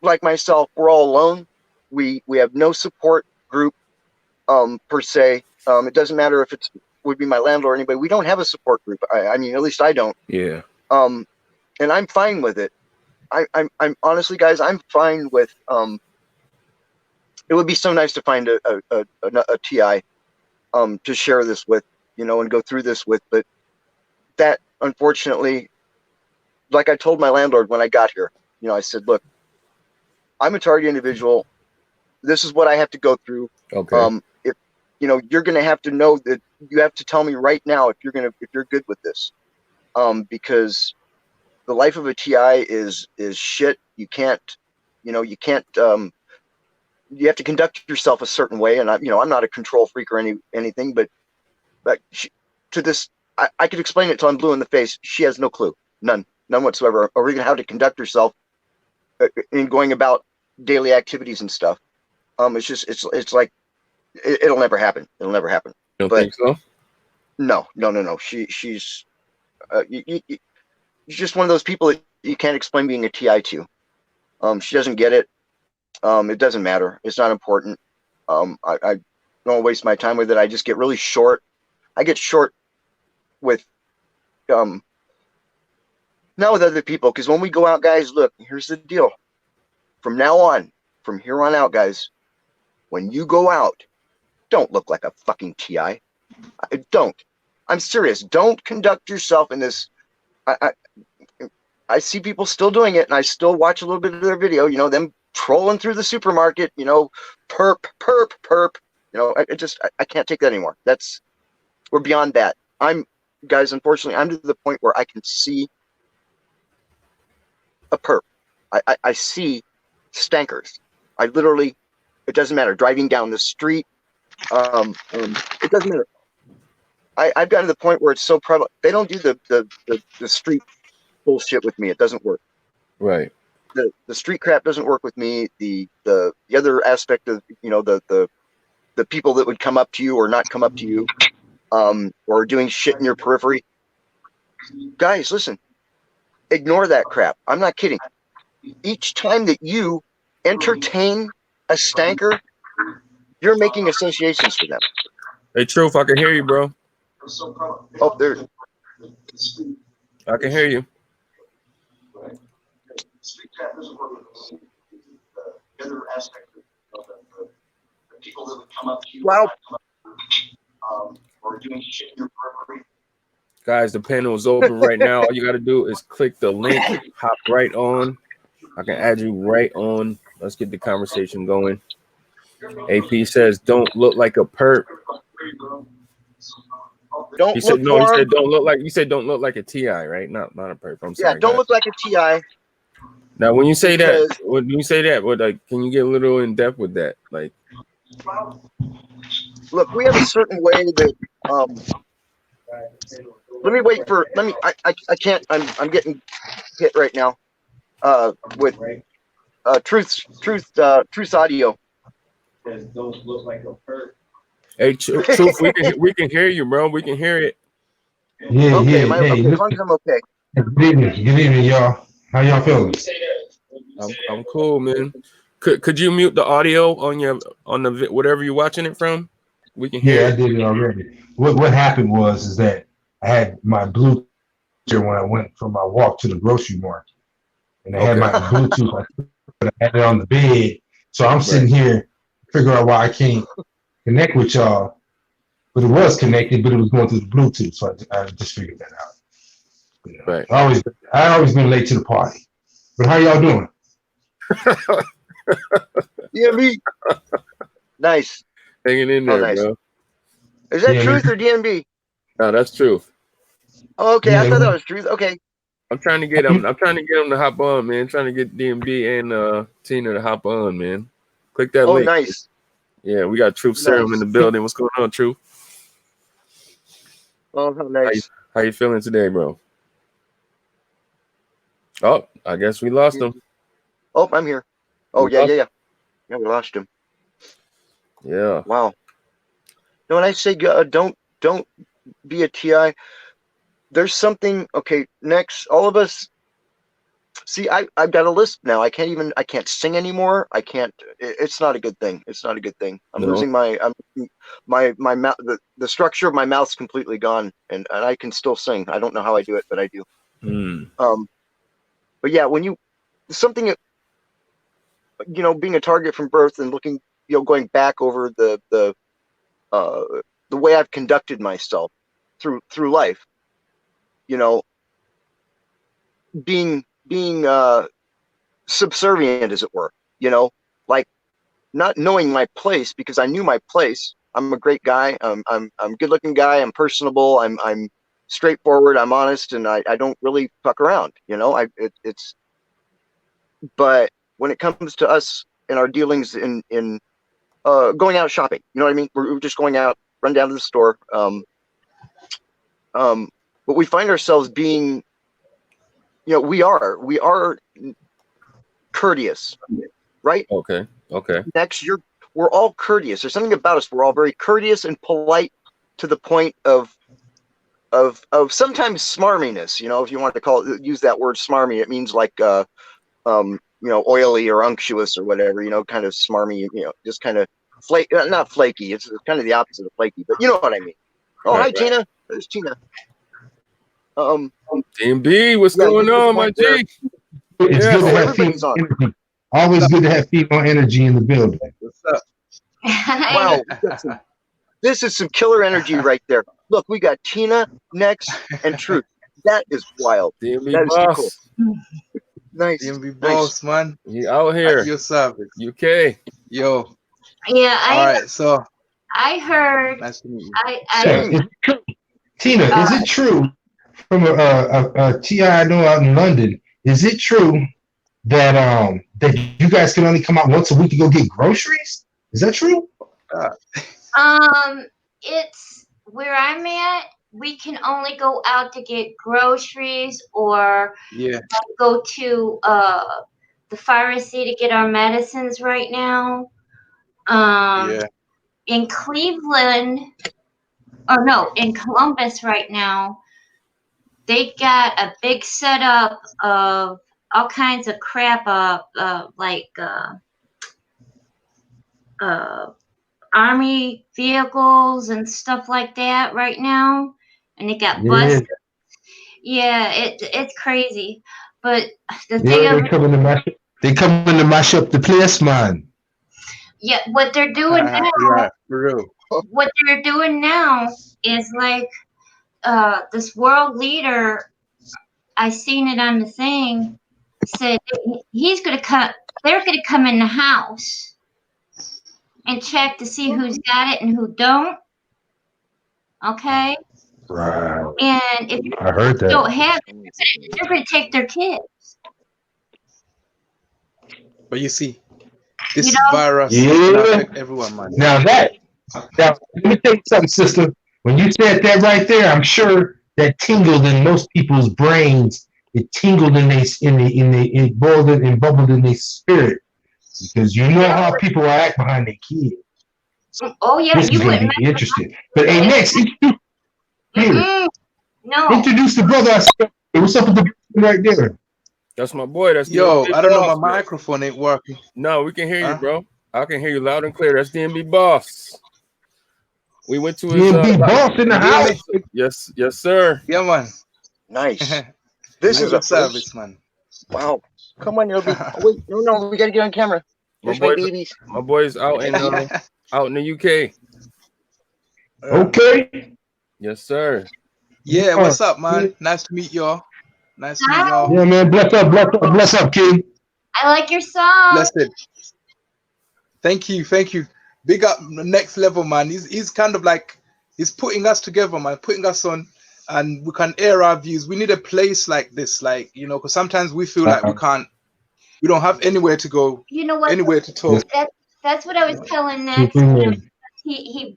like myself, we're all alone. We have no support group, per se. It doesn't matter if would be my landlord or anybody. We don't have a support group. I mean, at least I don't. Yeah. And I'm fine with it. I'm honestly, guys, I'm fine with, it would be so nice to find a TI, to share this with, you know, and go through this with, but that, unfortunately, like I told my landlord when I got here, you know, I said, look, I'm a target individual. This is what I have to go through. Okay. If, you know, you're going to have to know that you have to tell me right now if you're good with this. Because the life of a TI is shit. You can't, you know, you have to conduct yourself a certain way. And I'm not a control freak or anything, but to this, I could explain it till I'm blue in the face. She has no clue. None. none whatsoever. Or even how to conduct yourself in going about daily activities and stuff. It's just it's like it'll never happen. It'll never happen. You don't think so? No. She's she's just one of those people that you can't explain being a TI to. She doesn't get it. It doesn't matter. It's not important. I don't waste my time with it. I just get really short. I get short with not with other people, because when we go out, guys, look, here's the deal. From here on out, guys, when you go out, don't look like a fucking TI. Don't. I'm serious. Don't conduct yourself in this. I see people still doing it, and I still watch a little bit of their video, you know, them trolling through the supermarket, you know, perp. You know, I can't take that anymore. We're beyond that. Guys, unfortunately, I'm to the point where I can see a perp. I see stankers. I literally, it doesn't matter, driving down the street. It doesn't matter. I've gotten to the point where it's so prevalent. They don't do the street bullshit with me. It doesn't work. Right. The street crap doesn't work with me. The other aspect of, you know, the people that would come up to you or not come up to you, or doing shit in your periphery. Guys, listen. Ignore that crap. I'm not kidding. Each time that you entertain a stanker, you're making associations for them. Hey, Truth, I can hear you, bro. Oh, there. I can hear you. Wow. Guys, the panel is open right now. All you got to do is click the link, hop right on. I can add you right on. Let's get the conversation going. AP says, don't look like a perp. Don't he said, look he for said, don't look like, you said, don't look like a TI, right? Not a perp. I'm sorry. Yeah, don't look like a TI. Now, when you say that, what, like, can you get a little in depth with that? Like, look, we have a certain way that, I can't, I'm getting hit right now, with, Truth Audio. Don't look like a perp. hey, Truth, we can hear you, bro. We can hear it. Yeah, okay, yeah, okay, hey, as long as I'm okay. Good evening, y'all. How y'all feeling? I'm cool, man. Could you mute the audio on the whatever you're watching it from? We can hear. Yeah, I did it already. What happened is that I had my Bluetooth when I went from my walk to the grocery market, and I had my Bluetooth. I had it on the bed, so I'm sitting here figuring out why I can't connect with y'all. But it was connected, but it was going through the Bluetooth, so I just figured that out. You know, right. I always been late to the party. But how y'all doing? Yeah, me. Nice. Hanging in there, bro. Is that Truth or DNB? No, that's Truth. Oh, okay, I thought that was Truth. Okay. I'm trying to get them to hop on, man. Trying to get DNB and Tina to hop on, man. Click that link. Oh, nice. Yeah, we got Truth Serum in the building. What's going on, Truth? Oh, how nice. How you feeling today, bro? Oh, I guess we lost him. Oh, I'm here. Oh, yeah. Yeah, we lost him. Yeah. Wow. No, when I say don't be a TI, there's something. Okay, Nexx, all of us. See, I've got a lisp now. I can't sing anymore. I can't. It's not a good thing. It's not a good thing. I'm losing my mouth. The structure of my mouth's completely gone, and I can still sing. I don't know how I do it, but I do. But yeah, when something, you know, being a target from birth and looking, you know, going back over the way I've conducted myself through life, you know, being subservient, as it were, you know, like not knowing my place, because I knew my place. I'm a great guy. I'm a good looking guy. I'm personable. I'm straightforward. I'm honest, and I don't really fuck around, you know. But when it comes to us and our dealings in going out shopping, you know what I mean? We're just going out, run down to the store. But we find ourselves being you know, we are courteous, right? Okay. Next, we're all courteous. There's something about us. We're all very courteous and polite to the point of sometimes smarminess. You know, if you want to use that word smarmy, it means like you know, oily or unctuous or whatever. You know, kind of smarmy. You know, just kind of not flaky. It's kind of the opposite of flaky, but you know what I mean. Oh, hi, Tina. There's Tina. DMB, what's going on, my G? It's good to have female energy. Always good to have female energy in the building. What's up? Wow, this is some killer energy right there. Look, we got Tina, Nexx, and Truth. That is wild. DMB that is too cool. boss. Nice. DMB boss, man. You out here. At your service. UK. Yo. Yeah, All right, so I heard. nice to meet you. Tina, is it true from a TI I know out in London? Is it true that that you guys can only come out once a week to go get groceries? Is that true? It's where I'm at. We can only go out to get groceries or go to the pharmacy to get our medicines right now. In Cleveland, or no, in Columbus right now, they got a big setup of all kinds of crap like army vehicles and stuff like that right now, and they got buses. Yeah, it's crazy. But the thing they coming to mash up the place, man. Yeah, what they're doing now. What they're doing now is like this world leader. I seen it on the thing. Said he's gonna come. They're gonna come in the house and check to see who's got it and who don't. Okay. Right. And if I heard that. don't have it, they're gonna take their kids. But you see, this virus is gonna affect everyone, man. Now let me tell you something, sister. When you said that right there, I'm sure that tingled in most people's brains. It tingled it boiled and bubbled in their spirit, because you know how people act behind their kids. Oh yeah, this you is gonna be interesting. But hey, Nexx, introduce the brother. What's up with the right there? That's my boy. That's yo. DMB I don't know, my boss, microphone ain't working. No, we can hear you, bro. I can hear you loud and clear. That's DMB boss. We went to his DMB boss in the house. Yes, sir. Yeah, man. Nice. This is a service, man. Wow. Come on, LB. Oh, wait, no, we gotta get on camera. There's my babies. My boy's out in the UK. Okay. Yes, sir. Yeah, what's up, man? Nice to meet y'all. Nice to meet y'all. Yeah, man. Bless up, King. I like your song. Blessed. Thank you. Big up Next Level, man. He's kind of like, he's putting us together, man, putting us on, and we can air our views. We need a place like this, like, you know, because sometimes we feel like we don't have anywhere to go. You know what? Anywhere to talk. That's what I was telling Nexx. He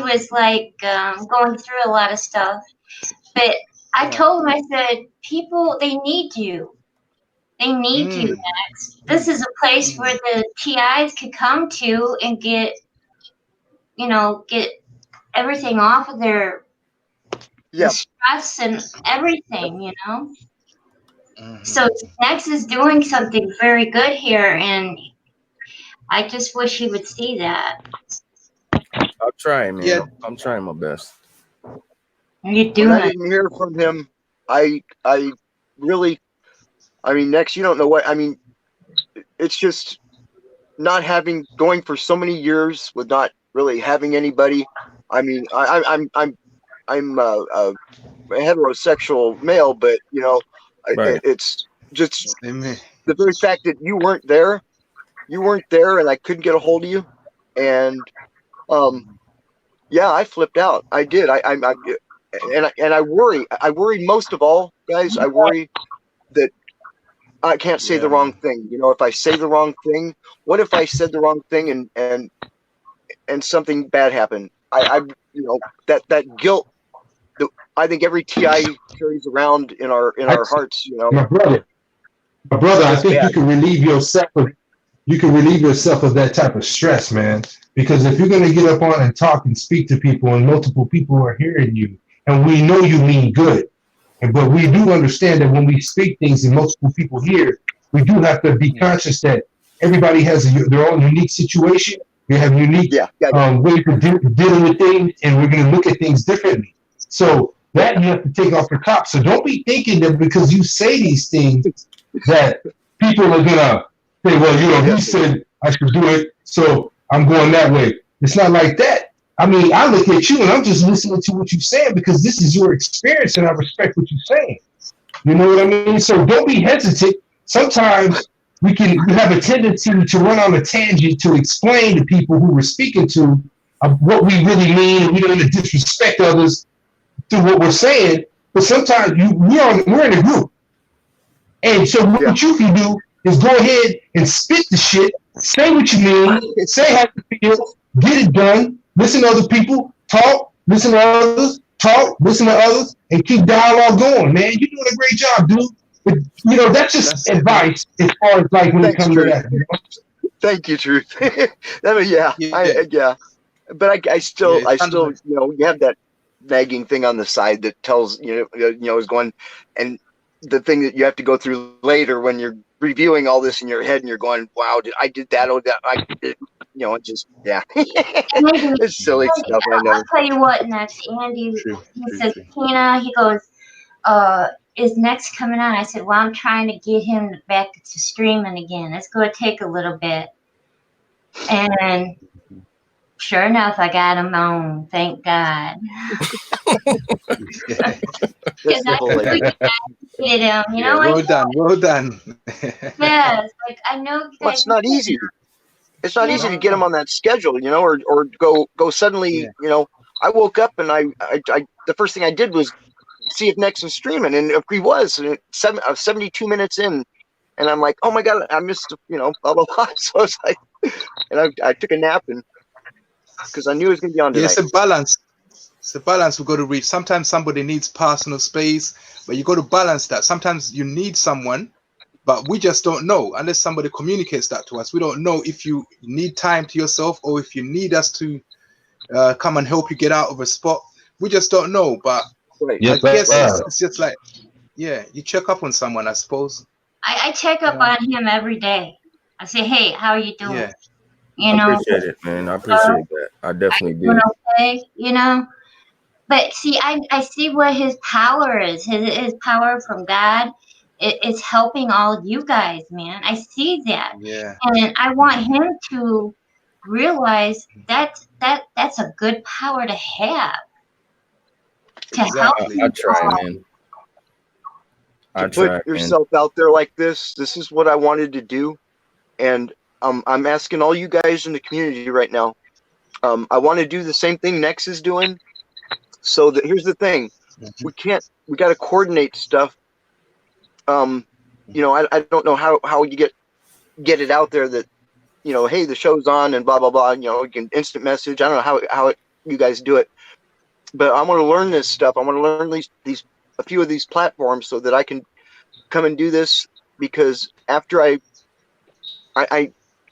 was like going through a lot of stuff, but I told him, I said, people, they need you. They need you, Nexx. This is a place where the TIs could come to and get everything off of their stress and everything, you know? So Nexx is doing something very good here, and I just wish he would see that. I'll try, man. Yeah. I'm trying my best. You do. When I didn't hear from him, I really, I mean, Nexx, you don't know what I mean. It's just not going for so many years with not really having anybody. I mean, I'm a heterosexual male, but you know, it's just the very fact that you weren't there, and I couldn't get a hold of you, and yeah, I flipped out. I did. I worry. I worry most of all, guys. I worry that I can't say the wrong thing. You know, if I say the wrong thing, what if I said the wrong thing and something bad happened? You know, that guilt. I think every TI carries around in our hearts. You know, my brother, I think you can relieve yourself of that type of stress, man. Because if you're gonna get up on and talk and speak to people, and multiple people are hearing you, and we know you mean good, but we do understand that when we speak things and multiple people hear, we do have to be conscious that everybody has their own unique situation. They have unique ways of dealing with things, and we're going to look at things differently. So that you have to take off the top. So don't be thinking that because you say these things that people are going to say, well, you know, he said I should do it, so I'm going that way. It's not like that. I mean, I look at you and I'm just listening to what you're saying because this is your experience and I respect what you're saying. You know what I mean? So don't be hesitant. Sometimes we have a tendency to run on a tangent to explain to people who we're speaking to what we really mean, and we don't want to disrespect others through what we're saying. But sometimes we're in a group. And so what you can do is go ahead and spit the shit, say what you mean, say how you feel, get it done, listen to other people, talk, listen to others, talk, listen to others, and keep dialogue going, man. You're doing a great job, dude. But, you know, that's just advice as far as like when it comes to that. You know? Thank you, Truth. I mean, yeah. But I still, you know, you have that nagging thing on the side that tells, you know, is going, and the thing that you have to go through later when you're reviewing all this in your head and you're going, wow, I did that, or that, I did, you know, it just, it's silly stuff, I know. I'll tell you what, Nexx, Andy, he says, Tina, he goes, is Nexx coming on? I said, well, I'm trying to get him back to streaming again. It's going to take a little bit. And sure enough, I got him on. Thank God. Because I needed him, you know. Well done. Yes, like I know you guys. Well, it's not easy. It's not easy to get him on that schedule, you know, or go suddenly. You know, I woke up and I the first thing I did was see if Nexx was streaming, and if he was, 72 minutes in, and I'm like, oh my God, I missed, you know, blah blah blah. So it's like, and I took a nap, and because I knew it was going to be on tonight. It's a balance. It's a balance we've got to reach. Sometimes somebody needs personal space, but you got to balance that. Sometimes you need someone, but we just don't know unless somebody communicates that to us. We don't know if you need time to yourself or if you need us to come and help you get out of a spot. We just don't know, but I guess it's just like, you check up on someone, I suppose. I check up on him every day. I say, hey, how are you doing? Yeah. You know, I appreciate it, man. I appreciate that. I definitely do. Okay, you know, but see, I see what his power is. His power from God. It's helping all you guys, man. I see that. Yeah. And I want him to realize that's a good power to have. To help I try, man. To put yourself out there like this. This is what I wanted to do, and I'm asking all you guys in the community right now. I want to do the same thing Nexx is doing. So that here's the thing, we got to coordinate stuff. You know, I don't know how you get it out there that, you know, hey, the show's on and blah blah blah. You know, you can instant message. I don't know how you guys do it, but I want to learn this stuff. I want to learn these a few of these platforms so that I can come and do this, because after I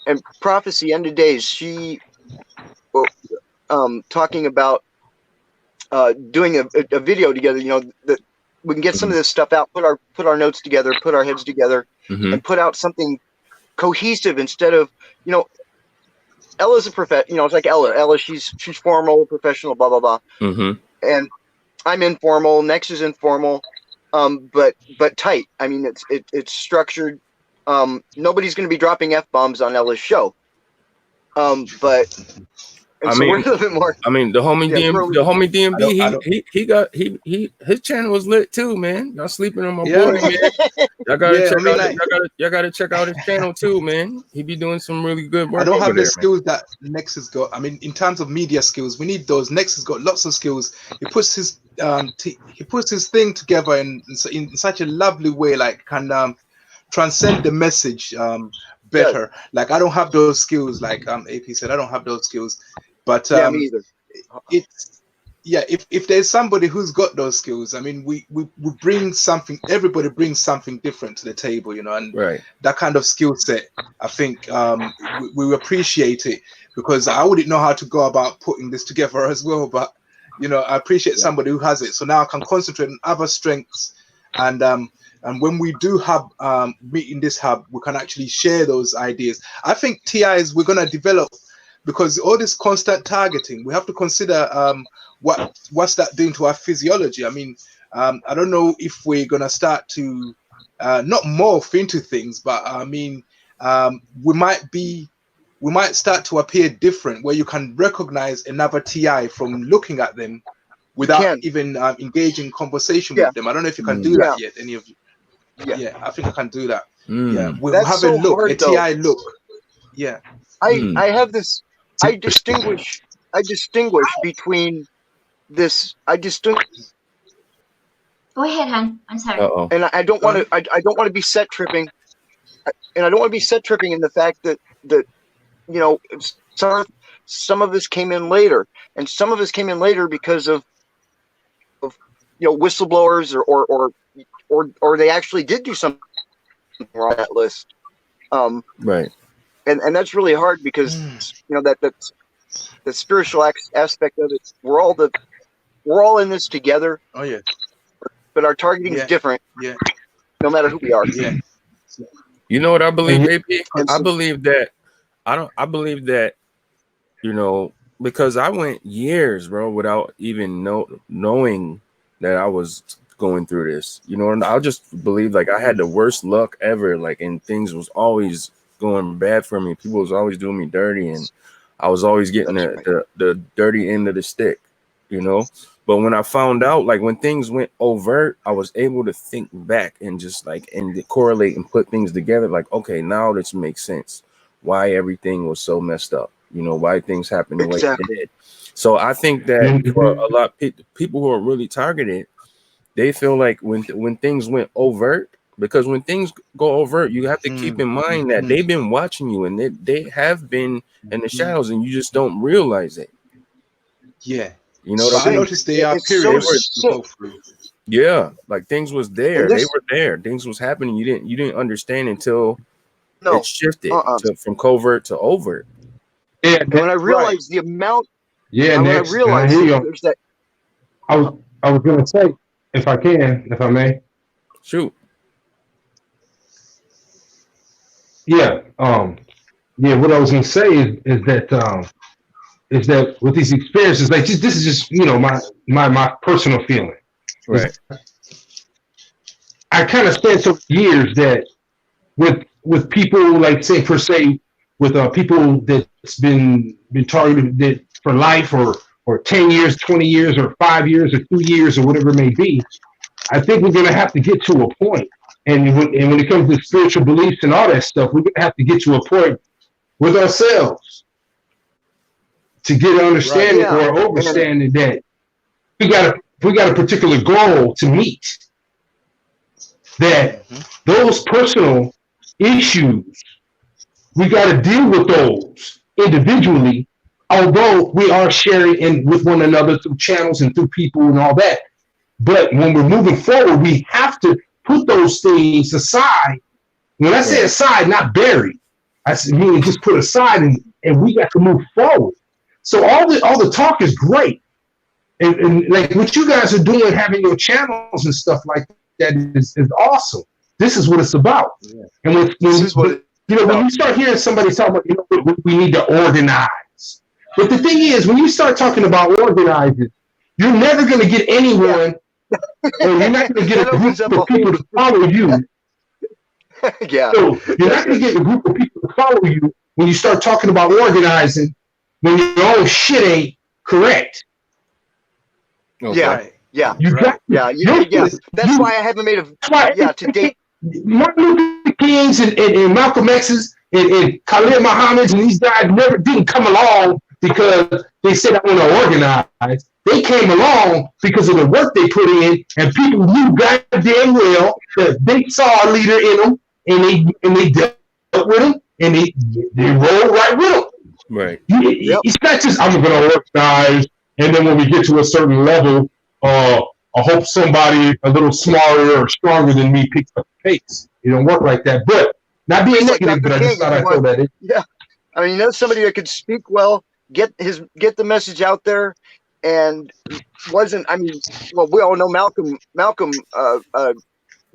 and Prophecy End of Days, she talking about doing a video together, you know, that we can get some of this stuff out, put our notes together, put our heads together, and put out something cohesive instead of, you know, Ella's you know, it's like Ella, she's formal, professional, blah blah blah, and I'm informal. Nexx is informal, but tight. I mean, it's structured. Nobody's going to be dropping F-bombs on Ella's show, but. I mean, we're a little bit more. I mean, the homie DMB, his channel was lit too, man. Y'all sleeping on my boy, man. Y'all gotta check out his channel too, man. He be doing some really good work. I don't have the skills that Nexx has got. I mean, in terms of media skills, we need those. Nexx has got lots of skills. He puts his thing together in such a lovely way, like can transcend the message better. Like I don't have those skills. Like AP said, I don't have those skills. But me either. yeah, if there's somebody who's got those skills, I mean, we bring something. Everybody brings something different to the table, you know, and that kind of skill set, I think we appreciate it, because I wouldn't know how to go about putting this together as well. But you know, I appreciate somebody who has it, so now I can concentrate on other strengths, and when we do have meet in this hub, we can actually share those ideas. I think TIs we're gonna develop, because all this constant targeting, we have to consider what's that doing to our physiology. I mean, I don't know if we're gonna start to not morph into things, but I mean, we might start to appear different, where you can recognize another TI from looking at them without even engaging conversation with them. I don't know if you can do that yet, any of you. Yeah, I think I can do that. Yeah, we have so a look, hard, a TI look. Yeah, I have this. I distinguish between this. Go ahead, hon. I'm sorry. And I don't want to. I don't want to be set tripping, and I don't want to be set tripping in the fact that you know, some of this came in later, and some of us came in later because of you know, whistleblowers or they actually did do something on that list. Right. And that's really hard, because you know, that's the spiritual aspect of it. We're all in this together. Oh yeah. But our targeting is different. Yeah. No matter who we are. Yeah. You know what I believe, AP? I believe that I believe that, you know, because I went years, bro, without even knowing that I was going through this. You know, and I just believe like I had the worst luck ever, like, and things was always going bad for me. People was always doing me dirty, and I was always getting the dirty end of the stick, you know. But when I found out, like when things went overt, I was able to think back and just like and correlate and put things together. Like, okay, now this makes sense. Why everything was so messed up, you know, why things happened the way it did. So I think that for a lot of people who are really targeted, they feel like when things went overt, because when things go overt, you have to keep in mind that they've been watching you, and they have been in the shadows, and you just don't realize it. Yeah. You know what I mean? noticed they are periods to go through. Yeah, like things was there. They were there. Things was happening. You didn't understand until it shifted from covert to overt. Yeah, and when I realized the amount. Yeah, when I realized there's that. I was gonna say, if I may. Shoot. Yeah. What I was gonna say is that with these experiences, like this is just, you know, my personal feeling. Right. I kind of spent some years that with people, like say per se, with people that's been targeted for life or 10 years, 20 years, or 5 years, or 2 years, or whatever it may be. I think we're gonna have to get to a point, and when it comes to spiritual beliefs and all that stuff, we're gonna have to get to a point with ourselves to get an understanding or overstanding that we got a particular goal to meet, that those personal issues, we got to deal with those individually, although we are sharing with one another through channels and through people and all that. But when we're moving forward, we have to put those things aside. When I say aside, not buried, I mean just put aside, and we got to move forward. So all the talk is great, and like what you guys are doing, having your channels and stuff like that is awesome. This is what it's about. Yeah. And when you start hearing somebody talk about, you know, we need to organize. But the thing is, when you start talking about organizing, you're never going to get anyone, or you're not going to get a group of people to follow you. So you're not going to get a group of people to follow you when you start talking about organizing, when your own shit ain't correct. Okay. Yeah. That's why I haven't made to date. Martin Luther King's and Malcolm X's and Khalid Muhammad's and these guys didn't come along because they said I want to organize. They came along because of the work they put in, and people knew goddamn well that they saw a leader in them, and they dealt with him, and they rolled right with him. Right. It's not just I'm going to organize and then when we get to a certain level, I hope somebody a little smarter or stronger than me picks up the pace. It don't work like that. But not being Like negative, Dr. but I just King, thought if I'd you throw want, that in. yeah. I mean, you know, somebody that could speak well, get the message out there, and wasn't. I mean, well, we all know Malcolm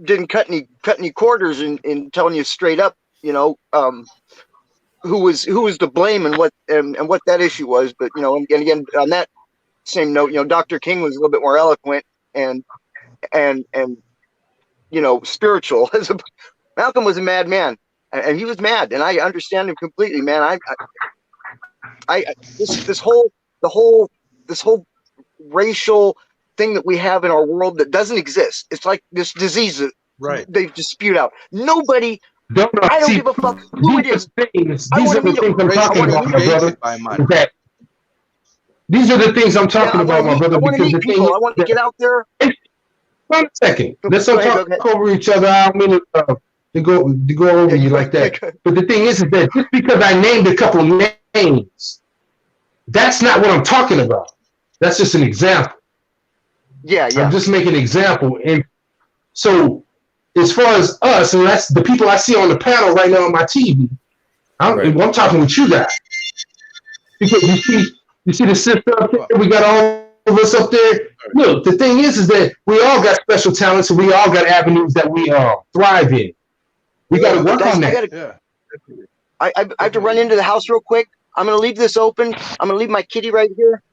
didn't cut any quarters in telling you straight up, you know, who was to blame and what that issue was. But you know, and again, on that same note, you know, Dr. King was a little bit more eloquent and you know, spiritual. Malcolm was a mad man, and he was mad, and I understand him completely, man. This whole racial thing that we have in our world that doesn't exist. It's like this disease that they just spewed out. Nobody. I don't give a fuck who it is. These are the things I'm talking about, my brother. These are the things I'm talking about, my brother. I want to meet people. I want to get out there. One second. Let's not talk over each other. I don't mean to go over you like that. But the thing is that just because I named a couple names, that's not what I'm talking about. That's just an example. Yeah. I'm just making an example. And so as far as us, and that's the people I see on the panel right now on my TV, I'm talking with you guys. Because you see the sister up there, we got all of us up there. Look, the thing is that we all got special talents and we all got avenues that we thrive in. We got to work on that. I have to run into the house real quick. I'm going to leave this open. I'm going to leave my kitty right here.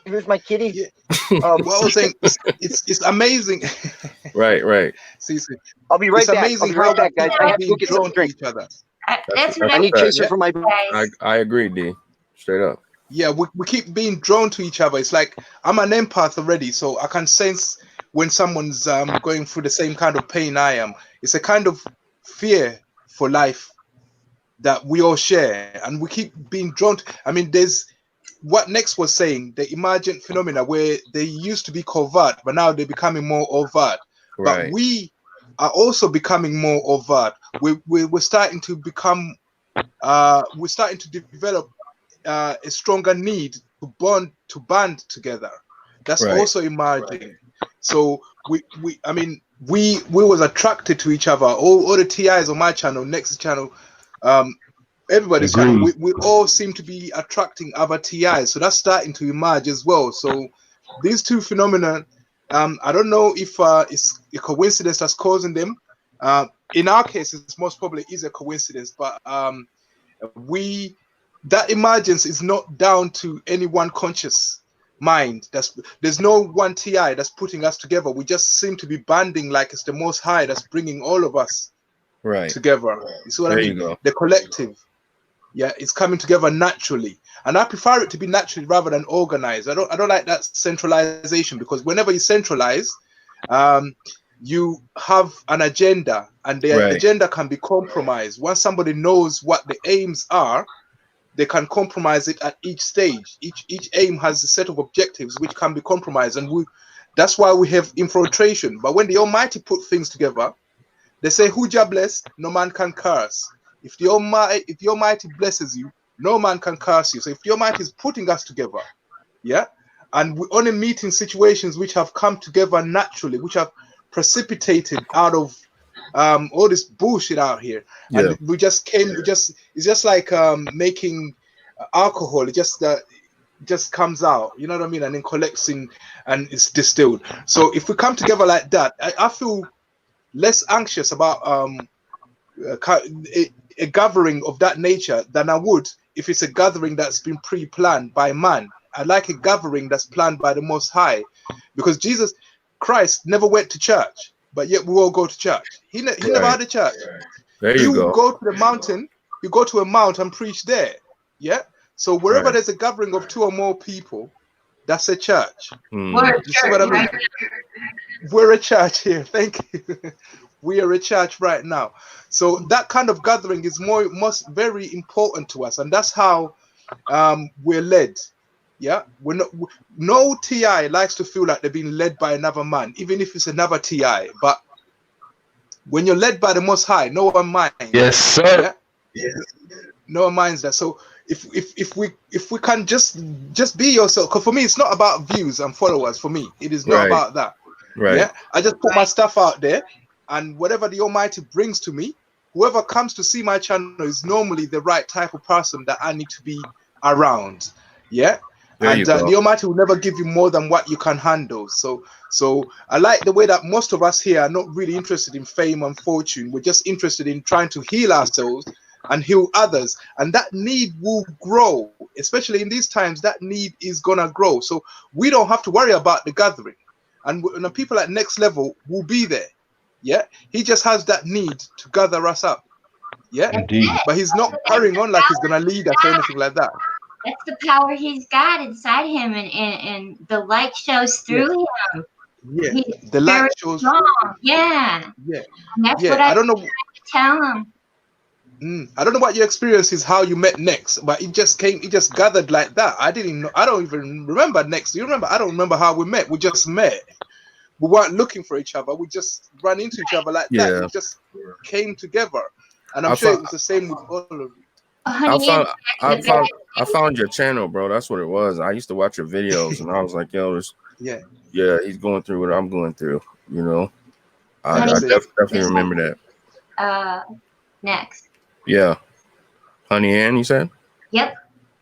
Here's my kitty. Well, I was saying it's amazing. Right. See. I'll be right back. Amazing I'll be right back, guys. I have to go get some drink. Each other. I need chaser for my. I agree, D. Straight up. Yeah, we keep being drawn to each other. It's like I'm an empath already, so I can sense when someone's going through the same kind of pain I am. It's a kind of fear for life that we all share, and we keep being drawn to. I mean, there's what Nexx was saying, the emergent phenomena where they used to be covert, but now they're becoming more overt. But we are also becoming more overt. We're starting to become, we're starting to develop a stronger need to band together. That's also emerging. So we was attracted to each other. All the TIs on my channel, Nexx channel, everybody's channel, we all seem to be attracting other TIs. So that's starting to emerge as well. So these two phenomena, I don't know if it's a coincidence that's causing them. In our case, it's most probably is a coincidence, but that emergence is not down to any one conscious mind. There's no one TI that's putting us together. We just seem to be banding like it's the Most High that's bringing all of us together. You see what I mean? The collective, it's coming together naturally, and I prefer it to be naturally rather than organized. I don't like that centralization, because whenever you centralize, you have an agenda, and the agenda can be compromised. Once somebody knows what the aims are, they can compromise it at each stage. Each aim has a set of objectives which can be compromised, and that's why we have infiltration. But when the Almighty put things together, they say, "Who Jah bless, no man can curse." If the Almighty blesses you, no man can curse you. So if the Almighty is putting us together, and we only meet in situations which have come together naturally, which have precipitated out of all this bullshit out here, and we just came. It's just like making alcohol. It just comes out. You know what I mean? And then collects in, and it's distilled. So if we come together like that, I feel less anxious about a gathering of that nature than I would if it's a gathering that's been pre-planned by man. I like a gathering that's planned by the Most High, because Jesus Christ never went to church, but yet we all go to church. He never had a church. There you go. Go to the mountain. You go to a mount and preach there. Yeah. So wherever there's a gathering of 2 or more people, that's a church. You see what I mean? We're a church here. Thank you. We are a church right now. So that kind of gathering is very important to us, and that's how we're led. Yeah, no TI likes to feel like they're being led by another man, even if it's another TI. But when you're led by the Most High, no one minds. Yes, sir. Yeah? No one minds that. So if we can just be yourself, because for me it's not about views and followers. For me, it is not Right. about that. Right. Yeah, I just put my stuff out there, and whatever the Almighty brings to me, whoever comes to see my channel is normally the right type of person that I need to be around. Yeah. There And you go. the Almighty will never give you more than what you can handle. So I like the way that most of us here are not really interested in fame and fortune. We're just interested in trying to heal ourselves and heal others. And that need will grow, especially in these times. That need is gonna grow. So we don't have to worry about the gathering. And the people at Next Level will be there. Yeah. He just has that need to gather us up. Yeah. Indeed. But he's not carrying on like he's gonna lead us or anything like that. That's the power he's got inside him, and the light shows through him. Yeah, He's the light very shows. strong. Yeah. Yeah, And that's yeah. what I don't know. try to tell him. I don't know what your experience is, how you met Nexx, but it just came. It just gathered like that. I didn't know. I don't even remember Nexx. You remember? I don't remember how we met. We just met. We weren't looking for each other. We just ran into each other like that. Yeah. It just came together, and I'm I sure found- it was the same with all of you. I found your channel, bro. That's what it was. I used to watch your videos, and I was like, yo, yeah, he's going through what I'm going through. You know, I definitely remember that. Next. Yeah, Honey Ann, you said? Yep.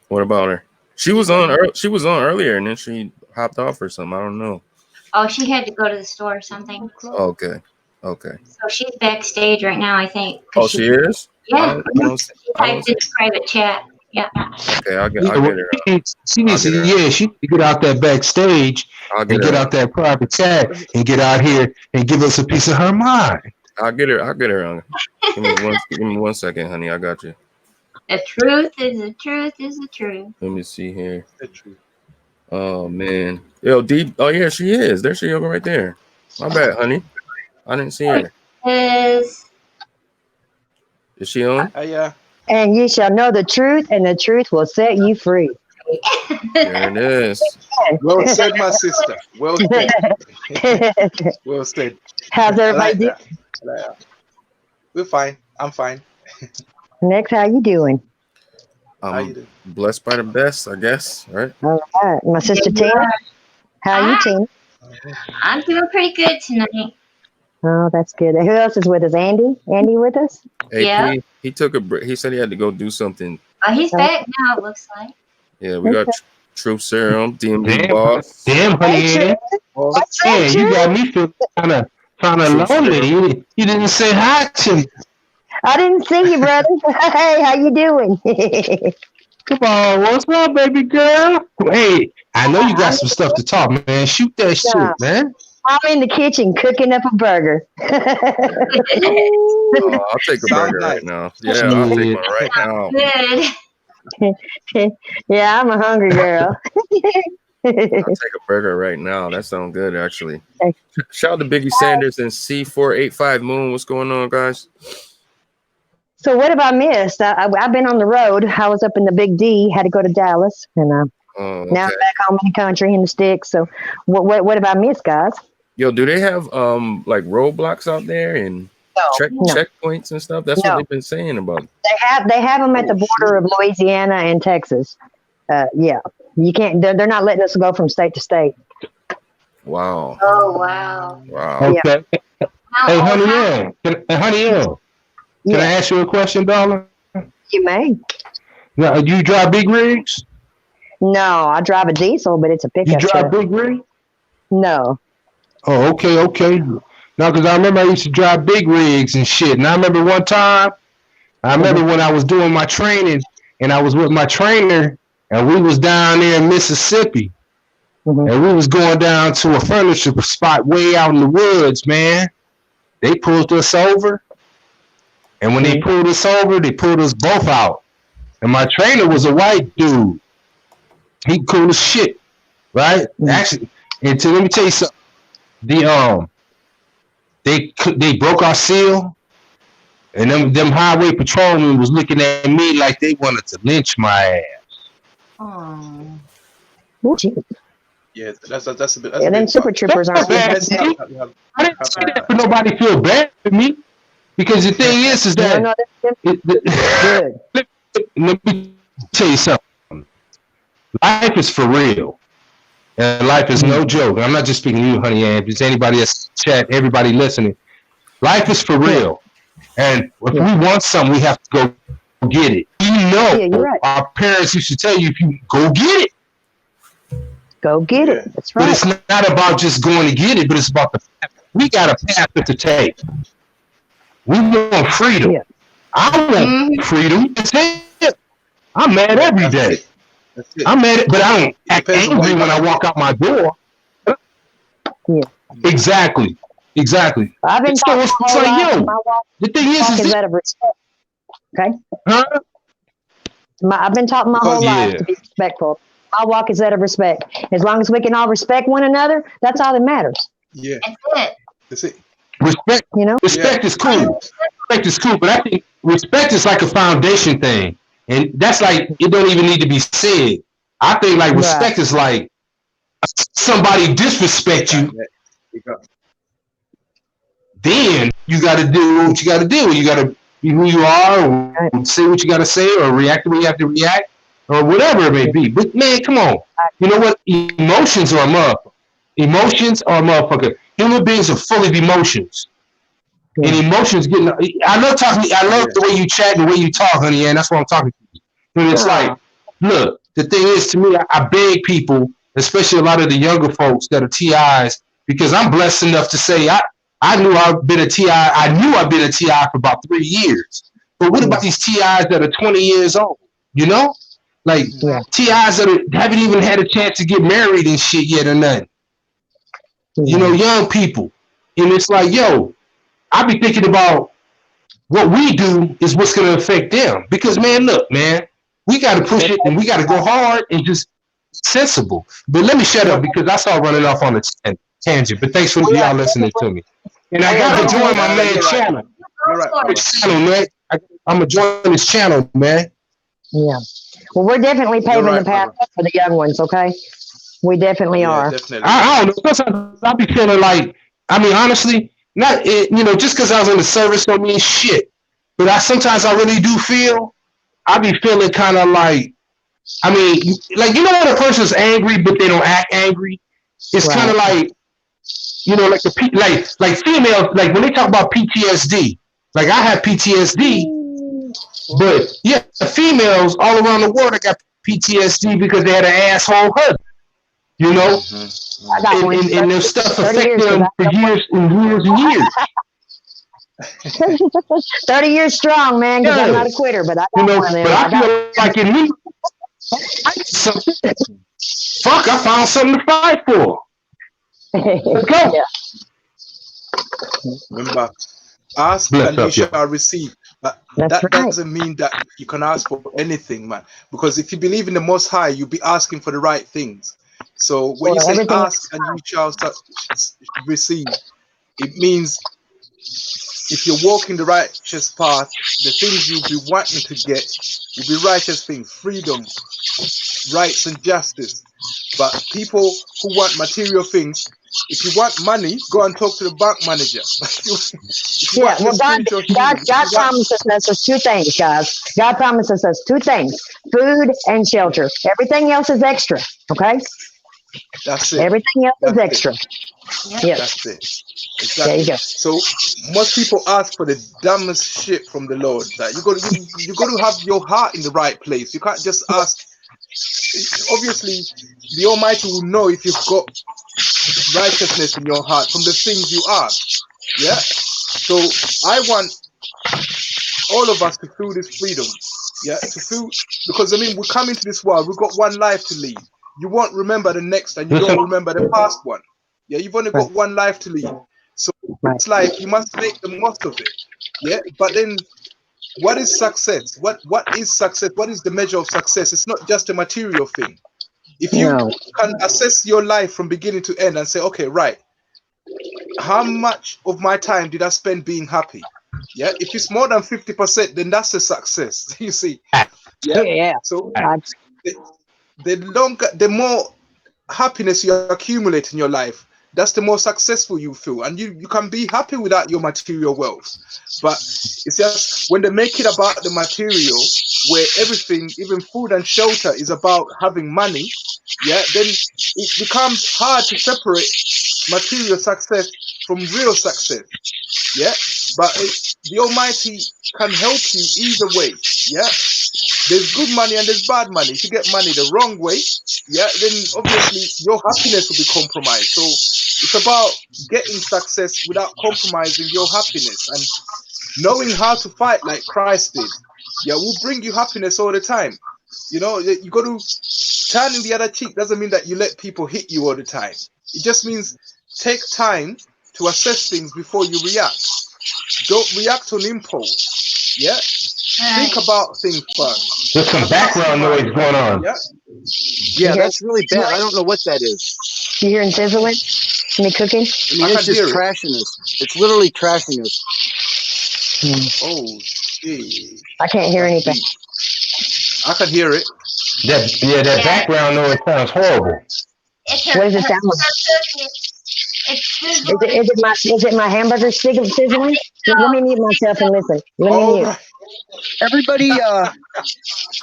What about her? She was on. She was on earlier, and then she hopped off or something. I don't know. Oh, she had to go to the store or something. Okay. So she's backstage right now, I think. Oh, she is? Yeah. I don't She typed in private chat. Yeah. Okay, I'll get her. She needs to get out that backstage and get out that private chat and get out here and give us a piece of her mind. I'll get her on. Give me one second, honey. I got you. The truth is the truth is the truth. Let me see here. The truth. Oh man. Yo, D. Oh yeah, she is. There she is right there. My bad, honey. I didn't see her. Is she on? Yeah. And you shall know the truth, and the truth will set you free. There it is. Well said, my sister. Well said. Well said. How's everybody doing? We're fine. I'm fine. Next, how you doing? I'm blessed by the best, I guess. Right. All right, my sister Tina. How are you, Tina? I'm doing pretty good tonight. Oh, that's good. Who else is with us? Andy? Andy with us? AP, Yeah. he took a break. He said he had to go do something. He's back now, it looks like. Yeah, we got Truth Serum, DMB Boss. Damn, honey. Yeah, you got me feeling kind of lonely. You didn't say hi to me. I didn't see you, brother. Hey, how you doing? Come on, what's up, baby girl? Hey, I know you got some stuff to talk, man. Shoot that shit, man. I'm in the kitchen cooking up a burger. Oh, I'll take a burger right now. Yeah, I'll take one right now. Good. Yeah, I'm a hungry girl. I'll take a burger right now. That sounds good, actually. Shout out to Biggie Sanders and C485 Moon. What's going on, guys? So what have I missed? I've been on the road. I was up in the Big D, had to go to Dallas, and now I'm back home in the country in the sticks. So what have I missed, guys? Yo, do they have like roadblocks out there and checkpoints and stuff? That's what they've been saying about. They have them at the border of Louisiana and Texas. Yeah, you can't. They're not letting us go from state to state. Wow. Oh wow. Wow. Okay. Hey, Honey Ann. Can I ask you a question, darling? You may. Now, do you drive big rigs? No, I drive a diesel, but it's a pickup. You drive truck. big rig? No. Oh, okay. Now, because I remember I used to drive big rigs and shit. And I remember one time, when I was doing my training, and I was with my trainer, and we was down there in Mississippi, and we was going down to a furniture spot way out in the woods, man. They pulled us over. And when they pulled us over, they pulled us both out. And my trainer was a white dude. He cool as shit, right? Actually, and let me tell you something. They broke our seal, and them highway patrolmen was looking at me like they wanted to lynch my ass. Yeah, that's a bit. Yeah, them super troopers aren't bad. I didn't say that for nobody feel bad for me. Because the thing is that let me tell you something. Life is for real. And life is no joke. I'm not just speaking to you, honey, and it's anybody that's chat, everybody listening. Life is for real. And if we want something, we have to go get it. Our parents used to tell you, if you go get it. Go get it. That's right. But it's not about just going to get it, but it's about the path. We got a path to take. We want freedom. I want freedom. That's it. I'm mad every day. I'm mad, but I don't act angry when I walk out my door. Yeah. Exactly. I've been so it's like, yo, the thing is out of respect. Okay. Huh? I've been taught my whole life to be respectful. My walk is out of respect. As long as we can all respect one another, that's all that matters. Yeah. That's it. Respect, respect is cool. Respect is cool, but I think respect is like a foundation thing. And that's like, it don't even need to be said. I think like respect is like somebody disrespect you. Then you got to do what you got to do. You got to be who you are, or say what you got to say, or react the way you have to react, or whatever it may be. But man, come on. You know what? Emotions are a motherfucker. Emotions are a motherfucker. Human beings are full of emotions. And emotions getting. I love the way you chat and the way you talk, honey, and that's why I'm talking to you. And it's like, look, the thing is, to me, I beg people, especially a lot of the younger folks that are TIs, because I'm blessed enough to say I knew I've been a TI. I knew I've been a TI for about 3 years. But what about these TIs that are 20 years old? You know, like TIs that haven't even had a chance to get married and shit yet or nothing. You know, young people, and it's like, yo, I be thinking about what we do is what's going to affect them. Because, man, look, man, we got to push it and we got to go hard and just sensible. But let me shut up because I saw running off on a tangent. But thanks for y'all listening to me. And I got to join my man channel. I'm going to join this channel, man. Yeah. Well, we're definitely paving the path for the young ones, okay? We definitely are. Definitely. I don't know. Sometimes I be feeling like, I mean, honestly, not just because I was in the service don't mean shit. But sometimes I really do feel, I be feeling kind of like, I mean, like, you know when a person's angry but they don't act angry? It's kind of like, like like females, like when they talk about PTSD, like I have PTSD, but females all around the world that got PTSD because they had an asshole husband. You know, and their stuff affected them for years and years and years. 30 years strong, man, because I'm not a quitter, but I got one there. But I feel like in me, fuck, I found something to fight for. Let's go. Remember, ask and you shall receive. But that doesn't mean that you can ask for anything, man. Because if you believe in the Most High, you'll be asking for the right things. So when you say ask and you shall receive, it means if you're walking the righteous path, the things you'll be wanting to get will be righteous things, freedom, rights and justice. But people who want material things, if you want money, go and talk to the bank manager. God promises us two things, guys. God promises us two things: food and shelter. Everything else is extra. Okay. That's it. Everything else is extra. Yes. That's it. Exactly. There you go. So most people ask for the dumbest shit from the Lord. That you got to have your heart in the right place. You can't just ask. Obviously, the Almighty will know if you've got righteousness in your heart from the things you ask. Yeah. So I want all of us to feel this freedom. Yeah. To feel, because I mean, we come into this world. We've got one life to lead. You won't remember the next, and you don't remember the past one. Yeah. You've only got one life to lead. So it's like you must make the most of it. Yeah. But then, what is success? What is success? What is the measure of success? It's not just a material thing. If you can assess your life from beginning to end and say, okay, right, how much of my time did I spend being happy? Yeah. If it's more than 50%, then that's a success. You see. Yeah. So the more happiness you accumulate in your life, that's the more successful you feel, and you can be happy without your material wealth. But it's just when they make it about the material, where everything, even food and shelter, is about having money, yeah, then it becomes hard to separate material success from real success. Yeah, but the Almighty can help you either way. Yeah, there's good money and there's bad money. If you get money the wrong way, yeah, then obviously your happiness will be compromised. So it's about getting success without compromising your happiness, and knowing how to fight like Christ did. Yeah, will bring you happiness all the time. You know, you got to turn in the other cheek. Doesn't mean that you let people hit you all the time. It just means take time to assess things before you react. Don't react on impulse. Yeah, think about things first. There's some background noise going on. Yeah, yeah, that's really bad. I don't know what that is. You hearing sizzling? Me cooking? I mean, it's just trashing us. It's literally trashing us. Oh, shit. I can't hear anything. I can hear it. That background noise sounds horrible. What does it sound like? Is it my hamburger stick sizzling? Let me mute myself and listen. Let me mute.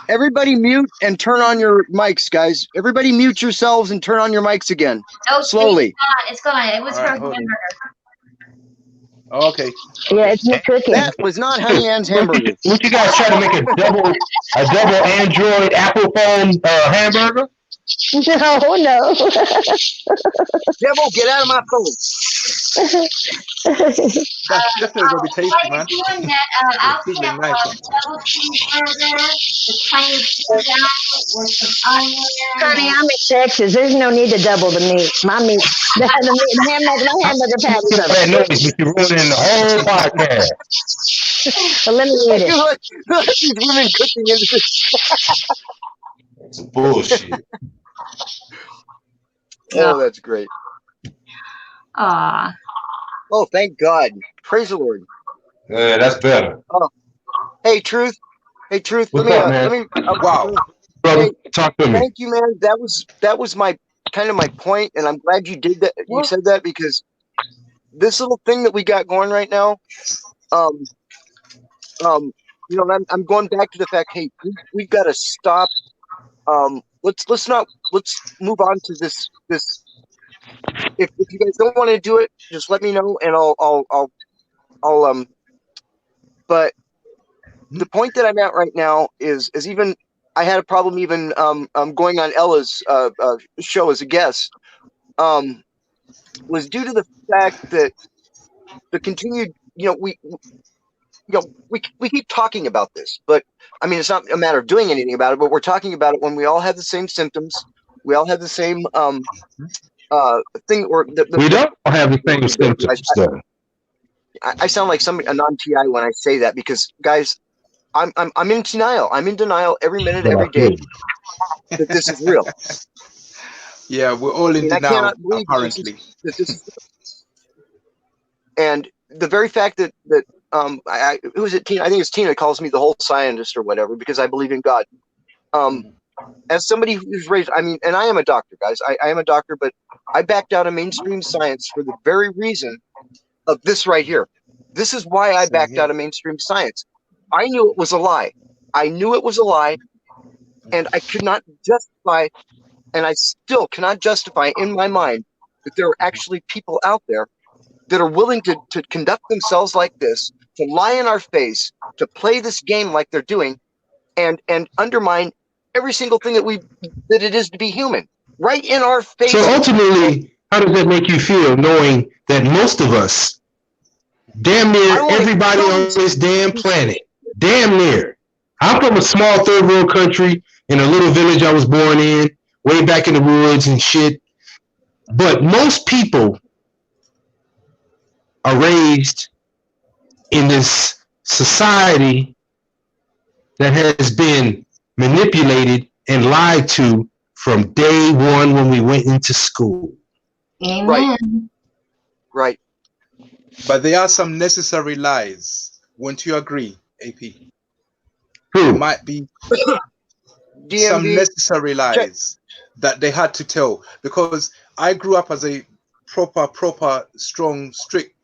Everybody mute and turn on your mics, guys. Everybody mute yourselves and turn on your mics again. No, slowly. It's gone. It was her hamburger. Okay. Yeah, it's me cooking. That was not Honey Ann's hamburger. Would you guys try to make a double Android Apple phone hamburger? No. Devil, get out of my phone. That's definitely gonna be tasty, man. Doing that, I'll have a double cheeseburger with plain chicken with some onion. Honey, I'm in Texas. There's no need to double the meat. My meat, my hamburger patties. That noise, but you're ruining the whole podcast. Eliminate it. These women cooking into this. It's bullshit. Oh, that's great. Aw. Oh, thank God. Praise the Lord. Yeah, that's better. Oh. Hey, Truth. Hey, Truth. What's up, man? Wow. Brother, talk to me. Thank you, man. That was my kind of my point, and I'm glad you did that. You said that because this little thing that we got going right now, you know, I'm going back to the fact. Hey, we've got to stop. Let's move on to this. If you guys don't want to do it, just let me know, and I'll but the point that I'm at right now is even I had a problem even going on Ella's show as a guest was due to the fact that the continued, we keep talking about this, but I mean, it's not a matter of doing anything about it, but we're talking about it when we all have the same symptoms, we all have the same thing, or we don't have the same symptoms. I sound like a non-TI when I say that because, guys, I'm in denial. I'm in denial every minute, every day that this is real. Yeah, we're all in denial apparently. And the very fact that who is it? Tina? I think it's Tina calls me the whole scientist or whatever because I believe in God. As somebody who's raised, I mean, and I am a doctor, guys. I am a doctor, but I backed out of mainstream science for the very reason of this right here. This is why I backed out of mainstream science. I knew it was a lie. I knew it was a lie, and I could not justify, and I still cannot justify in my mind that there are actually people out there that are willing to conduct themselves like this, to lie in our face, to play this game like they're doing, and undermine every single thing that it is to be human, right in our face. So ultimately, how does that make you feel, knowing that most of us, damn near everybody on this damn planet, damn near. I'm from a small third world country in a little village I was born in, way back in the woods and shit. But most people are raised in this society that has been manipulated and lied to from day one when we went into school. Amen. Right. But there are some necessary lies. Won't you agree, AP? Who? There might be some necessary lies that they had to tell. Because I grew up as a proper, strong, strict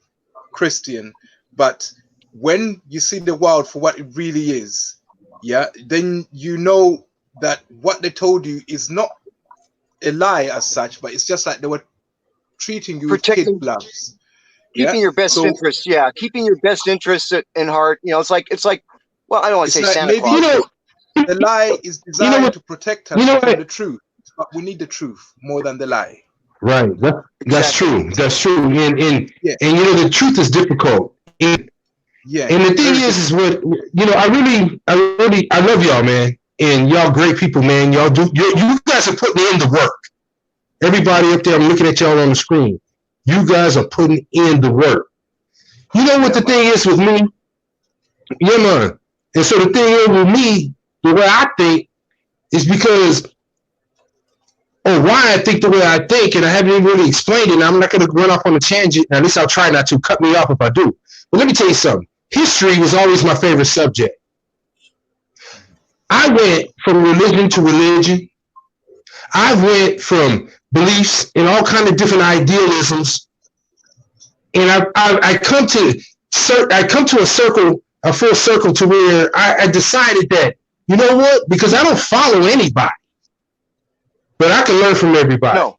Christian. But when you see the world for what it really is, yeah, then you know that what they told you is not a lie as such, but it's just like they were treating you with kid gloves. Keeping your best interest, keeping your best interest in heart. You know, it's like, well, I don't want to say like Santa maybe, Claus. The lie is designed to protect us from the truth, but we need the truth more than the lie. Right. That's true. That's true. And you know, the truth is difficult. And the thing is what, you know, I love y'all, man. And y'all great people, man. Y'all do, you guys are putting in the work. Everybody up there, I'm looking at y'all on the screen. You guys are putting in the work. You know what the thing is with me? Yeah, man. And so the thing is with me, the way I think is because, or why I think the way I think, and I haven't even really explained it, and I'm not going to run off on a tangent, at least I'll try not to. Cut me off if I do. But let me tell you something. History was always my favorite subject. I went from religion to religion. I went from beliefs and all kind of different idealisms, and I come to a full circle to where I decided that, you know what? Because I don't follow anybody, but I can learn from everybody. No.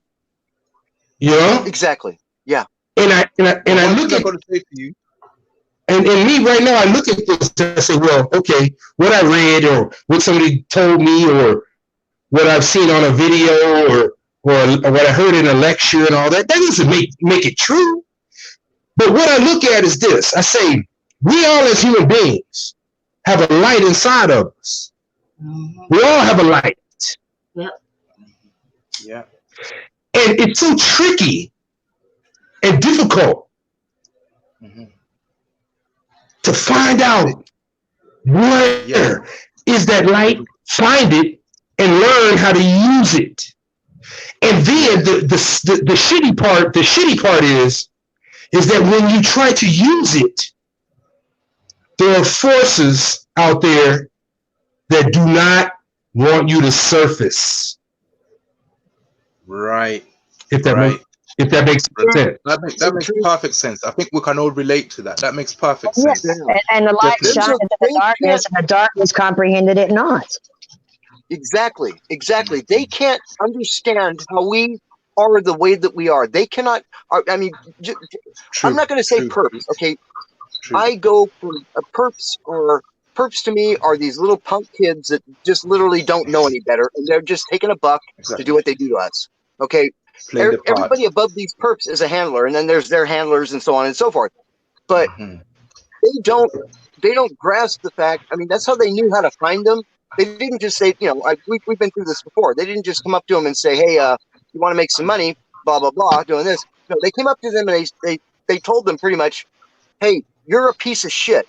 You know? Exactly. Yeah. And I look at and me right now, I look at this and I say, well, okay, what I read or what somebody told me or what I've seen on a video or what I heard in a lecture and all that doesn't make it true. But what I look at is this. I say, we all as human beings have a light inside of us. We all have a light. Yep. Yeah. And it's so tricky and difficult to find out where is that light, find it, and learn how to use it. And then the shitty part is that when you try to use it, there are forces out there that do not want you to surface. Right. If that makes sense. That makes perfect sense. I think we can all relate to that. That makes perfect sense. And the light shined into the darkness, and the darkness comprehended it not. Exactly. They can't understand how we are the way that we are. They cannot. I mean, I'm not going to say perps. Okay, I go for perps, or perps to me are these little punk kids that just literally don't know any better, and they're just taking a buck to do what they do to us. Okay, everybody above these perps is a handler, and then there's their handlers and so on and so forth. But they don't grasp the fact. I mean, that's how they knew how to find them. They didn't just say, you know, we've been through this before. They didn't just come up to them and say, hey, you want to make some money, blah, blah, blah, doing this. No, they came up to them and they told them pretty much, hey, you're a piece of shit.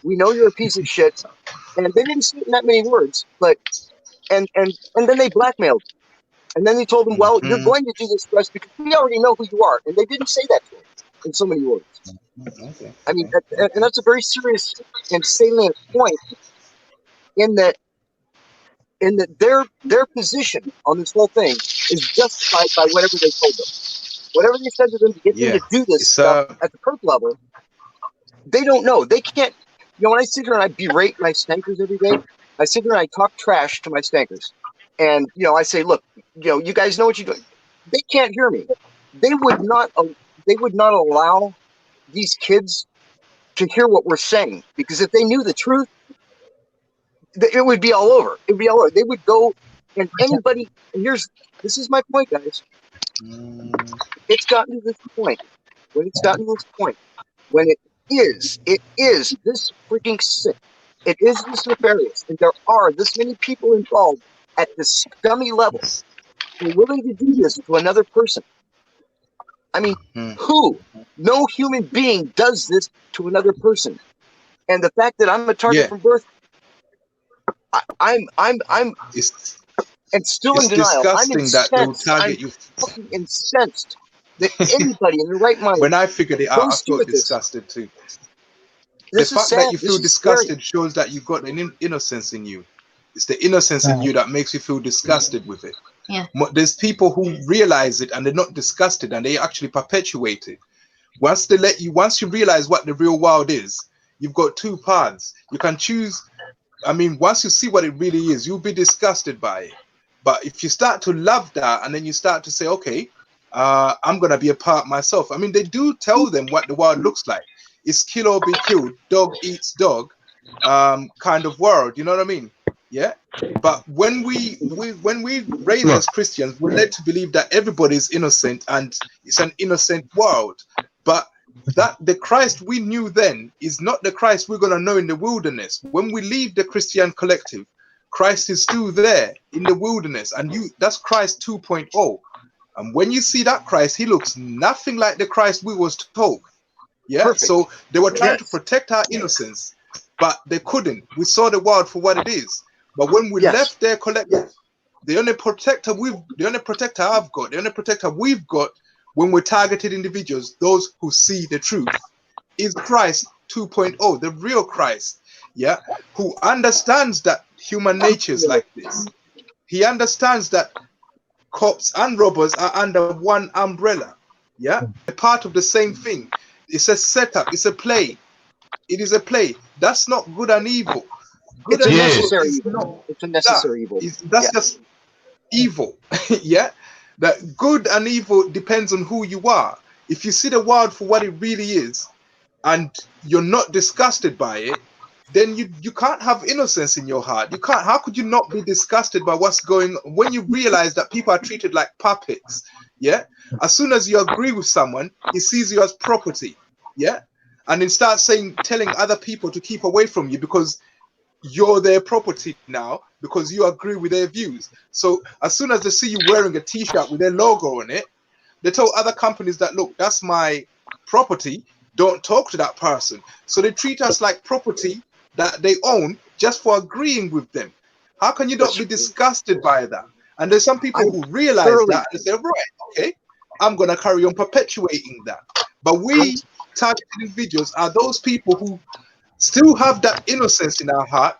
We know you're a piece of shit. And they didn't say it in that many words, but, and then they blackmailed. And then they told them, well, you're going to do this for us because we already know who you are. And they didn't say that to them in so many words. Okay. I mean, and that's a very serious and salient point in that their position on this whole thing is justified by whatever they told them. Whatever they said to them to get them to do this stuff at the perp level, they don't know. They can't. You know, when I sit here and I berate my stankers every day, I sit here and I talk trash to my stankers. And, you know, I say, look, you know, you guys know what you're doing. They can't hear me. They would not allow these kids to hear what we're saying, because if they knew the truth, it would be all over. It would be all over. They would go, and anybody, and this is my point, guys. It's gotten to this point. When it's gotten to this point, when it is this freaking sick. It is this nefarious, and there are this many people involved at the scummy level who are willing to do this to another person. I mean, who? No human being does this to another person. And the fact that I'm a target from birth, I'm and still in denial. I'm incensed. That they will target you. Fucking incensed that anybody in their right mind. When I figured it out, I felt disgusted too. The fact that you feel disgusted shows that you've got an innocence in you. It's the innocence in you that makes you feel disgusted with it. Yeah. There's people who realize it and they're not disgusted and they actually perpetuate it. Once you realize what the real world is, you've got two paths. You can choose I mean, once you see what it really is, you'll be disgusted by it. But if you start to love that, and then you start to say, okay, I'm gonna be a part myself. I mean, they do tell them what the world looks like. It's kill or be killed, dog eats dog, kind of world. You know what I mean? Yeah. But when we raise as Christians, we're led to believe that everybody is innocent and it's an innocent world. But that the Christ we knew then is not the Christ we're gonna know in the wilderness. When we leave the Christian collective, Christ is still there in the wilderness, and that's Christ 2.0. And when you see that Christ, he looks nothing like the Christ we was told. Yeah. Perfect. So they were trying to protect our innocence, but they couldn't. We saw the world for what it is. But when we left their collective, the only protector I've got, the only protector we've got when we're targeted individuals, those who see the truth, is Christ 2.0, the real Christ. Yeah, who understands that human nature is like this. He understands that cops and robbers are under one umbrella. Yeah, they're part of the same thing. It's a setup. It's a play. It is a play. That's not good and evil. Good it's and a necessary evil. evil. It's a necessary evil. That's just evil. Yeah, that good and evil depends on who you are. If you see the world for what it really is, and you're not disgusted by it, then you can't have innocence in your heart. You can't. How could you not be disgusted by what's going on when you realize that people are treated like puppets? Yeah. As soon as you agree with someone, he sees you as property. Yeah. And then starts telling other people to keep away from you because you're their property now, because you agree with their views. So as soon as they see you wearing a T-shirt with their logo on it, they tell other companies that, look, that's my property. Don't talk to that person. So they treat us like property that they own just for agreeing with them. How can you not be disgusted by that? And there's some people who realize that and say, right, okay, I'm going to carry on perpetuating that. But we targeted individuals are those people who still have that innocence in our heart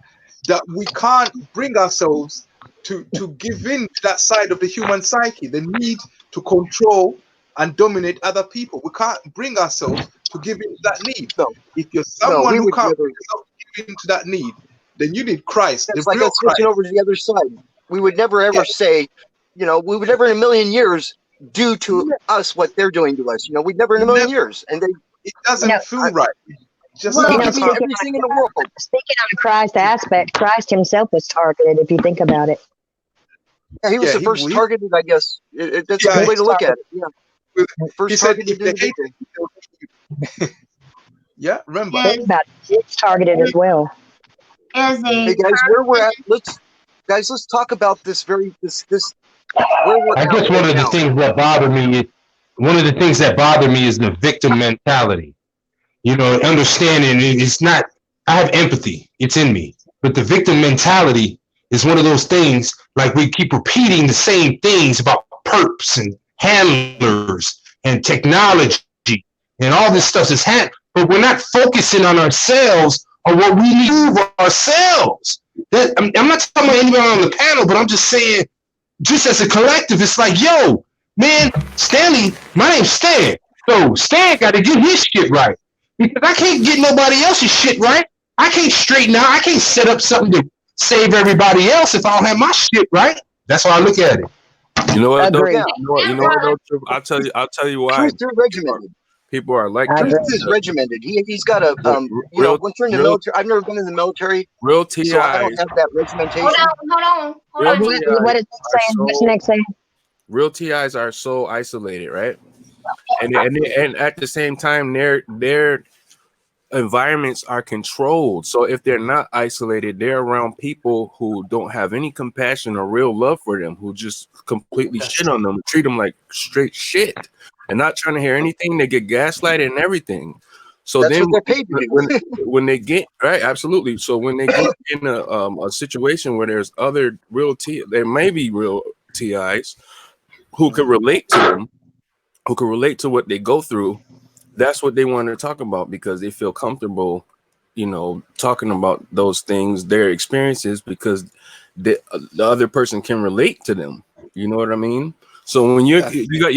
that we can't bring ourselves to give in to that side of the human psyche, the need to control and dominate other people. We can't bring ourselves to give in to that need. No. If you're someone who can't bring yourself to give in to that need, then you need Christ. It's like us switching over to the other side. We would never ever say, we would never in a million years do to us what they're doing to us. We'd never in a million years. And it doesn't feel right. Just give me everything in the world. Speaking on the Christ aspect, Christ himself was targeted, if you think about it. Yeah, he was the first targeted, I guess. That's a good way to look at it. Yeah. First targeted individual. Yeah, remember. It's targeted as well. Hey guys, where we're at, let's talk about this where we're I guess one of the things that bother me is the victim mentality. Understanding it's not, I have empathy, it's in me, but the victim mentality is one of those things, like we keep repeating the same things about perps and handlers and technology and all this stuff is happening, but we're not focusing on ourselves or what we need to do ourselves. I'm not talking about anybody on the panel, but I'm just saying, just as a collective, it's like, yo, man, Stanley, my name's Stan. So Stan got to get his shit right. Because I can't get nobody else's shit right. I can't straighten out. I can't set up something to save everybody else if I don't have my shit right. That's how I look at it. You know what? Though? You know what? Though? I'll tell you why. People are like Truth is regimented. He's got a once you're in the military. I've never been in the military. Real TIs. So I don't have that regimentation. Hold on. What is it saying? What's next saying? Real TIs are so isolated, right? And at the same time, their environments are controlled. So if they're not isolated, they're around people who don't have any compassion or real love for them, who just completely shit on them, treat them like straight shit, and not trying to hear anything. They get gaslighted and everything. So that's then what they're paid to do. when they get right, absolutely. So when they get in a situation where there's other there may be real TIs who could relate to them, who can relate to what they go through. That's what they want to talk about because they feel comfortable, talking about those things, their experiences, because the other person can relate to them. You know what I mean? So when you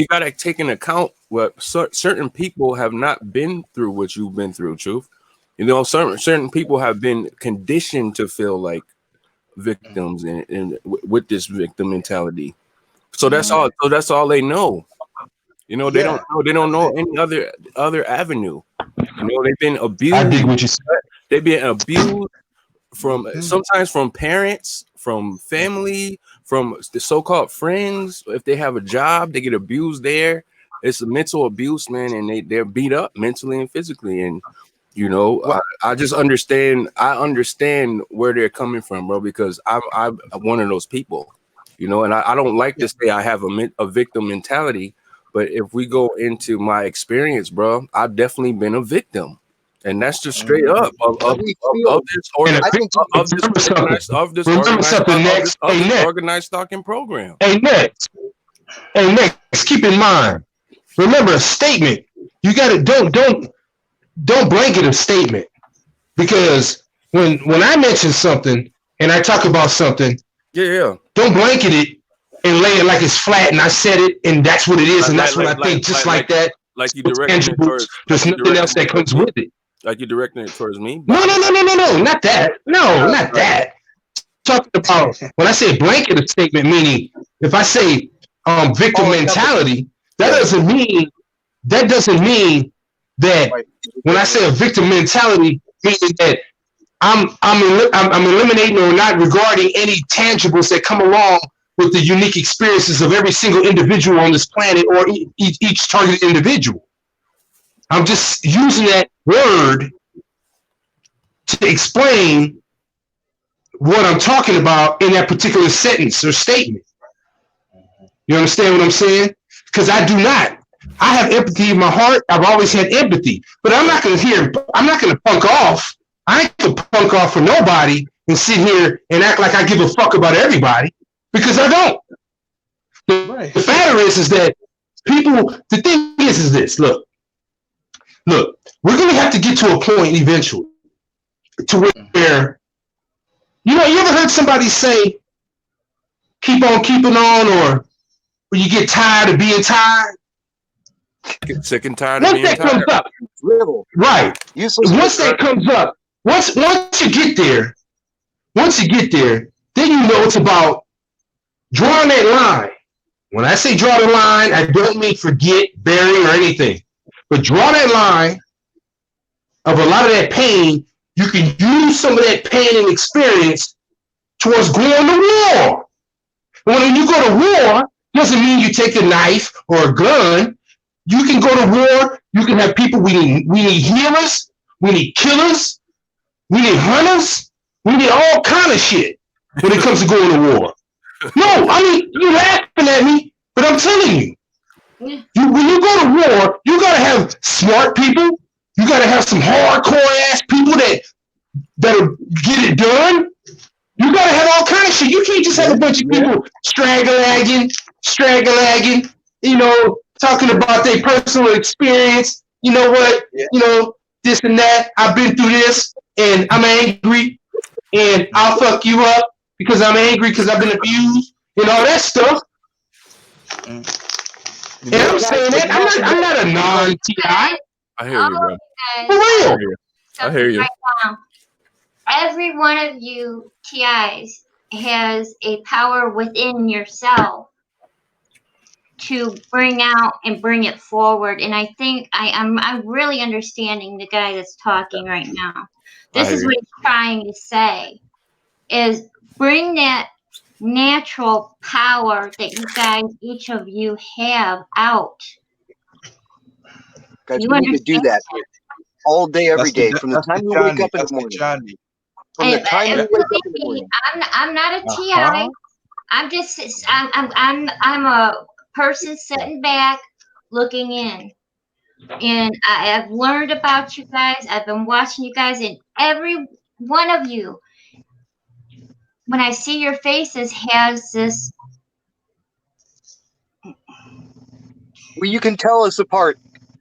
got to take into account what certain people have not been through what you've been through, Truth. You know, certain people have been conditioned to feel like victims and with this victim mentality. So that's all. So that's all they know. You know, they don't know. They don't know any other avenue. You know, they've been abused. I dig what you said. They've been abused from sometimes from parents, from family, from the so-called friends. If they have a job, they get abused there. It's a mental abuse, man, and they're beat up mentally and physically. And you know, I just understand. I understand where they're coming from, bro, because I'm one of those people. You know, and I don't like to say I have a victim mentality, but if we go into my experience, bro, I've definitely been a victim. And that's just straight up of this organized stalking program. Hey, Nexx, keep in mind, remember a statement. You got to don't blanket a statement, because when I mention something and I talk about something, don't blanket it and lay it like it's flat and I said it and that's what it is and that's what I think. Just like that. Like you directing it towards. There's nothing else that comes with it. Like you're directing it towards me? No, not that. No, not that. Talking about when I say blanket a statement, meaning if I say victim mentality, that doesn't mean that when I say a victim mentality, meaning that I'm eliminating or not regarding any tangibles that come along with the unique experiences of every single individual on this planet or each targeted individual. I'm just using that word to explain what I'm talking about in that particular sentence or statement. You understand what I'm saying? Because I do not. I have empathy in my heart. I've always had empathy, but I'm not going to punk off. I ain't going to punk off for nobody and sit here and act like I give a fuck about everybody, because I don't. The matter is that people, the thing is this, look, we're going to have to get to a point eventually to where, you ever heard somebody say, keep on keeping on, or when you get tired of being tired? Sick and tired of being tired. Once that comes up, right. Once that comes up, once you get there, then you know it's about drawing that line. When I say draw the line, I don't mean forget, bury, or anything. But draw that line of a lot of that pain. You can use some of that pain and experience towards going to war. When you go to war, doesn't mean you take a knife or a gun. You can go to war. You can have people. We need healers. We need killers. We need hunters. We need all kind of shit when it comes to going to war. No, I mean, you're laughing at me, but I'm telling you. When you go to war, you gotta have smart people. You gotta have some hardcore ass people that'll get it done. You gotta have all kind of shit. You can't just have a bunch of people straggling, talking about their personal experience. You know what? This and that. I've been through this, and I'm angry, and I'll fuck you up because I'm angry because I've been abused and all that stuff. And I'm saying that I'm not a non-TI. I hear you, bro. For real. I hear you. Right now, every one of you TIs has a power within yourself to bring out and bring it forward. And I think I'm really understanding the guy that's talking right now. This is what he's trying to say, is bring that natural power that you guys, each of you, have out. Guys, we need to do that all day, every day, from the time you wake up in the morning. From the time you wake up in the morning. I'm not a TI. I'm a person sitting back, looking in, and I've learned about you guys. I've been watching you guys, and every one of you, when I see your faces, has this. Well, you can tell us apart.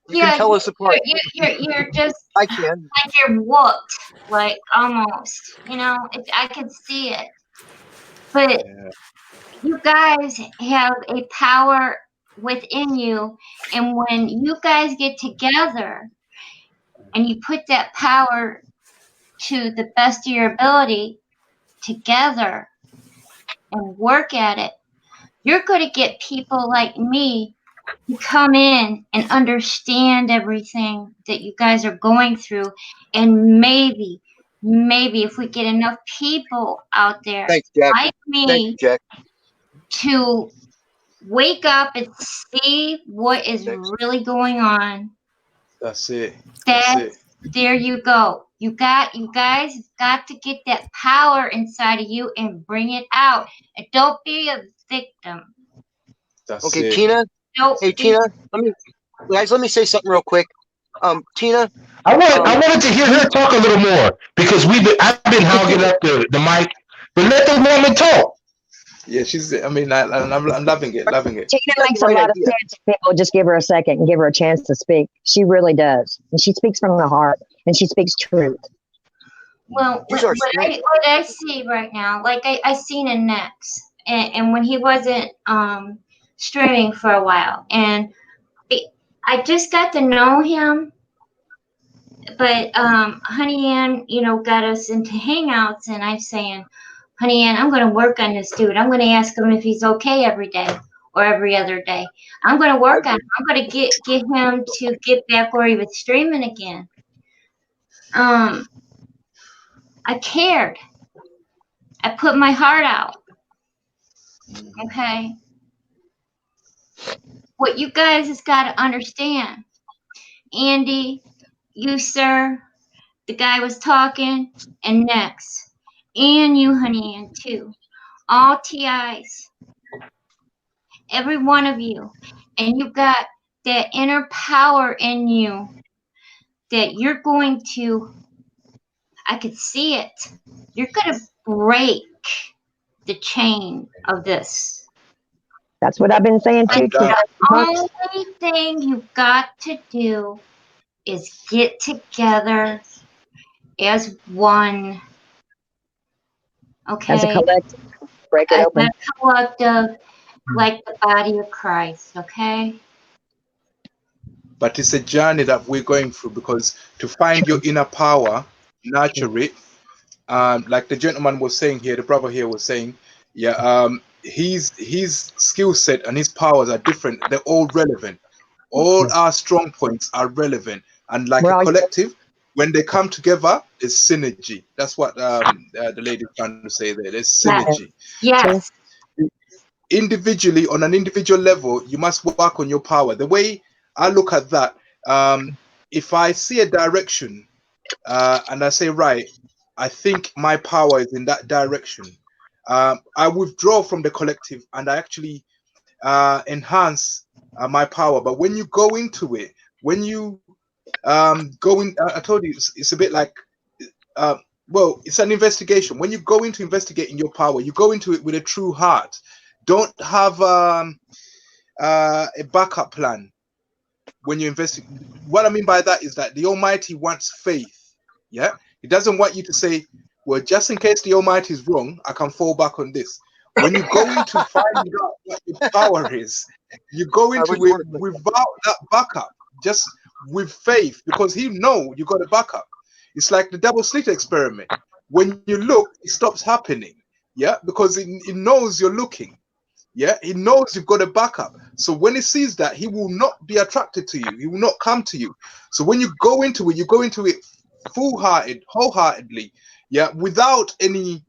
You can tell us apart. You're just. I can. Like you're whooped, like almost. I can see it. But you guys have a power within you, and when you guys get together and you put that power to the best of your ability together and work at it, you're going to get people like me who come in and understand everything that you guys are going through. And maybe if we get enough people out there like me to wake up and see what is really going on. That's it. There you go. You guys got to get that power inside of you and bring it out. And don't be a victim. Okay, Tina. Hey, Tina. Let me say something real quick. Tina. I wanted to hear her talk a little more because I've been hogging up the mic, but let the woman talk. Yeah, I'm loving it. Tina makes a lot of sense. People just give her a second and give her a chance to speak. She really does, and she speaks from the heart, and she speaks truth. Well, what I see right now, like I seen in Nexx, and when he wasn't streaming for a while, and I just got to know him. But Honey Ann, got us into hangouts, and I'm saying, Honey Ann, I'm going to work on this dude. I'm going to ask him if he's okay every day or every other day. I'm going to work on him. I'm going to get him to get back where he was streaming again. I cared. I put my heart out. Okay. What you guys has got to understand, Andy, you, sir, the guy was talking, and Nexx, and you, Honey Ann, too. All TIs, every one of you, and you got that inner power in you that you're going to, I could see it, you're going to break the chain of this. That's what I've been saying too. The only thing you've got to do is get together as one. Okay? As a collective. Break it open. As a collective, like the body of Christ, okay? But it's a journey that we're going through, because to find your inner power, nurture it. Like the gentleman was saying here, the brother here was saying, his skill set and his powers are different. They're all relevant. All our strong points are relevant. And like a collective, when they come together, there's synergy. That's what the lady's trying to say there. There's synergy. Yes. So individually, on an individual level, you must work on your power. The way I look at that, if I see a direction and I say, right, I think my power is in that direction, I withdraw from the collective and I actually enhance my power. But when you go into it, when you go in, I told you it's a bit like, well, it's an investigation. When you go into investigating your power, you go into it with a true heart. Don't have a backup plan when you investigate. What I mean by that is that the Almighty wants faith. Yeah, He doesn't want you to say, well, just in case the Almighty is wrong, I can fall back on this. When you go into finding out what your power is, you go into it without that backup, just with faith, because He know you got a backup. It's like the double slit experiment. When you look, it stops happening. Yeah, because it knows you're looking. Yeah, He knows you've got a backup. So when He sees that, He will not be attracted to you. He will not come to you. So when you go into it full-hearted, wholeheartedly, yeah, without any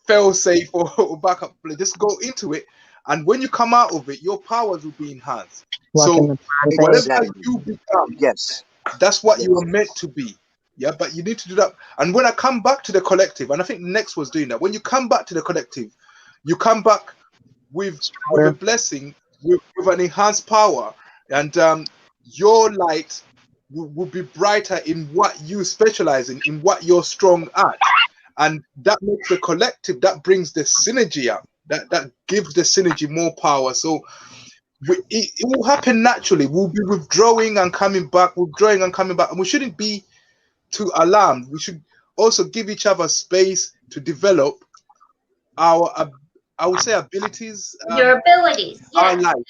fail-safe or backup. Just go into it, and when you come out of it, your powers will be enhanced. So whatever you become, that's what you are meant to be. Yeah, but you need to do that. And when I come back to the collective, and I think Nexx was doing that, when you come back to the collective, you come back with a blessing, with an enhanced power, and your light will be brighter in what you specialize in what you're strong at. And that makes the collective, that brings the synergy up, that gives the synergy more power. So it will happen naturally. We'll be withdrawing and coming back, and we shouldn't be too alarmed. We should also give each other space to develop our, I would say, abilities. Your abilities. Yes. Our life.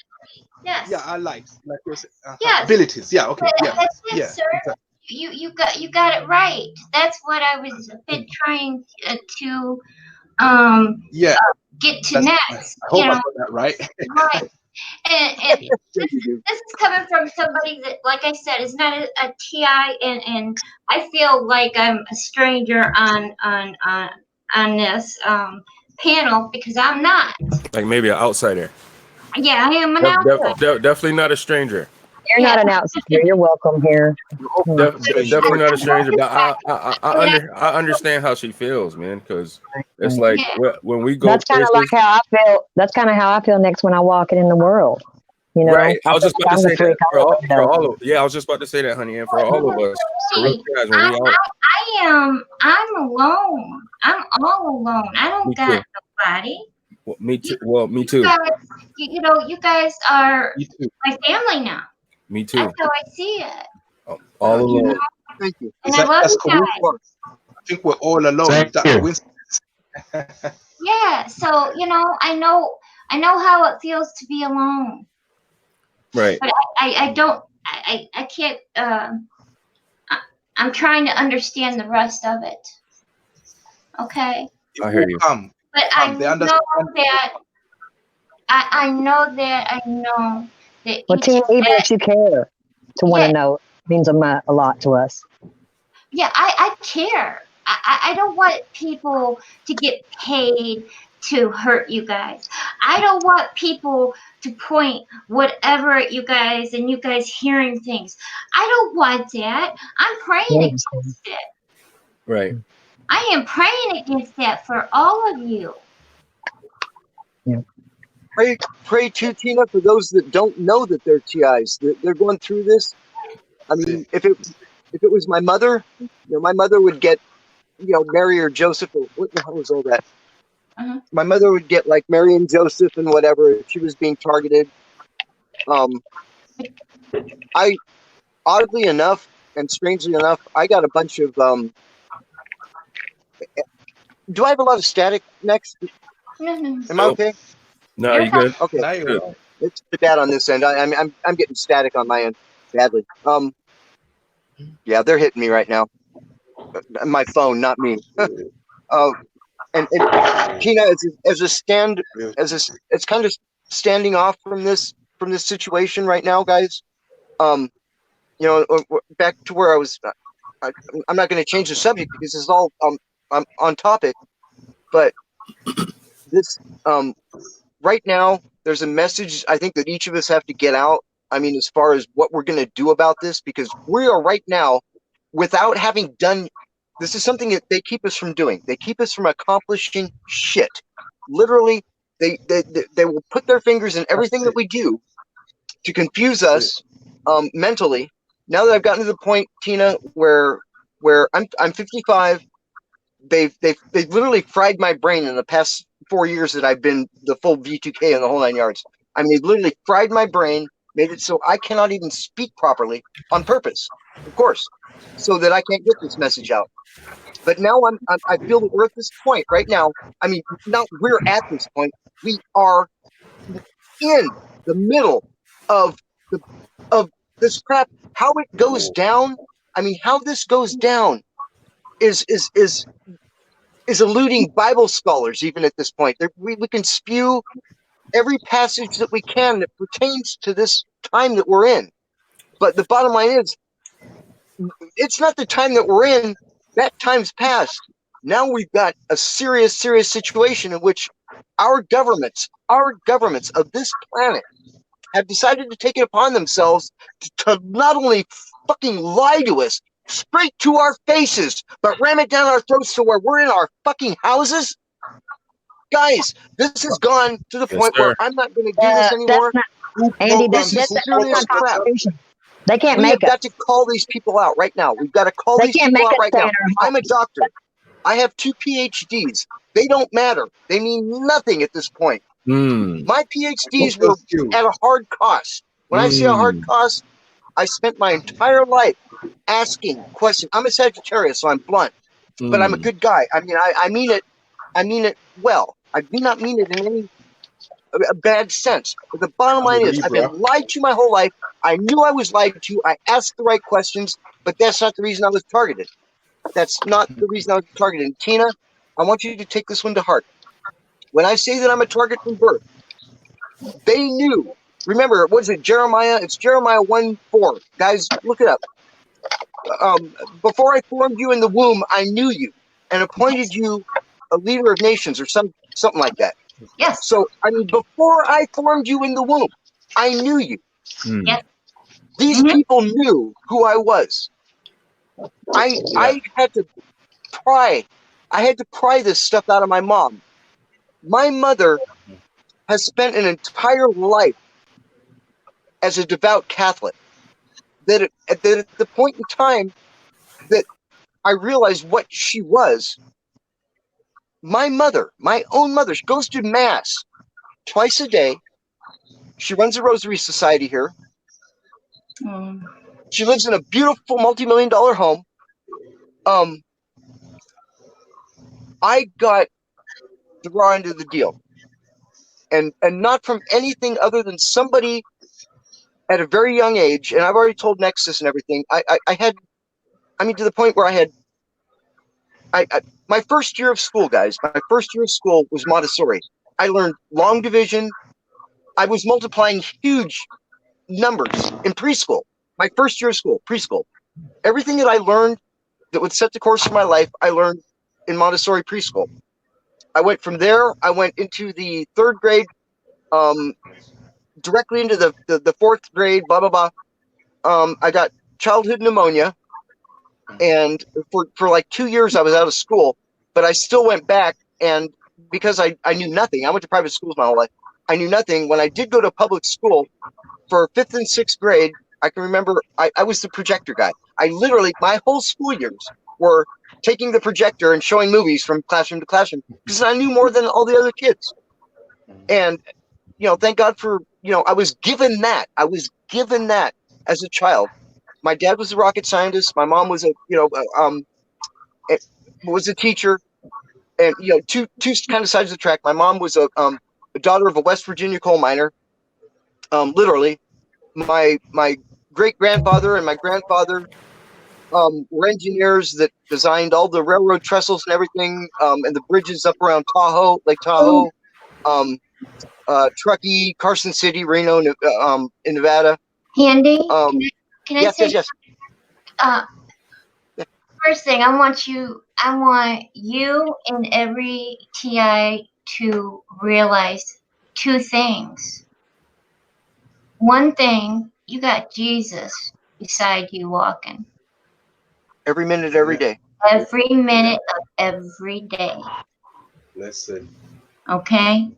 Yes. Yeah, our lives. Like you're saying, yes. Abilities. Yeah. Okay. Yeah. That's it, yeah. sir. Exactly. you got it right. That's what I was been trying to get to next. I hope I got that right. Right. And this is coming from somebody that, like I said, is not a TI, and I feel like I'm a stranger on this panel because I'm not. Like maybe an outsider. Yeah, I am an outsider. Definitely not a stranger. You're not an outsider. You're welcome here. Definitely not a stranger, but I understand how she feels, man, because it's like when we go. That's kind of like how I feel. That's kind of how I feel next when I walk it in the world. You know, right. I was just about to say that for all of, yeah, I was just about to say that, honey, and for all of us. See, I'm alone. I'm all alone. I don't got nobody. Well, me too. Well, me too. You guys are my family now. Me too. That's how I see it. All alone. Thank you. And I love you guys. I think we're all alone. Yeah. So I know how it feels to be alone. Right. But I don't. I can't. I'm trying to understand the rest of it. Okay. I hear you. But I know that. I know that. Well, Tina, even if you care to want to know, means a lot to us. Yeah, I care. I don't want people to get paid to hurt you guys. I don't want people to point whatever at you guys and you guys hearing things. I don't want that. I'm praying against it. Right. I am praying against that for all of you. Yeah. Pray too, Tina, for those that don't know that they're TIs. They're going through this. I mean, if it was my mother, my mother would get, Mary or Joseph, or what the hell was all that? My mother would get like Mary and Joseph and whatever. She was being targeted. I, oddly enough and strangely enough, I got a bunch of. Do I have a lot of static next? No. Am I okay? No, you good? Okay. Now you're Good. It's bad on this end. I'm getting static on my end badly. Yeah, they're hitting me right now. My phone, not me. And Tina, it's kind of standing off from this situation right now, guys. Back to where I was. I'm not going to change the subject because it's all on topic. But this right now, there's a message I think that each of us have to get out. I mean, as far as what we're going to do about this, because we are right now, without having done. This is something that they keep us from doing. They keep us from accomplishing shit. Literally, they will put their fingers in everything that we do to confuse us mentally. Now that I've gotten to the point, Tina, where I'm 55, they've literally fried my brain in the past 4 years that I've been the full V2K and the whole 9 yards. I mean, they've literally fried my brain, made it so I cannot even speak properly on purpose, of course, so that I can't get this message out. But now I feel that we're at this point right now. I mean, not we're at this point. We are in the middle of this crap. How it goes down. I mean, how this goes down is eluding Bible scholars even at this point. We can spew every passage that we can that pertains to this time that we're in. But the bottom line is, it's not the time that we're in. That time's passed. Now we've got a serious situation in which our governments of this planet have decided to take it upon themselves to not only fucking lie to us straight to our faces, but ram it down our throats to where we're in our fucking houses. Guys, this has gone to the point where I'm not going to do this anymore. Andy, that's not Constitution. They can't make us. We've got to call these people out right now. We've got to call these people out right now. I'm a doctor. I have 2 PhDs. They don't matter. They mean nothing at this point. My PhDs were at a hard cost. When I say a hard cost, I spent my entire life asking questions. I'm a Sagittarius, so I'm blunt, but I'm a good guy. I mean, I mean it. I mean it well. I do not mean it in any bad sense. But the bottom line is, I've been lied to my whole life. I knew I was lied to. I asked the right questions. But that's not the reason I was targeted. That's not the reason I was targeted. And Tina, I want you to take this one to heart. When I say that I'm a target from birth, they knew. Remember, what is it, Jeremiah? It's Jeremiah 1:4. Guys, look it up. Before I formed you in the womb, I knew you and appointed you a leader of nations, or something like that. Yes. So, I mean, before I formed you in the womb, I knew you. Yes. These people knew who I was. I had to pry. I had to pry this stuff out of my mom. My mother has spent an entire life as a devout Catholic. That at the point in time that I realized what she was, my mother, my own mother, she goes to Mass twice a day. She runs a Rosary Society here. She lives in a beautiful multi-million-dollar home. I got the raw end of the deal. And not from anything other than somebody at a very young age, and I've already told Nexus and everything, to the point where I had my first year of school, guys, my first year of school was Montessori. I learned long division. I was multiplying huge numbers in preschool. My first year of school, preschool. Everything that I learned that would set the course for my life, I learned in Montessori preschool. I went from there, I went into the third grade, directly into the fourth grade, blah, blah, blah. I got childhood pneumonia. And for like 2 years, I was out of school, but I still went back. And because I knew nothing, I went to private schools my whole life. I knew nothing. When I did go to public school for 5th and 6th grade, I can remember I was the projector guy. I literally, my whole school years were taking the projector and showing movies from classroom to classroom because I knew more than all the other kids. And, thank God for, I was given that. I was given that as a child. My dad was a rocket scientist. My mom was was a teacher, and two kind of sides of the track. My mom was a daughter of a West Virginia coal miner. Literally, my great grandfather and my grandfather were engineers that designed all the railroad trestles and everything, and the bridges up around Tahoe, Lake Tahoe, Truckee, Carson City, Reno, in Nevada. Handy. Can I Yes, say? yes. First thing, I want you and every TI to realize two things. One thing, you got Jesus beside you walking. Every minute, every day. Every minute of every day. Listen. Okay?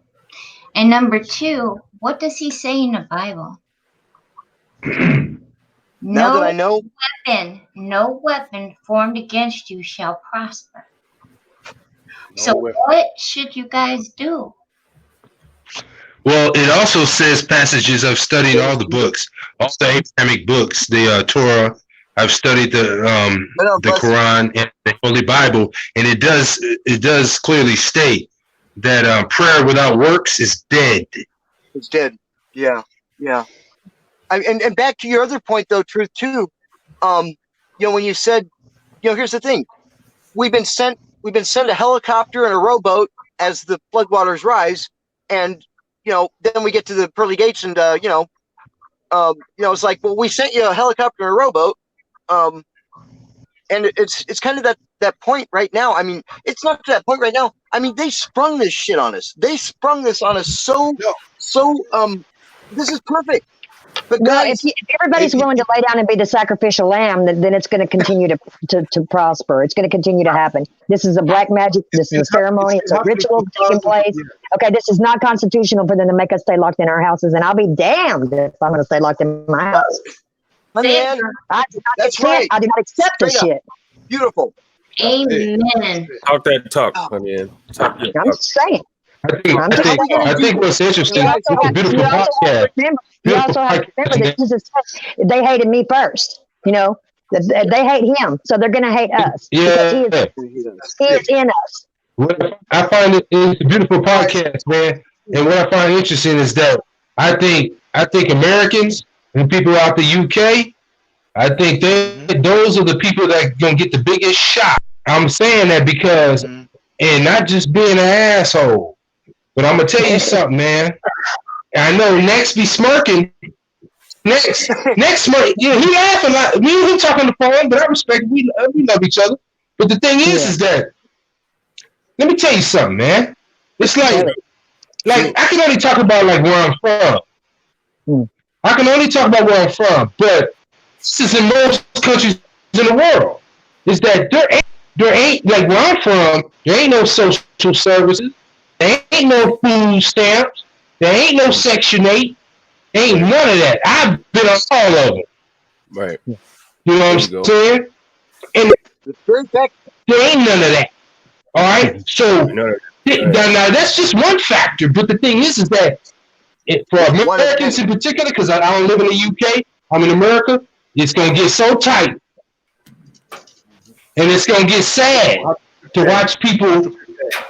And number two, what does he say in the Bible? Now that I know, no weapon formed against you shall prosper. What should you guys do? Well, it also says passages. I've studied all the books, all the Abrahamic books, the Torah. I've studied the Quran and the Holy Bible, and it does clearly state that prayer without works is dead. It's dead. Yeah, yeah. And back to your other point, though, Truth too. When you said, here's the thing: we've been sent a helicopter and a rowboat as the floodwaters rise, and then we get to the pearly gates, and it's like, well, we sent you a helicopter and a rowboat, and it's kind of that point right now. I mean, it's not to that point right now. I mean, they sprung this shit on us. They sprung this on us so. This is perfect. But guys, if everybody's willing to lay down and be the sacrificial lamb, then it's going to continue to prosper. It's going to continue to happen. This is a black magic. This is a ceremony. It's a ritual taking place. Okay, this is not constitutional for them to make us stay locked in our houses, and I'll be damned if I'm going to stay locked in my house. I do not accept this shit. Beautiful. Amen. Talk that talk, honey. I'm saying. I think what's interesting is a beautiful podcast. You also have to remember that Jesus said they hated me first. They hate him, so they're going to hate us. Yeah, he is in us. I find it's a beautiful podcast, man. And what I find interesting is that I think Americans and people out the UK, I think those are the people that gonna get the biggest shot. I'm saying that because, and not just being an asshole, but I'm gonna tell you something, man. I know Nexx be smirking. Nexx smirk. Yeah, he laughing like me and him talking on the phone, but I respect. We love each other. But the thing is that let me tell you something, man. It's like I can only talk about like where I'm from. I can only talk about where I'm from, but this is in most countries in the world. Is that there ain't like where I'm from, there ain't no social services, there ain't no food stamps, there ain't no Section 8, ain't none of that. I've been on all of it. Right. You know what I'm saying? And there ain't none of that. All right. So now that's just one factor. But the thing is that for Americans in particular, because I don't live in the UK, I'm in America, it's gonna get so tight, and it's gonna get sad to watch people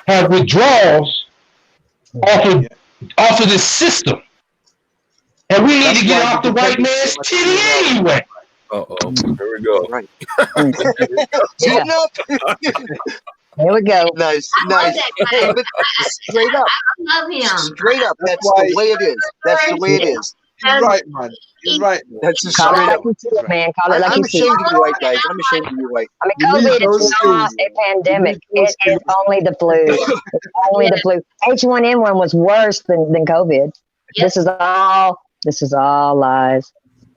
have withdrawals off of this system. And we need to get off the white man's titty anyway. Uh-oh, here we go. Right. There we go. Nice. Hey, but straight up. I love him. Straight up. That's the way it is. That's the way it is. You're right, man. You're right. That's just Call it straight like up. you see it, man. Call it like I'm you see it. ashamed of you white guys. I'm ashamed of you white. I mean, COVID is not a pandemic. It is only the flu. It's only the flu. H1N1 was worse than COVID. This is all lies.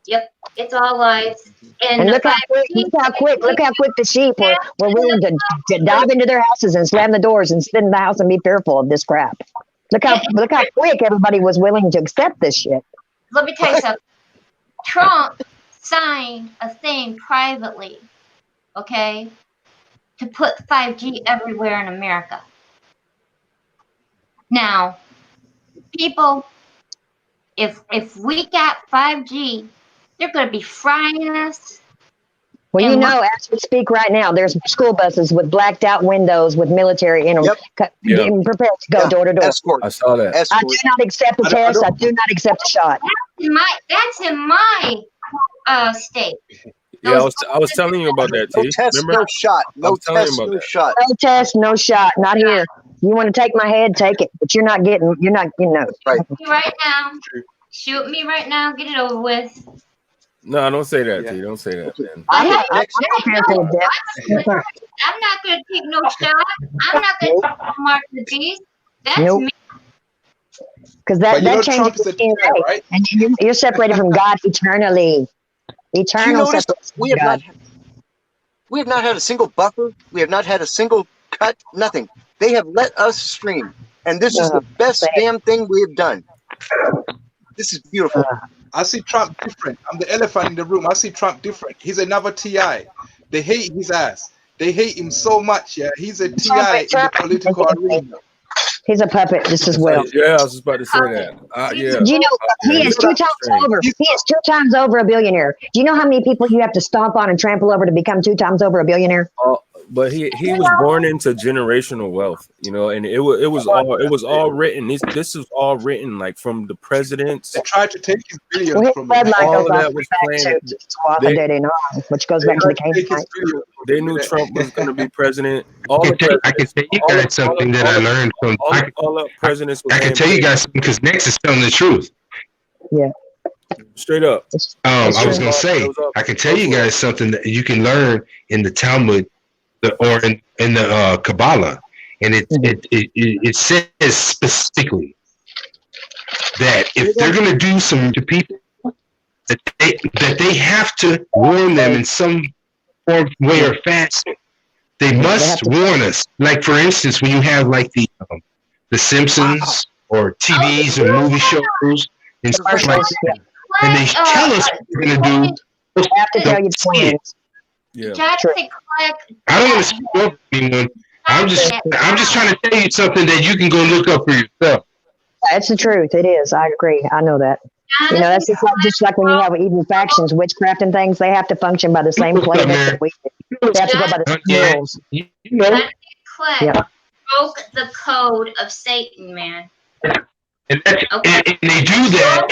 Yep, it's all lies. And look how quick the sheep were willing to dive into their houses and slam the doors and sit in the house and be fearful of this crap. Look how quick everybody was willing to accept this shit. Let me tell you something. Trump signed a thing privately, okay, to put 5G everywhere in America. Now, people, if we got 5G, they're going to be frying us. Well, you know, as we speak right now, there's school buses with blacked out windows with military in them, getting prepared to go door to door. Escort. I saw that. I do not accept the test. I do not accept the shot. That's in my state. Yeah, I was telling you about that, T. No test, Remember? no shot. No test, no shot. No test, no shot. Not here. You want to take my head, take it. But you're not, you know. Right. Right now. Shoot me right now. Get it over with. No, don't say that, T. Don't say that, man. I'm not going to take no shot. I'm not going to take no mark of the beast. That's me. Because that changes the thing, right? And you're separated from God eternally. Eternal separation. We have not had a single buffer. We have not had a single cut. Nothing. They have let us stream, and this is the best damn thing we have done. This is beautiful. I see Trump different. I'm the elephant in the room. I see Trump different. He's another TI. They hate his ass. They hate him so much. Yeah, he's a TI in the political arena. He's a puppet just as well. Yeah, I was just about to say that. Yeah. Do you know he is 2 times over? He is 2 times over a billionaire. Do you know how many people you have to stomp on and trample over to become 2 times over a billionaire? But he was born into generational wealth, you know, and it was all written. This is all written like from the presidents. They tried to take his billions from him. All of that was planned. Which goes back to the case. They knew Trump was going to be president. I can tell you guys something that I learned from all the presidents. I can tell you guys something because Nexx is telling the truth. Yeah. Straight up. I was going to say, I can tell you guys something that you can learn in the Talmud or in the Kabbalah, and it says specifically that if they're going to do some to people, that they have to warn them in some form, way or fashion. They must warn us. Like for instance, when you have like the Simpsons or TVs or movie shows and stuff like that, and they tell us what we're going to do. I have to tell you twins. Yeah. I don't want to speak up anyone. I'm just trying to tell you something that you can go look up for yourself. That's the truth. It is. I agree. I know that. You know, that's just like when you have even factions, witchcraft and things. They have to function by the same playbook that we do. They have to go by the same rules. You know. Broke the code of Satan, man. And they do that,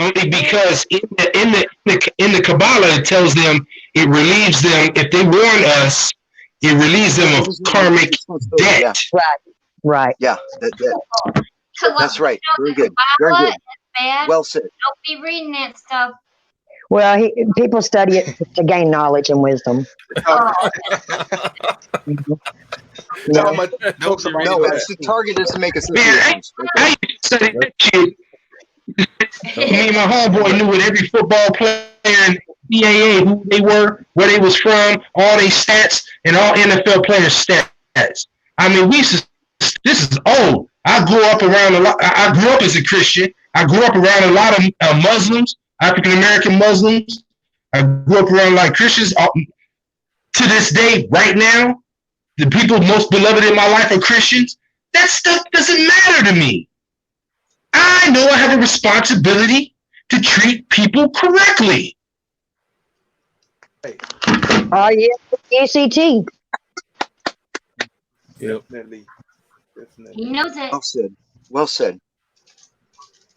only because in the Kabbalah it tells them, it relieves them, if they warn us, it relieves them of karmic debt. Right. Yeah, that's right. Very good. Very good. Bad. Well said. Don't be reading that stuff. Well, people study it to gain knowledge and wisdom. Oh. No, it's the target is to make us. Man, I used to study that shit. Me and my homeboy knew what every football player in CAA, who they were, where they was from, all their stats, and all NFL players' stats. I mean, this is old. I grew up around a lot. I grew up as a Christian. I grew up around a lot of Muslims, African American Muslims. I grew up around like Christians. To this day, right now, the people most beloved in my life are Christians. That stuff doesn't matter to me. I know I have a responsibility to treat people correctly. ECT. Yep. Definitely. He knows it. Well said. Well said.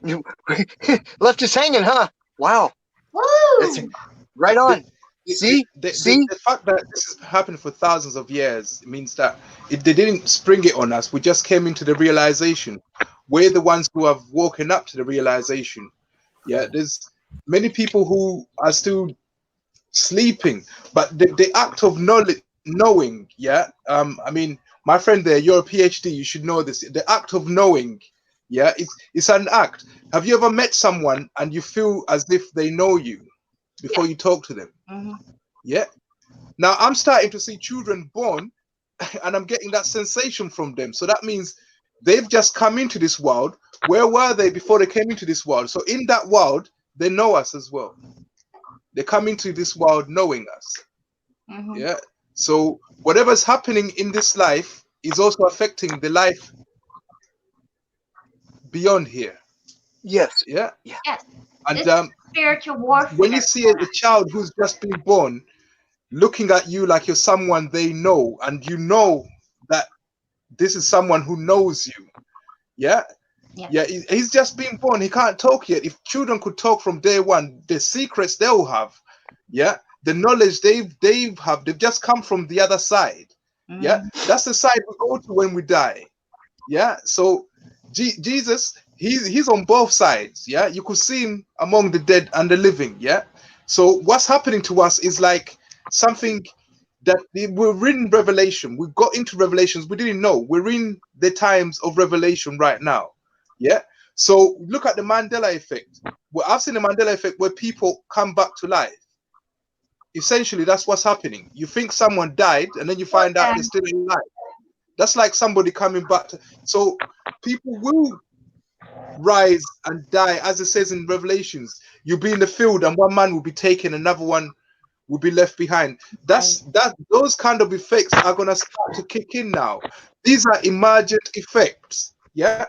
You left us hanging, huh? Wow. Woo! That's right on. See? The fact that this has happened for thousands of years means that they didn't spring it on us. We just came into the realization. We're the ones who have woken up to the realization. Yeah, there's many people who are still sleeping, but the act of knowing, yeah. I mean, my friend there, you're a PhD, you should know this. The act of knowing, yeah, it's an act. Have you ever met someone and you feel as if they know you before you talk to them? Mm-hmm. Yeah. Now I'm starting to see children born and I'm getting that sensation from them. So that means they've just come into this world. Where were they before they came into this world? So in that world, they know us as well. They come into this world knowing us. Mm-hmm. Yeah. So whatever's happening in this life is also affecting the life beyond here. Yes. Yeah. Yes. And spiritual warfare. when you see a child who's just been born looking at you like you're someone they know, and you know that this is someone who knows you. Yeah. Yeah, he's just been born. He can't talk yet. If children could talk from day one, the secrets they'll have, yeah, the knowledge they've just come from the other side. Mm-hmm. Yeah, that's the side we go to when we die. Yeah, so Jesus, he's on both sides. Yeah, you could see him among the dead and the living. Yeah, so what's happening to us is like something that we're in Revelation. We got into Revelations. We didn't know. We're in the times of Revelation right now. Yeah. So look at the Mandela effect. Well, I've seen the Mandela effect where people come back to life. Essentially, that's what's happening. You think someone died, and then you find out they're still alive. That's like somebody coming back to. So people will rise and die, as it says in Revelations. You'll be in the field, and one man will be taken, another one will be left behind. Those kind of effects are gonna start to kick in now. These are emergent effects. Yeah.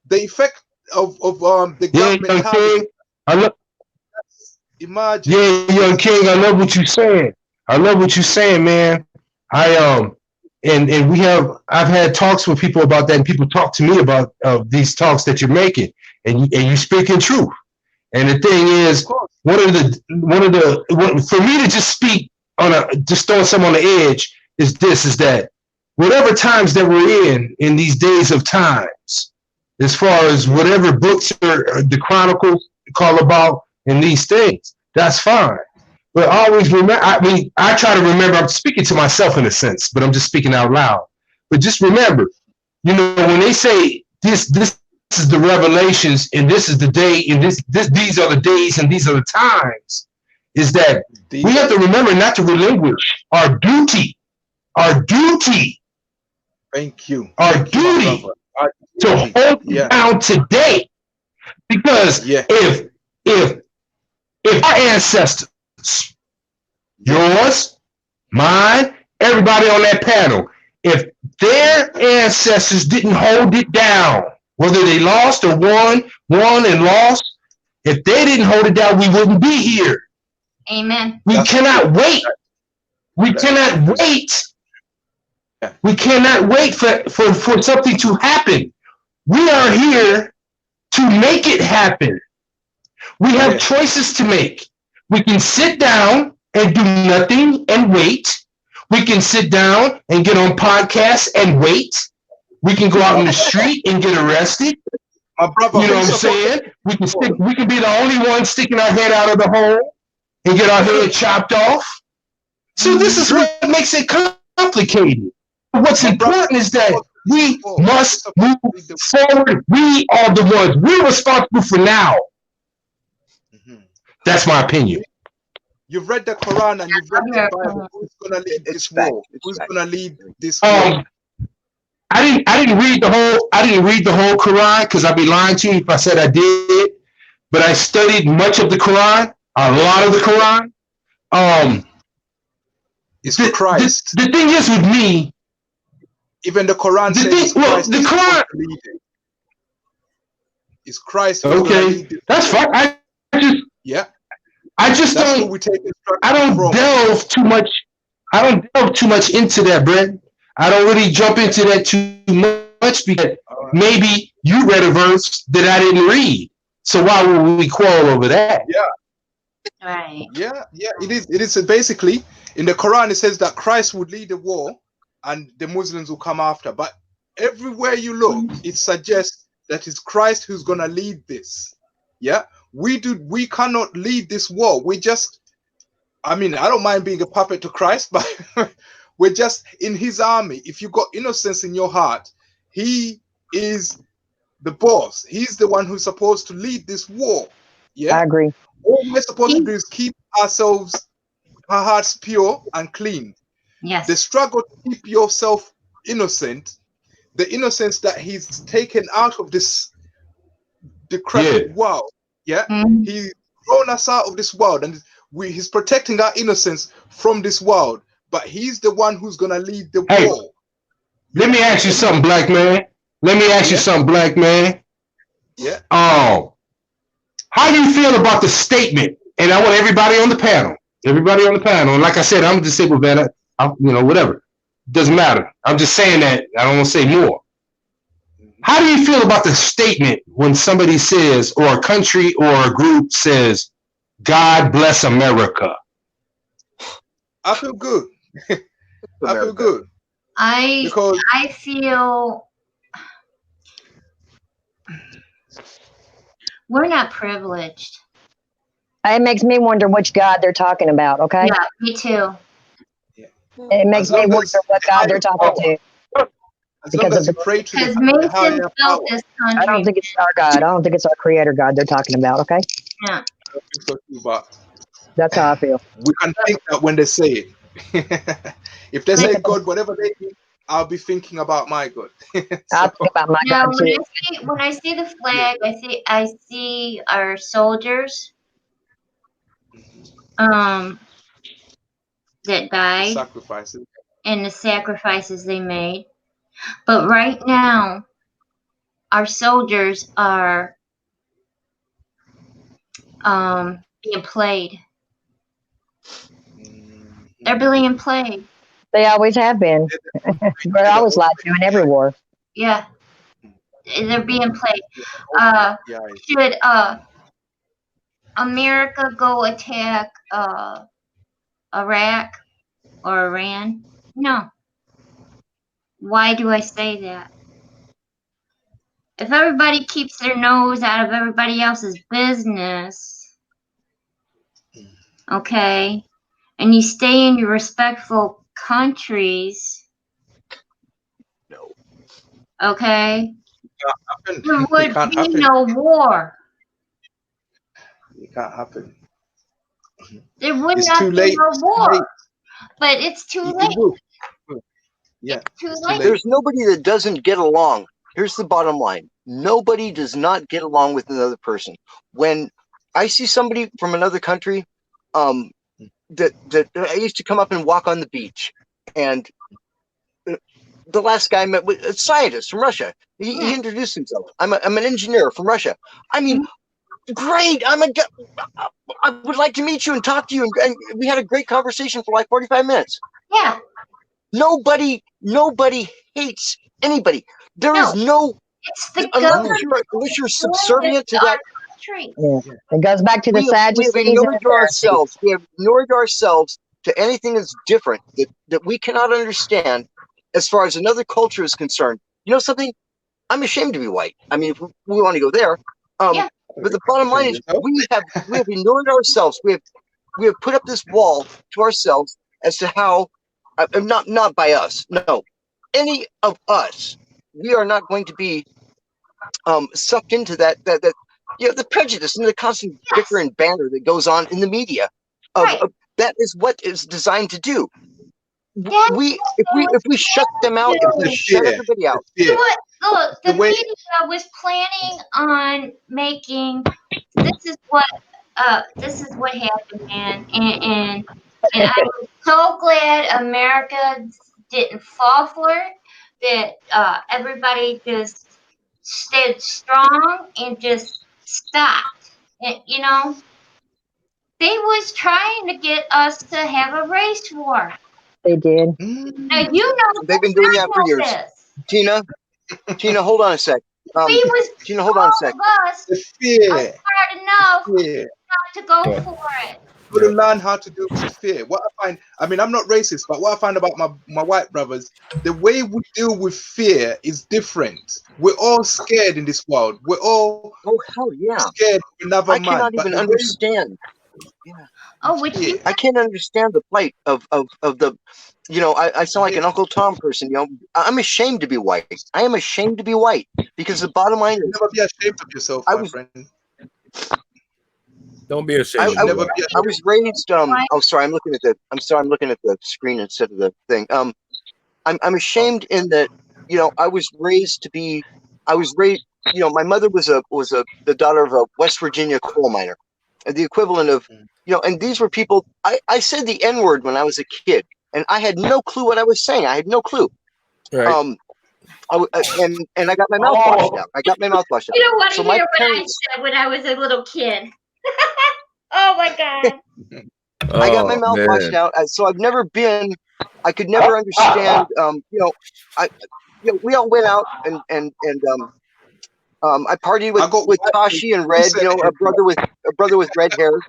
The effect of the government. King, Young King, I love what you're saying. I love what you're saying, man. And I've had talks with people about that, and people talk to me about these talks that you're making, and you speaking truth. And the thing is, one of the for me to just speak just throwing someone on the edge is that whatever times that we're in these days of times, as far as whatever books or the Chronicles call about in these things, that's fine. But always remember, I try to remember, I'm speaking to myself in a sense, but I'm just speaking out loud. But just remember, when they say this is the revelations, and this is the day, and these are the days, and these are the times, is that we have to remember not to relinquish our duty. Our duty. Thank you. Our duty. To hold down today, because if our ancestors, yours, mine, everybody on that panel, if their ancestors didn't hold it down, whether they lost or won and lost, if they didn't hold it down, we wouldn't be here. Amen. We cannot wait. We cannot wait. We cannot wait for something to happen. We are here to make it happen. We have choices to make. We can sit down and do nothing and wait. We can sit down and get on podcasts and wait. We can go out in the street and get arrested. My brother, you know what I'm saying? We can be the only one sticking our head out of the hole and get our head chopped off. So this is what makes it complicated. What's important is that we must move forward. We are the ones. We're responsible for now. That's my opinion. You've read the Quran and you've read the Bible. Who's gonna lead this war? Who's gonna lead this war? I didn't read the whole Quran, because I'd be lying to you if I said I did. But I studied much of the Quran, a lot of the Quran. It's for Christ. The thing is with me, even the Quran says the Quran. It's Christ. Okay, that's fine. I just don't. I don't delve too much. I don't delve too much into that, Brett. I don't really jump into that too much because maybe you read a verse that I didn't read. So why would we quarrel over that? Yeah. Right. Yeah. It is. It is basically in the Quran. It says that Christ would lead the war, and the Muslims will come after. But everywhere you look, it suggests that it's Christ who's gonna lead this. Yeah. We cannot lead this war. We just. I mean, I don't mind being a puppet to Christ, but we're just in his army. If you got innocence in your heart, he is the boss. He's the one who's supposed to lead this war. Yeah, I agree. All we're supposed to do is keep our hearts pure and clean. Yes. The struggle to keep yourself innocent, the innocence that he's taken out of this decrepit world. Yeah, he's thrown us out of this world, and he's protecting our innocence from this world. But he's the one who's gonna lead the war. Let me ask you something, black man. Yeah. How do you feel about the statement? And I want everybody on the panel. And like I said, I'm a disabled man. Whatever. Doesn't matter. I'm just saying that. I don't want to say more. How do you feel about the statement when somebody says, or a country or a group says, "God bless America"? I feel good. I feel good. I feel we're not privileged. It makes me wonder which God they're talking about. Okay. Yeah, me too. It makes me wonder what God they're talking to. Because Mason built this country. I don't think it's our God. I don't think it's our Creator God they're talking about. Okay. Yeah. That's how I feel. We can think that when they say it. If they say God, whatever they do, I'll be thinking about my God. I'll think about my God too. When I see the flag, I see our soldiers that died, sacrifices, and the sacrifices they made. But right now, our soldiers are being played. They're being played. They always have been. They're always lied to in every war. Yeah, they're being played. Should America go attack Iraq or Iran? No. Why do I say that? If everybody keeps their nose out of everybody else's business, okay, and you stay in your respectful countries, okay, there would be no war. It can't happen. There would not be no war. But it's too late. Yeah. Too late. There's nobody that doesn't get along. Here's the bottom line. Nobody does not get along with another person. When I see somebody from another country, that I used to come up and walk on the beach, and the last guy I met with a scientist from Russia. He introduced himself. I'm an engineer from Russia. I mean, great. I would like to meet you and talk to you, and we had a great conversation for like 45 minutes. Yeah. Nobody hates anybody. There is no It's the unless you're subservient to that. Yeah. It goes back to the We have Sadducees and ignored the Pharisees. ourselves. We have ignored ourselves to anything that's different that we cannot understand as far as another culture is concerned. You know something? I'm ashamed to be white. I mean, if we want to go there. But the bottom line is we have ignored ourselves. We have put up this wall to ourselves as to how not by us. No. Any of us, we are not going to be sucked into that the prejudice and the constant bicker and banter that goes on in the media. That is what is designed to do. If we shut them out, if we shut everybody out. Look, the media was planning on making. This is what happened, man, and I'm so glad America didn't fall for it. That everybody just stayed strong and just stopped. And, they was trying to get us to have a race war. They did. Now they've been doing that for years. Tina, hold on a sec. Tina, hold on a sec. Smart enough not to go for it. To learn how to deal with fear. What I find, I mean, I'm not racist, but what I find about my white brothers, the way we deal with fear is different. We're all scared in this world. We're all scared of another man. I cannot even understand. I can't understand the plight of the. I sound like an Uncle Tom person. I'm ashamed to be white. I am ashamed to be white because the bottom line is. Never be ashamed of yourself, my friend. Don't be ashamed. I was raised. Oh, sorry. I'm looking at the screen instead of the thing. I'm ashamed in that. I was raised. My mother was the daughter of a West Virginia coal miner, the equivalent of. And these were people. I said the N-word when I was a kid, and I had no clue what I was saying. I had no clue. Right. And I got my mouth washed out. You don't want to hear what I said when I was a little kid. Oh my God. I got my mouth washed out. So I've never been. I could never understand. We all went out and I partied with Tashi and Red. A brother with red hair,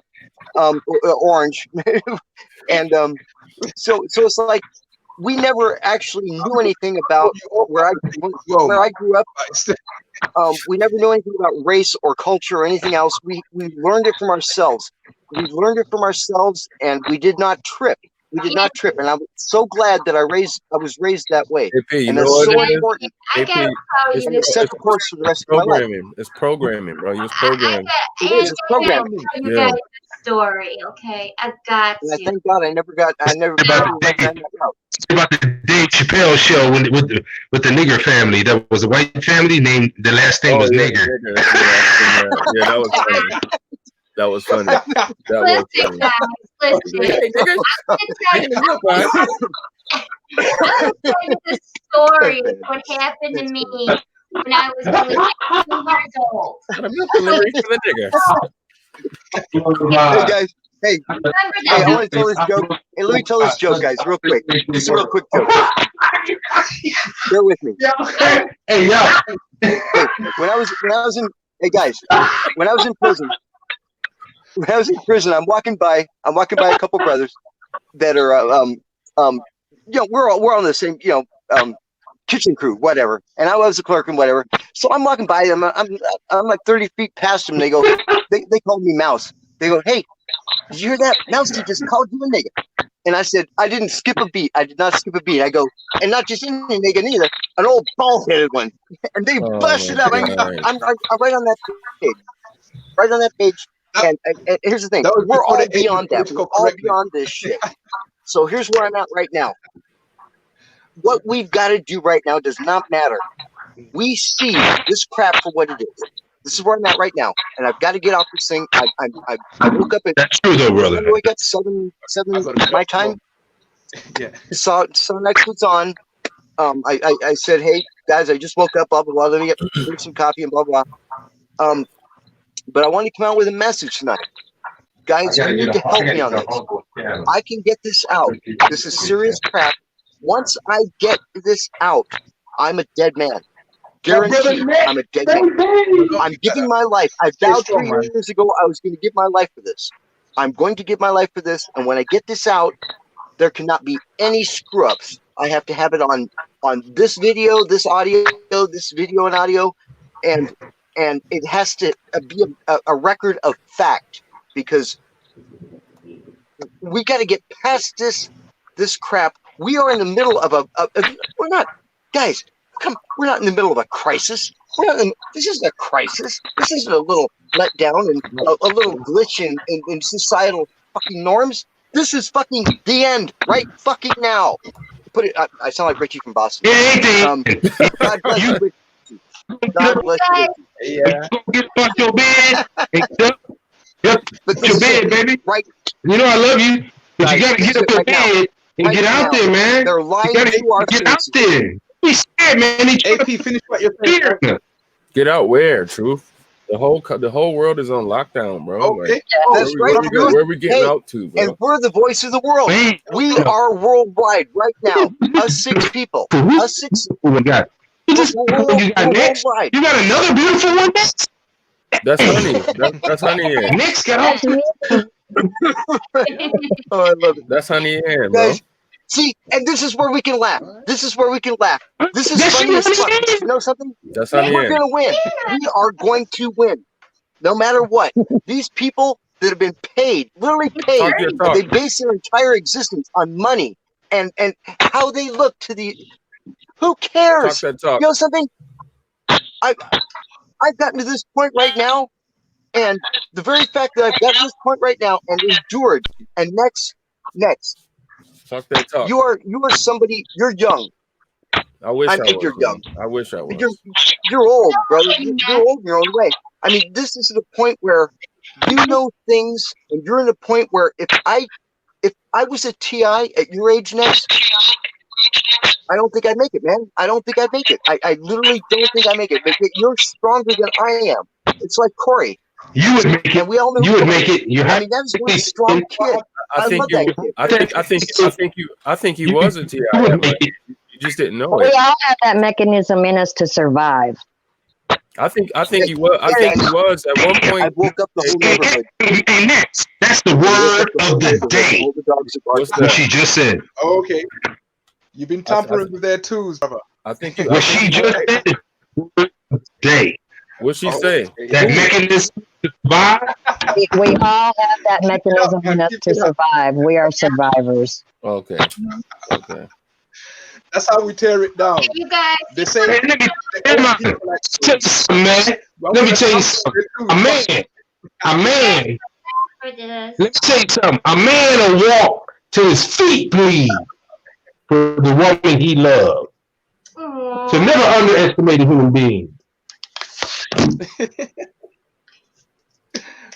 orange, and so it's like. We never actually knew anything about where I grew up. We never knew anything about race or culture or anything else. We learned it from ourselves. We learned it from ourselves, and we did not trip. And I'm so glad that I was raised that way. And that's so important. To set the course for the rest of my life. It's programming, bro. It's programming. It's programming. You guys story, okay? I've got you. And I thank God I never got about the Dave Chappelle show with the nigger family. That was a white family named. The last name was nigger. Yeah, that was funny. That was funny. Listen, guys, I'll tell you the story of what happened to me when I was only 2 years old. Hey guys, I want to tell this joke. Hey, let me tell this joke, guys, real quick. Just a real quick joke. Bear with me. Hey, yeah. Hey, when I was in. Hey guys, when I was in prison, I'm walking by a couple brothers that are we're all on the same kitchen crew, whatever. And I was a clerk and whatever. So I'm walking by them. I'm like 30 feet past them. They go, they called me Mouse. They go, hey, did you hear that? Mousy just called you a nigga. And I said, I didn't skip a beat. I did not skip a beat. I go, and not just any nigga neither, an old bald-headed one. And they busted up. I'm right on that page. Right on that page. And here's the thing. We're all beyond that. We're all beyond this shit. So here's where I'm at right now. What we've got to do right now does not matter. We see this crap for what it is. This is where I'm at right now, and I've got to get off this thing. I woke up at. That's true, though, brother. I wake up 7 my time. Yeah. So Nexx was on. I said, hey guys, I just woke up. Blah blah blah. Let me drink some coffee and blah blah. But I want to come out with a message tonight, guys. You need to help me on this. I can get this out. This is serious crap. Once I get this out, I'm a dead man. guarantee I'm a dead man. I'm giving my life. I vowed 3 years ago I was going to give my life for this. I'm going to give my life for this, and when I get this out, there cannot be any screw-ups. I have to have it on this video, this audio, this video and audio, and it has to be a record of fact, because we got to get past this crap. We are in the middle of we're not, guys. Come, we're not in the middle of a crisis. This isn't a crisis. This isn't a little letdown and a little glitch in societal fucking norms. This is fucking the end, right fucking now. Put it. I sound like Richie from Boston. God bless you, Richie. God bless you. Yeah. Get off your bed. But your bed, baby. Right. You know I love you, but you gotta get up your bed and get out there, man. They're lying to our get out there. Be scared, man. AP, finish what you're saying. Get out where, Truth? The whole world is on lockdown, bro. Okay. Like, That's right. Where are we getting out to, bro? And we're the voice of the world. We are worldwide right now. Us 6 people. Us 6. Oh my God. You got Nexx. You got another beautiful one, Nexx. That's Honey. That's Honey Ann. Nexx got out. Oh, I love it. That's Honey Ann, bro. Guys, see, and this is where we can laugh. This is where we can laugh. This is funny as fuck. You know something? That's Honey We're Ann. going to win. We are going to win. No matter what. These people that have been paid, literally paid, they base their entire existence on money and how they look to the... Who cares? Talk that talk. You know something? I've gotten to this point right now, and the very fact that I've gotten to this point right now and endured, and Nexx. Talk that talk. You are somebody. You're young. I wish I was. You're young. I wish I was. You're old, brother. You're old in your own way. I mean, this is the point where you know things, and you're in the point where if I was a TI at your age, Nexx, I don't think I'd make it, man. I don't think I'd make it. I literally don't think I make it. But you're stronger than I am. It's like Corey. You would make it. And we all know you would make it. I mean, that's one strong kid. I think he was a TI. You just didn't know We it. all have that mechanism in us to survive. I think he was. I think he was at one point. I woke up the whole neighborhood. Hey, Nexx, that's the word of the day. What she just said. Oh, okay. You've been tampering with their tools, brother. I think what she just said is the word of the day. What'd she say? That mechanism to survive. We all have that mechanism in us to survive. We are survivors. Okay. Okay. That's how we tear it down. You guys. They say. Let me tell you something, man. Let me tell you something. A man. Let me tell you something. A man will walk till his feet bleed for the woman he loved. So never underestimate a human being.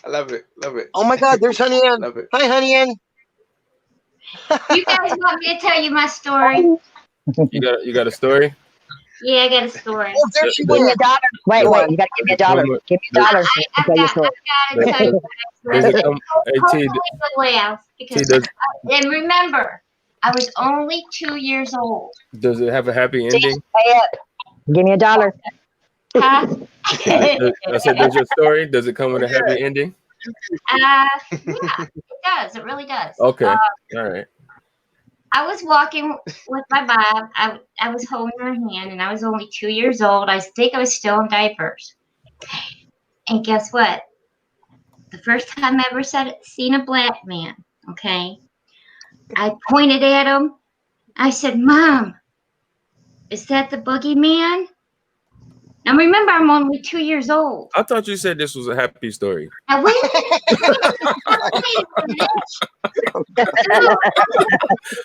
I love it. Love it. Oh my God, there's Honey Ann. Hi, Honey Ann. You guys want me to tell you my story? You got a story? Yeah, I got a story. Oh, there she Give me went. $1. Wait, you gotta give me $1. Give me $1 to tell your story. I gotta tell you my story. Hey, Because and remember, I was only 2 years old. Does it have a happy ending? Pay up. Give me $1. Huh? I said, does your story, does it come with a happy ending? Yeah, it does. It really does. Okay. All right. I was walking with my mom. I was holding her hand, and I was only 2 years old. I think I was still in diapers. And guess what? The first time I ever seen a black man, okay, I pointed at him. I said, "Mom, is that the boogeyman?" Now remember, I'm only 2 years old. I thought you said this was a happy story. Now, wait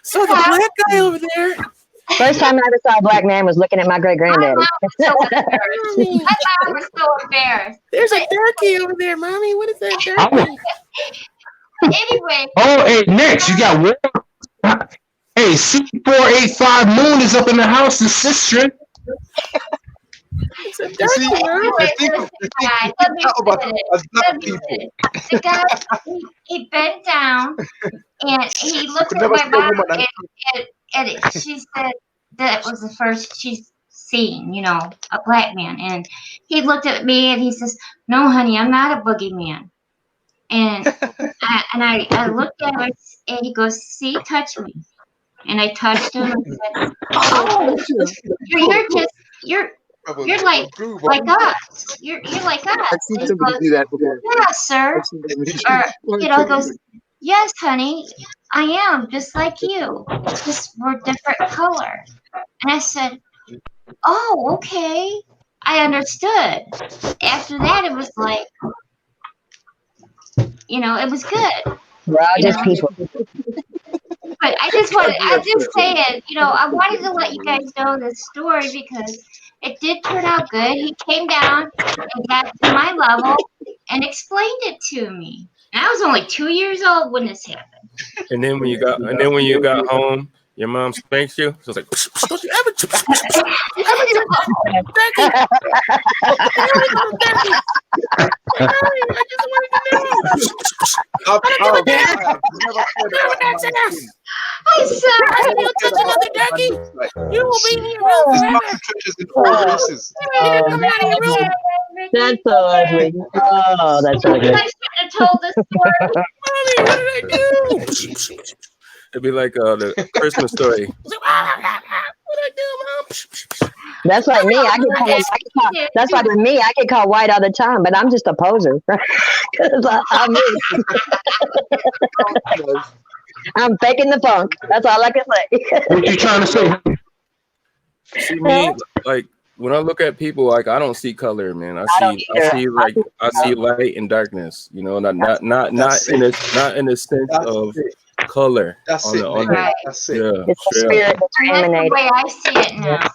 So the black guy over there. First time I ever saw a black man was looking at my great granddaddy. My mom was so embarrassed. There's a turkey over there, Mommy. What is that turkey? Anyway. Oh, hey, Nexx, you got one. Hey, C485 Moon is up in the house and sister. The guy, he bent down and he looked at my mom and she said that was the first, she seen, you know, a black man. And he looked at me and he says, "No, honey, I'm not a boogeyman." And I looked at him and he goes, "See, touch me." And I touched him and said, "Oh, you're like us. You're like us." I've seen And he somebody goes, do that before. "Yeah, sir." Or, you know, he goes, "Yes, honey, I am just like you. It's just we're different color." And I said, "Oh, okay." I understood. After that, it was like, you know, it was good. We're all You just know? people. But I just saying, you know, I wanted to let you guys know this story because it did turn out good. He came down and got to my level and explained it to me. And I was only 2 years old when this happened. And then when you got home, your mom spanked you. So it's like, don't you ever I'm sorry. You will be here in all races. That's so ugly. Oh, that's ugly. I should have told this story. Mommy, what did I do? It'd be like the Christmas story. What I do, Mom? That's like me. That's like me. I get called white all the time, but I'm just a poser. I'm faking the funk. That's all I can say. What you trying to say? See me, like when I look at people, like I don't see color, man. I see light and darkness. You know, not in a sense of color. That's it. It's the spirit that's emanating. That's the way I see it now.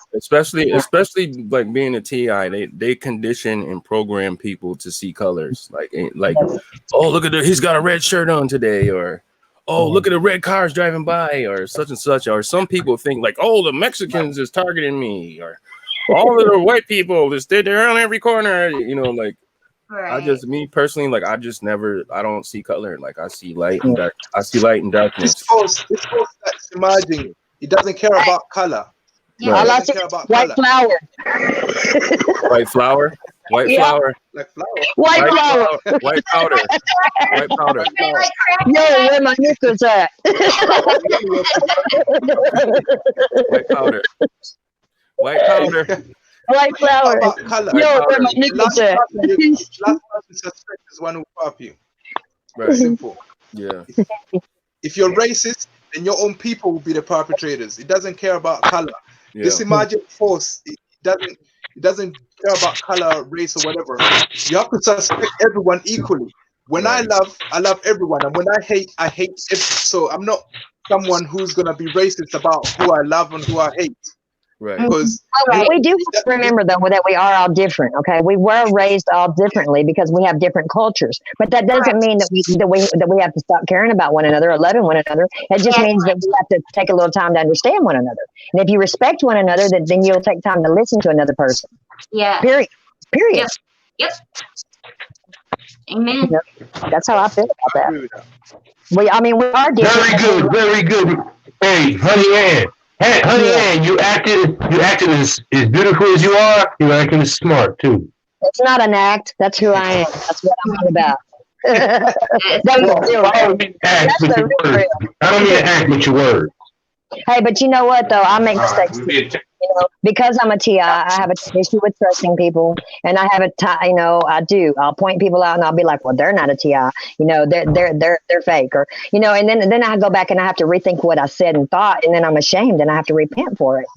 Especially like being a TI, they condition and program people to see colors. Like oh, look at he's got a red shirt on today, or oh, look at the red cars driving by, or such and such. Or some people think like, oh, the Mexicans is targeting me, or all of the white people just stay there on every corner. You know, like me personally, like I don't see color. Like I see light and dark. I see light and darkness. This force that's emerging. It doesn't care about color. Yeah. All I see is white flower. White flower. White flower. Like flour. White flour. White powder. White powder. Yo, where my knickers at? White powder. White powder. White flour. Yo, where my knickers at? Last person suspect is one who pop you. Right. Simple. Yeah. If you're racist, then your own people will be the perpetrators. It doesn't care about color. Yeah. This emergent force, it doesn't care about color, race, or whatever. You have to suspect everyone equally. When I love everyone, and when I hate so I'm not someone who's gonna be racist about who I love and who I hate. Right. Because we do have to remember though that we are all different. Okay, we were raised all differently because we have different cultures. But that doesn't mean that we have to stop caring about one another or loving one another. It just means that we have to take a little time to understand one another. And if you respect one another, then you'll take time to listen to another person. Yeah. Period. Yep. Amen. That's how I feel about that. We are different. Very good. Hey, Honey Ann. Hey, Honey Ann, you acted as beautiful as you are. You acting as smart too. It's not an act. That's who I am. That's what I'm all about. I don't mean to act with your words. Hey, but you know what though? I make mistakes too. You know, because I'm a TI, I have an issue with trusting people, and I have I do. I'll point people out, and I'll be like, "Well, they're not a TI. You know, they're fake," or you know, and then I go back and I have to rethink what I said and thought, and then I'm ashamed, and I have to repent for it.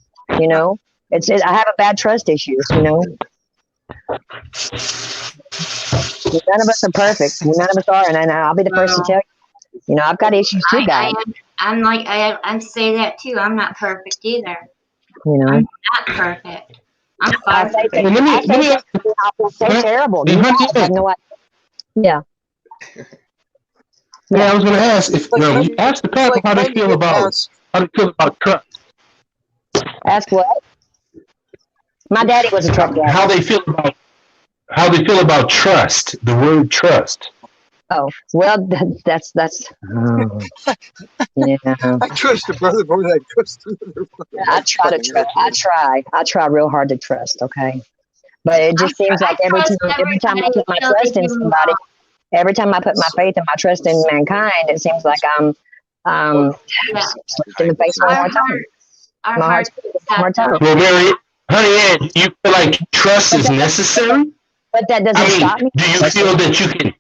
You know, I have a bad trust issues. You know, none of us are perfect. None of us are, and I'll be the first to tell you. You know, I've got issues too, guys. I say that too. I'm not perfect either. You know, I'm not perfect. I'm fine. I say terrible. You have no idea. Yeah. Yeah, I was going to ask if you ask the people how they feel about trust. Ask what? My daddy was a truck driver. How they feel about trust. The word trust. Oh, well, that's yeah. I trust a brother more than I trust another brother. I try to trust. I try real hard to trust. Okay, but it just seems like every trust time I everybody put my until they trust in give me somebody, wrong. every time I put my faith and my trust in mankind, it seems like I'm Yeah. slapped in the face one more time. Our My heart's hearts beating one more time. Well, Mary, honey, Ann, you feel like trust is necessary? But that doesn't stop me. Do you feel that you can?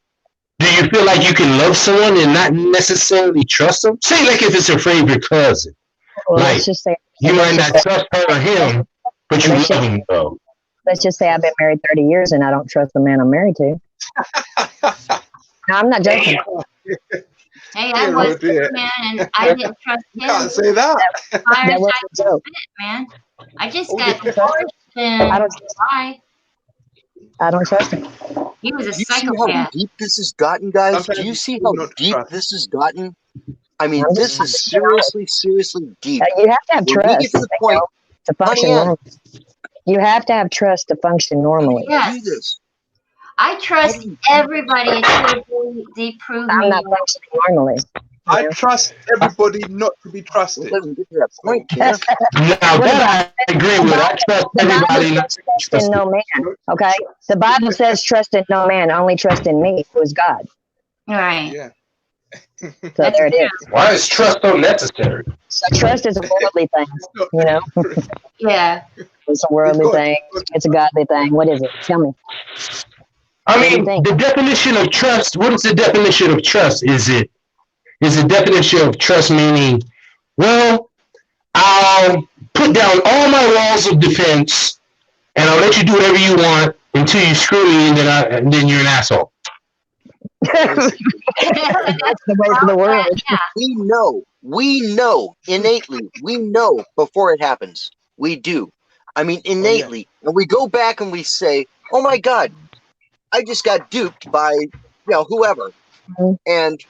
Do you feel like you can love someone and not necessarily trust them? Say, like if it's your favorite cousin, Well, like let's just say you might not trust her or him, but you love him though. Let's just say I've been married 30 years and I don't trust the man I'm married to. No, I'm not joking. Hey, I was a man and I didn't trust him. Can't say that. That was a joke. Man. I just got divorced and why? I don't trust him. He was a Do you see how psychopath. deep this has gotten, guys? Do you see how deep this has gotten? I mean, this is seriously, seriously deep. You have to have When we trust get to the point, to function honey, Ann, normally. You have to have trust to function normally. Yes. I trust everybody until they prove me I'm not wrong. functioning normally. I trust everybody not to be trusted. Let me get to that point, Now that I agree with. I trust everybody. Not to Trust in no man. Okay, the Bible says, "Trust in no man, only trust in me, who is God." Right. Yeah. So there it is. Why is trust so necessary? So trust is a worldly thing, you know. Yeah. It's a worldly thing. It's a godly thing. What is it? Tell me. I mean, the definition of trust. What is the definition of trust? Is the definition of trust meaning, well, I'll put down all my walls of defense and I'll let you do whatever you want until you screw me, and then you're an asshole. That's the way of the world. We know innately. We know before it happens. We do. I mean, innately. And we go back and we say, oh my God, I just got duped by, whoever. And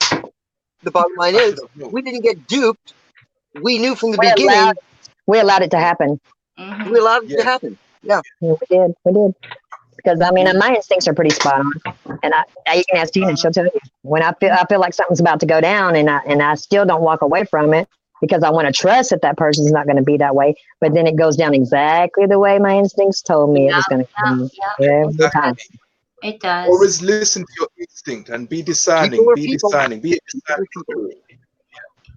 the bottom line is, we didn't get duped. We knew from the beginning. We allowed it to happen. We allowed it to happen. Yeah. We did. Because I mean, my instincts are pretty spot on, and you can ask Tina, and she'll tell you when I feel like something's about to go down, and I still don't walk away from it because I want to trust that person's not going to be that way. But then it goes down exactly the way my instincts told me it was going to come every time. It does. Always listen to your instinct and be discerning. Be discerning. Be a discerning.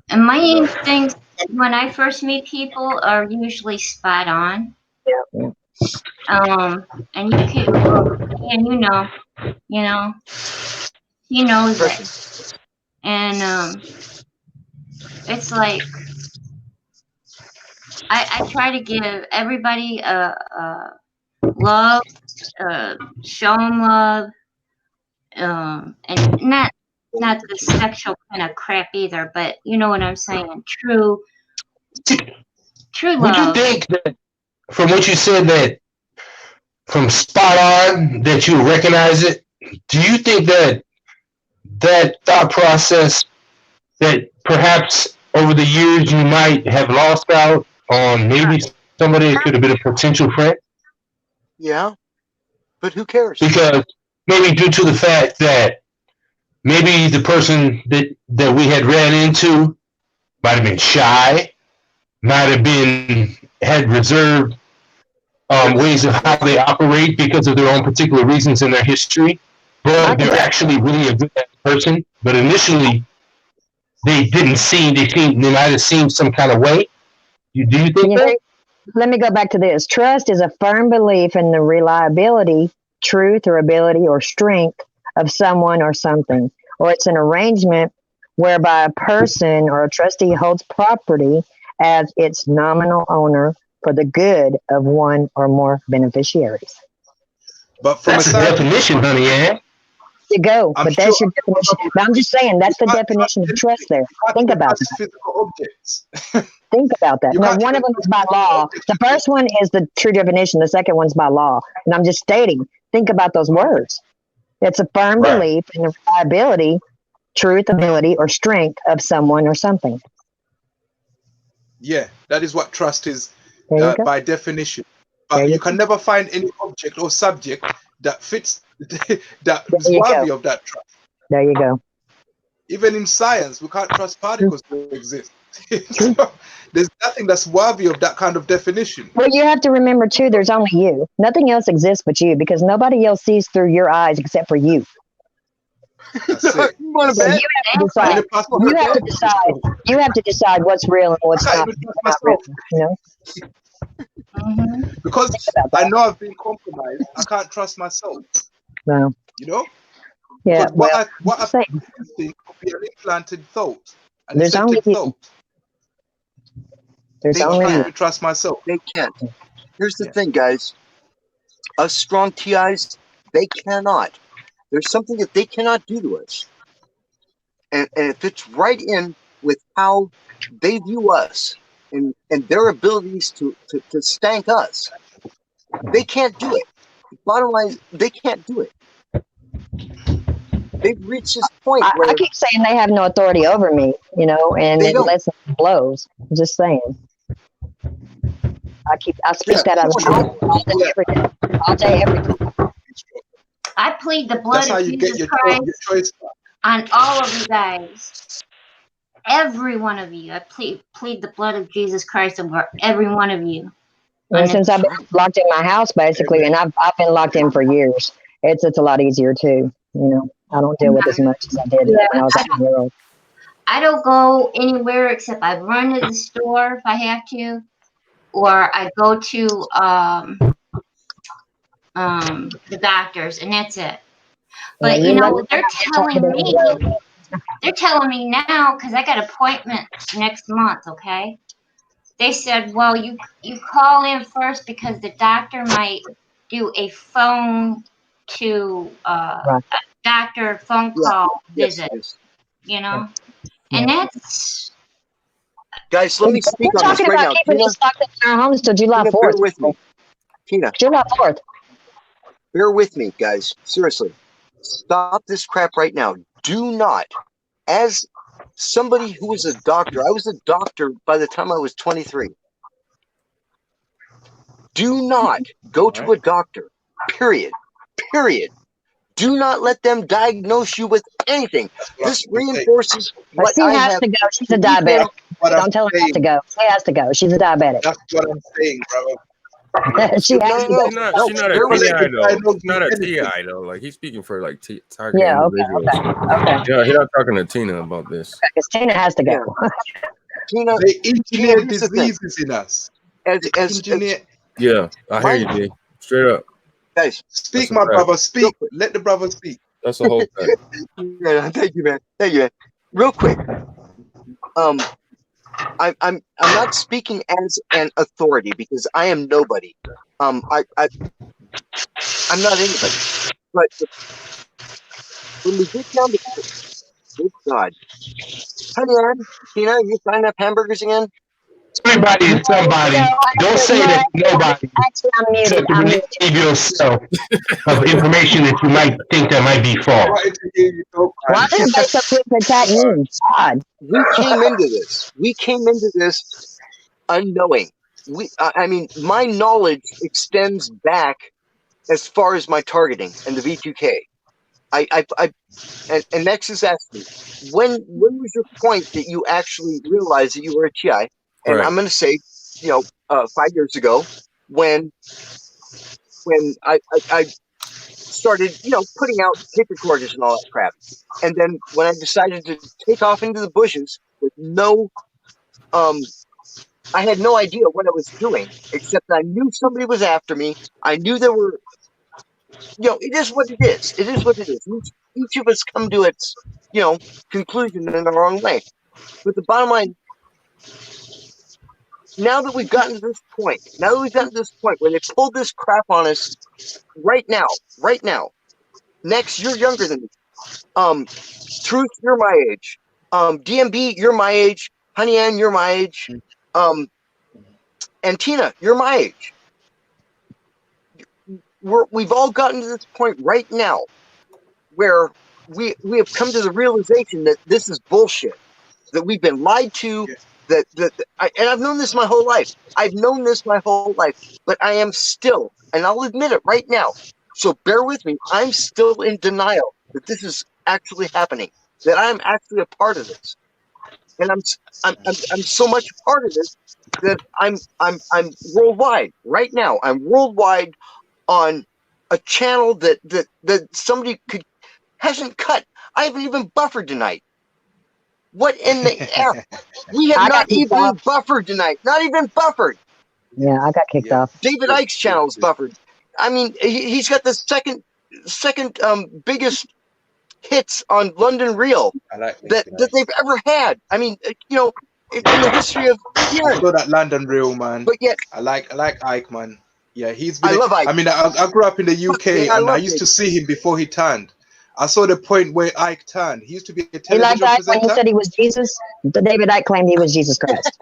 And my instincts when I first meet people are usually spot on. Yeah. And you can, and he knows it, and it's like I try to give everybody love, show them love, and not the sexual kind of crap either, but you know what I'm saying, true love. Would you think that, from what you said, that from spot on, that you recognize it? Do you think that thought process, that perhaps over the years you might have lost out on maybe somebody that could have been a potential friend? Yeah, but who cares? Because maybe due to the fact that maybe the person that we had ran into might have been shy, might have had reserved ways of how they operate because of their own particular reasons in their history, but they're actually really a good person. But initially, they might have seemed some kind of way. Do you think that? Let me go back to this. Trust is a firm belief in the reliability, truth, or ability or strength of someone or something, or it's an arrangement whereby a person or a trustee holds property as its nominal owner for the good of one or more beneficiaries. But from that's a definition, honey, yeah. You go, but that's your definition. But I'm just saying that's the definition of trust there. Think about that. Physical objects. Think about that. No, one of them is by law. The first one is the true definition. The second one's by law. And I'm just stating, think about those words. It's a firm belief in the reliability, truth, ability, or strength of someone or something. Yeah, that is what trust is by definition. But you can never find any object or subject that fits, that is worthy of that trust. There you go. Even in science, we can't trust particles to exist. So, there's nothing that's worthy of that kind of definition. Well, you have to remember too, there's only you. Nothing else exists but you, because nobody else sees through your eyes except for you. That's it. You have to decide. You have to decide what's real and what's not real. You know? Because I know I've been compromised, I can't trust myself. No. You know? Yeah. Because what I think could be an implanted thought, an There's only accepted you. thought. There's They only can't you. trust myself. They can't. Here's the thing, guys. Us strong TIs, they cannot. There's something that they cannot do to us. And it fits right in with how they view us and their abilities to stank us. They can't do it. Bottom line is, they can't do it. They've reached this point where I keep saying they have no authority over me, you know, and it lets them blows. I'm just saying. I speak that out of all day, every day. I plead the blood of Jesus Christ on all of you guys. Every one of you. I plead the blood of Jesus Christ over every one of you. And since I've been locked in my house, basically, and I've been locked in for years, it's a lot easier too. You know, I don't deal with as much as I did when I was out in the world. I don't go anywhere except I run to the store if I have to, or I go to the doctors, and that's it. But you know, they're telling me now, because I got appointments next month. Okay, they said, well, you call in first because the doctor might do a phone to a doctor phone call visit. You know, and that's. Guys, let me speak We're on this talking right about now. keeping these locked in our homes till July 4th. Bear with me. Tina. July 4th. Bear with me, guys. Seriously. Stop this crap right now. Do not. As somebody who was a doctor, I was a doctor by the time I was 23. Do not go to a doctor. Period. Period. Do not let them diagnose you with anything. This reinforces what she I has have. to go. She's a diabetic. Don't tell her not to go. She has to go. She's a diabetic. That's what I'm saying, brother. She has to go. She's not a TI though. She's not a TI though. Like he's speaking for like target individuals. Okay. Yeah, he's not talking to Tina about this. Because Tina has to go. Tina, they engineer diseases in us. Yeah, I hear you, D. Straight up. Guys, speak, my brother. Speak. Let the brother speak. That's the whole thing. Yeah, thank you, man. Thank you, man. Real quick. I'm not speaking as an authority because I am nobody. I'm not anybody. But when we get down to good God, honey, Ann, Tina, you frying up hamburgers again? Everybody is somebody. Don't say that nobody. Except to relieve yourself of information that you might think that might be false. Why did they so quick to attack me? God. We came into this unknowing. I mean, my knowledge extends back as far as my targeting and the V2K. And Nexx has asked me, when was your point that you actually realized that you were a TI? And I'm going to say, 5 years ago, when I started, putting out tape recorders and all that crap. And then when I decided to take off into the bushes with I had no idea what I was doing, except I knew somebody was after me. I knew there were, it is what it is. It is what it is. Each of us come to its, conclusion in our own way. But the bottom line, now that we've gotten to this point where they pulled this crap on us right now, Nexx, you're younger than me. Truth, you're my age. DMB, you're my age. Honey Ann, you're my age. And Tina, you're my age. We've all gotten to this point right now where we have come to the realization that this is bullshit, that we've been lied to, and I've known this my whole life. But I am still, and I'll admit it right now, so bear with me, I'm still in denial that this is actually happening, that I'm actually a part of this, and I'm so much a part of this that I'm worldwide right now. I'm worldwide on a channel that somebody hasn't cut. I haven't even buffered tonight. What in the F? We have not even buffered tonight. Not even buffered. Yeah, I got kicked off. David Icke's channel is buffered. I mean, he's got the second biggest hits on London Real that they've ever had. I mean, you know, in the history of I saw that London Real, man. But yet, I like Ike, man. Yeah, he's been. I love Ike. I mean, I grew up in the UK, and I used to see him before he turned. I saw the point where Ike turned. He used to be a He television liked Ike presenter. when he said he was Jesus. David Icke claimed he was Jesus Christ.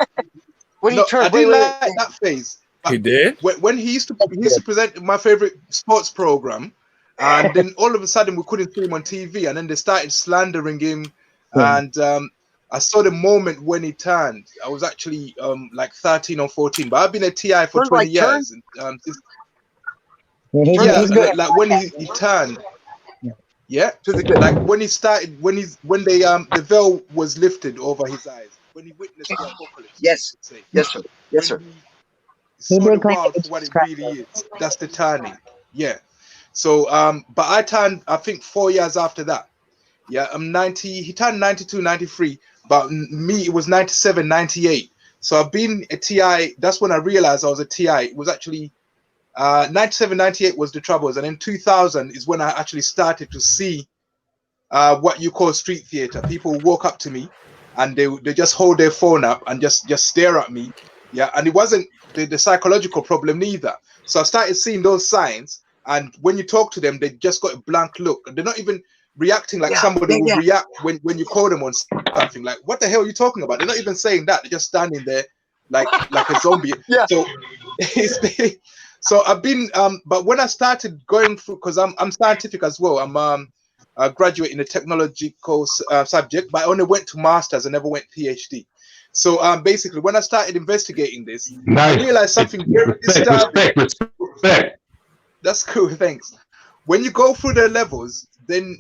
When he turned, I didn't like that phase. He did. When he used to present my favorite sports program, and then all of a sudden we couldn't see him on TV, and then they started slandering him, and I saw the moment when he turned. I was actually like 13 or 14, but I've been a TI for 20 years. And, like when he turned. Yeah, like when he started, when the veil was lifted over his eyes, when he witnessed the apocalypse. Yes, yes, sir. Yes, sir. Saw the world for what it really is. That's the turning. Yeah. So, but I turned, I think 4 years after that. Yeah, I'm 90. He turned 92, 93. But me, it was 97, 98. So I've been a TI. That's when I realized I was a TI. It was actually 97, 98 was the troubles, and in 2000 is when I actually started to see what you call street theater. People walk up to me and they just hold their phone up and just stare at me. Yeah, and it wasn't the psychological problem neither. So I started seeing those signs, and when you talk to them, they just got a blank look. They're not even reacting like somebody would react when you call them on something. Like, what the hell are you talking about? They're not even saying that. They're just standing there like a zombie. So so I've been but when I started going through, because I'm scientific as well, I'm a graduate in a technological subject, but I only went to masters, I never went PhD. So basically when I started investigating this, I realized something very disturbing. Respect. That's cool, thanks. When you go through the levels, then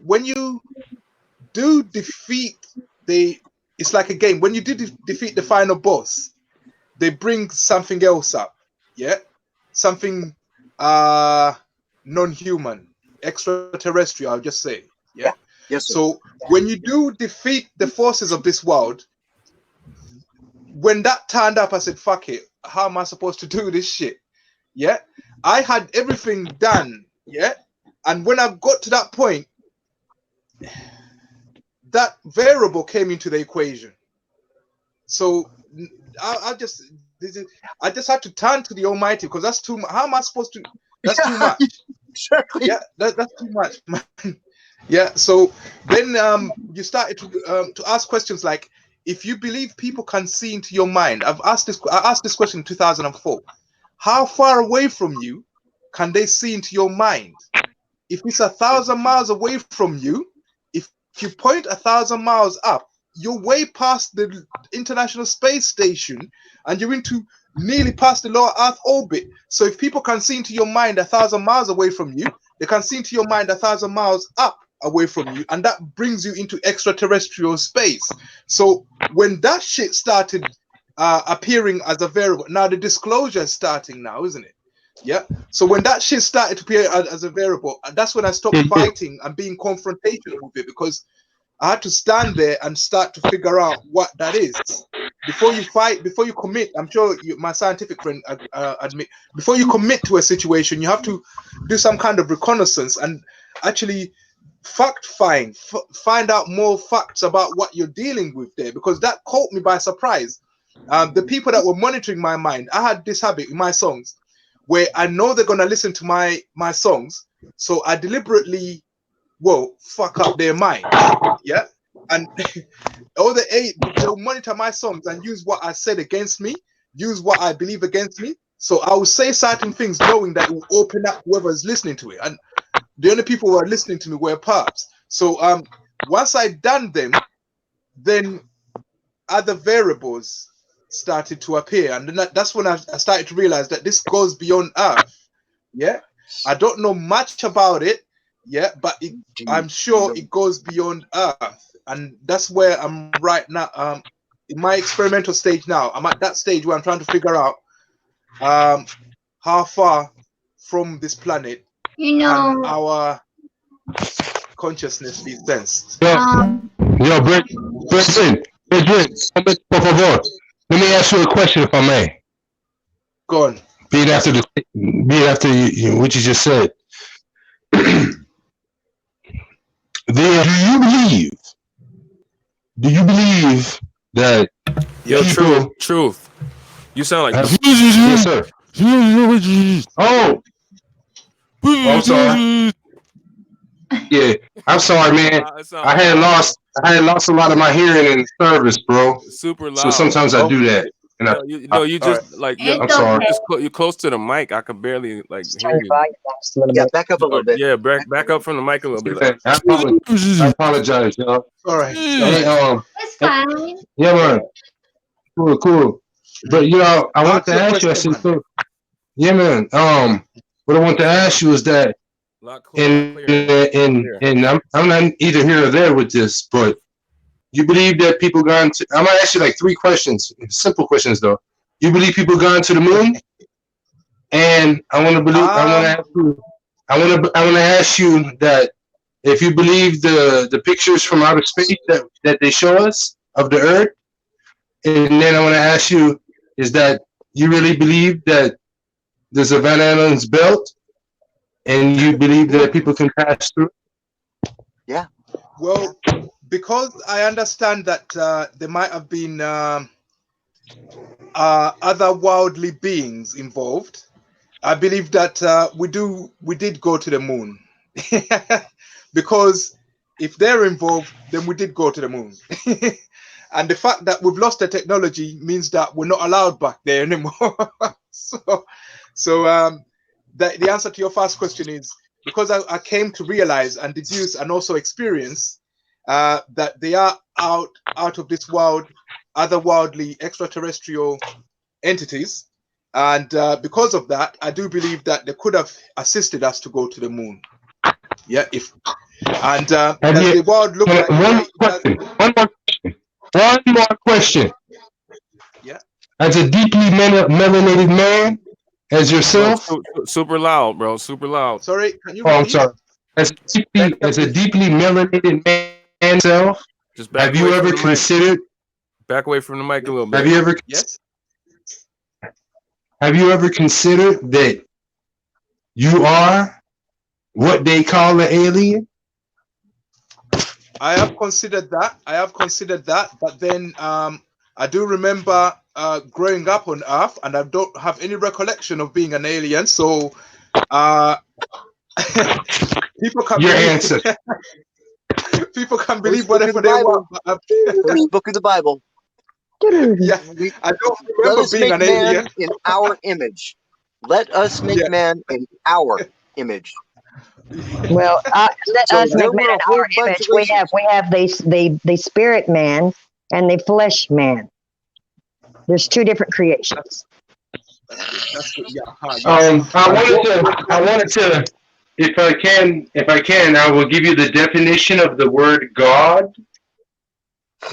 when you do defeat it's like a game. When you do defeat the final boss, they bring something else up. Yeah, something non-human, extraterrestrial, I'll just say. Yeah. Yes, sir. So when you do defeat the forces of this world, when that turned up, I said, fuck it. How am I supposed to do this shit? Yeah. I had everything done. Yeah. And when I got to that point, that variable came into the equation. So I just had to turn to the Almighty, because that's too much. How am I supposed to? That's too much. Exactly. Yeah, that's too much. Yeah. So then you started to ask questions like, if you believe people can see into your mind, I asked this question in 2004. How far away from you can they see into your mind? If it's 1,000 miles away from you, if you point 1,000 miles up, you're way past the International Space Station, and you're into nearly past the lower Earth orbit. So if people can see into your mind 1,000 miles away from you, they can see into your mind 1,000 miles up away from you, and that brings you into extraterrestrial space. So when that shit started appearing as a variable, now the disclosure is starting now, isn't it? Yeah. So when that shit started to appear as a variable, that's when I stopped fighting and being confrontational with it, because I had to stand there and start to figure out what that is. Before you fight, before you commit, I'm sure my scientific friend admit, before you commit to a situation, you have to do some kind of reconnaissance and actually fact find out more facts about what you're dealing with there, because that caught me by surprise. The people that were monitoring my mind, I had this habit in my songs where I know they're going to listen to my songs, so I deliberately fuck up their mind. Yeah. And they'll monitor my songs and use what I said against me, use what I believe against me. So I will say certain things knowing that it will open up whoever's listening to it. And the only people who are listening to me were perps. So once I done them, then other variables started to appear. And then that's when I started to realize that this goes beyond Earth. Yeah. I don't know much about it, Yeah, but I'm sure it goes beyond Earth, and that's where I'm right now. In my experimental stage now, I'm at that stage where I'm trying to figure out how far from this planet can our consciousness be sensed. Yo, Brenton, por favor. Let me ask you a question, if I may. Go on. Being after what you just said. Do you believe that Yo, people... truth. You sound like... Yes, sir. Oh, I'm sorry. Yeah, I'm sorry, man. I had lost a lot of my hearing in service, bro. Super loud. So sometimes I do that. And you just like I'm sorry. you're close to the mic. I could barely like hear you. Yeah, back up a little bit. Yeah, back up from the mic a little bit. Like, I apologize, y'all. All right. Hey, It's fine. yeah, man. Cool. But I wanted to ask you. I said, so, yeah, man. What I want to ask you is that, and I'm not either here or there with this, but you believe that people gone to? I'm gonna ask you like 3 questions, simple questions though. You believe people gone to the moon? And I want to ask you that if you believe the pictures from outer space that they show us of the Earth, and then I want to ask you, is that you really believe that the Savannah Islands belt, and you believe that people can pass through? Yeah. Well, because I understand that there might have been otherworldly beings involved, I believe that we did go to the moon. Because if they're involved, then we did go to the moon. And the fact that we've lost the technology means that we're not allowed back there anymore. So the answer to your first question is, because I came to realize and deduce and also experience that they are out of this world, otherworldly, extraterrestrial entities. And because of that, I do believe that they could have assisted us to go to the moon. Yeah, does the world look like one more question. Yeah. As a deeply melanated man, as yourself. Super loud, bro. Super loud. Sorry, can you repeat? I'm sorry. As a deeply melanated man self, just have you ever considered? Back away from the mic a little bit. Have you ever? Yes. Have you ever considered that you are what they call an alien? I have considered that, but then I do remember growing up on Earth, and I don't have any recollection of being an alien. So people can people can believe whatever they want. First book of the Bible. Yeah, I don't remember being an alien. In our image. Let us make man in our image. Well, let us make man in our image. We have the spirit man and the flesh man. There's 2 different creations. I wanted to, if I can, I will give you the definition of the word God.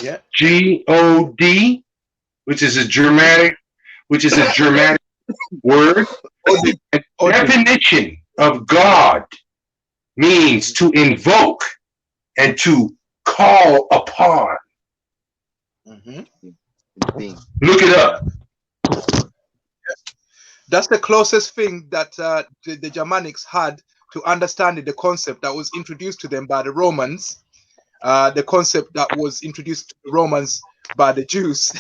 Yeah. God, which is a Germanic word. The definition of God means to invoke and to call upon. Look it up. That's the closest thing that the Germanics had to understanding the concept that was introduced to them by the Romans. The concept that was introduced to the Romans by the Jews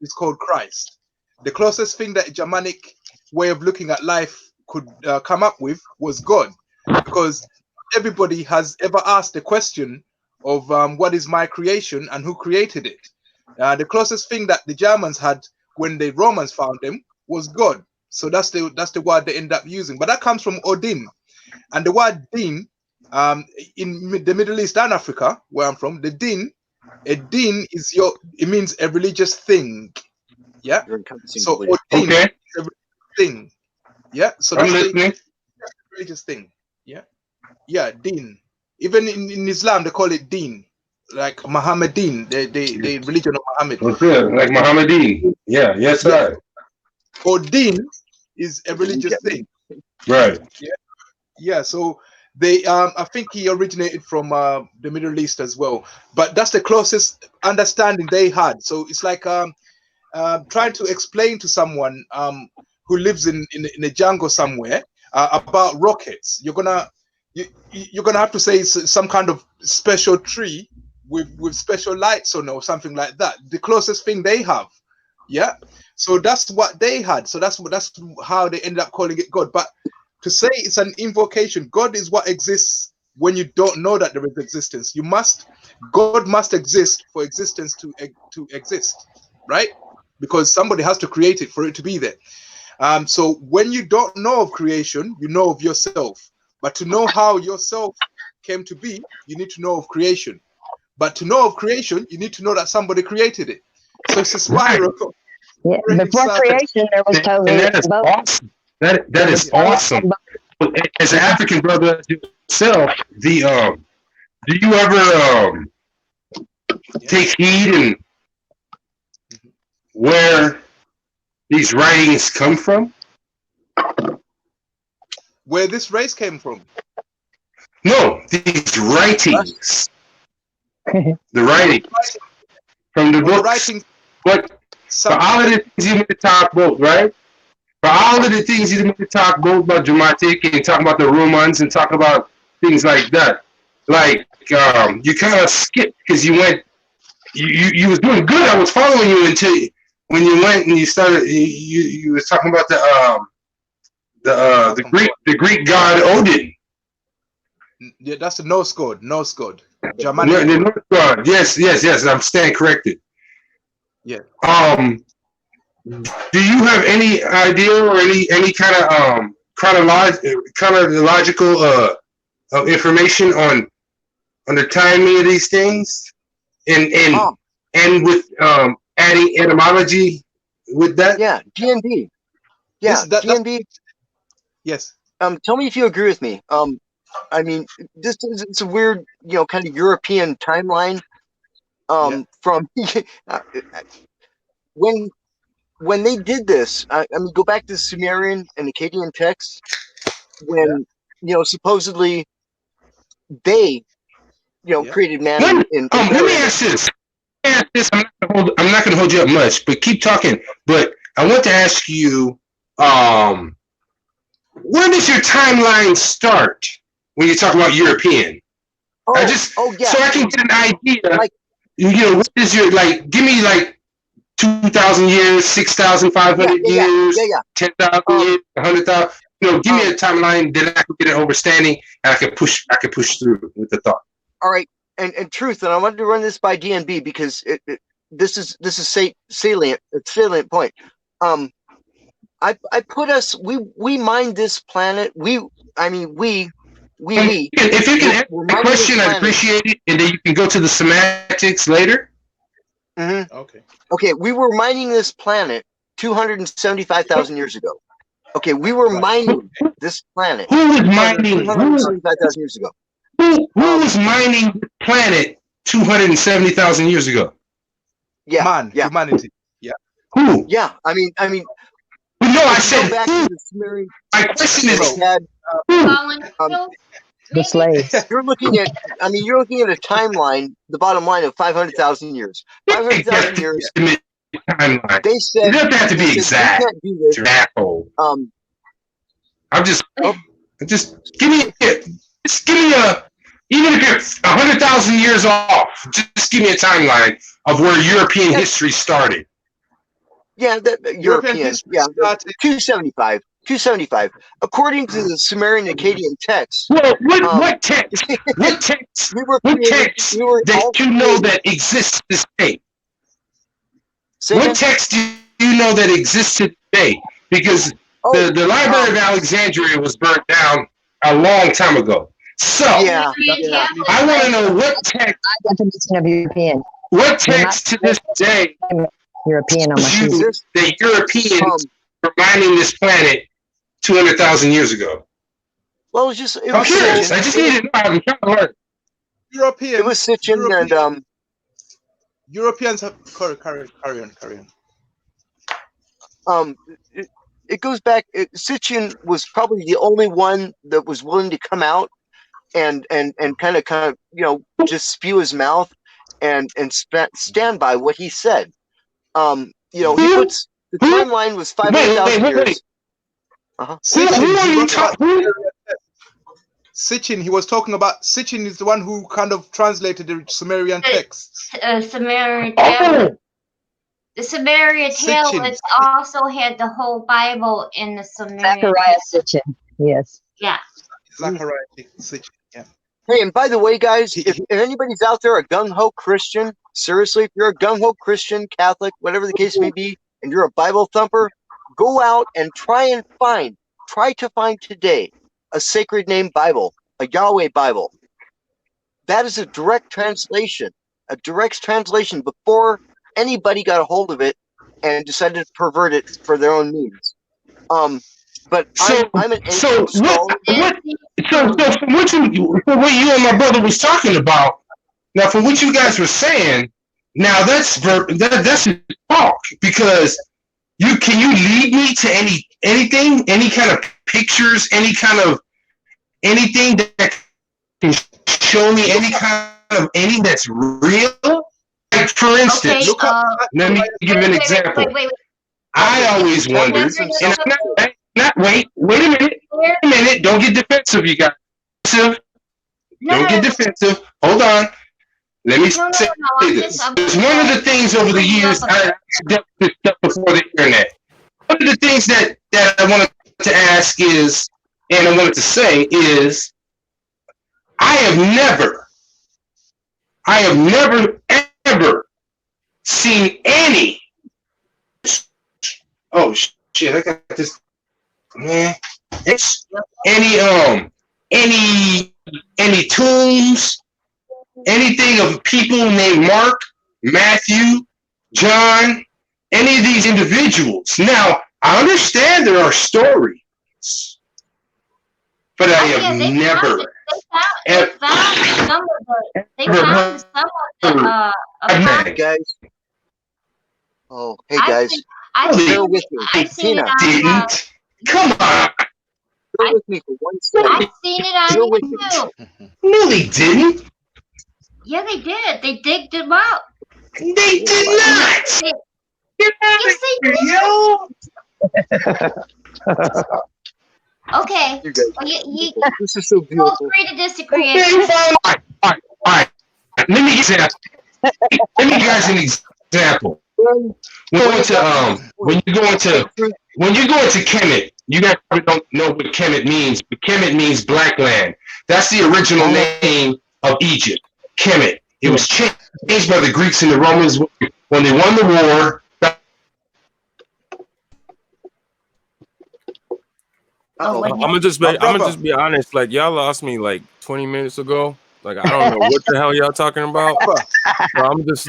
is called Christ. The closest thing that a Germanic way of looking at life could come up with was God, because everybody has ever asked the question of what is my creation and who created it. The closest thing that the Germans had when the Romans found them was God. So that's the word they end up using. But that comes from Odin, and the word din in the Middle East and Africa, where I'm from, a din is it means a religious thing. Yeah. So Odin is a religious thing. Yeah. So that's the religious thing. Yeah. Yeah, Deen. Even in Islam, they call it Deen, like Muhammadin, the religion of Muhammad. What's good? Like Muhammadin. Yeah, yes, sir. Or Deen is a religious thing. Right. Yeah. So they, I think he originated from the Middle East as well. But that's the closest understanding they had. So it's like trying to explain to someone who lives in a jungle somewhere about rockets. You're gonna have to say it's some kind of special tree with special lights on it or something like that. The closest thing they have. Yeah. So that's what they had. So that's how they ended up calling it God. But to say it's an invocation, God is what exists when you don't know that there is existence. God must exist for existence to exist, right? Because somebody has to create it for it to be there. So when you don't know of creation, you know of yourself. But to know how yourself came to be, you need to know of creation. But to know of creation, you need to know that somebody created it. So it's a spiral. Yeah, before creation, there was totally. And that is awesome. That is awesome. As an African brother yourself, do you ever take heed in where these writings come from? Where this race came from? No, these writings. The writings from the books. But for all of the things you need to talk about, right? For all of the things you need to talk about dramatic and talk about the Romans and talk about things like that. Like you kind of skipped because you went. You was doing good. I was following you until when you went and you started. You was talking about the Greek god Odin. Yeah, that's the Norse god. Germanic. The Norse god. Yes. I'm staying corrected. Yeah. Do you have any idea or any kind of chronological information on the timing of these things, and with adding etymology with that? Yeah, GNB. Yeah, GNB. Yes. Tell me if you agree with me. I mean, it's a weird, kind of European timeline. From when they did this, I mean, go back to the Sumerian and Akkadian texts, when supposedly they created man in let me ask this. I'm not going to hold you up much, but keep talking. But I want to ask you, where does your timeline start when you talk about European? So I can get an idea. What is your, give me 2,000 years, 6,500 years, 10,000 years, 100,000. Give me a timeline, then I can get an understanding, and I can push through with the thought. All right, and truth, and I wanted to run this by DNB because this is salient. It's salient point. I put us. We mined this planet. If you can answer the question, I'd appreciate it, and then you can go to the semantics later. Mm-hmm. Okay. We were mining this planet 275,000 years ago. Okay, we were mining this planet. Who was mining? 275,000 years ago. Who was mining the planet 270,000 years ago? Yeah, humanity. Yeah. Who? Yeah, I mean. No, I said who. My question is the slaves. You're looking at a timeline. The bottom line of 500,000 years. 500,000 years. Timeline. They said it doesn't have to be exact. You're an asshole. I'm just give me even if you're 100,000 years off, just give me a timeline of where European history started. Yeah, European. Yeah, 275. 275. According to the Sumerian Akkadian text. Well, what text? What text? That you know that exists this day? What text do you know that exists today? Because the Library of Alexandria was burnt down a long time ago. So I want to know what text. Definition of European. What text to this day? European. The Europeans were mining this planet 200,000 years ago. Well, it was I'm curious. I just need to know. I'm trying to learn. Europeans. It was Sitchin and Europeans have carry on. It goes back. Sitchin was probably the only one that was willing to come out and kind of just spew his mouth and stand by what he said. He puts the timeline was 500,000 years. Sitchin, he was talking about. Sitchin is the one who kind of translated the Sumerian texts. Sumerian tablet. The Sumerian tablets also had the whole Bible in the Sumerian. Zechariah Sitchin, yes. Yeah. Zechariah Sitchin, yeah. Hey, and by the way, guys, if anybody's out there a gung-ho Christian, seriously, if you're a gung-ho Christian, Catholic, whatever the case may be, and you're a Bible thumper, go out and try to find today a sacred name Bible, a Yahweh Bible. That is a direct translation before anybody got a hold of it and decided to pervert it for their own means. But I'm an ancient scholar. So from what you and my brother was talking about, now from what you guys were saying, now that's talk, because can you lead me to anything, any kind of pictures, anything that can show me any that's real? Like, for instance, let me give an example. I always wondered, and wait a minute, don't get defensive, you guys. Don't get defensive. Hold on. Let me say this. It's one of the things over the years I dealt with stuff before the internet. One of the things that I wanted to ask is, and I wanted to say is, I have never ever seen any. Oh shit! I got this. Man, it's any tombs, anything of people named Mark, Matthew, John, any of these individuals. Now, I understand there are stories, but I have never. They found some of the guys. Oh, hey guys. Bear with me. Tina, didn't. Come on. Bear with me for 1 second. I've seen it on YouTube. No, they didn't. Yeah, they did. They digged them up. They did not. Yes, they did. Okay. This is so beautiful. Feel free to disagree. All right. Let me give you guys an example. When you go into Kemet, you guys probably don't know what Kemet means, but Kemet means black land. That's the original name of Egypt, Kemet. It was changed by the Greeks and the Romans when they won the war. I'm gonna just be honest. Like, y'all lost me like 20 minutes ago. Like, I don't know what the hell y'all talking about. So I'm just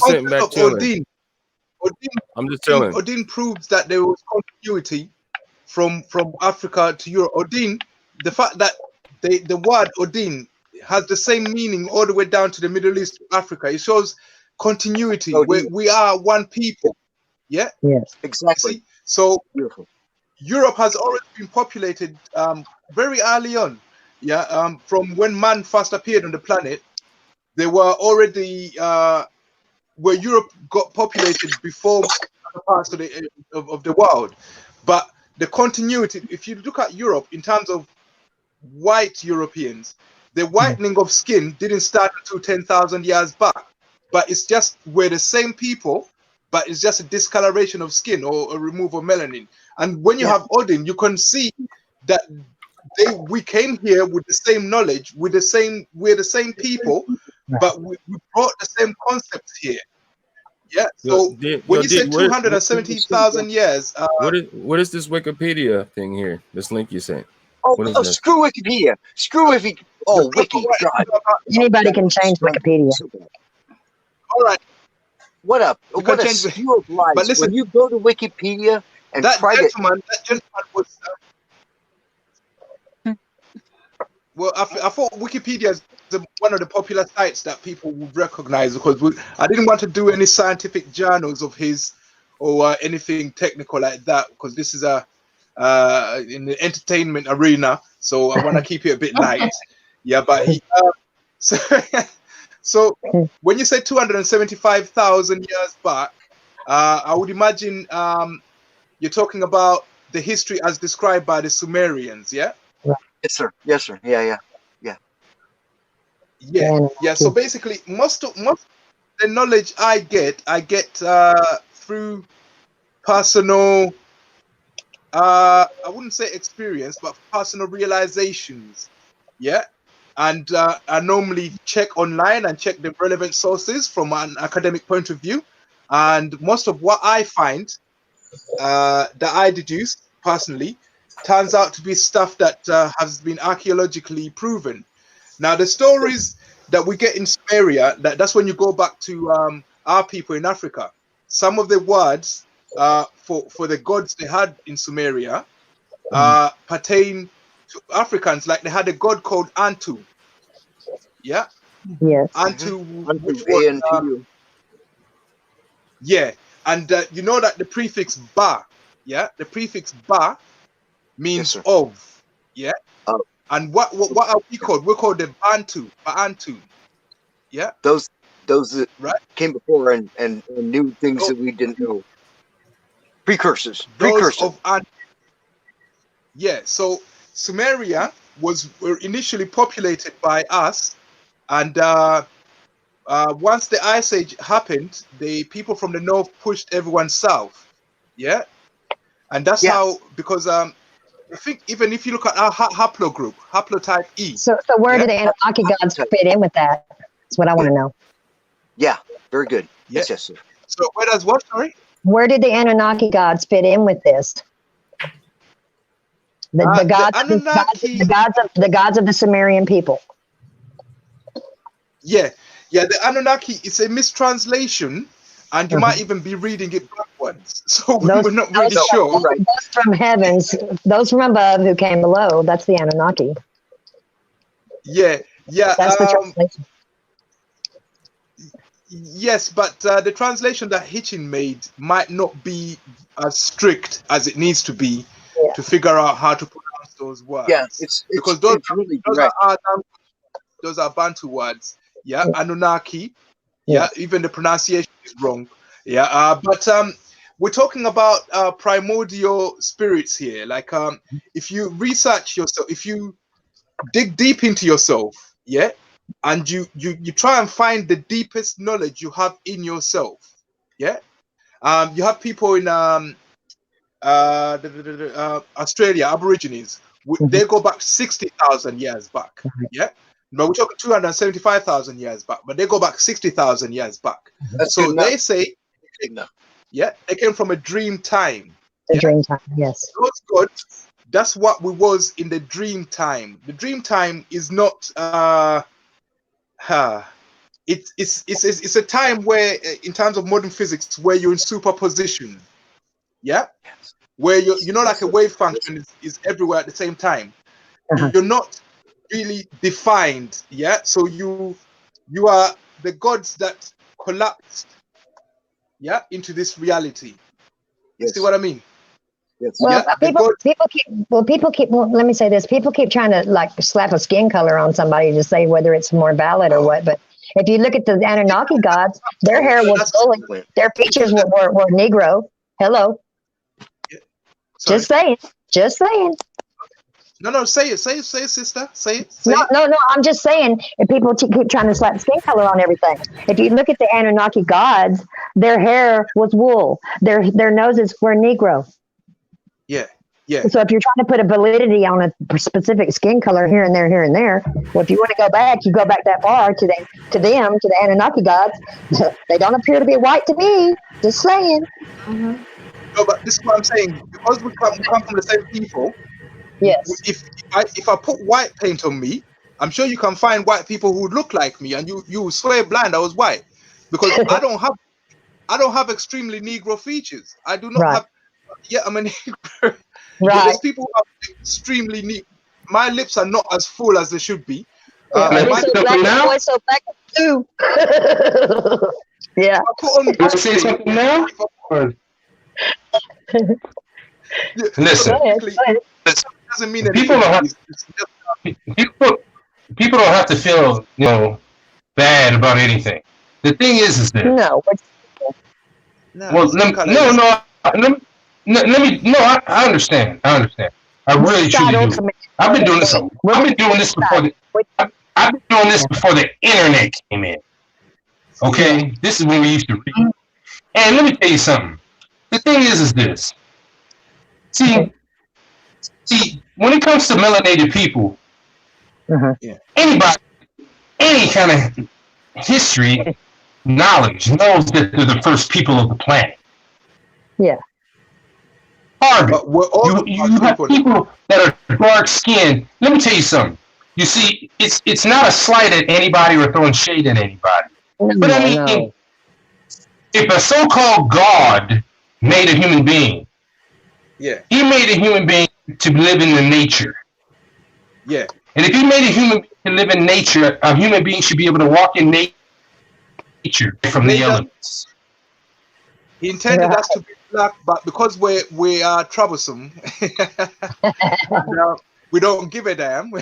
sitting back chilling. I'm just chilling. Odin proves that there was continuity from Africa to Europe. Odin, the fact that the word Odin has the same meaning all the way down to the Middle East, Africa. It shows continuity. We are one people. Yeah. Yes. Exactly. See? So beautiful. Europe has already been populated very early on. Yeah. From when man first appeared on the planet, they were already where Europe got populated before other parts of the world. But the continuity, if you look at Europe in terms of white Europeans, the whitening of skin didn't start until 10,000 years back. But it's just we're the same people, but it's just a discoloration of skin or a removal of melanin. And when you have Odin, you can see that we came here with the same knowledge, we're the same people, but we brought the same concepts here. Yeah. So when you say 270,000 years, what is this Wikipedia thing here? This link you sent? Oh, screw Wikipedia. Screw Wikipedia. Oh, Wiki. God. Anybody can change Wikipedia. All right. What a spew of lies. But listen, when you go to Wikipedia and that try gentleman was Well, I thought Wikipedia is one of the popular sites that people would recognize because I didn't want to do any scientific journals of his or anything technical like that because this is a in the entertainment arena, so I want to keep it a bit light. Yeah, but he so when you say 275,000 years back, I would imagine you're talking about the history as described by the Sumerians, yeah? Yes, sir. Yes, sir. Yeah. Yeah. So basically, most of the knowledge I get through personal, I wouldn't say experience, but personal realizations. Yeah. And I normally check online and check the relevant sources from an academic point of view. And most of what I find that I deduce personally turns out to be stuff that has been archaeologically proven. Now, the stories that we get in Sumeria, that's when you go back to our people in Africa. Some of the words for the gods they had in Sumeria pertain to Africans. Like they had a god called Antu. Yeah? Yes. Antu, which was, was, yeah. And you know that the prefix ba, yeah? The prefix ba means of, yeah? And what are we called? We're called the Bantu. Yeah. Those that came before and knew things that we didn't know. Precursors. Yeah. So Sumeria were initially populated by us, and once the Ice Age happened, the people from the north pushed everyone south. Yeah. And that's how, because I think even if you look at our haplogroup, haplotype E. So where do the Anunnaki gods fit in with that? That's what I want to know. Yeah, very good. Yes, sir. So where does what, sorry? Where did the Anunnaki gods fit in with this? The gods of the Sumerian people. Yeah, the Anunnaki is a mistranslation, and you might even be reading it backwards. So we're not really sure. Those from heavens, those from above who came below, that's the Anunnaki. Yeah. That's the translation. Yes, but the translation that Hitchin made might not be as strict as it needs to be to figure out how to pronounce those words. Yeah, because those are Bantu words. Yeah, Anunnaki. Yeah, even the pronunciation is wrong. Yeah, but we're talking about primordial spirits here. Like, if you research yourself, if you dig deep into yourself, yeah, and you try and find the deepest knowledge you have in yourself, yeah. You have people in Australia, Aborigines. They go back 60,000 years back, yeah. But we're talking 275,000 years back, but they go back 60,000 years back. So they say, yeah, they came from a dream time. Dream time, yes. Those gods, that's what we was in the dream time. The dream time is not it's a time where, in terms of modern physics, where you're in superposition. Yeah, where you know, like a wave function is everywhere at the same time. You're not really defined. Yeah, so you are the gods that collapsed, yeah, into this reality. You see what I mean? Yes. Well, people keep. Well, let me say this: people keep trying to like slap a skin color on somebody to say whether it's more valid or what. But if you look at the Anunnaki gods, their hair was fully, their features were Negro. Hello. Just saying. No, say it, sister. Say it. No. I'm just saying, if people keep trying to slap skin color on everything. If you look at the Anunnaki gods, their hair was wool. Their noses were Negro. Yeah. So if you're trying to put a validity on a specific skin color here and there, well, if you want to go back, you go back that far to the Anunnaki gods. They don't appear to be white to me. Just saying. Mm-hmm. No, but this is what I'm saying. Because we come from the same people. Yes. If I put white paint on me, I'm sure you can find white people who look like me, and you swear blind I was white, because I don't have extremely Negro features. I do not have. Yeah, I'm a Negro. Right. There's people who have extremely my lips are not as full as they should be. Voice so black, voice so black too. Yeah. Can I say something now? Listen, doesn't mean people don't have people don't have to feel, you know, bad about anything. The thing is this. No. Well, I understand. I understand. I really truly do. I've been doing this. I've been doing this before. I've been doing this before the internet came in. Okay, this is when we used to read. And let me tell you something. The thing is this. See, when it comes to melanated people, anybody, any kind of history, knowledge knows that they're the first people of the planet. Yeah. Harvey, you have people that are dark skinned. Let me tell you something. You see, it's not a slight at anybody or throwing shade at anybody. But I mean, if a so-called God made a human being, he made a human being to live in the nature. Yeah. And if he made a human being to live in nature, a human being should be able to walk in nature from the elements. He intended us to be black, but because we are troublesome, we don't give a damn. We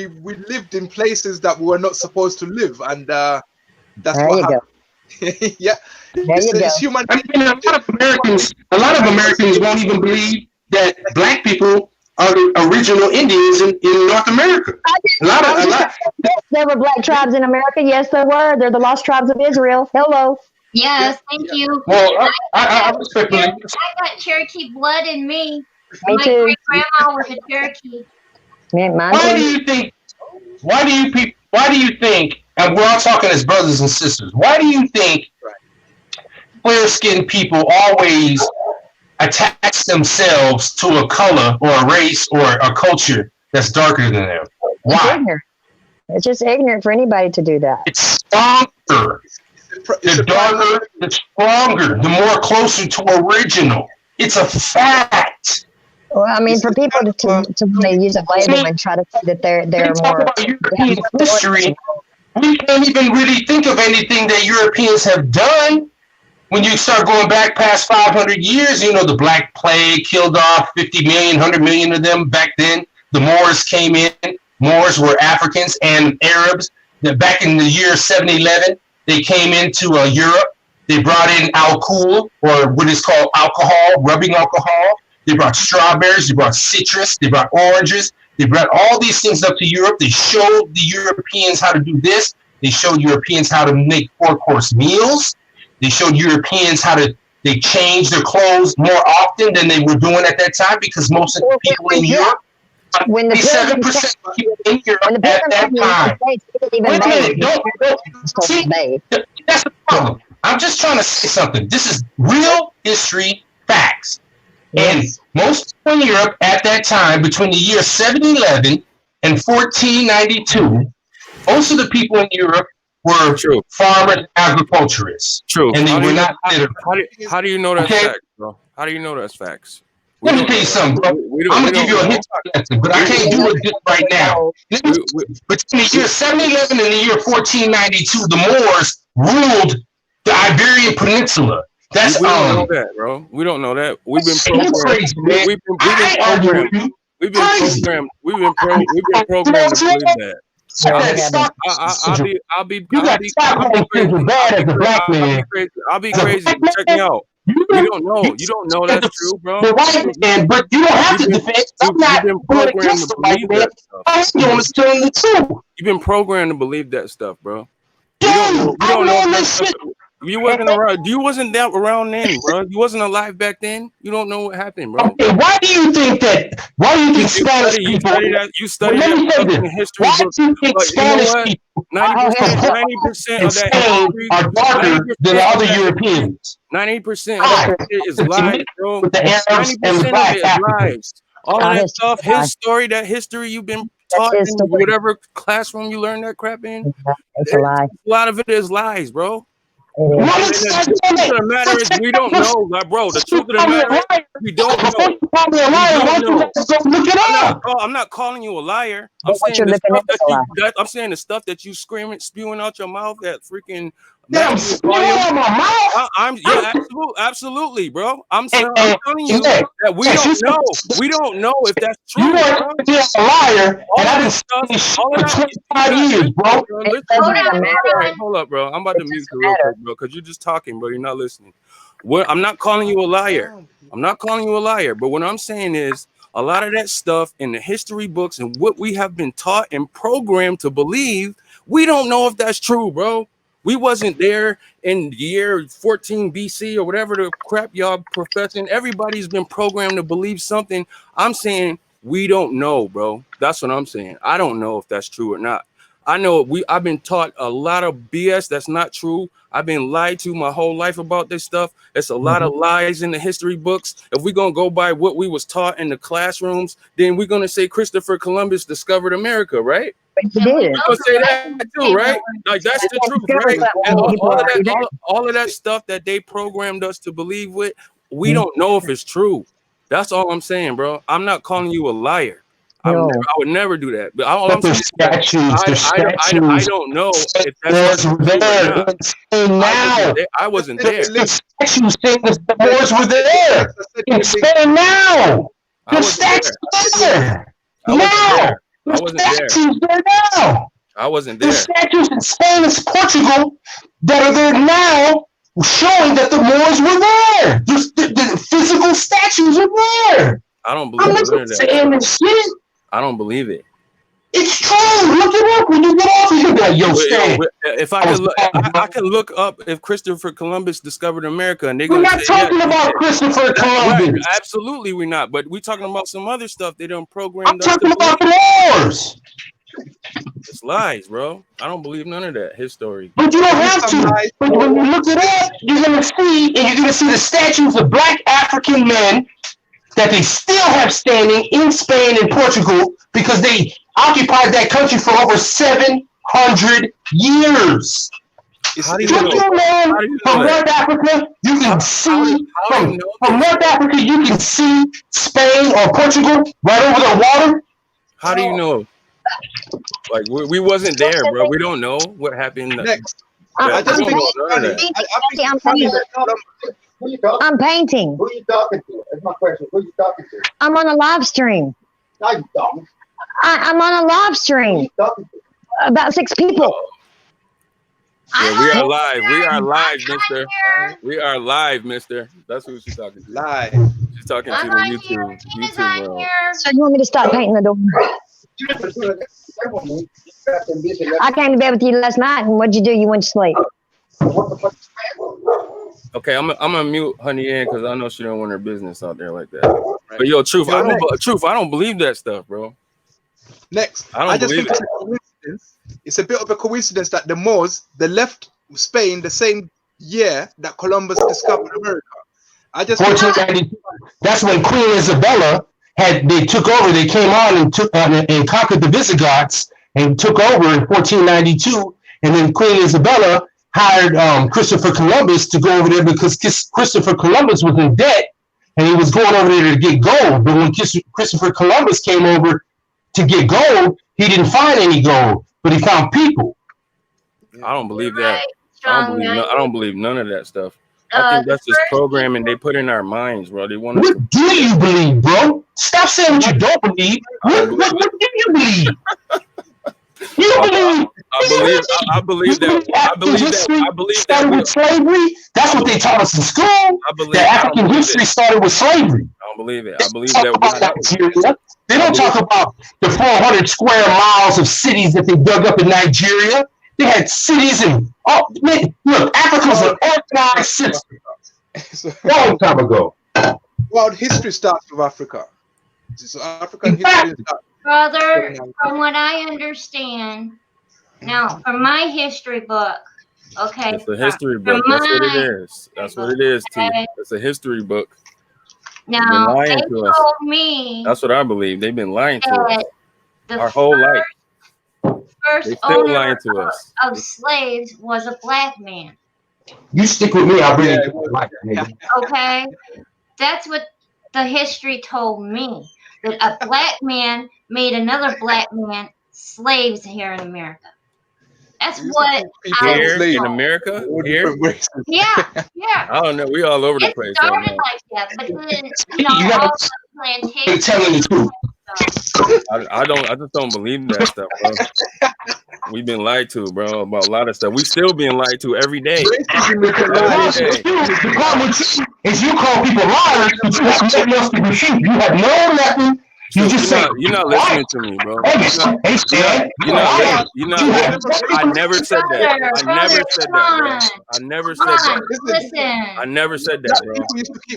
lived in places that we were not supposed to live, and that's there what happened. Yeah, it's human. I mean, a lot of Americans won't even believe that black people are the original Indians in North America. A lot. Yes, there were black tribes in America. Yes, there were. They're the lost tribes of Israel. Hello. Yes, thank you. Well, I respect I got Cherokee blood in me. Me My too. great grandma was a Cherokee. Why do you think? Why do you think? And we're all talking as brothers and sisters. Why do you think clear-skinned people always attach themselves to a color or a race or a culture that's darker than them? Why? It's just ignorant for anybody to do that. It's stronger. The darker, the stronger, the more closer to original. It's a fact. Well, I mean, for people to really use a label and try to say that they're more European history, we can't even really think of anything that Europeans have done. When you start going back past 500 years, you know, the Black Plague killed off 50 million, 100 million of them back then. The Moors came in. Moors were Africans and Arabs. Back in the year 711, they came into Europe. They brought in alcohol, or what is called alcohol, rubbing alcohol. They brought strawberries. They brought citrus. They brought oranges. They brought all these things up to Europe. They showed the Europeans how to do this. They showed Europeans how to make 4-course meals. They showed Europeans they changed their clothes more often than they were doing at that time, because most of the people in Europe, 7% of people in Europe at that time. Wait a minute, see, that's the problem. I'm just trying to say something. This is real history facts. And most people in Europe at that time, between the year 711 and 1492, most of the people in Europe were farmers and agriculturists. True. And they were not. How do you know that's facts, bro? How do you know that's facts? Let me tell you something, bro. I'm going to give you a history lesson, but I can't do it right now. Between the year 711 and the year 1492, the Moors ruled the Iberian Peninsula. We don't know that, bro. We don't know that. We've been programmed. We've been programmed. We've been programmed to believe that. I'll be crazy. Check me out. You don't know. You don't know that's true, bro. But you don't have to defend. You've been programmed to believe that stuff. You've been programmed to believe that stuff, bro. You don't know that stuff. You wasn't around. You wasn't that around then, bro. You wasn't alive back then. You don't know what happened, bro. Okay, why do you think that? Why do you think Spanish people? You study that in history books. Why do you think Spanish people? 90% of that are darker than other Europeans. 90% of that is lies, bro. 90% of it is lies. All of that stuff, his story, that history you've been taught in whatever classroom you learn that crap in. It's a lie. A lot of it is lies, bro. What is The that? truth of the matter is we don't know, like, bro. The truth of the matter is we don't Before know. you call me a We liar, why don't don't you know. guys go look it up? I'm not calling you a liar. I'm But what saying you're the looking stuff at is a lie. I'm saying the stuff that you spewing out your mouth at freaking Yeah, I'm maximum spitting volume. out my mouth. Absolutely, bro. I'm And, telling you yeah, that we yes, don't know. We don't know if that's you true, are bro. a liar, All and of I've been this saying stuff, this shit all of for that. 25 years, bro. Listen It doesn't to me, even bro. matter. All right, hold up, bro. I'm about to It mute doesn't you real matter. quick, bro, because you're just talking, bro. You're not listening. I'm not calling you a liar. I'm not calling you a liar. But what I'm saying is a lot of that stuff in the history books and what we have been taught and programmed to believe, we don't know if that's true, bro. We wasn't there in year 14 BC or whatever the crap y'all professing. Everybody's been programmed to believe something. I'm saying we don't know, bro. That's what I'm saying. I don't know if that's true or not. I know I've been taught a lot of BS that's not true. I've been lied to my whole life about this stuff. It's a lot of lies in the history books. If we're gonna go by what we was taught in the classrooms, then we're gonna say Christopher Columbus discovered America, right? But he did. We're gonna say that too, right? Like that's the truth, right? And all of that stuff that they programmed us to believe with, we don't know if it's true. That's all I'm saying, bro. I'm not calling you a liar. I would never do that. But all I'm saying is that I don't know if that's true or not. I wasn't there. The statues saying that the Moors were there in Spain now. The statues there. Now. I wasn't there. Statues there now. I wasn't The there. statues in Spain and Portugal that are there now showing that the Moors were there. The physical statues are there. I don't believe none of that. I don't believe it. It's true. Look it up when you get off. You'll be like, yo, Stan. If I can look, I can look up if Christopher Columbus discovered America, and they're We're gonna not say, talking about Christopher Columbus. Right, absolutely, we're not. But we're talking about some other stuff they done programmed. I'm talking about the Moors. It's lies, bro. I don't believe none of that. His story. But you don't have to. But when you look it up, you're gonna see, and you're gonna see the statues of Black African men that they still have standing in Spain and Portugal because they occupied that country for over 700 years. How do you know? From North Africa, you can see from North Africa, you can see Spain or Portugal right over the water. How do you know? Like we wasn't there, bro. We don't know what happened. Next. I'm painting. Who are you talking to? That's my question. Who are you talking to? I'm on a live stream. No, you don't. I'm on a live stream. About 6 people. Yeah, we are live. We are live, mister. We are live, mister. That's who she's talking to. Live. She's talking to the YouTube world. So you want me to start painting the door? I came to bed with you last night, and what'd you do? You went to sleep. Okay, I'm gonna mute Honey in because I know she don't want her business out there like that. But yo, truth, I don't believe that stuff, bro. Next, I just think it's a coincidence. It's a bit of a coincidence that the Moors they left Spain the same year that Columbus discovered America. I just 1492. That's when Queen Isabella they took over. They came on and took and conquered the Visigoths and took over in 1492. And then Queen Isabella hired Christopher Columbus to go over there because Christopher Columbus was in debt and he was going over there to get gold. But when Christopher Columbus came over to get gold, he didn't find any gold, but he found people. I don't believe that. I don't believe none of that stuff. I think that's just programming they put in our minds, bro. They want. What do you believe, bro? Stop saying what you don't believe. What do you believe? I believe that started with slavery. That's what they taught us in school. That African history started with slavery. I don't believe it. I believe that Nigeria. They don't talk about the 400 square miles of cities that they dug up in Nigeria. They had cities and look, Africa was an organized system. Long time ago. Well, history starts with Africa. So African history starts. Brother, from what I understand, now from my history book, okay. It's a history book. That's what it is. That's what it is, T. It's a history book. Now they told me. That's what I believe. They've been lying to us our whole life. First They're still owner lying to us. of slaves was a black man. You stick with me, I'll bring you to life, nigga. Okay, that's what the history told me. That a black man made another black man slaves here in America. That's what I was Here in told. America? Here? Yeah, yeah. I don't know. We all over the It place. started like that, but then You all gotta the plantations. telling the truth. I just don't believe that stuff, bro. We've been lied to, bro, about a lot of stuff. We still being lied to every day. The problem with you is you call people liars, but you have nothing else to refute. You have no nothing. You just say You're not listening to me, bro. You're not listening. I never said that. I never said that, bro. I never said that. Listen. I never said that, bro.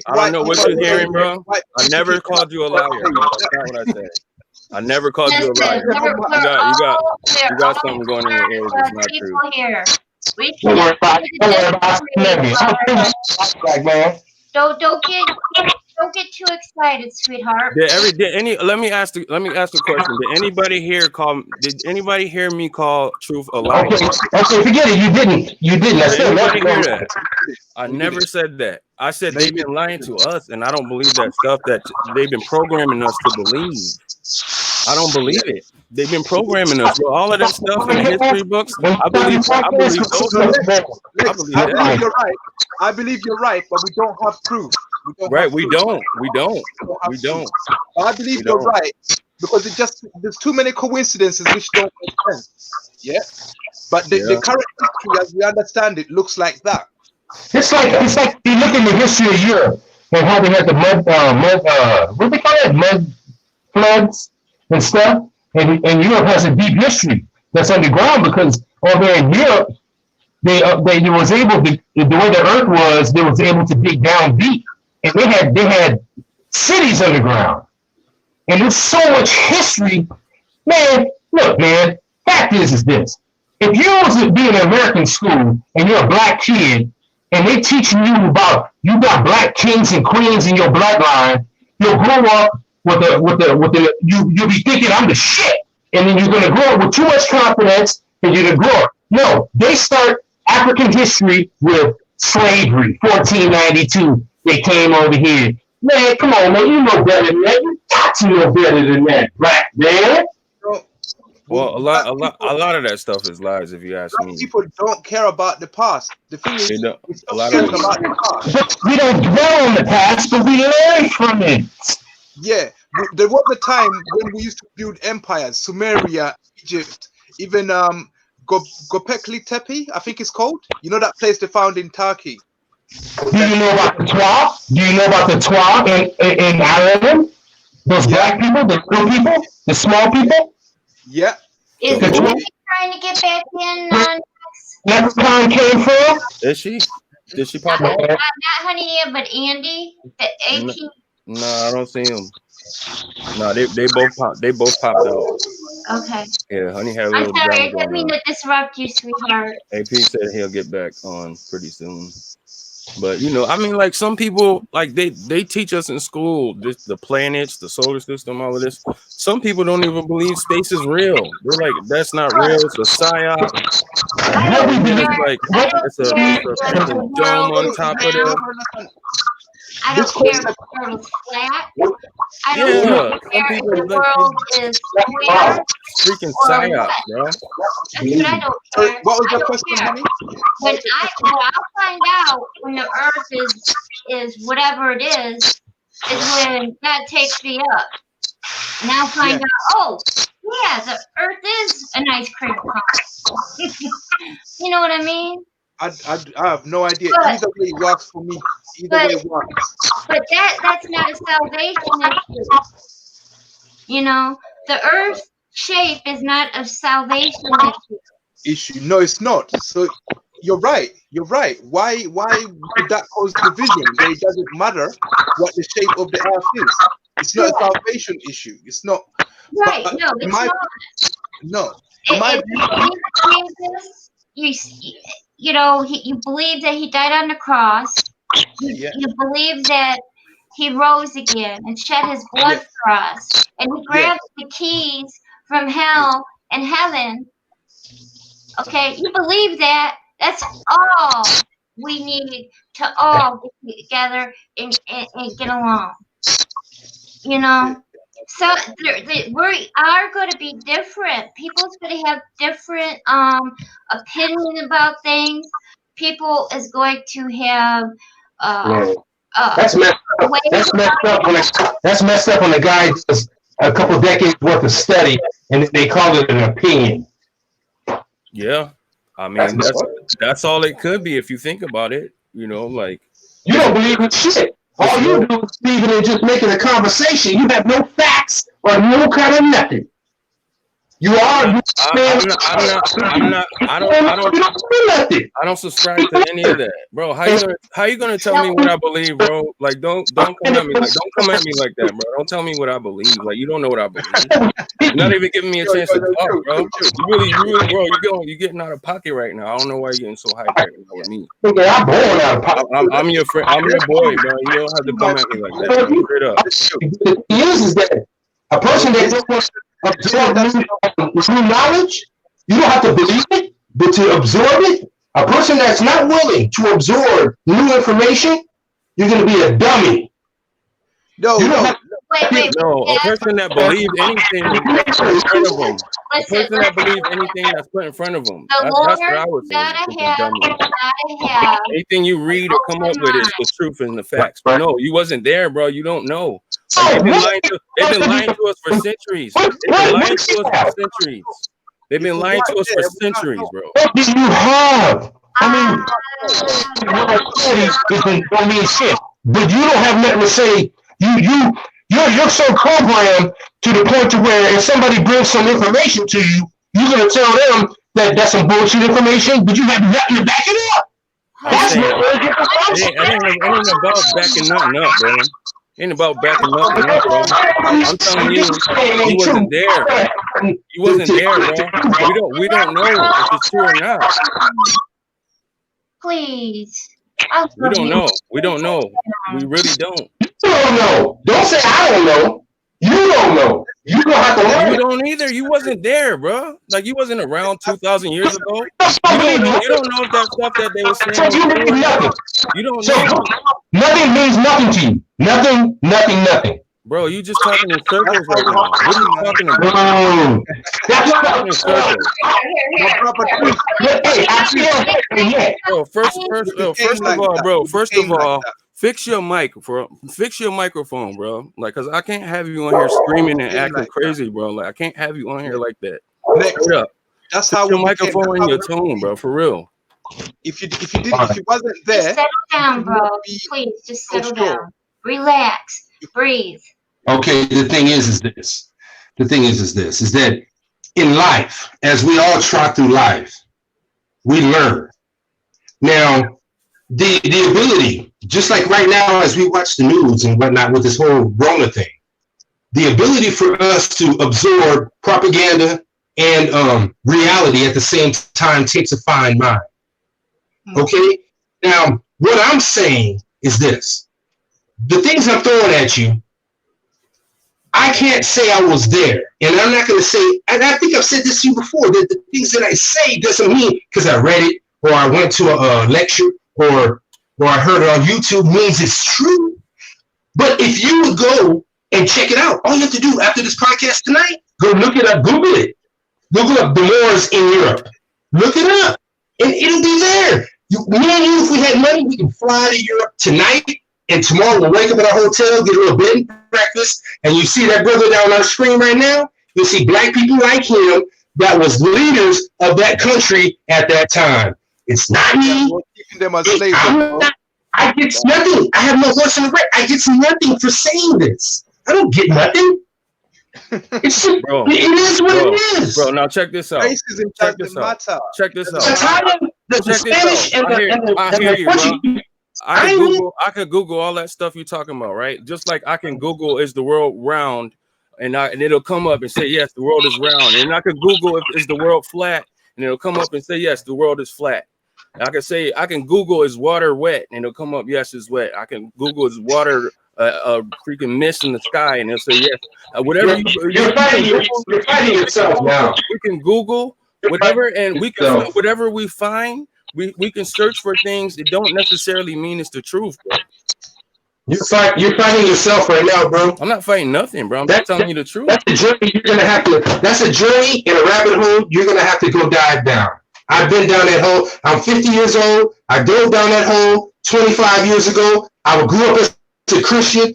I don't know what you're hearing, bro. I never called you a liar, bro. That's not what I said. I never called you a liar. You got something going in your ears that's not true. Here. We Don't worry about Don't get too excited, sweetheart. Let me ask the question. Did anybody hear me call truth a liar? Okay, forget it. You didn't. Did anybody hear that? I never said that. I said they've been lying to us, and I don't believe that stuff that they've been programming us to believe. I don't believe it. They've been programming us. Bro. All of that stuff in the history books, I believe those things. You're right. I believe you're right, but we don't have proof. We don't. I believe you're right because there's too many coincidences which don't make sense. Yeah, but the current history, as we understand it, looks like that. It's like you look in the history of Europe and how they had the what they call it, mud floods and stuff, and Europe has a deep history that's underground because over in Europe they was able to, the way the earth was, they was able to dig down deep, and they had cities underground, and there's so much history, man. Look, man, fact is this: if you was to be in an American school and you're a black kid and they teaching you about you got black kings and queens in your bloodline, you'll grow up you'll be thinking I'm the shit, and then you're gonna grow up with too much confidence and you're gonna grow up. No, they start African history with slavery, 1492. They came over here. Man, come on, man, you know better than that. You got to know better than that, black man. Well, a lot of that stuff is lies, if you ask me. People don't care about the past. The thing is, a lot of about the past. We don't dwell on the past, but we learn from it. Yeah, there was a time when we used to build empires, Sumeria, Egypt, even Göbekli Tepe, I think it's called. You know that place they found in Turkey. Do you know about the Twa? Do you know about the Twa in Ireland? Those black people, the little people, the small people? Yeah. Is Nancy trying to get back in on Next time came from? Is she? Did she pop out? Not Honey, but Andy, the AP. No, I don't see him. No, they both popped out. Okay. Yeah, Honey had a I'm little sorry, I drama didn't going mean on. to disrupt you, sweetheart. AP said he'll get back on pretty soon. But you know, I mean, like some people, like they teach us in school this, the planets, the solar system, all of this. Some people don't even believe space is real. They're like, that's not real. It's a psyop. It's a dome on top of it. I don't care if the world is flat. I don't care if the world is square. Freaking psyop, bro. That's what I don't care. What was your question, honey? I'll find out when the Earth is whatever it is when God takes me up. And I'll find out, oh, yeah, the Earth is an ice cream cone. You know what I mean? I have no idea. Either way works for me. Either way works. But that's not a salvation issue. You know, the Earth shape is not a salvation issue. No, it's not. So you're right. You're right. Why would that cause division where it doesn't matter what the shape of the Earth is? It's not a salvation issue. It's not. Right. No, it's not. No. You know, you believe that he died on the cross. You believe that he rose again and shed his blood for us. And he grabbed the keys from hell and heaven. Okay, you believe that. That's all we need to all get together and get along. You know, so we are going to be different. People's going to have different opinion about things. People is going to have that's messed up. That's messed up when a guy does a couple decades worth of study and they call it an opinion. Yeah, I mean that's all it could be if you think about it. You know, like you don't believe in shit. All you do is believe in just making a conversation. You have no facts or no kind of nothing. You are. I don't subscribe to any of that, bro. How you gonna tell me what I believe, bro? Like don't come at me like that, bro. Don't tell me what I believe. Like you don't know what I believe. You're not even giving me a chance to talk, bro. You really, bro. You're getting out of pocket right now. I don't know why you're getting so hyped right now with me. I'm born out of pocket. I'm your friend. I'm your boy, bro. You don't have to come at me like that, bro. Straight up. The thing is that a person that just wants to absorb new knowledge, you don't have to believe it, but to absorb it, a person that's not willing to absorb new information, you're going to be a dummy. No, a person that believes anything that's put in front of them. A person that believes anything that's put in front of them. That's what I would say. Anything you read or come up with is the truth and the facts. But no, you wasn't there, bro. You don't know. Like, they've been lying to us for centuries. They've been lying to us for centuries, bro. What do you have? I mean, what I said don't mean shit. But you don't have nothing to say. You're so programmed to the point to where if somebody brings some information to you, you're gonna tell them that that's some bullshit information, but you have nothing to back it up. That's it ain't about backing nothing up, bro. Ain't about backing nothing up, bro. I'm telling you, you wasn't there. You wasn't there, bro. We don't know if it's true or not. Please. We don't know. We don't know. We really don't. You don't know. Don't say I don't know. You don't know. You don't have to learn. You don't either. You wasn't there, bro. Like you wasn't around 2,000 years ago. You don't know if that stuff that they were saying. You don't know. Nothing means nothing to you. Nothing. Bro, you just talking in circles right now. What are you talking about? That's talking in circles. Bro, first of all, fix your microphone, bro. Like, cause I can't have you on here screaming and acting crazy, bro. Like, I can't have you on here like that. Straight up. That's how your microphone and your tone, bro. For real. If you wasn't there, just settle down, bro. Please, just settle down. Relax. Breathe. Okay, the thing is this. The thing is that in life, as we all trot through life, we learn. Now, the ability, just like right now as we watch the news and whatnot with this whole Rona thing, the ability for us to absorb propaganda and reality at the same time takes a fine mind. Okay? Now, what I'm saying is this. The things I'm throwing at you, I can't say I was there. And I'm not going to say, and I think I've said this to you before, that the things that I say doesn't mean because I read it or I went to a lecture or I heard it on YouTube means it's true. But if you would go and check it out, all you have to do after this podcast tonight, go look it up, Google it. Google up the wars in Europe. Look it up. And it'll be there. Me and you, if we had money, we can fly to Europe tonight. And tomorrow we'll wake up at our hotel, get a little bed and breakfast, and you see that brother down on the screen right now, you'll see black people like him that was leaders of that country at that time. It's not me. I get nothing. I have no horse in the race. I get nothing for saying this. I don't get nothing. It's just, bro, it is what it is. Bro, now check this out. Check this out. I hear you, bro. I could Google all that stuff you're talking about, right? Just like I can Google is the world round, and it'll come up and say yes, the world is round. And I could Google if is the world flat, and it'll come up and say yes, the world is flat. And I can Google is water wet, and it'll come up yes, it's wet. I can Google is water freaking mist in the sky, and it'll say yes. Whatever you're fighting yourself now. We can Google whatever, and we can whatever we find. we can search for things. It don't necessarily mean it's the truth, bro. You're fighting yourself right now, bro. I'm not fighting nothing, bro. I'm just telling you the truth. That's a journey you're gonna have to. That's a journey in a rabbit hole. You're gonna have to go dive down. I've been down that hole. I'm 50 years old. I dove down that hole 25 years ago. I grew up as a Christian.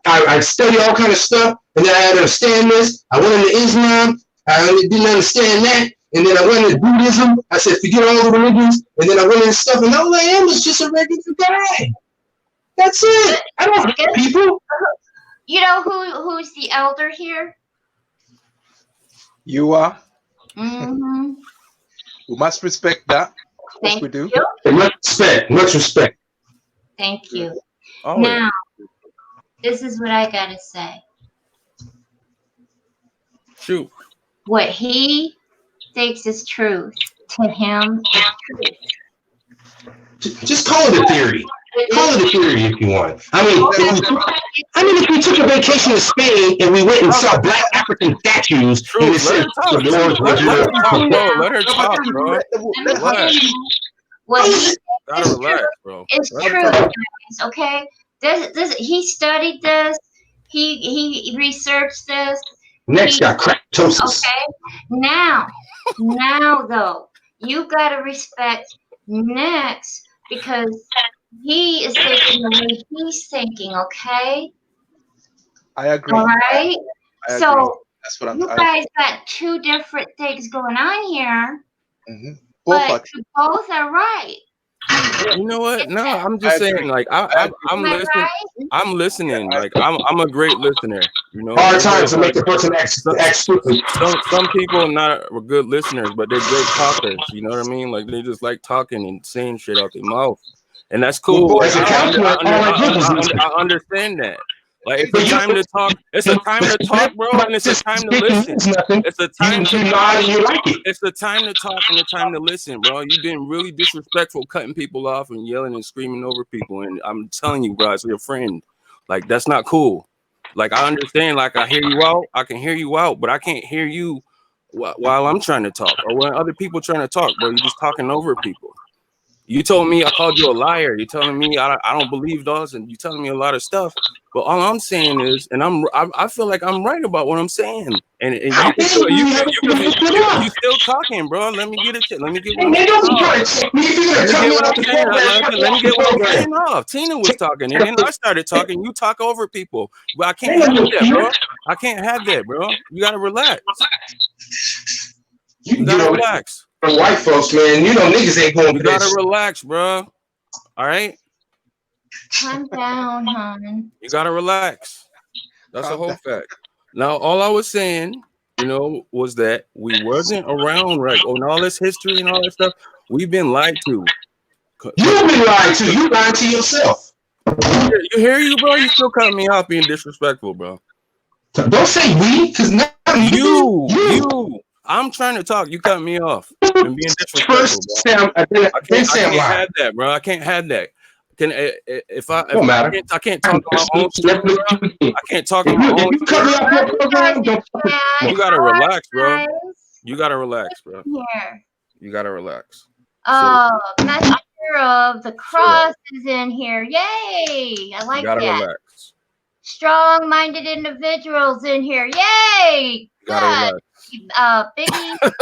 I studied all kind of stuff, and then I had to understand this. I went into Islam. I didn't understand that, and then I went into Buddhism. I said, forget all the religions, and then I went into stuff, and all I am is just a regular guy. That's it. I don't hate people. You know who's the elder here? You are. Mm-hmm. We must respect that. Yes, we do. Much respect. Much respect. Thank you. Oh, now, this is what I gotta say. Shoot. What he thinks is truth to him is truth. Just call it a theory. Call it a theory if you want. I mean, if we took a vacation to Spain and we went and saw black African statues, and it said let her talk, bro. What he thinks Gotta is relax, true bro. is true, guys, okay? This he studied this. He researched this. Nexx got craptosis. Okay. Now though, you gotta respect Nexx because he is thinking the way he's thinking, okay? I agree. All right. I So agree. That's what you guys got two different things going on here, but you both are right. You know what? No, I'm just saying, like I'm listening. Right? I'm listening. Like I'm a great listener. You know, Hard times to make the person act stupid. Some people are not good listeners, but they're great talkers. You know what I mean? Like they just like talking and saying shit out their mouth, and that's cool. Well, as a counselor, I understand that. Like it's a time to talk. It's a time to talk, bro, and it's a time to listen. It's a time to talk. It's a time to talk and a time to listen, bro. You've been really disrespectful, cutting people off and yelling and screaming over people. And I'm telling you, bro, as your friend, like that's not cool. Like I understand, like I hear you out, I can hear you out, but I can't hear you while I'm trying to talk or when other people trying to talk, bro. You're just talking over people. You told me I called you a liar. You're telling me I don't believe those, and you're telling me a lot of stuff. But all I'm saying is, and I feel like I'm right about what I'm saying. And you still talking, bro. Let me get it. Let me get what I'm saying off. Tina was talking, and then I started talking. You talk over people, but I can't have that, bro. I can't have that, bro. You gotta relax. You gotta relax. For white folks, man, you know niggas ain't going. You gotta relax, bro. All right. Calm down, hon. You gotta relax. That's a whole fact. Now, all I was saying, you know, was that we wasn't around, right? On all this history and all that stuff, we've been lied to. You've been lied to. You lied to yourself. You hear you, bro? You still cutting me off being disrespectful, bro. Don't say we, because now you. I'm trying to talk. You cut me off and being disrespectful, bro. I can't have that, bro. I can't have that. Can I can't talk on my own stuff, bro. I can't talk on my own stuff. You gotta relax, bro. You gotta relax, bro. Here. You gotta relax. Messenger of the Cross is in here. Yay! I like that. Relax. Strong-minded individuals in here. Yay! You gotta relax. Biggie. I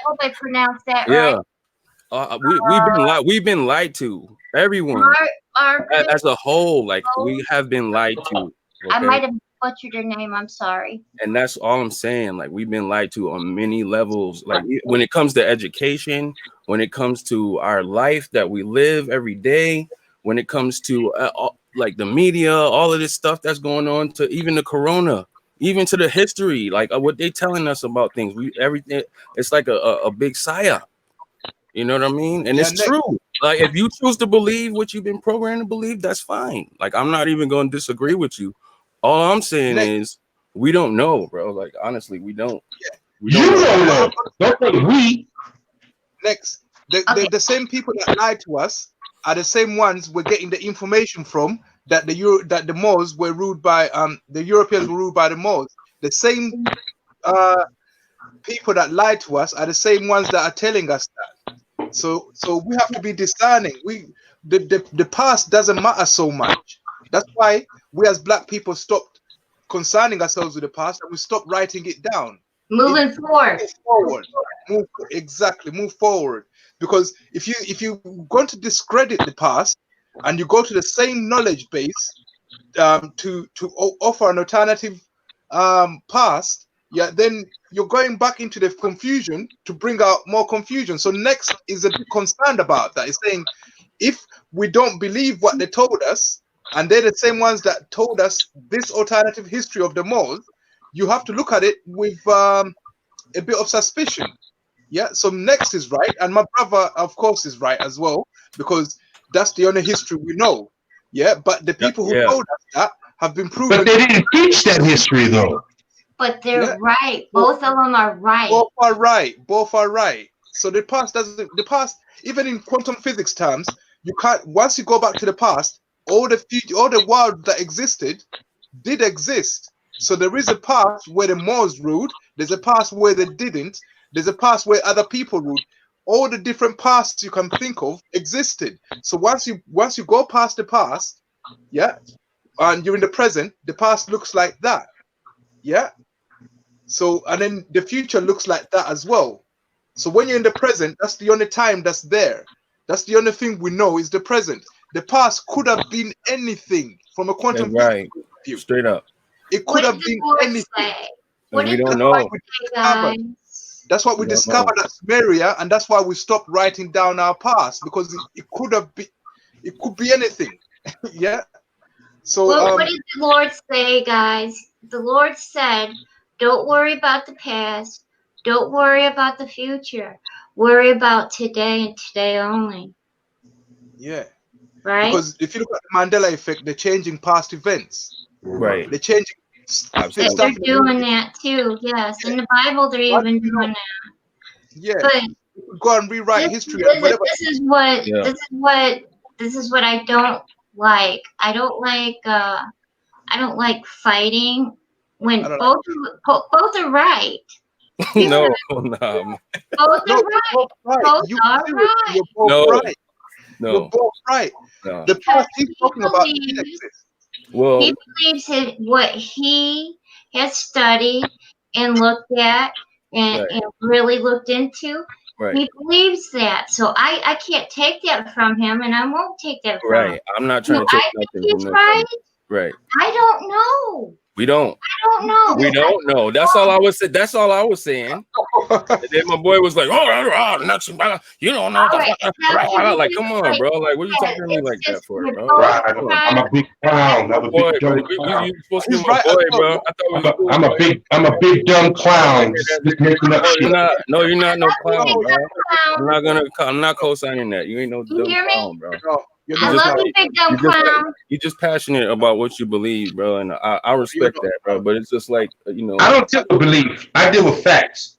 hope I pronounced that right. We've been lied to. Everyone as a whole, like we have been lied to. Okay? I might have butchered your name. I'm sorry. And that's all I'm saying. Like we've been lied to on many levels. Like when it comes to education, when it comes to our life that we live every day, when it comes to like the media, all of this stuff that's going on, to even the corona, even to the history, like what they telling us about things. Everything. It's like a big psyop. You know what I mean? And it's true. Like if you choose to believe what you've been programmed to believe, that's fine. Like I'm not even going to disagree with you. All I'm saying is we don't know, bro. Like honestly, we don't. We don't know. Don't say we. Nexx, the same people that lied to us are the same ones we're getting the information from that the Moors were ruled by the Europeans were ruled by the Moors. The same people that lied to us are the same ones that are telling us that. So we have to be discerning. The past doesn't matter so much. That's why we as black people stopped concerning ourselves with the past and we stopped writing it down. Moving forward. Move forward. Because if you're going to discredit the past and you go to the same knowledge base to offer an alternative past, yeah, then you're going back into the confusion to bring out more confusion. So Nexx is a bit concerned about that. It's saying if we don't believe what they told us, and they're the same ones that told us this alternative history of the Moors, you have to look at it with a bit of suspicion. Yeah, so Nexx is right, and my brother, of course, is right as well, because that's the only history we know. Yeah, but the people who told us that have been proven. But they didn't teach that history, though. But they're right. Both of them are right. Both are right. Both are right. So the past doesn't. The past, even in quantum physics terms, you can't. Once you go back to the past, all the world that existed did exist. So there is a past where the Moors ruled. There's a past where they didn't. There's a past where other people ruled. All the different pasts you can think of existed. So once you go past the past, yeah, and you're in the present, the past looks like that. Yeah. So, and then the future looks like that as well. So when you're in the present, that's the only time that's there. That's the only thing we know is the present. The past could have been anything from a quantum right. View. Straight up. It could have been anything. What we don't know. That's what we discovered at Sumeria, and that's why we stopped writing down our past, because it could have been, it could be anything. Yeah. So what did the Lord say, guys? The Lord said, don't worry about the past. Don't worry about the future. Worry about today and today only. Yeah. Right? Because if you look at the Mandela effect, they're changing past events. Right. They're changing stuff. They're doing that too, yes. In the Bible, they're even doing that. Yeah. But go and rewrite history. This is what I don't like. I don't like fighting when both are right. No. Both are right. Both are right. You're both right. No. You're both right. No. The past he's talking about did exist. Well, he believes what he has studied and looked at and really looked into. Right. He believes that. So I can't take that from him, and I won't take that from him. Right. I'm not trying to take nothing from him. Right? Right. I don't know. We don't. I don't know. We don't know. That's all I was saying. That's all I was saying. And then my boy was like, "Oh, nuts, you don't know." Like, come on, bro. Like, what are you talking to me like that for, bro? I'm a big clown. I'm a big dumb clown. You supposed to be my boy, bro. I thought I'm a big dumb clown. No, you're not no clown, bro. I'm not co-signing that. You ain't no dumb clown, bro. I love you, big dumb clown. You're just passionate about what you believe, bro, and I respect that, bro. But it's just like, you know, I don't deal with belief. I deal with facts.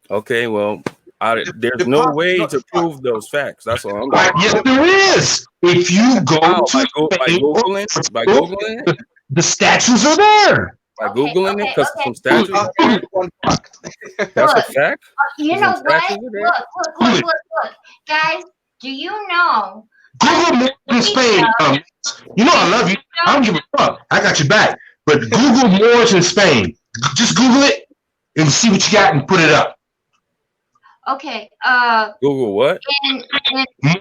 Okay, well, there's no way to prove those facts. That's all I'm like. Yes, there is. If you go by Googling, the statues are there. By Googling it, because some statues. That's a fact. You know what? Look, guys. Do you know? Google Moors in Spain. You know I love you. I don't give a fuck. I got your back. But Google Moors in Spain. Just Google it and see what you got and put it up. Okay. Google what?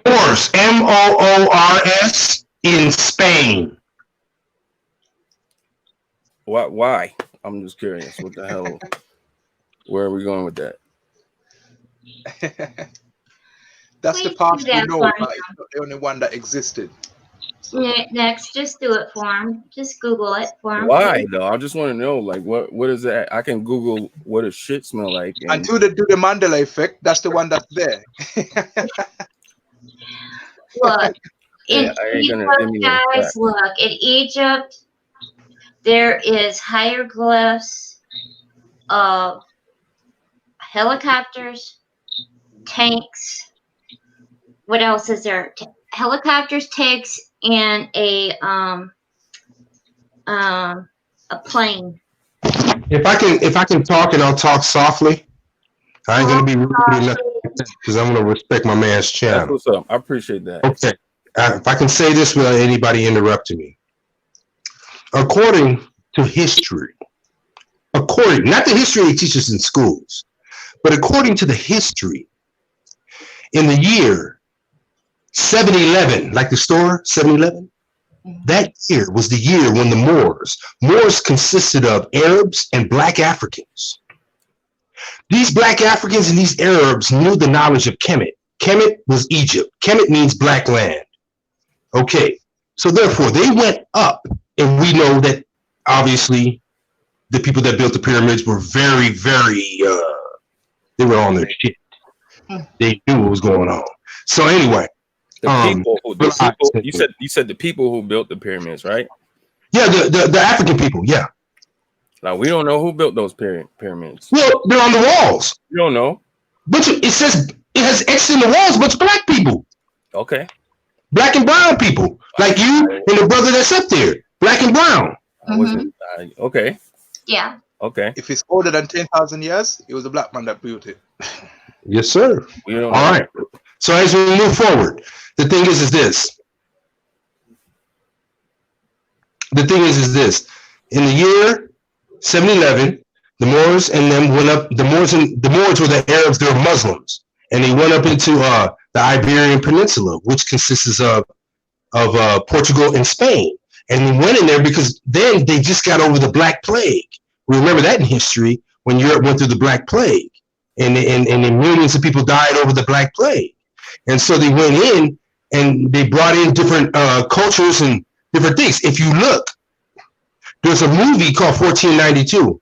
Moors, Moors in Spain. Why? I'm just curious. What the hell? Where are we going with that? That's the past we know, but it's not the only one that existed. Next, just do it for him. Just Google it for him. Why though? I just want to know, like, what is that? I can Google what does shit smell like. Until they do the Mandela effect, that's the one that's there. Look, in Egypt, guys, look, in Egypt, there is hieroglyphs of helicopters, tanks. What else is there? Helicopters, tanks, and a plane. If I can talk and I'll talk softly. I ain't gonna be rude enough because I'm gonna respect my man's channel. That's what's up. I appreciate that. Okay. If I can say this without anybody interrupting me. According to history, not the history they teach us in schools, but according to the history, in the year 711, like the store 711, that year was the year when the Moors consisted of Arabs and Black Africans. These Black Africans and these Arabs knew the knowledge of Kemet. Kemet was Egypt. Kemet means black land. Okay, so therefore they went up, and we know that obviously the people that built the pyramids were very, very, they were on their shit. They knew what was going on. So anyway, you said the people who built the pyramids, right? Yeah, the African people, yeah. Now we don't know who built those pyramids. Well, they're on the walls. You don't know. But it has X in the walls, but it's black people. Okay. Black and brown people, like you and the brother that's up there, black and brown. Okay. Yeah. Okay. If it's older than 10,000 years, it was a black man that built it. Yes, sir. All right. So as we move forward, the thing is this. The thing is this. In the year 711, the Moors and them went up. The Moors were the Arabs. They were Muslims, and they went up into the Iberian Peninsula, which consists of Portugal and Spain. And they went in there because then they just got over the Black Plague. We remember that in history when Europe went through the Black Plague, and millions of people died over the Black Plague. And so they went in and they brought in different cultures and different things. If you look, there's a movie called 1492,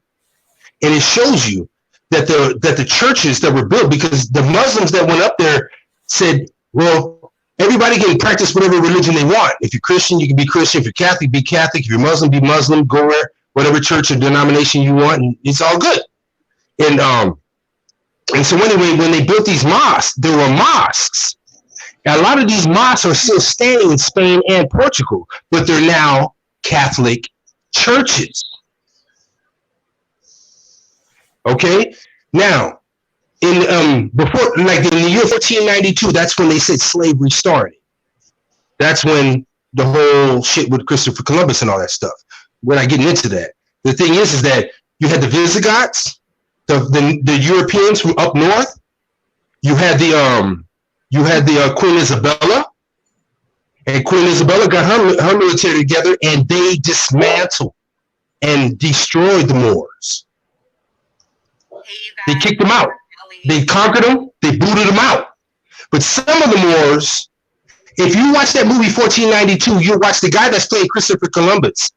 and it shows you that the churches that were built, because the Muslims that went up there said, well, everybody can practice whatever religion they want. If you're Christian, you can be Christian. If you're Catholic, be Catholic. If you're Muslim, be Muslim. Go whatever church or denomination you want, and it's all good. And so when they built these mosques, there were mosques. And a lot of these mosques are still standing in Spain and Portugal, but they're now Catholic churches. Okay? Now, in the year 1492, that's when they said slavery started. That's when the whole shit with Christopher Columbus and all that stuff. We're not getting into that. The thing is that you had the Visigoths, the Europeans from up north. You had the Queen Isabella, and Queen Isabella got her military together, and they dismantled and destroyed the Moors. They kicked them out. They conquered them. They booted them out. But some of the Moors, if you watch that movie 1492, you'll watch the guy that's playing Christopher Columbus.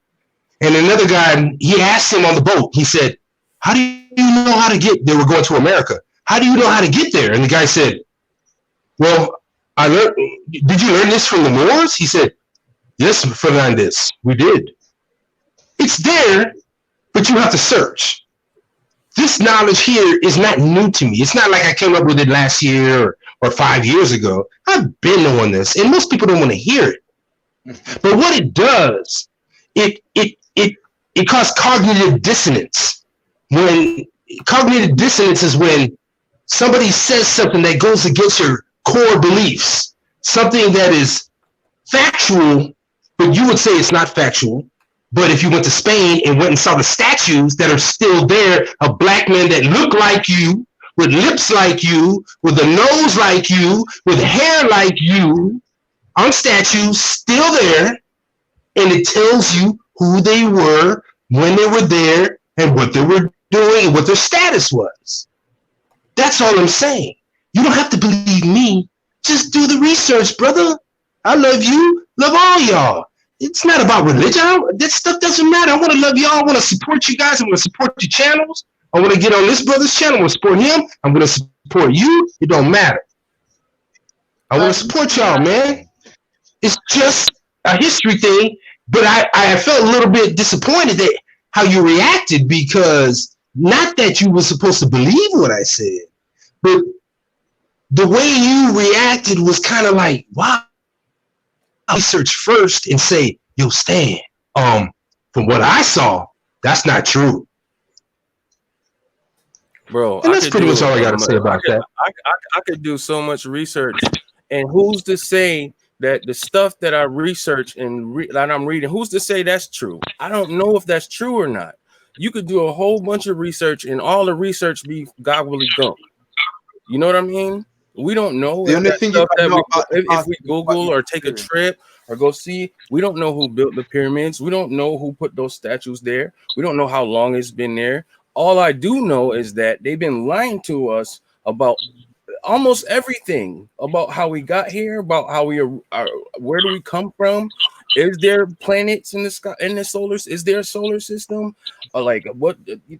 And another guy, he asked him on the boat, he said, how do you know how to get, they were going to America. How do you know how to get there? And the guy said, well, did you learn this from the Moors? He said, yes, Fernandez, we did. It's there, but you have to search. This knowledge here is not new to me. It's not like I came up with it last year or 5 years ago. I've been knowing this, and most people don't want to hear it. But what it does, it causes cognitive dissonance. When cognitive dissonance is when somebody says something that goes against your core beliefs, something that is factual, but you would say it's not factual. But if you went to Spain and went and saw the statues that are still there of black men that look like you, with lips like you, with a nose like you, with hair like you, on statues still there, and it tells you who they were, when they were there, and what they were doing, and what their status was. That's all I'm saying. You don't have to believe me. Just do the research, brother. I love you. Love all y'all. It's not about religion. That stuff doesn't matter. I want to love y'all. I want to support you guys. I want to support your channels. I want to get on this brother's channel. I want to support him. I'm going to support you. It don't matter. I want to support y'all, man. It's just a history thing. But I felt a little bit disappointed that how you reacted, because not that you were supposed to believe what I said, but the way you reacted was kind of like, wow. Research first and say, yo, Stan, from what I saw, that's not true. Bro, And that's pretty much all I got to say about that. I could do so much research, and who's to say that the stuff that I research and that I'm reading, who's to say that's true? I don't know if that's true or not. You could do a whole bunch of research, and all the research be gobbledygook. You know what I mean? We don't know The if only that thing you stuff can that know about the if past we is what Google you or take a experience. trip or go see. We don't know who built the pyramids. We don't know who put those statues there. We don't know how long it's been there. All I do know is that they've been lying to us about almost everything, about how we got here, about how we are, where do we come from? Is there planets in the sky, in the solar? Is there a solar system? Or like what?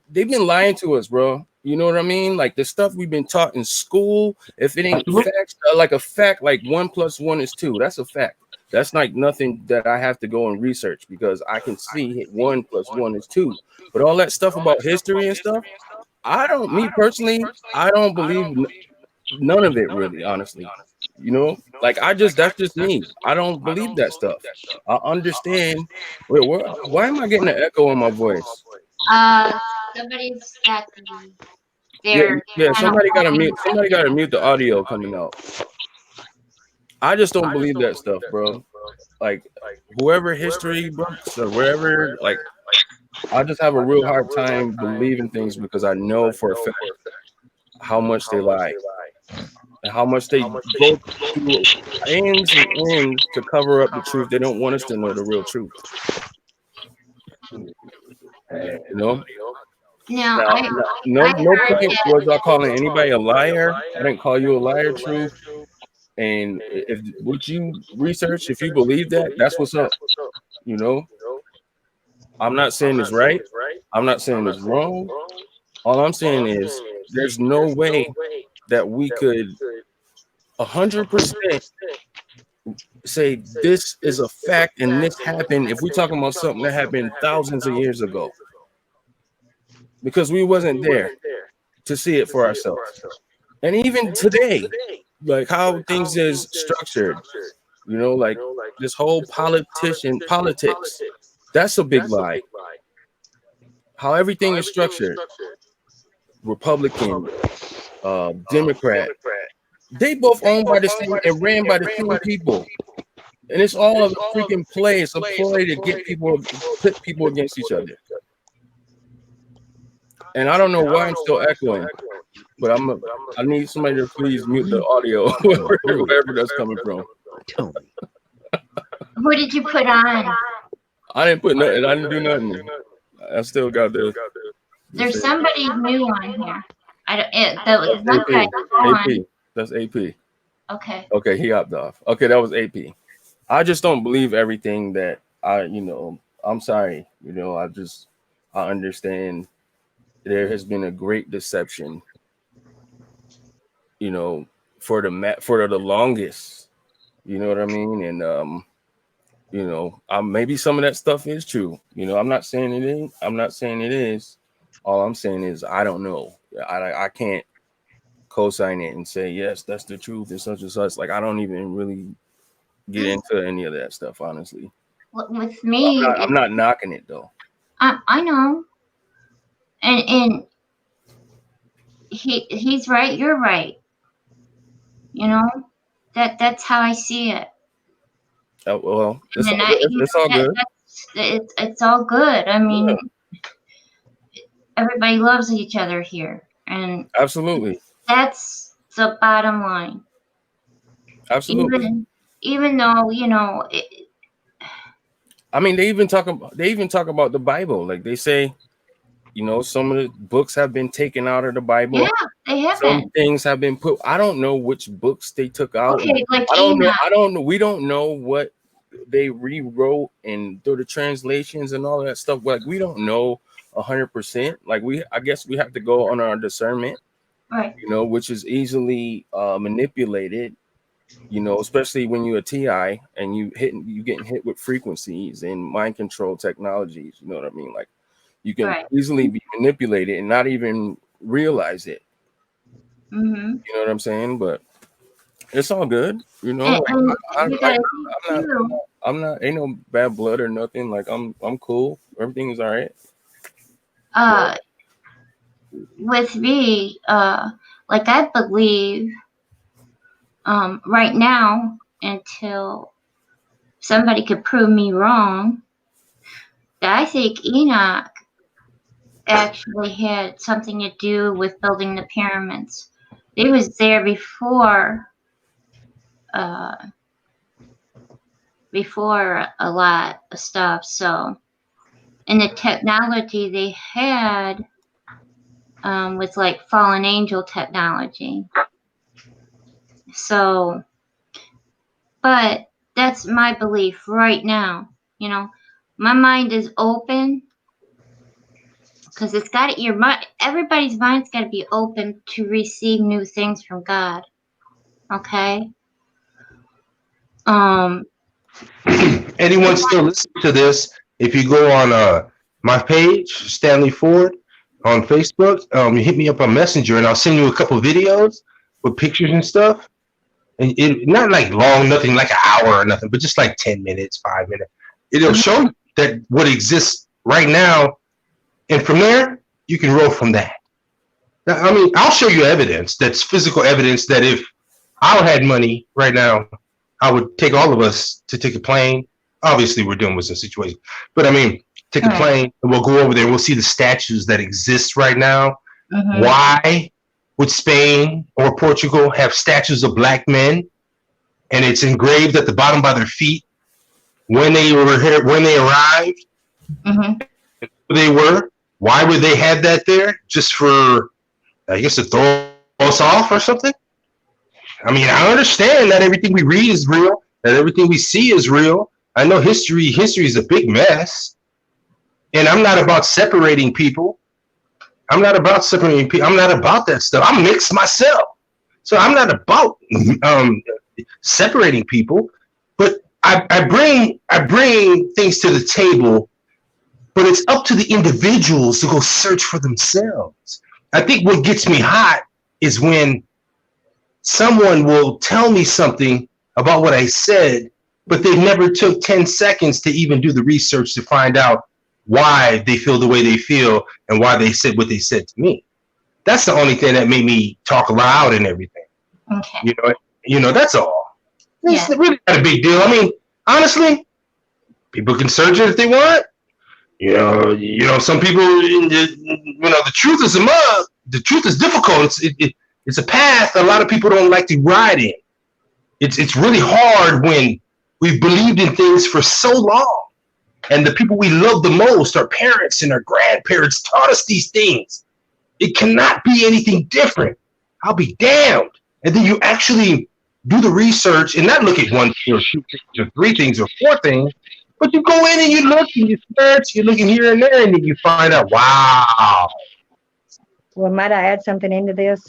They've been lying to us, bro. You know what I mean? Like the stuff we've been taught in school. If it ain't facts, like a fact, like 1 + 1 is 2. That's a fact. That's like nothing that I have to go and research because I can see 1 + 1 is 2. But all that stuff about history and stuff, me personally, I don't believe none of it really, honestly. You know, like that's just me. I don't believe that stuff. I understand. Wait, why am I getting an echo on my voice? Somebody's got Yeah, their yeah. channel Somebody got to on. mute. Somebody got to mute the audio coming out. I just don't believe that stuff, bro. Like whoever history books or wherever, like I just have a real hard time believing things because I know for a fact how much they lie and how much they go through ends and ends to cover up the truth. They don't want us to know the real truth. You know? Now, Now, no I heard point was I calling anybody a liar. I didn't call you a liar, truth. And if what you research, if you believe that, that's what's up. You know, I'm not saying it's right. I'm not saying it's wrong. All I'm saying is there's no way that we could 100% say this is a fact and this happened if we're talking about something that happened thousands of years ago, because we wasn't there to see it for ourselves. And even today, like how things is structured, you know, like this whole politics, that's a big lie. How everything is structured, Republican, Democrat, they both owned by the same and ran by the same people. And it's all a freaking play. It's a ploy to get people, pit people against each other. And I don't know why I'm still echoing, but I need somebody to please mute the audio, wherever that's coming from. Who did you put on? I didn't put nothing. I didn't do nothing. I still got this. There's somebody new on here. The one guy AP. That's AP. Okay. Okay, he hopped off. Okay, that was AP. I just don't believe everything that I'm sorry. I understand there has been a great deception, for the longest, you know what I mean? And maybe some of that stuff is true. I'm not saying it ain't. I'm not saying it is. All I'm saying is I don't know. I can't co-sign it and say yes, that's the truth and such. Like I don't even really get into any of that stuff, honestly. With me, I'm not knocking it though. I know, and he's right. You're right. That's how I see it. Oh, well, it's all good. It's all good. I mean, everybody loves each other here, and absolutely, that's the bottom line. Absolutely. Even though I mean, they even talk about the Bible. Like they say, some of the books have been taken out of the Bible. Yeah, they have. Some things have been put. I don't know which books they took out. Okay, like I don't know. We don't know what they rewrote and through the translations and all that stuff. Like we don't know 100%. Like I guess we have to go on our discernment, right? Which is easily manipulated. Especially when you're a TI and you getting hit with frequencies and mind control technologies. You know what I mean? Like you can easily be manipulated and not even realize it. Mm-hmm. You know what I'm saying? But it's all good. I'm not. Ain't no bad blood or nothing. Like I'm cool. Everything is all right. with me, like I believe right now, until somebody could prove me wrong, that I think Enoch actually had something to do with building the pyramids. It was there before a lot of stuff. So, and the technology they had was like fallen angel technology. So, but that's my belief right now. You know, my mind is open because it's got your mind. Everybody's mind's got to be open to receive new things from God. Okay. Anyone still listening to this, if you go on my page, Stanley Ford, on Facebook, you hit me up on Messenger, and I'll send you a couple videos with pictures and stuff. And it not like long, nothing like an hour or nothing, but just like 10 minutes, 5 minutes. It'll show you that what exists right now, and from there you can roll from that. Now, I mean, I'll show you evidence that's physical evidence that if I had money right now, I would take all of us to take a plane. Obviously, we're dealing with some situation, but I mean, take a plane and we'll go over there. We'll see the statues that exist right now. Why would Spain or Portugal have statues of black men, and it's engraved at the bottom by their feet when they were here, when they arrived? Who they were? Why would they have that there? Just for, I guess, to throw us off or something? I mean, I understand that everything we read is real, that everything we see is real. I know history is a big mess. And I'm not about separating people. I'm not about separating people. I'm not about that stuff. I'm mixed myself. So I'm not about separating people. But I bring things to the table, but it's up to the individuals to go search for themselves. I think what gets me hot is when someone will tell me something about what I said, but they never took 10 seconds to even do the research to find out why they feel the way they feel and why they said what they said to me. That's the only thing that made me talk loud and everything. Okay. You know, that's all. It's really not a big deal. I mean, honestly, people can search it if they want. You know, some people, the truth is a mug. The truth is difficult. It's a path a lot of people don't like to ride in. It's really hard when we've believed in things for so long, and the people we love the most, our parents and our grandparents, taught us these things. It cannot be anything different. I'll be damned. And then you actually do the research and not look at one thing or two things or three things or four things, but you go in and you look and you search, you're looking here and there, and then you find out, wow. Well, might I add something into this?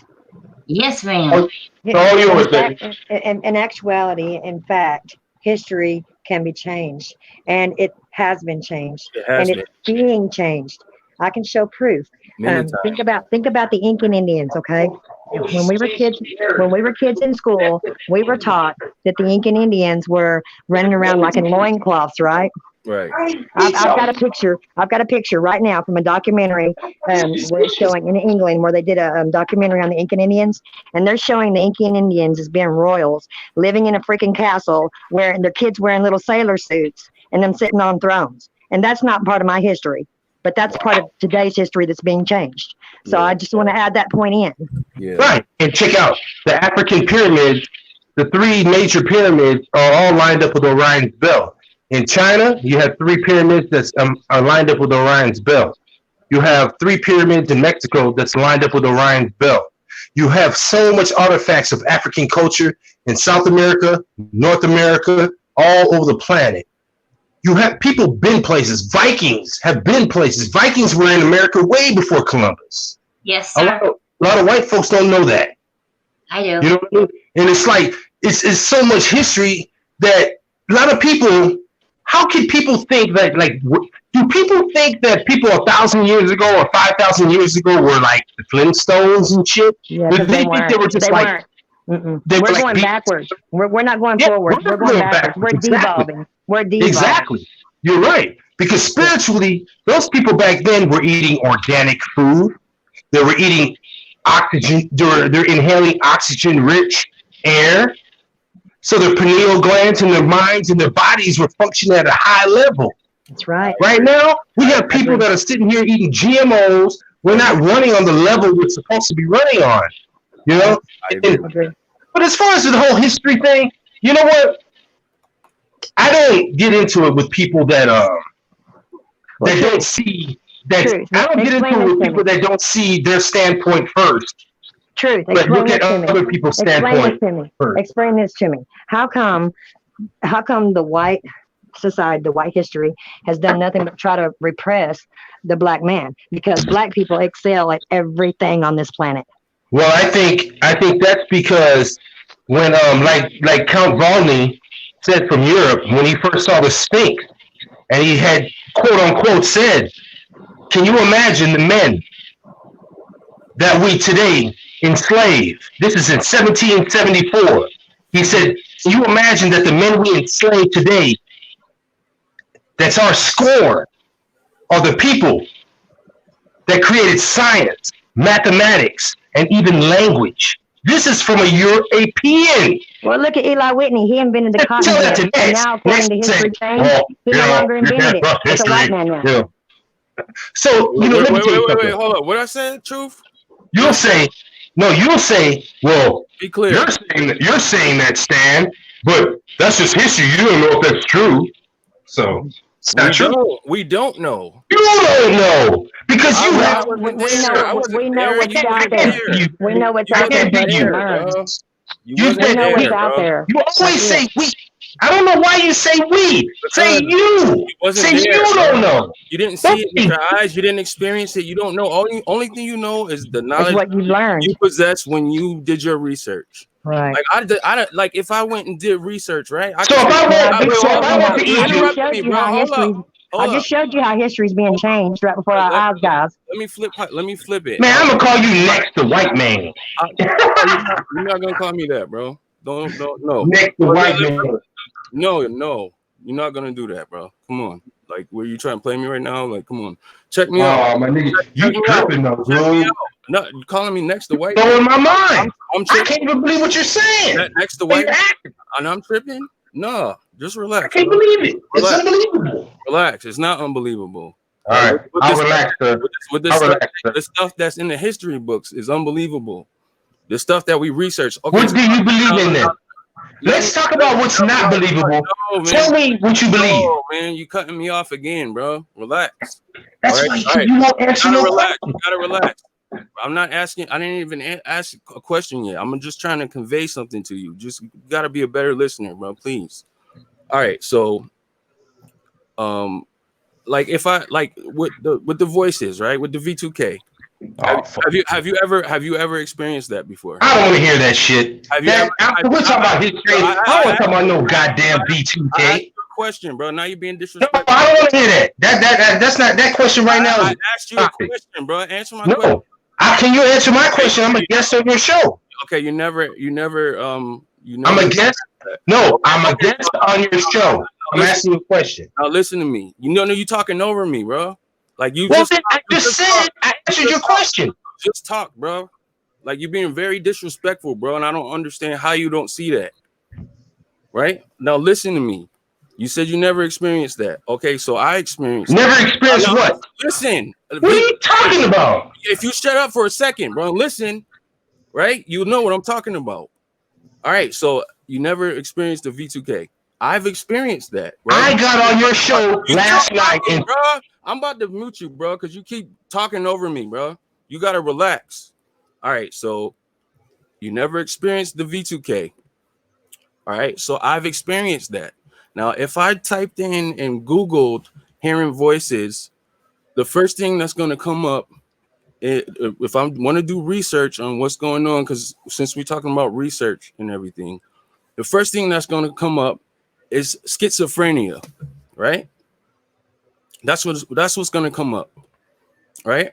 Yes, ma'am. In actuality, in fact, history can be changed, and it has been changed, and it's being changed. I can show proof. Think about the Incan Indians. Okay, when we were kids in school, we were taught that the Incan Indians were running around like in loincloths, right? Right. I've got a picture. I've got a picture right now from a documentary we're showing in England, where they did a documentary on the Incan Indians, and they're showing the Incan Indians as being royals, living in a freaking castle, where their kids wearing little sailor suits and them sitting on thrones. And that's not part of my history, but that's part of today's history that's being changed. So I just want to add that point in. Yeah. Right. And check out the African pyramids. The three major pyramids are all lined up with Orion's belt. In China, you have three pyramids that are lined up with Orion's belt. You have three pyramids in Mexico that's lined up with Orion's belt. You have so much artifacts of African culture in South America, North America, all over the planet. You have people been places. Vikings have been places. Vikings were in America way before Columbus. Yes, sir. A lot of white folks don't know that. I do. You know what I mean? And it's like, it's so much history that a lot of people, how can people think that, do people think that people 1,000 years ago or 5,000 years ago were like the Flintstones and shit? Yeah, Did they think they were just like... We're going backwards. We're not going forward. We're going backwards. We're devolving. We're devolving. Exactly. You're right. Because spiritually, those people back then were eating organic food. They were eating oxygen. They're inhaling oxygen-rich air. So their pineal glands and their minds and their bodies were functioning at a high level. That's right. Right now, we have people that are sitting here eating GMOs. We're not running on the level we're supposed to be running on. You know? But as far as the whole history thing, you know what? I don't get into it with people that don't see that. I don't get into it with people that don't see their standpoint first. Truth. But look at other people's standpoint first. Explain this to me. How come the white society, the white history, has done nothing but try to repress the black man? Because black people excel at everything on this planet. Well, I think that's because when like Count Volney said from Europe, when he first saw the Sphinx, and he had quote unquote said, "Can you imagine the men that we today enslave?" This is in 1774. He said, "Can you imagine that the men we enslave today, that's our scorn, are the people that created science, mathematics, and even language?" This is from a European. Well, look at Eli Whitney. He invented the cotton gin, and now, according to history change, he no longer invented it. It's a white man now. Yeah. So, you know, let me tell you something. Wait, hold up. What I said, Truth? You'll say, well, be clear. You're saying that, Stan, but that's just history. You don't know if that's true. So, it's not true. We don't know. You don't know. Because you have. We know what's out there. We know what's out there. You know what's out there. You always say we. I don't know why you say we. Say you. Say you don't know. You didn't see it with your eyes. You didn't experience it. You don't know. Only thing you know is the knowledge what you learned. You possess when you did your research. Right. Like I like if I went and did research, right? I just showed you how history is being changed right before our eyes, guys. Let me flip it. Man, I'm gonna call you Nexx the white man. You're not gonna call me that, bro. Don't no. Nexx the white man. No, you're not gonna do that, bro. Come on. Like, were you trying to play me right now? Like, come on, check me out. Oh, my nigga, you tripping though, bro? No, you calling me Nexx the white? Blowing my mind. I can't even believe what you're saying. Nexx the white? And I'm tripping? No, just relax. I can't believe it. It's unbelievable. Relax. It's not unbelievable. All right, I'll relax, sir. The stuff that's in the history books is unbelievable. The stuff that we research. Okay, what do you believe in then? Let's talk about what's not believable. Tell me what you believe. No, man, you cutting me off again, bro. Relax. That's why you won't answer no relax. You gotta relax. I'm not asking. I didn't even ask a question yet. I'm just trying to convey something to you. Just gotta be a better listener, bro. Please. All right. So, like if I like with the voices, right? With the V2K. Have you ever experienced that before? I don't want to hear that shit. We're talking about history. I don't want to talk about no goddamn V2K. Question, bro. Now you're being disrespectful. No, I don't want to hear that. That's not that question right now. I asked you a question, bro. Answer my question. Can you answer my question? I'm a guest on your show. Okay, you never. I'm a guest. No, I'm a guest on your show. I'm asking you a question. Now listen to me. You know you talking over me, bro. Like you I answered your question. Just talk, bro. Like you're being very disrespectful, bro, and I don't understand how you don't see that. Right? Now listen to me. You said you never experienced that. Okay, so I experienced Never experienced what? Listen. What are you talking about? If you shut up for a second, bro, listen, right? You know what I'm talking about. All right, so you never experienced the V2K. I've experienced that. Bro. I got on your show last night, and bro, I'm about to mute you, bro, because you keep talking over me, bro. You gotta relax. All right, so you never experienced the V2K. All right, so I've experienced that. Now, if I typed in and Googled hearing voices, the first thing that's going to come up, if I want to do research on what's going on, because since we're talking about research and everything, the first thing that's going to come up is schizophrenia, right? That's what's going to come up, right?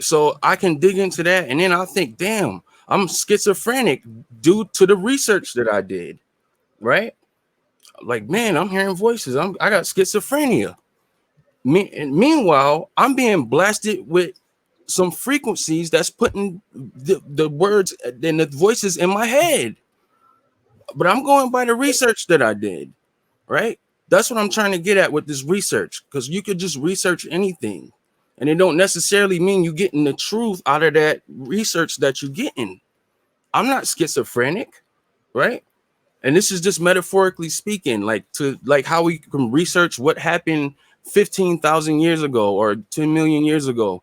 So I can dig into that, and then I'll think, damn, I'm schizophrenic due to the research that I did, right? Like, man, I'm hearing voices. I got schizophrenia. Meanwhile, I'm being blasted with some frequencies that's putting the words and the voices in my head. But I'm going by the research that I did, right? That's what I'm trying to get at with this research, because you could just research anything, and it don't necessarily mean you getting the truth out of that research that you're getting. I'm not schizophrenic, right? And this is just metaphorically speaking, like how we can research what happened 15,000 years ago or 10 million years ago.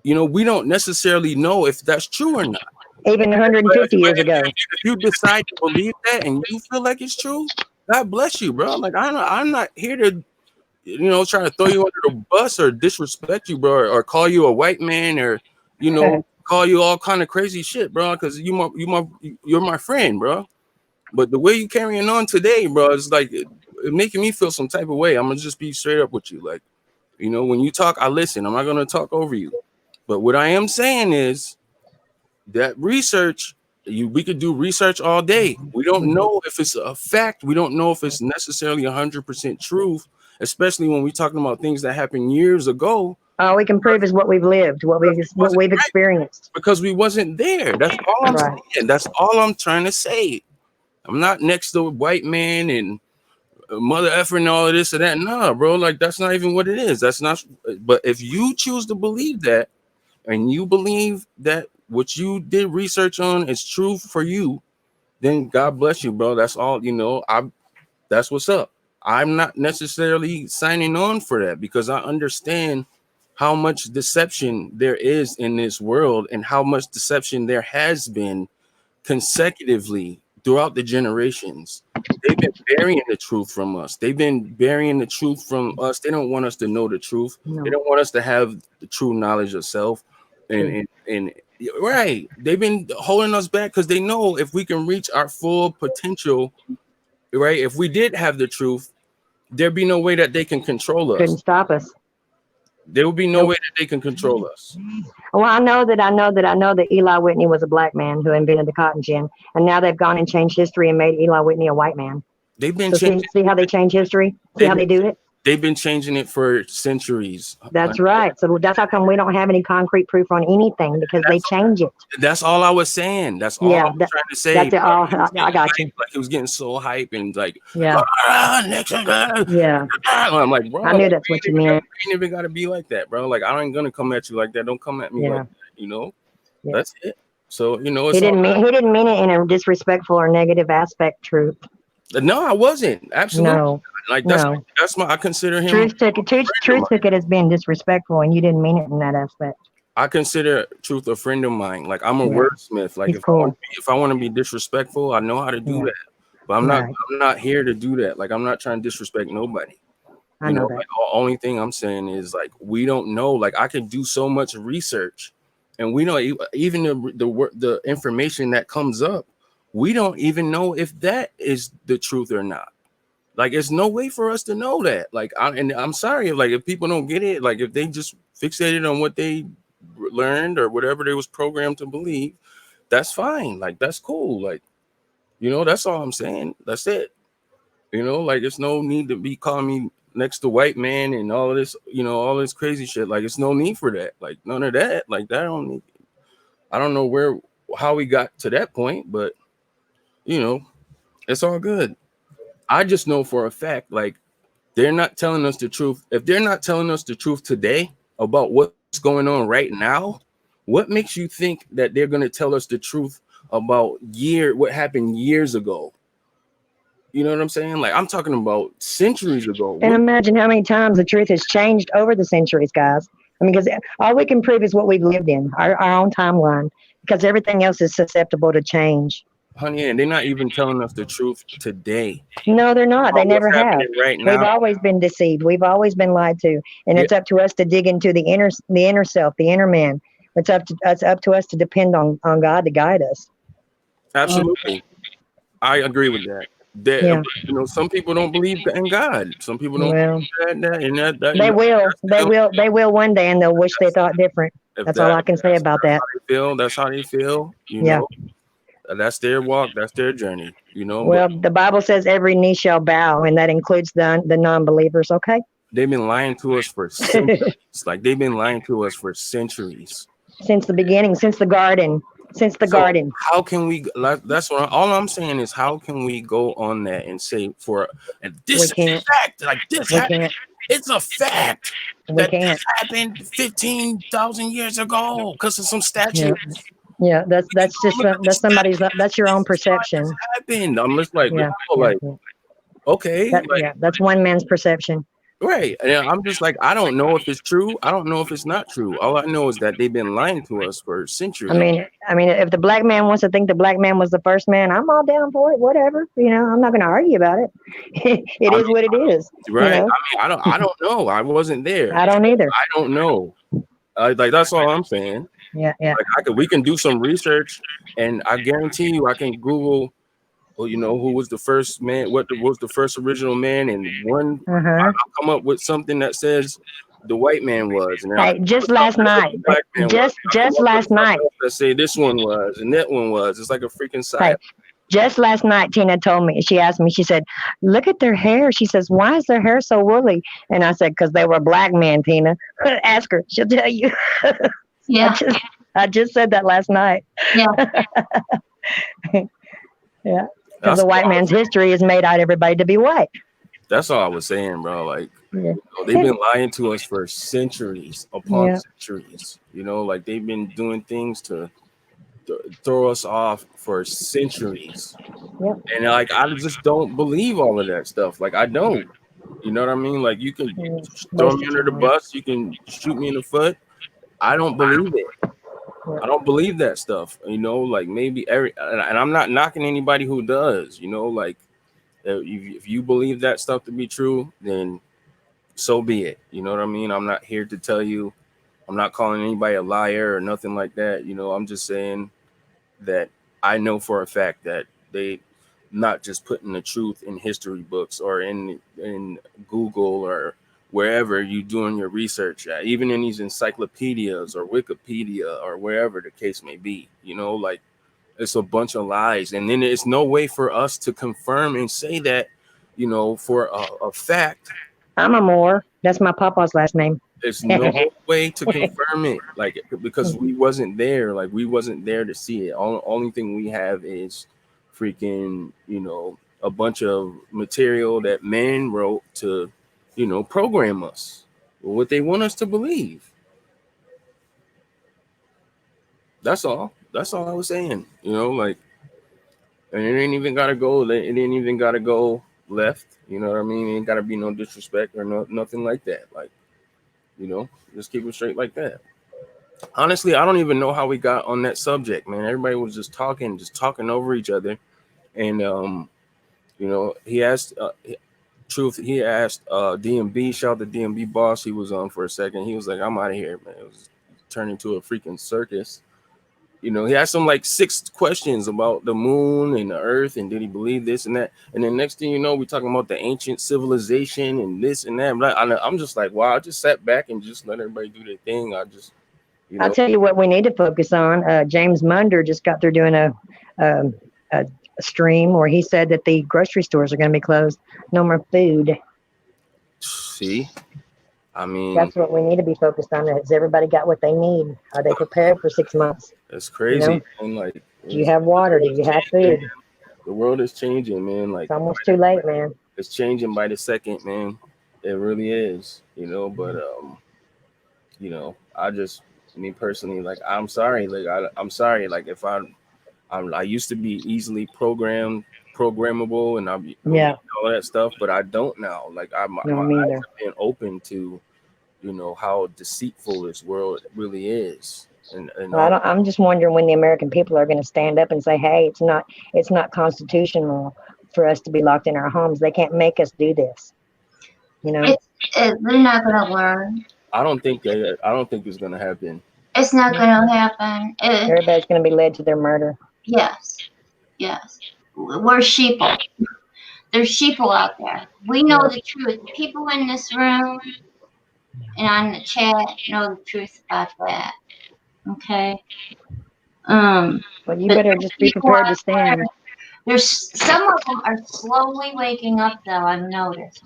You know, we don't necessarily know if that's true or not. Even 150 years ago. If you decide to believe that and you feel like it's true, God bless you, bro. Like I'm not here to, you know, try to throw you under the bus or disrespect you, bro, or call you a white man, or, you know, call you all kind of crazy shit, bro, because you're my friend, bro. But the way you carrying on today, bro, it's like it making me feel some type of way. I'm gonna just be straight up with you. Like, you know, when you talk, I listen. I'm not gonna talk over you. But what I am saying is that research, we could do research all day. We don't know if it's a fact. We don't know if it's necessarily 100% truth, especially when we're talking about things that happened years ago. All we can prove is what we've lived, what we've experienced. Because we wasn't there. That's all I'm saying. That's all I'm trying to say. I'm not next to a white man and mother effer and all of this and that. Nah, bro, like that's not even what it is. That's not. But if you choose to believe that, and you believe that what you did research on is true for you, then God bless you, bro. That's all, you know. That's what's up. I'm not necessarily signing on for that, because I understand how much deception there is in this world and how much deception there has been consecutively throughout the generations. They've been burying the truth from us. They've been burying the truth from us. They don't want us to know the truth. No. They don't want us to have the true knowledge of self. And right, they've been holding us back because they know if we can reach our full potential, right, if we did have the truth, there'd be no way that they can control us. Couldn't stop us. There will be no way that they can control us. Well, I know that Eli Whitney was a black man who invented the cotton gin, and now they've gone and changed history and made Eli Whitney a white man. They've been changing. See how they change history? See how they do it? They've been changing it for centuries. That's right. So that's how come we don't have any concrete proof on anything, because they change it. That's all I was saying. That's all I was trying to say. That's all. I got you. Like it was getting so hype and like, yeah. Yeah. I'm like, bro, I knew that's what you meant. You ain't even got to be like that, bro. Like I ain't gonna come at you like that. Don't come at me like that. You know, that's it. So you know, he didn't mean it in a disrespectful or negative aspect. Truth. No, I wasn't. Absolutely. No. Like that's my. I consider him. Truth took it as being disrespectful, and you didn't mean it in that aspect. I consider Truth a friend of mine. Like I'm a wordsmith. Like if I want to be disrespectful, I know how to do that. But I'm not here to do that. Like I'm not trying to disrespect nobody. I know that. Like, the only thing I'm saying is like we don't know. Like I can do so much research, and we know even the information that comes up, we don't even know if that is the truth or not. Like, there's no way for us to know that. Like, I'm sorry if people don't get it. Like, if they just fixated on what they learned or whatever they was programmed to believe, that's fine. Like, that's cool. Like, you know, that's all I'm saying. That's it. You know, like, there's no need to be calling me next to white man and all of this, you know, all this crazy shit. Like, it's no need for that. Like, none of that. Like, I don't know how we got to that point, but you know, it's all good. I just know for a fact, like, they're not telling us the truth. If they're not telling us the truth today about what's going on right now, what makes you think that they're going to tell us the truth about what happened years ago? You know what I'm saying? Like, I'm talking about centuries ago. And imagine how many times the truth has changed over the centuries, guys. I mean, because all we can prove is what we've lived in, our own timeline, because everything else is susceptible to change. Honey, and they're not even telling us the truth today. No, they're not. They never have. Right now. We've always been deceived. We've always been lied to, and it's up to us to dig into the inner self, the inner man. It's up to us to depend on God to guide us. Absolutely, I agree with that. You know, some people don't believe in God. Some people don't believe that. They will. They will one day, and they'll wish they thought different. That's all I can say about that. That's how they feel. You know. That's their walk. That's their journey. You know. Well, the Bible says every knee shall bow, and that includes the non-believers. Okay. They've been lying to us for centuries. Like they've been lying to us for centuries. Since the beginning, since the garden, garden. How can we? That's what. All I'm saying is, how can we go on that and say and this is a fact, like this happened. It's a fact that this happened 15,000 years ago because of some statue. Yeah, that's just that's somebody's. That's your own perception. Happened. I'm just like, okay, that's one man's perception. Right. And I'm just like, I don't know if it's true. I don't know if it's not true. All I know is that they've been lying to us for centuries. I mean, if the black man wants to think the black man was the first man, I'm all down for it. Whatever. I'm not going to argue about it. It is what it is. Right. I don't know. I wasn't there. I don't either. I don't know. Like that's all I'm saying. Yeah. Like we can do some research, and I guarantee you, I can Google. Well, who was the first man? What was the first original man? And I'll come up with something that says the white man was. And hey, just last night, just last night. Let's say this one was, and that one was. It's like a freaking side. Hey, just last night, Tina told me. She asked me. She said, "Look at their hair." She says, "Why is their hair so woolly?" And I said, "Because they were black men." Tina, ask her. She'll tell you. Yeah. I just said that last night. Yeah. Yeah. Because the white man's history has made out everybody to be white. That's all I was saying, bro. Like, they've been lying to us for centuries upon centuries. Like they've been doing things to throw us off for centuries. Yep. And like, I just don't believe all of that stuff. Like, I don't. You know what I mean? Like, you can throw me under the bus. You can shoot me in the foot. I don't believe it. I don't believe that stuff, like maybe and I'm not knocking anybody who does, like if you believe that stuff to be true, then so be it. You know what I mean? I'm not here to tell you, I'm not calling anybody a liar or nothing like that. I'm just saying that I know for a fact that they not just putting the truth in history books or in Google or wherever you doing your research at, even in these encyclopedias or Wikipedia or wherever the case may be, like it's a bunch of lies. And then there's no way for us to confirm and say that, for a fact. I'm a Moore. That's my papa's last name. There's no way to confirm it, like, because we wasn't there. Like, we wasn't there to see it. Only thing we have is freaking, a bunch of material that men wrote to, program us what they want us to believe. That's all I was saying, like, and it ain't even gotta go left, you know what I mean? It ain't gotta be no disrespect or nothing like that. Like, just keep it straight like that. Honestly, I don't even know how we got on that subject, man. Everybody was just talking over each other. And he asked he asked DMB, shout out to DMB boss. He was on for a second. He was like, I'm out of here, man. It was turned into a freaking circus. He asked him like 6 questions about the moon and the earth, and did he believe this and that? And then next thing you know, we're talking about the ancient civilization and this and that. But I'm just like, wow, I just sat back and just let everybody do their thing. I'll tell you what we need to focus on. James Munder just got through doing a stream where he said that the grocery stores are going to be closed. No more food. See? I mean, that's what we need to be focused on. Has everybody got what they need? Are they prepared for 6 months? It's crazy. And like, do you have water? Do you have food? The world is changing, man. Like, it's almost too late, man. It's changing by the second, man. It really is, but I just, me personally, like, I'm sorry. Like, I'm sorry. Like, if I used to be easily programmable and all that stuff, but I don't now. Like, my eyes have been open to, how deceitful this world really is. And I'm just wondering when the American people are going to stand up and say, hey, it's not constitutional for us to be locked in our homes. They can't make us do this. They're not going to learn. I don't think it's going to happen. It's not going to happen. Everybody's going to be led to their murder. Yes. We're sheeple. There's sheeple out there. We know the truth. People in this room and on the chat know the truth about that. Okay. Well, you better just be prepared to stand. There's some of them are slowly waking up, though. I've noticed.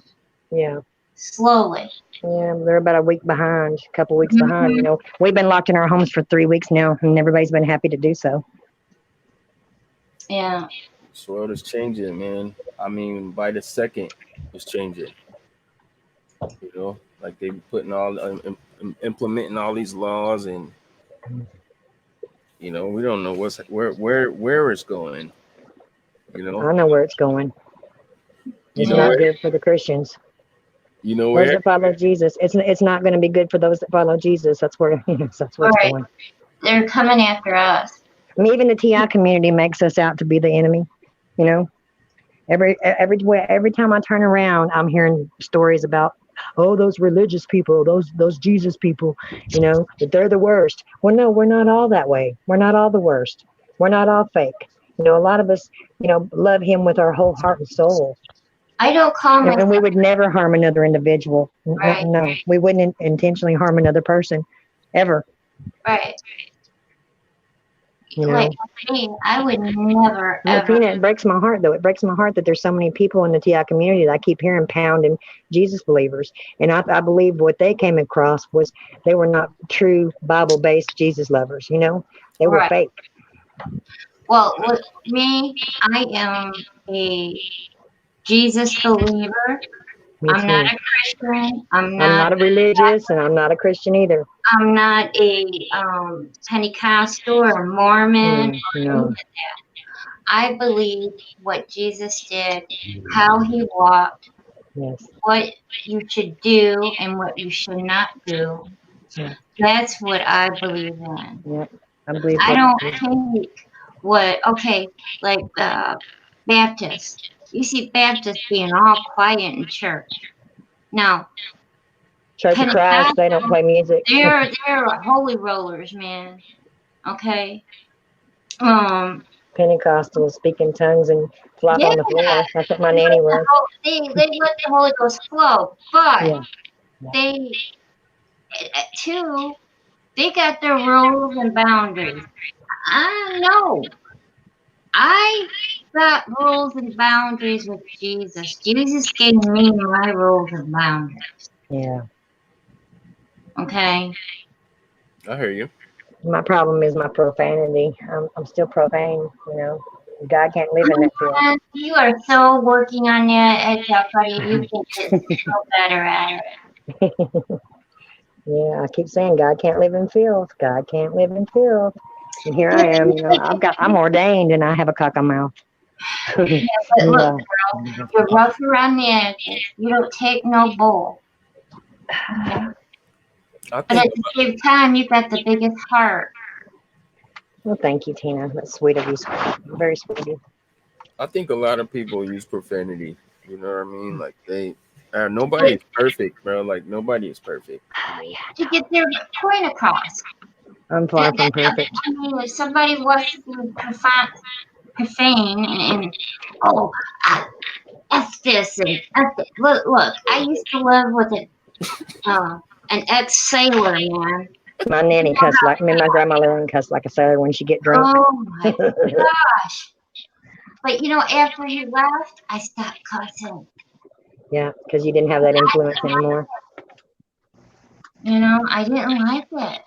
Yeah. slowly. Yeah, they're about a week behind, a couple weeks behind. You Mhm. know, we've been locked in our homes for 3 weeks now, and everybody's been happy to do so. Yeah. This world is changing, man. I mean, by the second, it's changing. You know, like they be putting all implementing all these laws, and you know, we don't know where it's going. You know, I know where it's going. you It's know not where, good for the Christians. you know Those where. that follow Jesus, it's not going to be good for those that follow Jesus. That's where that's where All it's right. going. They're coming after us. I mean, even the TI community makes us out to be the enemy. You know, every time I turn around, I'm hearing stories about, oh, those religious people, those Jesus people, you know, that they're the worst. Well, no, we're not all that way. We're not all the worst. We're not all fake. You know, a lot of us, you know, love him with our whole heart and soul. I don't call myself And we would never harm another individual. right. No, we wouldn't intentionally harm another person, ever. Right. You Like know, me, I would never well, ever. Tina, it breaks my heart though. It breaks my heart that there's so many people in the TI community that I keep hearing pounding Jesus believers, and I believe what they came across was they were not true Bible-based Jesus lovers. You know, they were Right. fake. Well, with me, I am a Jesus believer. Me I'm not too. a Christian. I'm I'm not. not a religious, and I'm not a Christian either. I'm not a Pentecostal or Mormon or any of No. that. I believe what Jesus did, how he walked, Yes. what you should do and what you should not do. Yeah. That's what I believe in. Yeah. I believe I what. don't take what, okay, like Baptists. You see Baptists being all quiet in church. Now, Church of Christ, they don't Pentecostal, play music. they're holy rollers, man. Okay. Pentecostals speak in tongues and flop Yeah, on the floor. That's what my they nanny was. they let the Holy Ghost flow, but Yeah. they too they got their rules and boundaries. I know. I got rules and boundaries with Jesus. Jesus gave me my rules and boundaries. Yeah. Okay. I hear you. My problem is my profanity. I'm still profane, you know. God can't live in that field. You are so working on that, buddy. You can get so better at it. Yeah, I keep saying God can't live in filth. God can't live in filth. And here I am, you know, I'm ordained and I have a cock on mouth. Yeah, but look, girl, you're rough around the edges. You don't take no bull. Okay? I But at think the same time, you got the biggest heart. Well, thank you, Tina. That's sweet of you. Very sweet of you. I think a lot of people use profanity. You know what I mean? Like nobody is perfect, bro. Like nobody is perfect. You know? To get their point across. I'm far from perfect. I mean, if somebody wants to be profane and oh, F this and F that. Look, I used to live with an ex-sailor, man. My nanny cussed like me. My grandmother cussed like a sailor when she get drunk. Oh my gosh. But you know, after he left, I stopped cussing. Yeah, because you didn't have that influence anymore. You know, I didn't like it.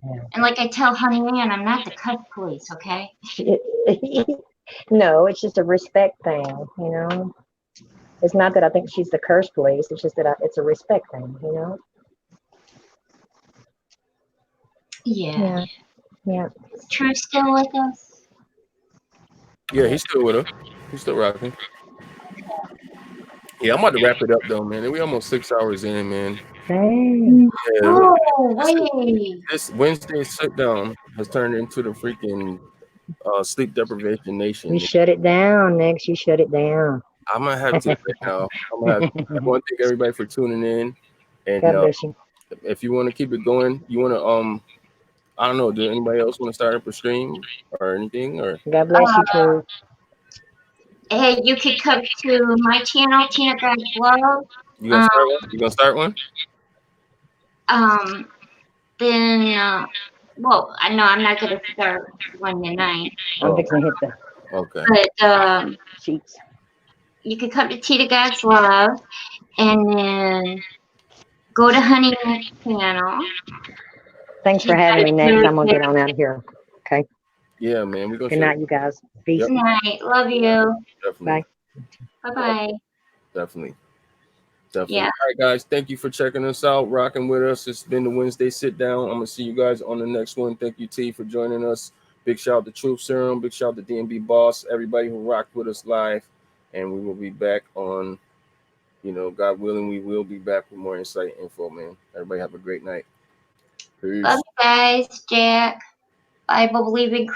Yeah. And like I tell Honey Ann, I'm not the cuss police, okay? No, it's just a respect thing, you know. It's not that I think she's the curse police. It's just that it's a respect thing, you know. Yeah. Yeah. Is True still with us? Yeah, he's still with her. He's still rocking. Yeah, I'm about to wrap it up though, man. We almost 6 hours in, man. Dang. Yeah, Oh, wait. this Wednesday sit down has turned into the freaking sleep deprivation nation. You shut it down, Nexx. You shut it down. I'm gonna have to right now. I want to thank everybody for tuning in, and God bless you. if you want to keep it going, you want to I don't know. Do anybody else want to start up a stream or anything? Or God bless you, True. Hey, you could come to my channel, Tina God's Love. you gonna start one? You gonna start one? Then, well, I know I'm not gonna start one tonight. I'm fixing to hit the Okay. But sheets. you could come to Tea to God's Love, and then go to Honey Next channel. Thanks for having me, Nexx. I'm gonna get on out of here. Okay. Yeah, man. We're gonna Good night, you guys. Peace. Good night. Love you. Definitely. Bye bye. Definitely. Definitely. Yeah. All right, guys. Thank you for checking us out, rocking with us. It's been the Wednesday sit down. I'm gonna see you guys on the next one. Thank you, T, for joining us. Big shout out to Truth Serum. Big shout out to DMB Boss. Everybody who rocked with us live. And we will be back on, God willing, we will be back with more insight info, man. Everybody have a great night. Peace. Love you guys, Jack. Bible believing